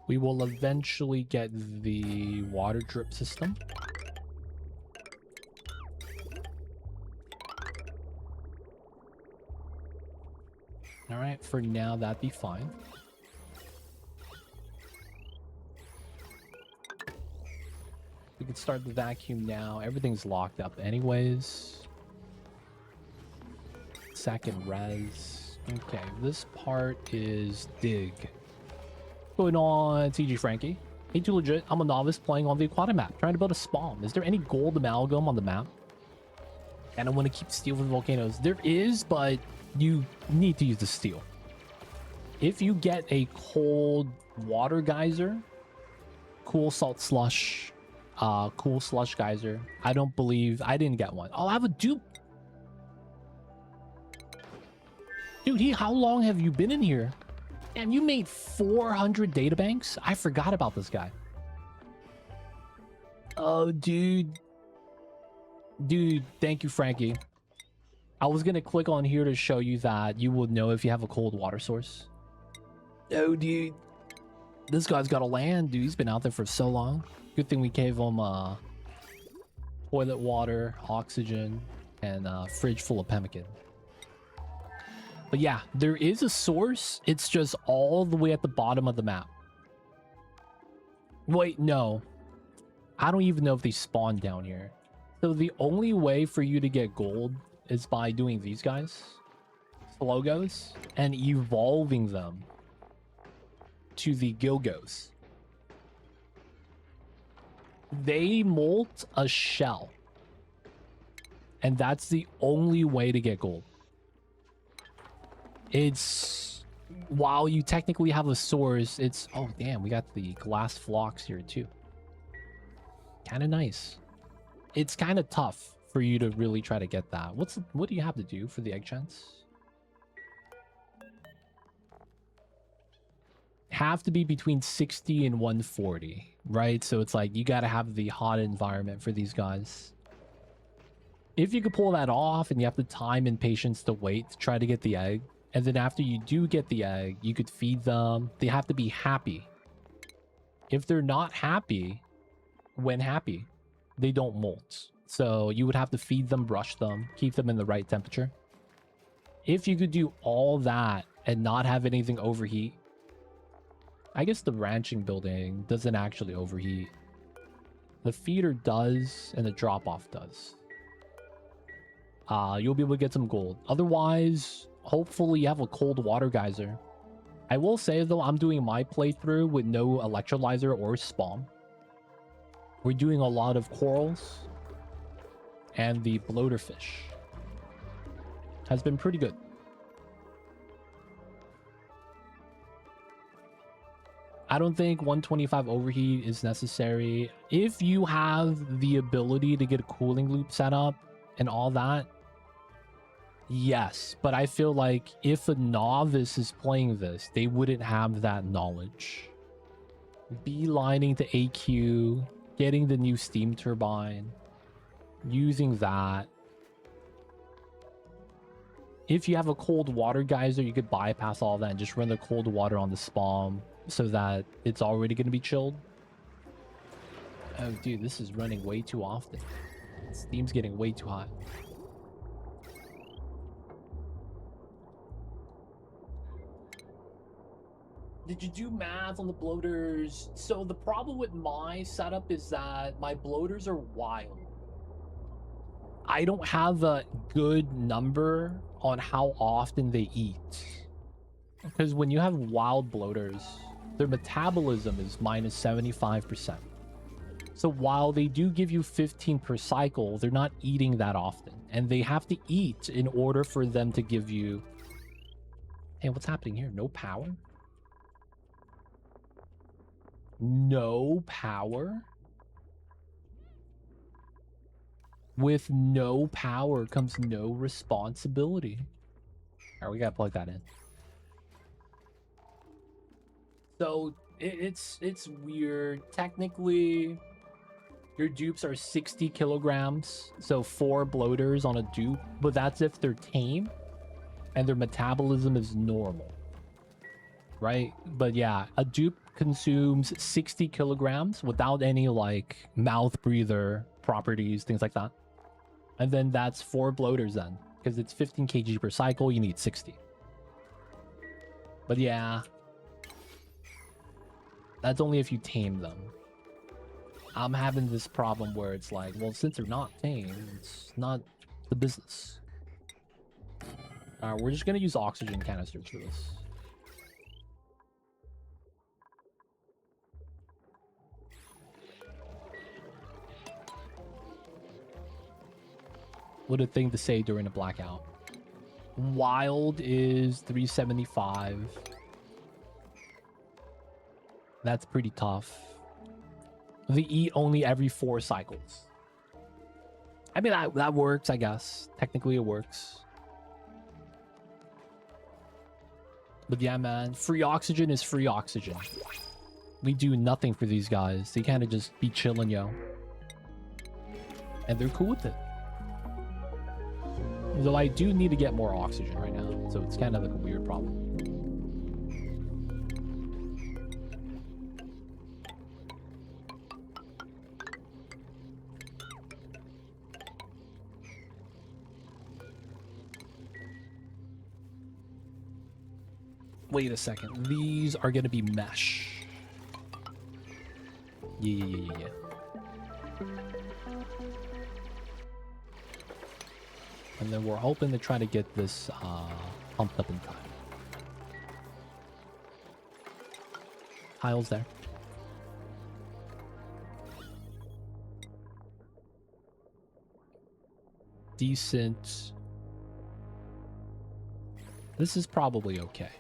S1: We will eventually get the water drip system. All right, for now, that'd be fine. We can start the vacuum now. Everything's locked up anyways. Second res. Okay, this part is dig. What's going on, TG Frankie? Hey, too legit. I'm a novice playing on the Aquatic map, trying to build a spawn. Is there any gold amalgam on the map? And I want to keep steel for volcanoes. There is, but you need to use the steel. If you get a cold water geyser, cool salt slush, cool slush geyser, I don't believe I didn't get one. I'll have a dupe. Dude, how long have you been in here? Damn, you made 400 databanks? I forgot about this guy. Oh, dude. Dude, thank you, Frankie. I was gonna click on here to show you that you would know if you have a cold water source. Oh, dude. This guy's got a land, dude. He's been out there for so long. Good thing we gave him toilet water, oxygen, and a fridge full of pemmican. But yeah, there is a source. It's just all the way at the bottom of the map. Wait, no. I don't even know if they spawn down here. So the only way for you to get gold is by doing these guys, Slogos, and evolving them to the Gilgos. They molt a shell. And that's the only way to get gold. It's... While you technically have a source, it's... Oh, damn, we got the glass flocks here, too. Kind of nice. It's kind of tough for you to really try to get that. What do you have to do for the egg chance? Have to be between 60 and 140, right? So it's like you got to have the hot environment for these guys. If you could pull that off and you have the time and patience to wait to try to get the egg, and then after you do get the egg, you could feed them. They have to be happy. If they're not happy, when happy, they don't molt. So you would have to feed them, brush them, keep them in the right temperature. If you could do all that and not have anything overheat, I guess the ranching building doesn't actually overheat. The feeder does, and the drop-off does. You'll be able to get some gold. Otherwise, hopefully you have a cold water geyser. I will say, though, I'm doing my playthrough with no electrolyzer or spawn. We're doing a lot of corals, and the bloater fish has been pretty good. I don't think 125 overheat is necessary. If you have the ability to get a cooling loop set up and all that, yes. But I feel like if a novice is playing this, they wouldn't have that knowledge. Beelining to AQ, getting the new steam turbine, using that. If you have a cold water geyser, you could bypass all that and just run the cold water on the spawn so that it's already going to be chilled. Oh, dude, this is running way too often. Steam's getting way too hot. Did you do math on the bloaters? So the problem with my setup is that my bloaters are wild. I don't have a good number on how often they eat. Because when you have wild bloaters, their metabolism is minus 75%. So while they do give you 15 per cycle, they're not eating that often. And they have to eat in order for them to give you... Hey, what's happening here? No power? No power? With no power comes no responsibility. All right, we gotta plug that in. So it's weird. Technically, your dupes are 60 kilograms. So 4 bloaters on a dupe, but that's if they're tame and their metabolism is normal, right? But yeah, a dupe consumes 60 kilograms without any like mouth breather properties, things like that. And then that's 4 bloaters then, because it's 15 kg per cycle, you need 60. But yeah, that's only if you tame them. I'm having this problem where it's like, well, since they're not tame, it's not the business. We're just gonna use oxygen canisters for this. What a thing to say during a blackout. Wild is 375. That's pretty tough. They eat only every 4 cycles. I mean, that works, I guess. Technically, it works. But yeah, man, free oxygen is free oxygen. We do nothing for these guys. They kind of just be chilling, yo. And they're cool with it. Though I do need to get more oxygen right now, so it's kind of like a weird problem. Wait a second. These are going to be mesh. Yeah. And then we're hoping to try to get this pumped up in time. Tiles there. Decent. This is probably okay.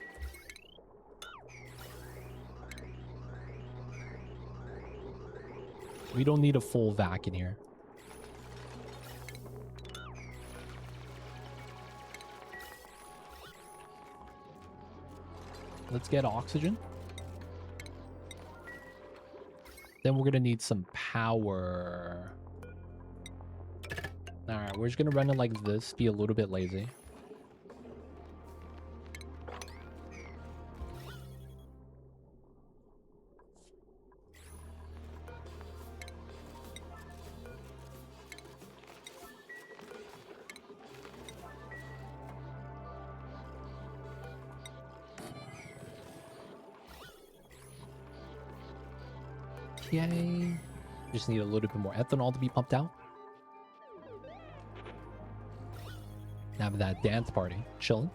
S1: We don't need a full vac in here. Let's get oxygen. Then we're gonna need some power. Alright, we're just gonna run it like this, be a little bit lazy. Okay. Just need a little bit more ethanol to be pumped out. Have that dance party chilling.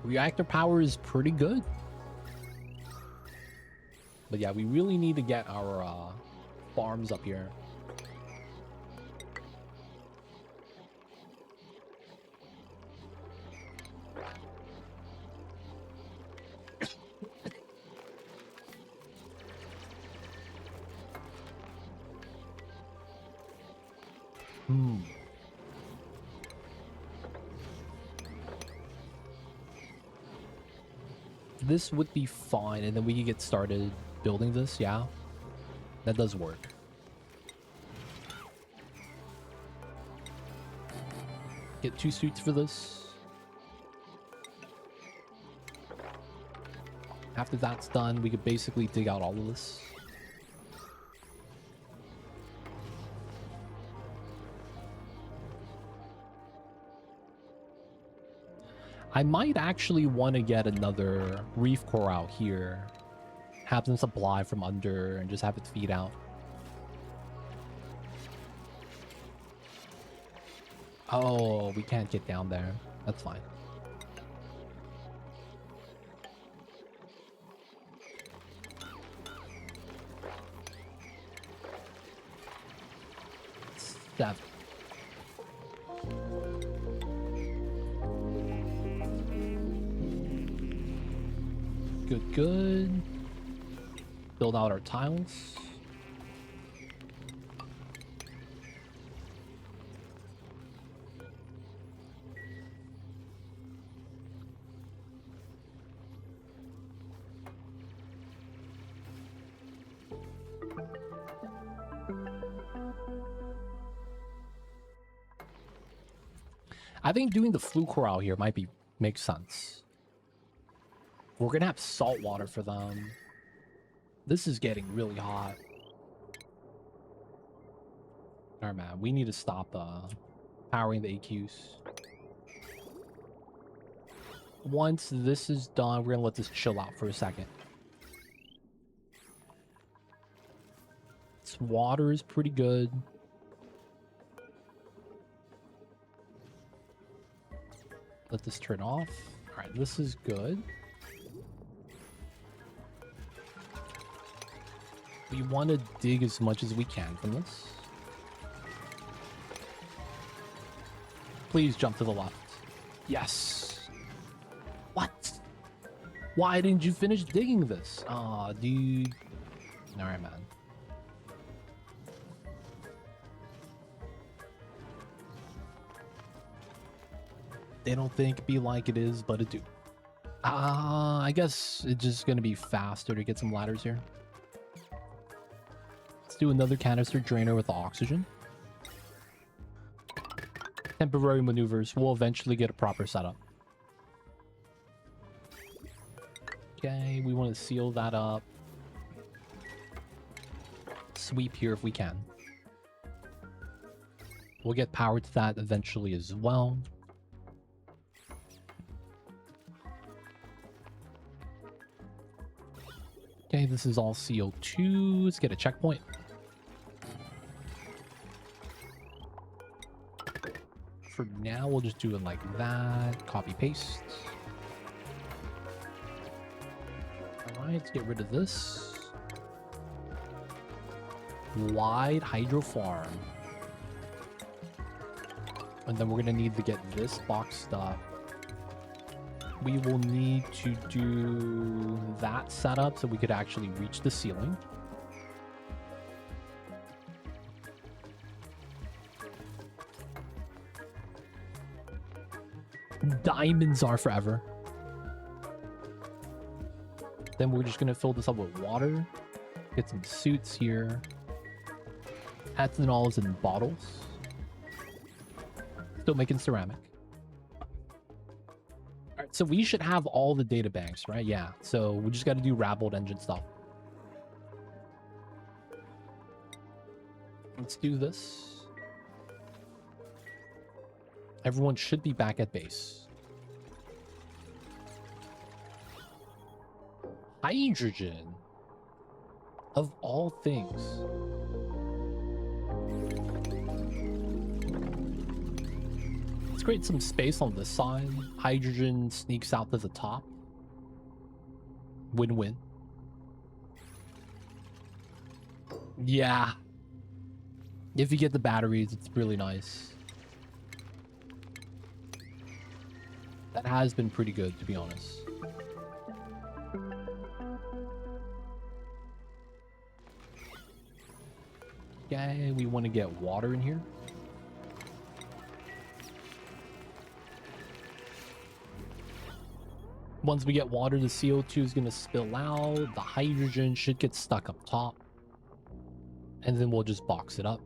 S1: Reactor power is pretty good. But yeah, we really need to get our farms up here. This would be fine, and then we can get started building this. Yeah, that does work. Get 2 suits for this. After that's done, we could basically dig out all of this. I might actually want to get another reef core out here. Have them supply from under and just have it feed out. Oh, we can't get down there. That's fine. Seven. Good. Build out our tiles. I think doing the flue core out here might make sense. We're gonna have salt water for them. This is getting really hot. Alright, man. We need to stop powering the AQs. Once this is done, we're gonna let this chill out for a second. This water is pretty good. Let this turn off. Alright, this is good. We want to dig as much as we can from this. Please jump to the left. Yes. What? Why didn't you finish digging this? Aw, dude. Alright, man. They don't think be like it is, but it do. I guess it's just gonna be faster to get some ladders here. Let's do another canister drainer with oxygen. Temporary maneuvers. We'll eventually get a proper setup. Okay, we want to seal that up. Sweep here if we can. We'll get power to that eventually as well. Okay, this is all CO2. Let's get a checkpoint. For now, we'll just do it like that. Copy, paste. All right, let's get rid of this. Wide hydro farm. And then we're going to need to get this boxed up. We will need to do that setup so we could actually reach the ceiling. Diamonds are forever. Then we're just going to fill this up with water. Get some suits here. Ethanol is in bottles. Still making ceramic. Alright, so we should have all the data banks, right? Yeah. So we just got to do rabbled engine stuff. Let's do this. Everyone should be back at base. Hydrogen. Of all things. Let's create some space on this side. Hydrogen sneaks out to the top. Win-win. Yeah. If you get the batteries, it's really nice. That has been pretty good, to be honest. Okay, we want to get water in here. Once we get water, the CO2 is going to spill out. The hydrogen should get stuck up top. And then we'll just box it up.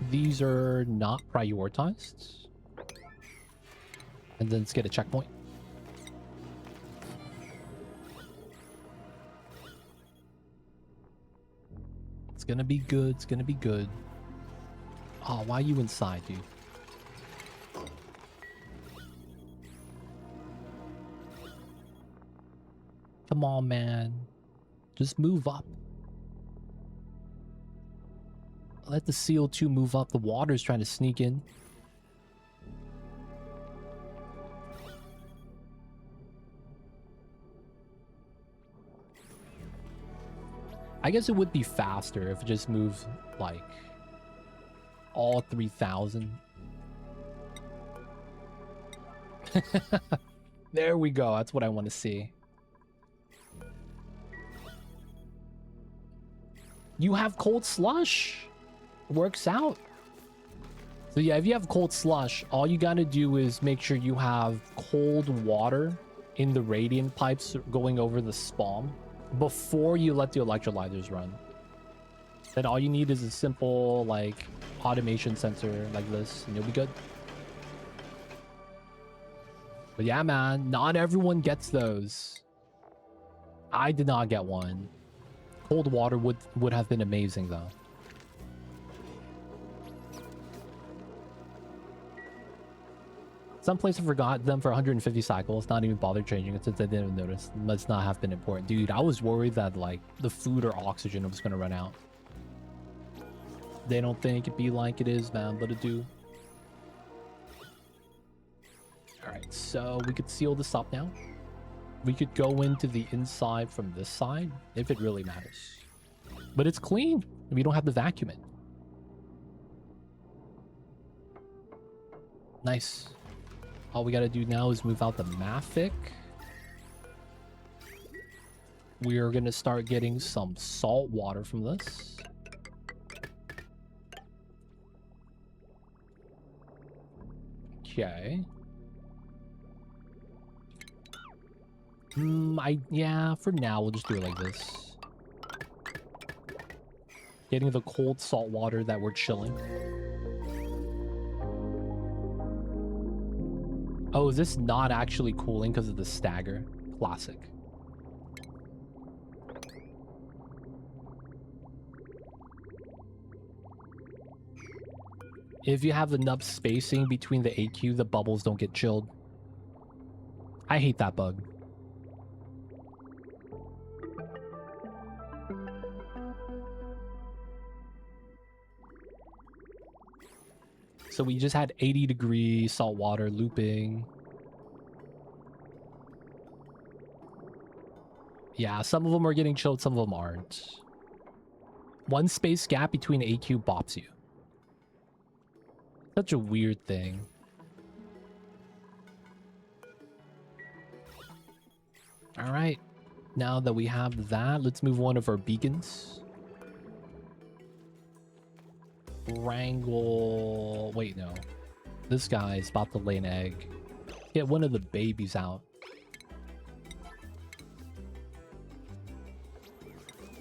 S1: These are not prioritized. And then let's get a checkpoint. It's gonna be good. It's gonna be good. Oh, why are you inside, dude? Come on, man. Just move up. Let the CO2 move up. The water's trying to sneak in. I guess it would be faster if it just moved, like, all 3,000. There we go. That's what I want to see. You have cold slush. Works out. So yeah, if you have cold slush, all you gotta do is make sure you have cold water in the radiant pipes going over the spawn before you let the electrolyzers run. Then all you need is a simple, like, automation sensor like this, and you'll be good. But yeah, man, not everyone gets those. I did not get one. Cold water would have been amazing, though. Some places forgot them for 150 cycles, not even bothered changing it since they didn't notice. Must not have been important. Dude, I was worried that, like, the food or oxygen was going to run out. They don't think it be like it is, man, but it do. Alright, so we could seal this up now. We could go into the inside from this side, if it really matters. But it's clean. We don't have to vacuum it. Nice. All we gotta do now is move out the Mafic. We are gonna start getting some salt water from this. Okay. Yeah, for now we'll just do it like this. Getting the cold salt water that we're chilling. Oh, is this not actually cooling because of the stagger? Classic. If you have enough spacing between the AQ, the bubbles don't get chilled. I hate that bug. So we just had 80-degree salt water looping. Yeah, some of them are getting chilled, some of them aren't. One space gap between AQ bops you. Such a weird thing. All right. Now that we have that, let's move one of our beacons. Wrangle... Wait, no. This guy is about to lay an egg. Get one of the babies out.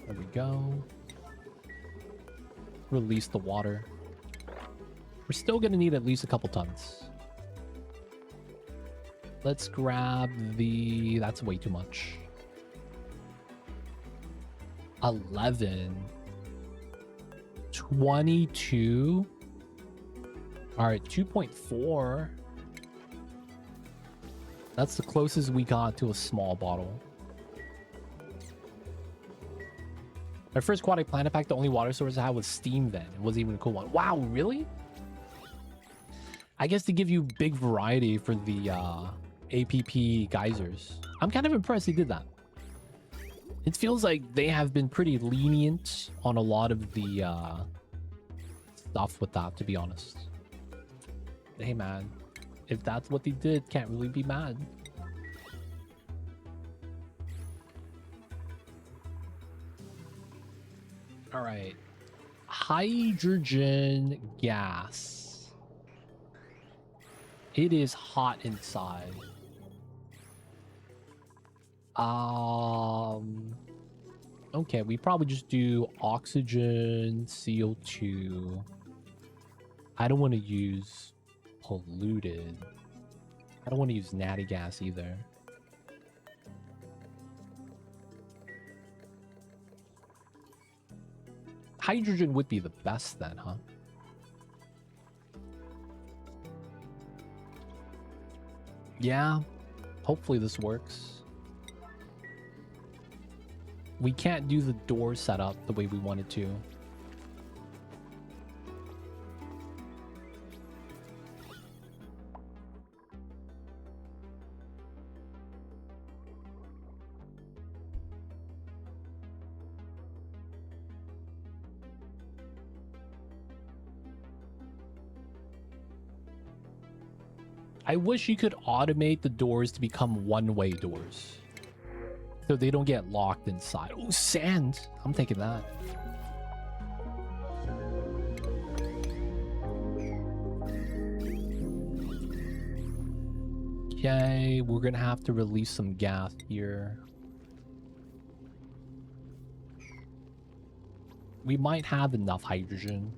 S1: There we go. Release the water. We're still going to need at least a couple tons. Let's grab the... That's way too much. 11. 22. All right, 2.4. That's the closest we got to a small bottle. My first Aquatic Planet Pack, the only water source I had was Steam then. It wasn't even a cool one. Wow, really? I guess to give you big variety for the APP geysers. I'm kind of impressed they did that. It feels like they have been pretty lenient on a lot of the stuff with that, to be honest. Hey man, if that's what they did, can't really be mad. All right, hydrogen gas. It is hot inside. Okay, we probably just do oxygen, CO2. I don't want to use polluted. I don't want to use natty gas either. Hydrogen would be the best then, huh? Yeah, hopefully this works. We can't do the door setup the way we wanted to. I wish you could automate the doors to become one-way doors, so they don't get locked inside. Oh, sand! I'm taking that. Okay, we're gonna have to release some gas here. We might have enough hydrogen.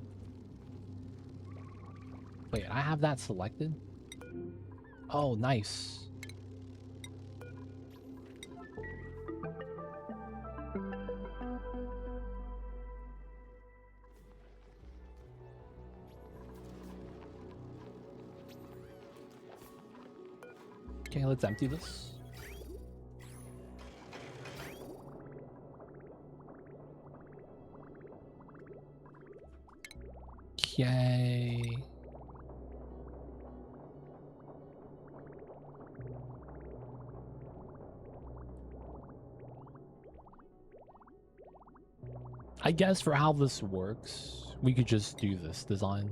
S1: Wait, I have that selected? Oh, nice. Okay, let's empty this. Okay. I guess for how this works, we could just do this design.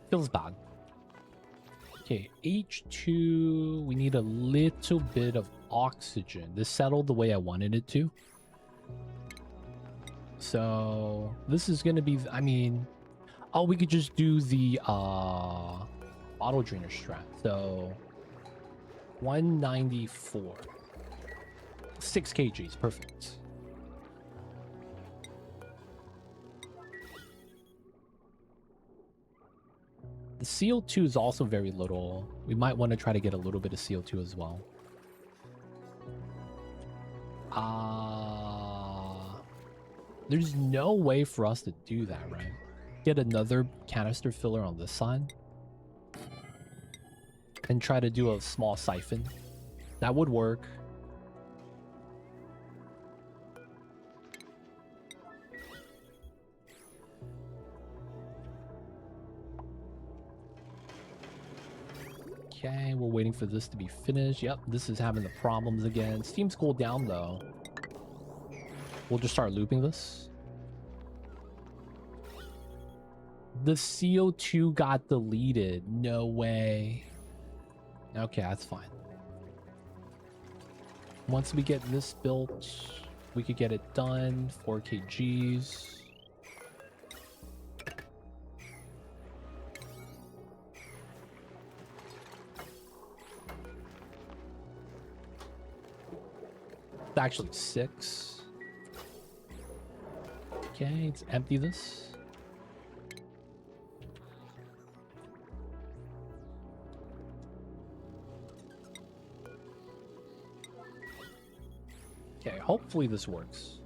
S1: Feels bad. Okay, H2, we need a little bit of oxygen. This settled the way I wanted it to. So this is gonna be, I mean, oh, we could just do the bottle drainer strat. So 194. 6 kgs, perfect. The CO2 is also very little. We might want to try to get a little bit of CO2 as well. There's no way for us to do that, right? Get another canister filler on this side and try to do a small siphon. That would work. Okay, we're waiting for this to be finished. Yep, this is having the problems again. Steam's cooled down though. We'll just start looping this. The CO2 got deleted. No way. Okay, that's fine. Once we get this built, we could get it done. 4 kgs. It's actually 6. Okay, let's empty this. Okay, hopefully this works.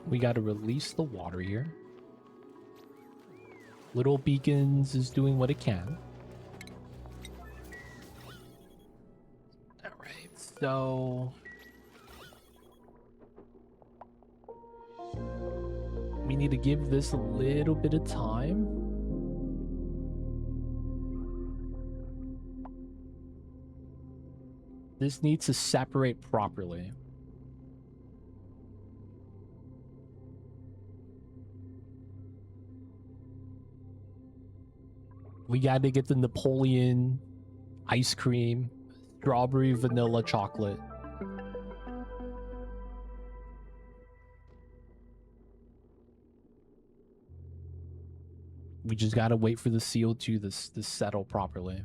S1: We got to release the water here. Little Beacons is doing what it can. Alright, so... we need to give this a little bit of time. This needs to separate properly. We got to get the Napoleon ice cream, strawberry vanilla chocolate. We just got to wait for the CO2 to settle properly.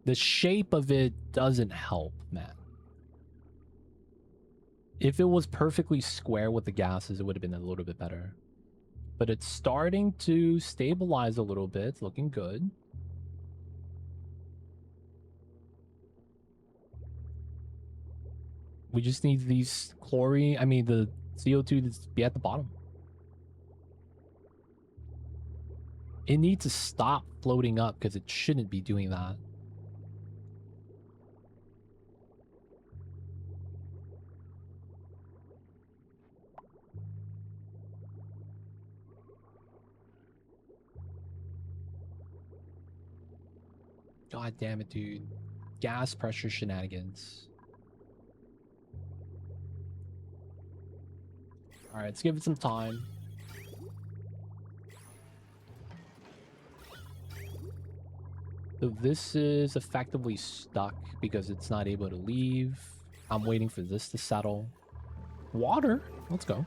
S1: The shape of it doesn't help, man. If it was perfectly square with the gases, it would have been a little bit better. But it's starting to stabilize a little bit. It's looking good. We just need these the CO2 to be at the bottom. It needs to stop floating up because it shouldn't be doing that. God damn it, dude. Gas pressure shenanigans. Alright, let's give it some time. So this is effectively stuck because it's not able to leave. I'm waiting for this to settle. Water? Let's go.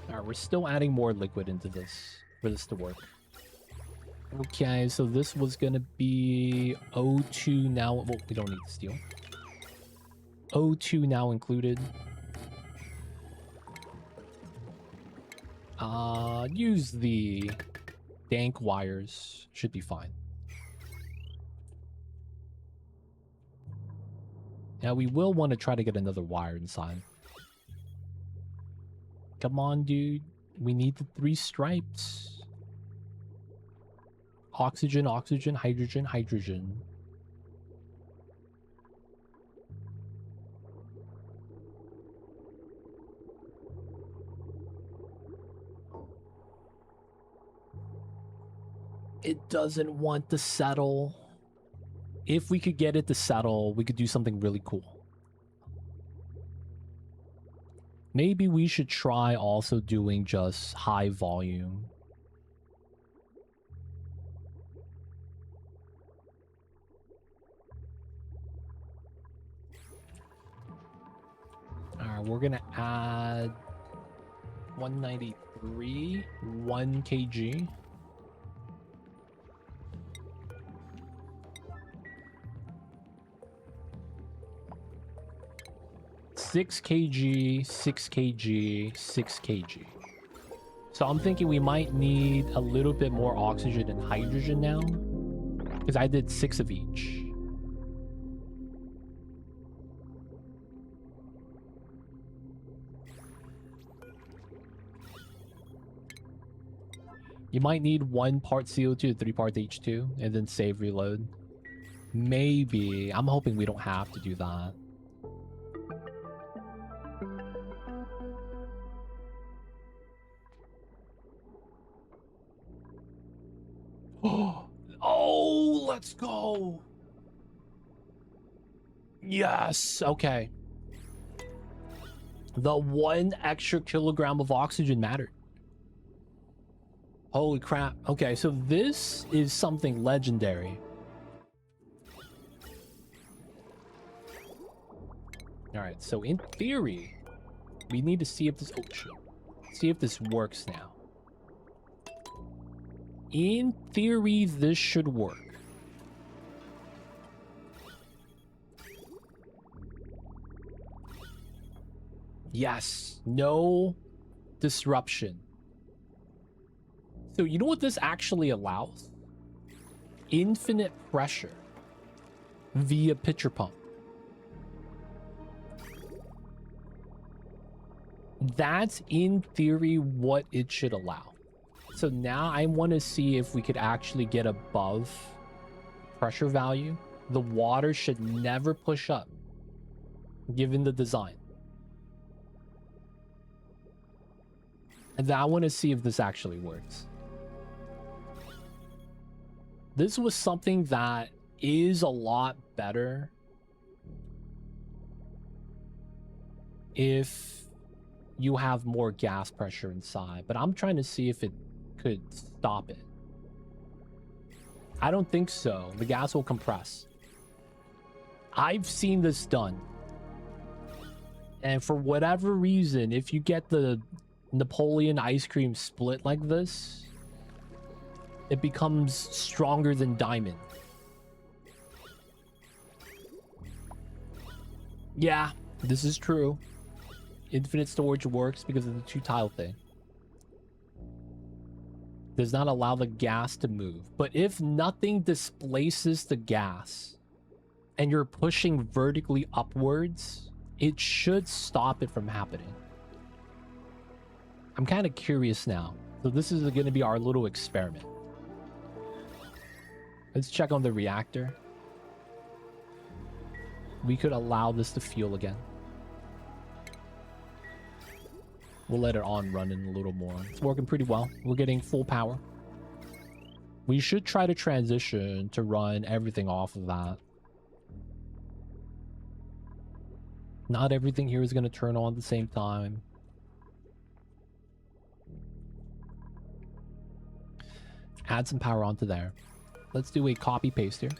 S1: Alright, we're still adding more liquid into this for this to work. Okay, so this was gonna be O2 now. Well, we don't need the steel. O2 now included. Use the dank wires. Should be fine. Now we will want to try to get another wire inside. Come on, dude. We need the 3 stripes. Oxygen, oxygen, hydrogen, hydrogen. It doesn't want to settle. If we could get it to settle, we could do something really cool. Maybe we should try also doing just high volume. Alright, we're gonna add 193, 1 kg. Six kg, 6 kg, 6 kg. So I'm thinking we might need a little bit more oxygen and hydrogen now, because I did 6 of each. You might need 1 part CO2, 3 parts H2, and then save reload. Maybe. I'm hoping we don't have to do that. Oh, let's go. Yes. Okay. The 1 extra kilogram of oxygen mattered. Holy crap. Okay, so this is something legendary. Alright, so in theory, we need to see if this... Oh, shit. See if this works now. In theory, this should work. Yes. No disruption. So you know what this actually allows? Infinite pressure via pitcher pump. That's in theory what it should allow. So now I want to see if we could actually get above pressure value. The water should never push up, given the design. And I want to see if this actually works. This was something that is a lot better if you have more gas pressure inside, but I'm trying to see if it could stop it. I don't think so. The gas will compress. I've seen this done. And for whatever reason, if you get the Napoleon ice cream split like this, it becomes stronger than diamond. Yeah, this is true. Infinite storage works because of the 2 tile thing. Does not allow the gas to move. But if nothing displaces the gas and you're pushing vertically upwards, it should stop it from happening. I'm kind of curious now. So this is going to be our little experiment. Let's check on the reactor. We could allow this to fuel again. We'll let it on run in a little more. It's working pretty well. We're getting full power. We should try to transition to run everything off of that. Not everything here is going to turn on at the same time. Add some power onto there. Let's do a copy paste here.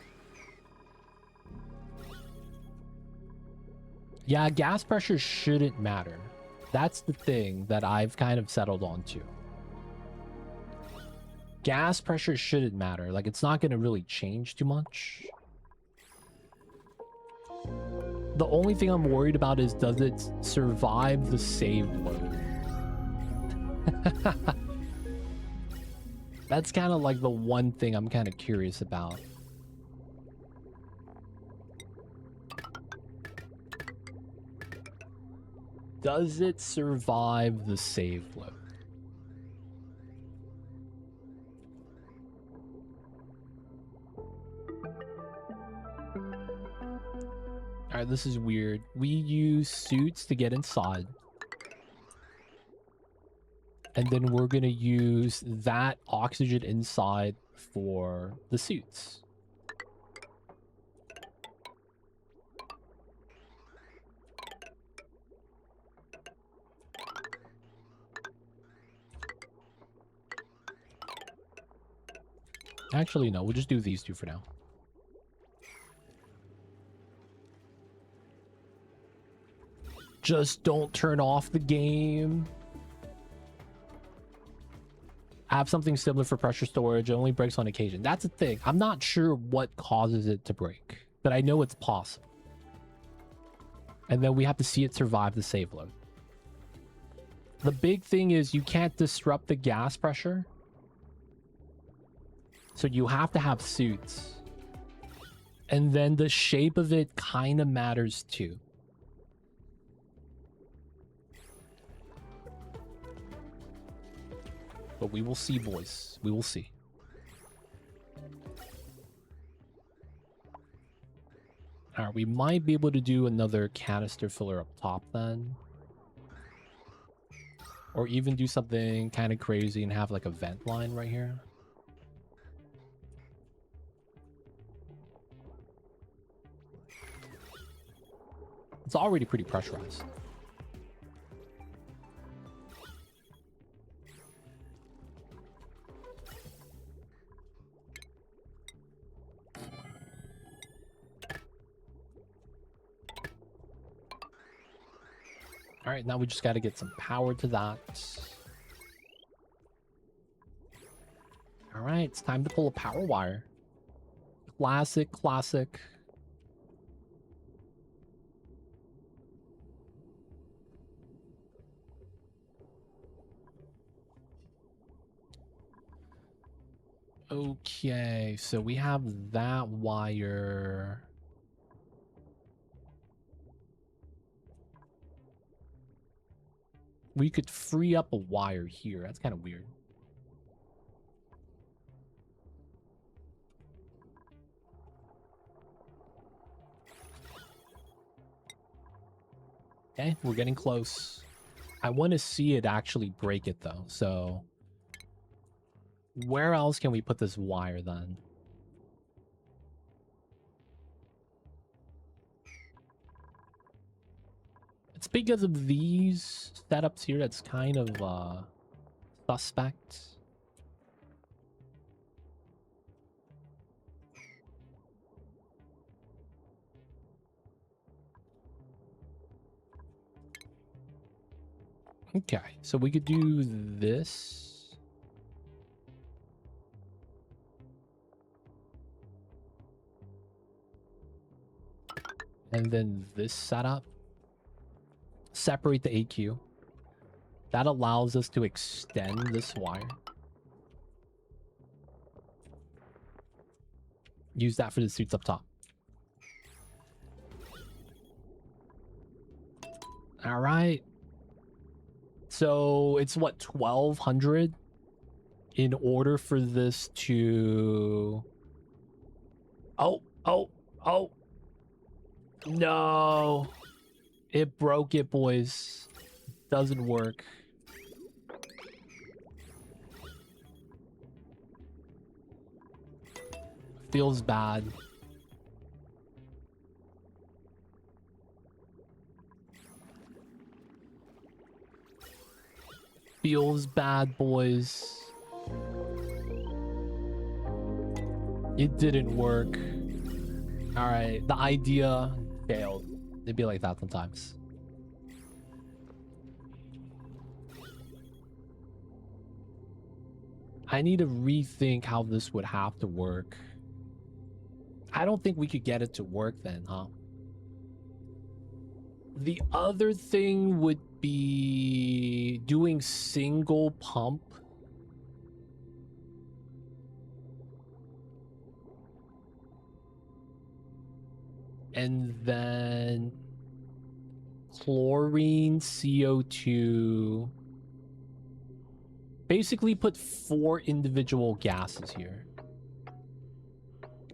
S1: Yeah, gas pressure shouldn't matter. That's the thing that I've kind of settled on to. Gas pressure shouldn't matter. Like, it's not going to really change too much. The only thing I'm worried about is, does it survive the save load? That's kind of like the one thing I'm kind of curious about. Does it survive the save load? Alright, this is weird. We use suits to get inside. And then we're going to use that oxygen inside for the suits. Actually, no, we'll just do these 2 for now. Just don't turn off the game. I have something similar for pressure storage. It only breaks on occasion. That's the thing. I'm not sure what causes it to break, but I know it's possible. And then we have to see it survive the save load. The big thing is you can't disrupt the gas pressure. So you have to have suits. And then the shape of it kind of matters too. But we will see, boys. We will see. Alright, we might be able to do another canister filler up top then. Or even do something kind of crazy and have like a vent line right here. It's already pretty pressurized. All right, now we just got to get some power to that. All right, it's time to pull a power wire. Classic, classic. Okay, so we have that wire. We could free up a wire here. That's kind of weird. Okay, we're getting close. I want to see it actually break it though, so... Where else can we put this wire then? It's because of these setups here that's kind of suspect. Okay, so we could do this. And then this setup. Separate the AQ. That allows us to extend this wire. Use that for the suits up top. All right. So it's what, 1200 in order for this to... Oh. No. It broke it, boys. Doesn't work. Feels bad. Feels bad, boys. It didn't work. Alright, the idea failed. It'd be like that sometimes. I need to rethink how this would have to work. I don't think we could get it to work then, huh? The other thing would be doing single pump. And then chlorine, CO2. Basically put 4 individual gases here.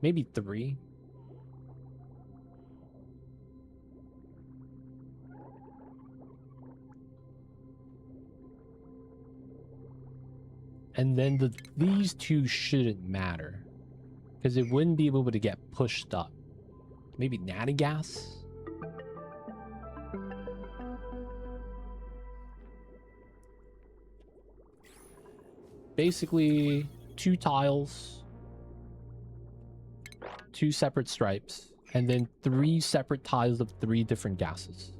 S1: Maybe 3. And then these two shouldn't matter. Because it wouldn't be able to get pushed up. Maybe natty gas? Basically, 2 tiles, 2 separate stripes, and then 3 separate tiles of 3 different gases.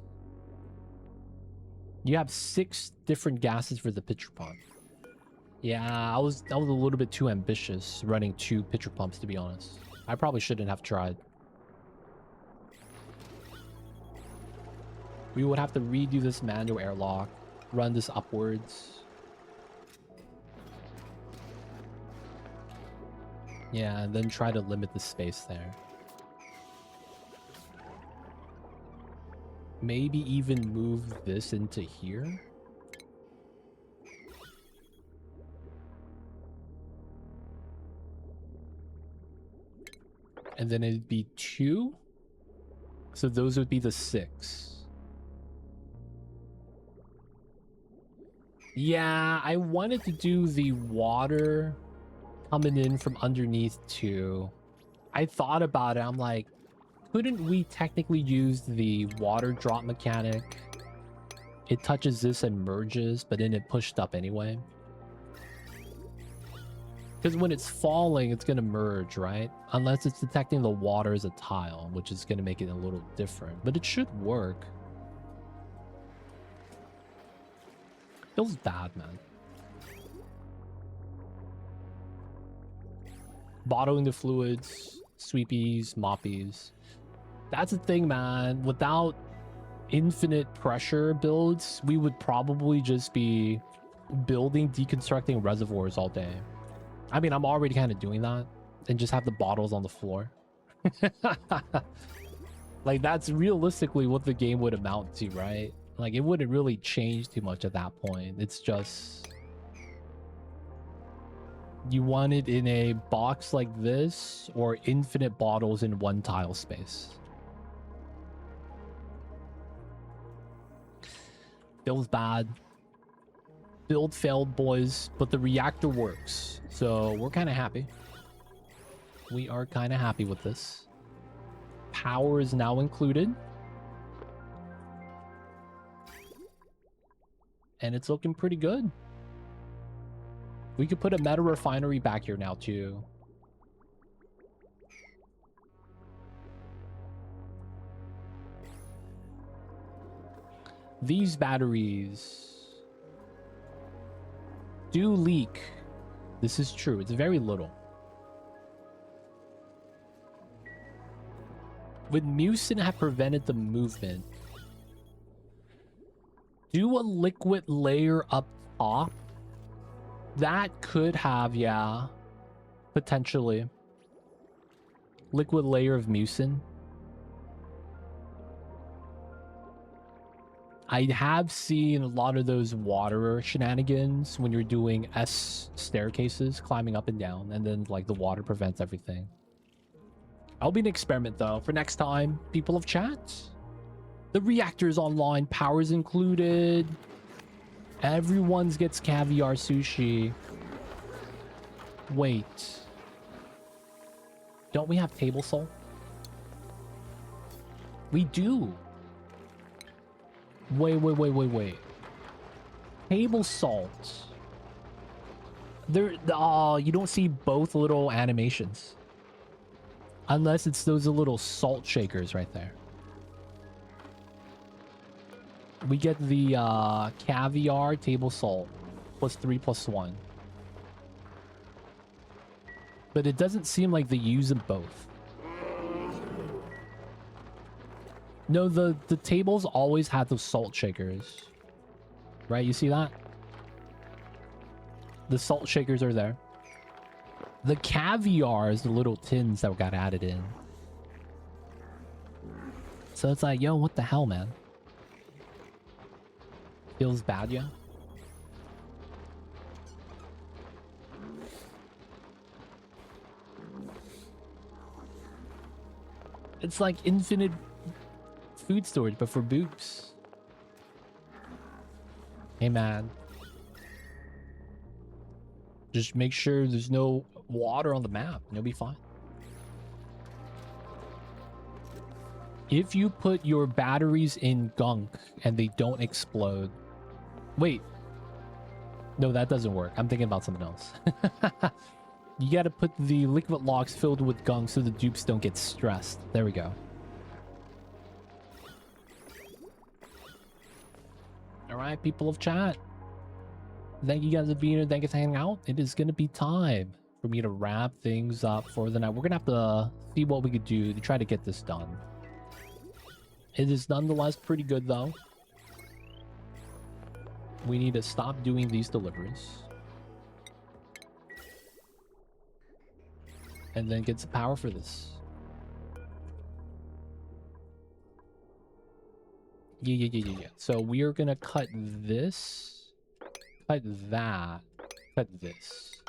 S1: You have 6 different gases for the pitcher pump. Yeah, that was a little bit too ambitious, running 2 pitcher pumps, to be honest. I probably shouldn't have tried. We would have to redo this manual airlock. Run this upwards. Yeah, and then try to limit the space there. Maybe even move this into here. And then it'd be 2. So those would be the 6. Yeah, I wanted to do the water coming in from underneath too. I thought about it. I'm like, couldn't we technically use the water drop mechanic? It touches this and merges, but then it pushed up anyway. Because when it's falling, it's going to merge, right? Unless it's detecting the water as a tile, which is going to make it a little different. But it should work. Feels bad, man. Bottling the fluids, sweepies, moppies. That's the thing, man. Without infinite pressure builds, we would probably just be building, deconstructing reservoirs all day. I mean, I'm already kind of doing that and just have the bottles on the floor. Like, that's realistically what the game would amount to, right? Like, it wouldn't really change too much at that point. It's just... you want it in a box like this or infinite bottles in one tile space. Feels bad. Build failed, boys, but the reactor works. So we're kind of happy. We are kind of happy with this. Power is now included. And it's looking pretty good. We could put a meta refinery back here now too. These batteries do leak. This is true. It's very little. Would mucin have prevented the movement? Do a liquid layer up top? That could have, yeah. Potentially. Liquid layer of mucin. I have seen a lot of those water shenanigans when you're doing S staircases, climbing up and down, and then like the water prevents everything. I'll be an experiment though for next time, people of chat. The reactor's online, power's included. Everyone's gets caviar sushi. Wait. Don't we have table salt? We do. Wait. Table salt. There, you don't see both little animations. Unless it's those little salt shakers right there. We get the caviar table salt +3/+1. But it doesn't seem like they use them both. No, the tables always had those salt shakers. Right, you see that? The salt shakers are there. The caviar is the little tins that got added in. So it's like, yo, what the hell, man? Feels bad, yeah? It's like infinite food storage, but for Dupes. Hey, man. Just make sure there's no water on the map. You'll be fine. If you put your batteries in gunk and they don't explode... Wait. No, that doesn't work. I'm thinking about something else. You gotta put the liquid locks filled with gunk so the dupes don't get stressed. There we go. Alright, people of chat. Thank you guys for being here. Thank you for hanging out. It is gonna be time for me to wrap things up for the night. We're gonna have to see what we could do to try to get this done. It is nonetheless pretty good though. we need to stop doing these deliveries. And then get some power for this. Yeah. So we are gonna cut this, cut that, cut this.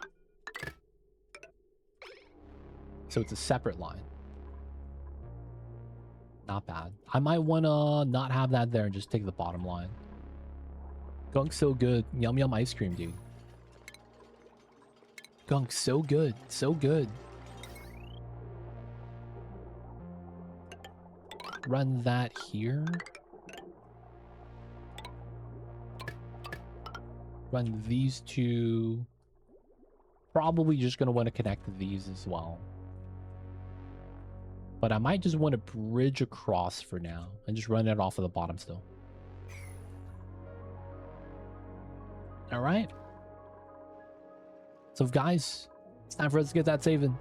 S1: So it's a separate line. Not bad. I might wanna not have that there and just take the bottom line. Gunk's so good. Yum yum ice cream, dude. Gunk's so good. So good. Run that here. Run these two. Probably just going to want to connect these as well. But I might just want to bridge across for now and just run it off of the bottom still. All right. So guys, it's time for us to get that saving.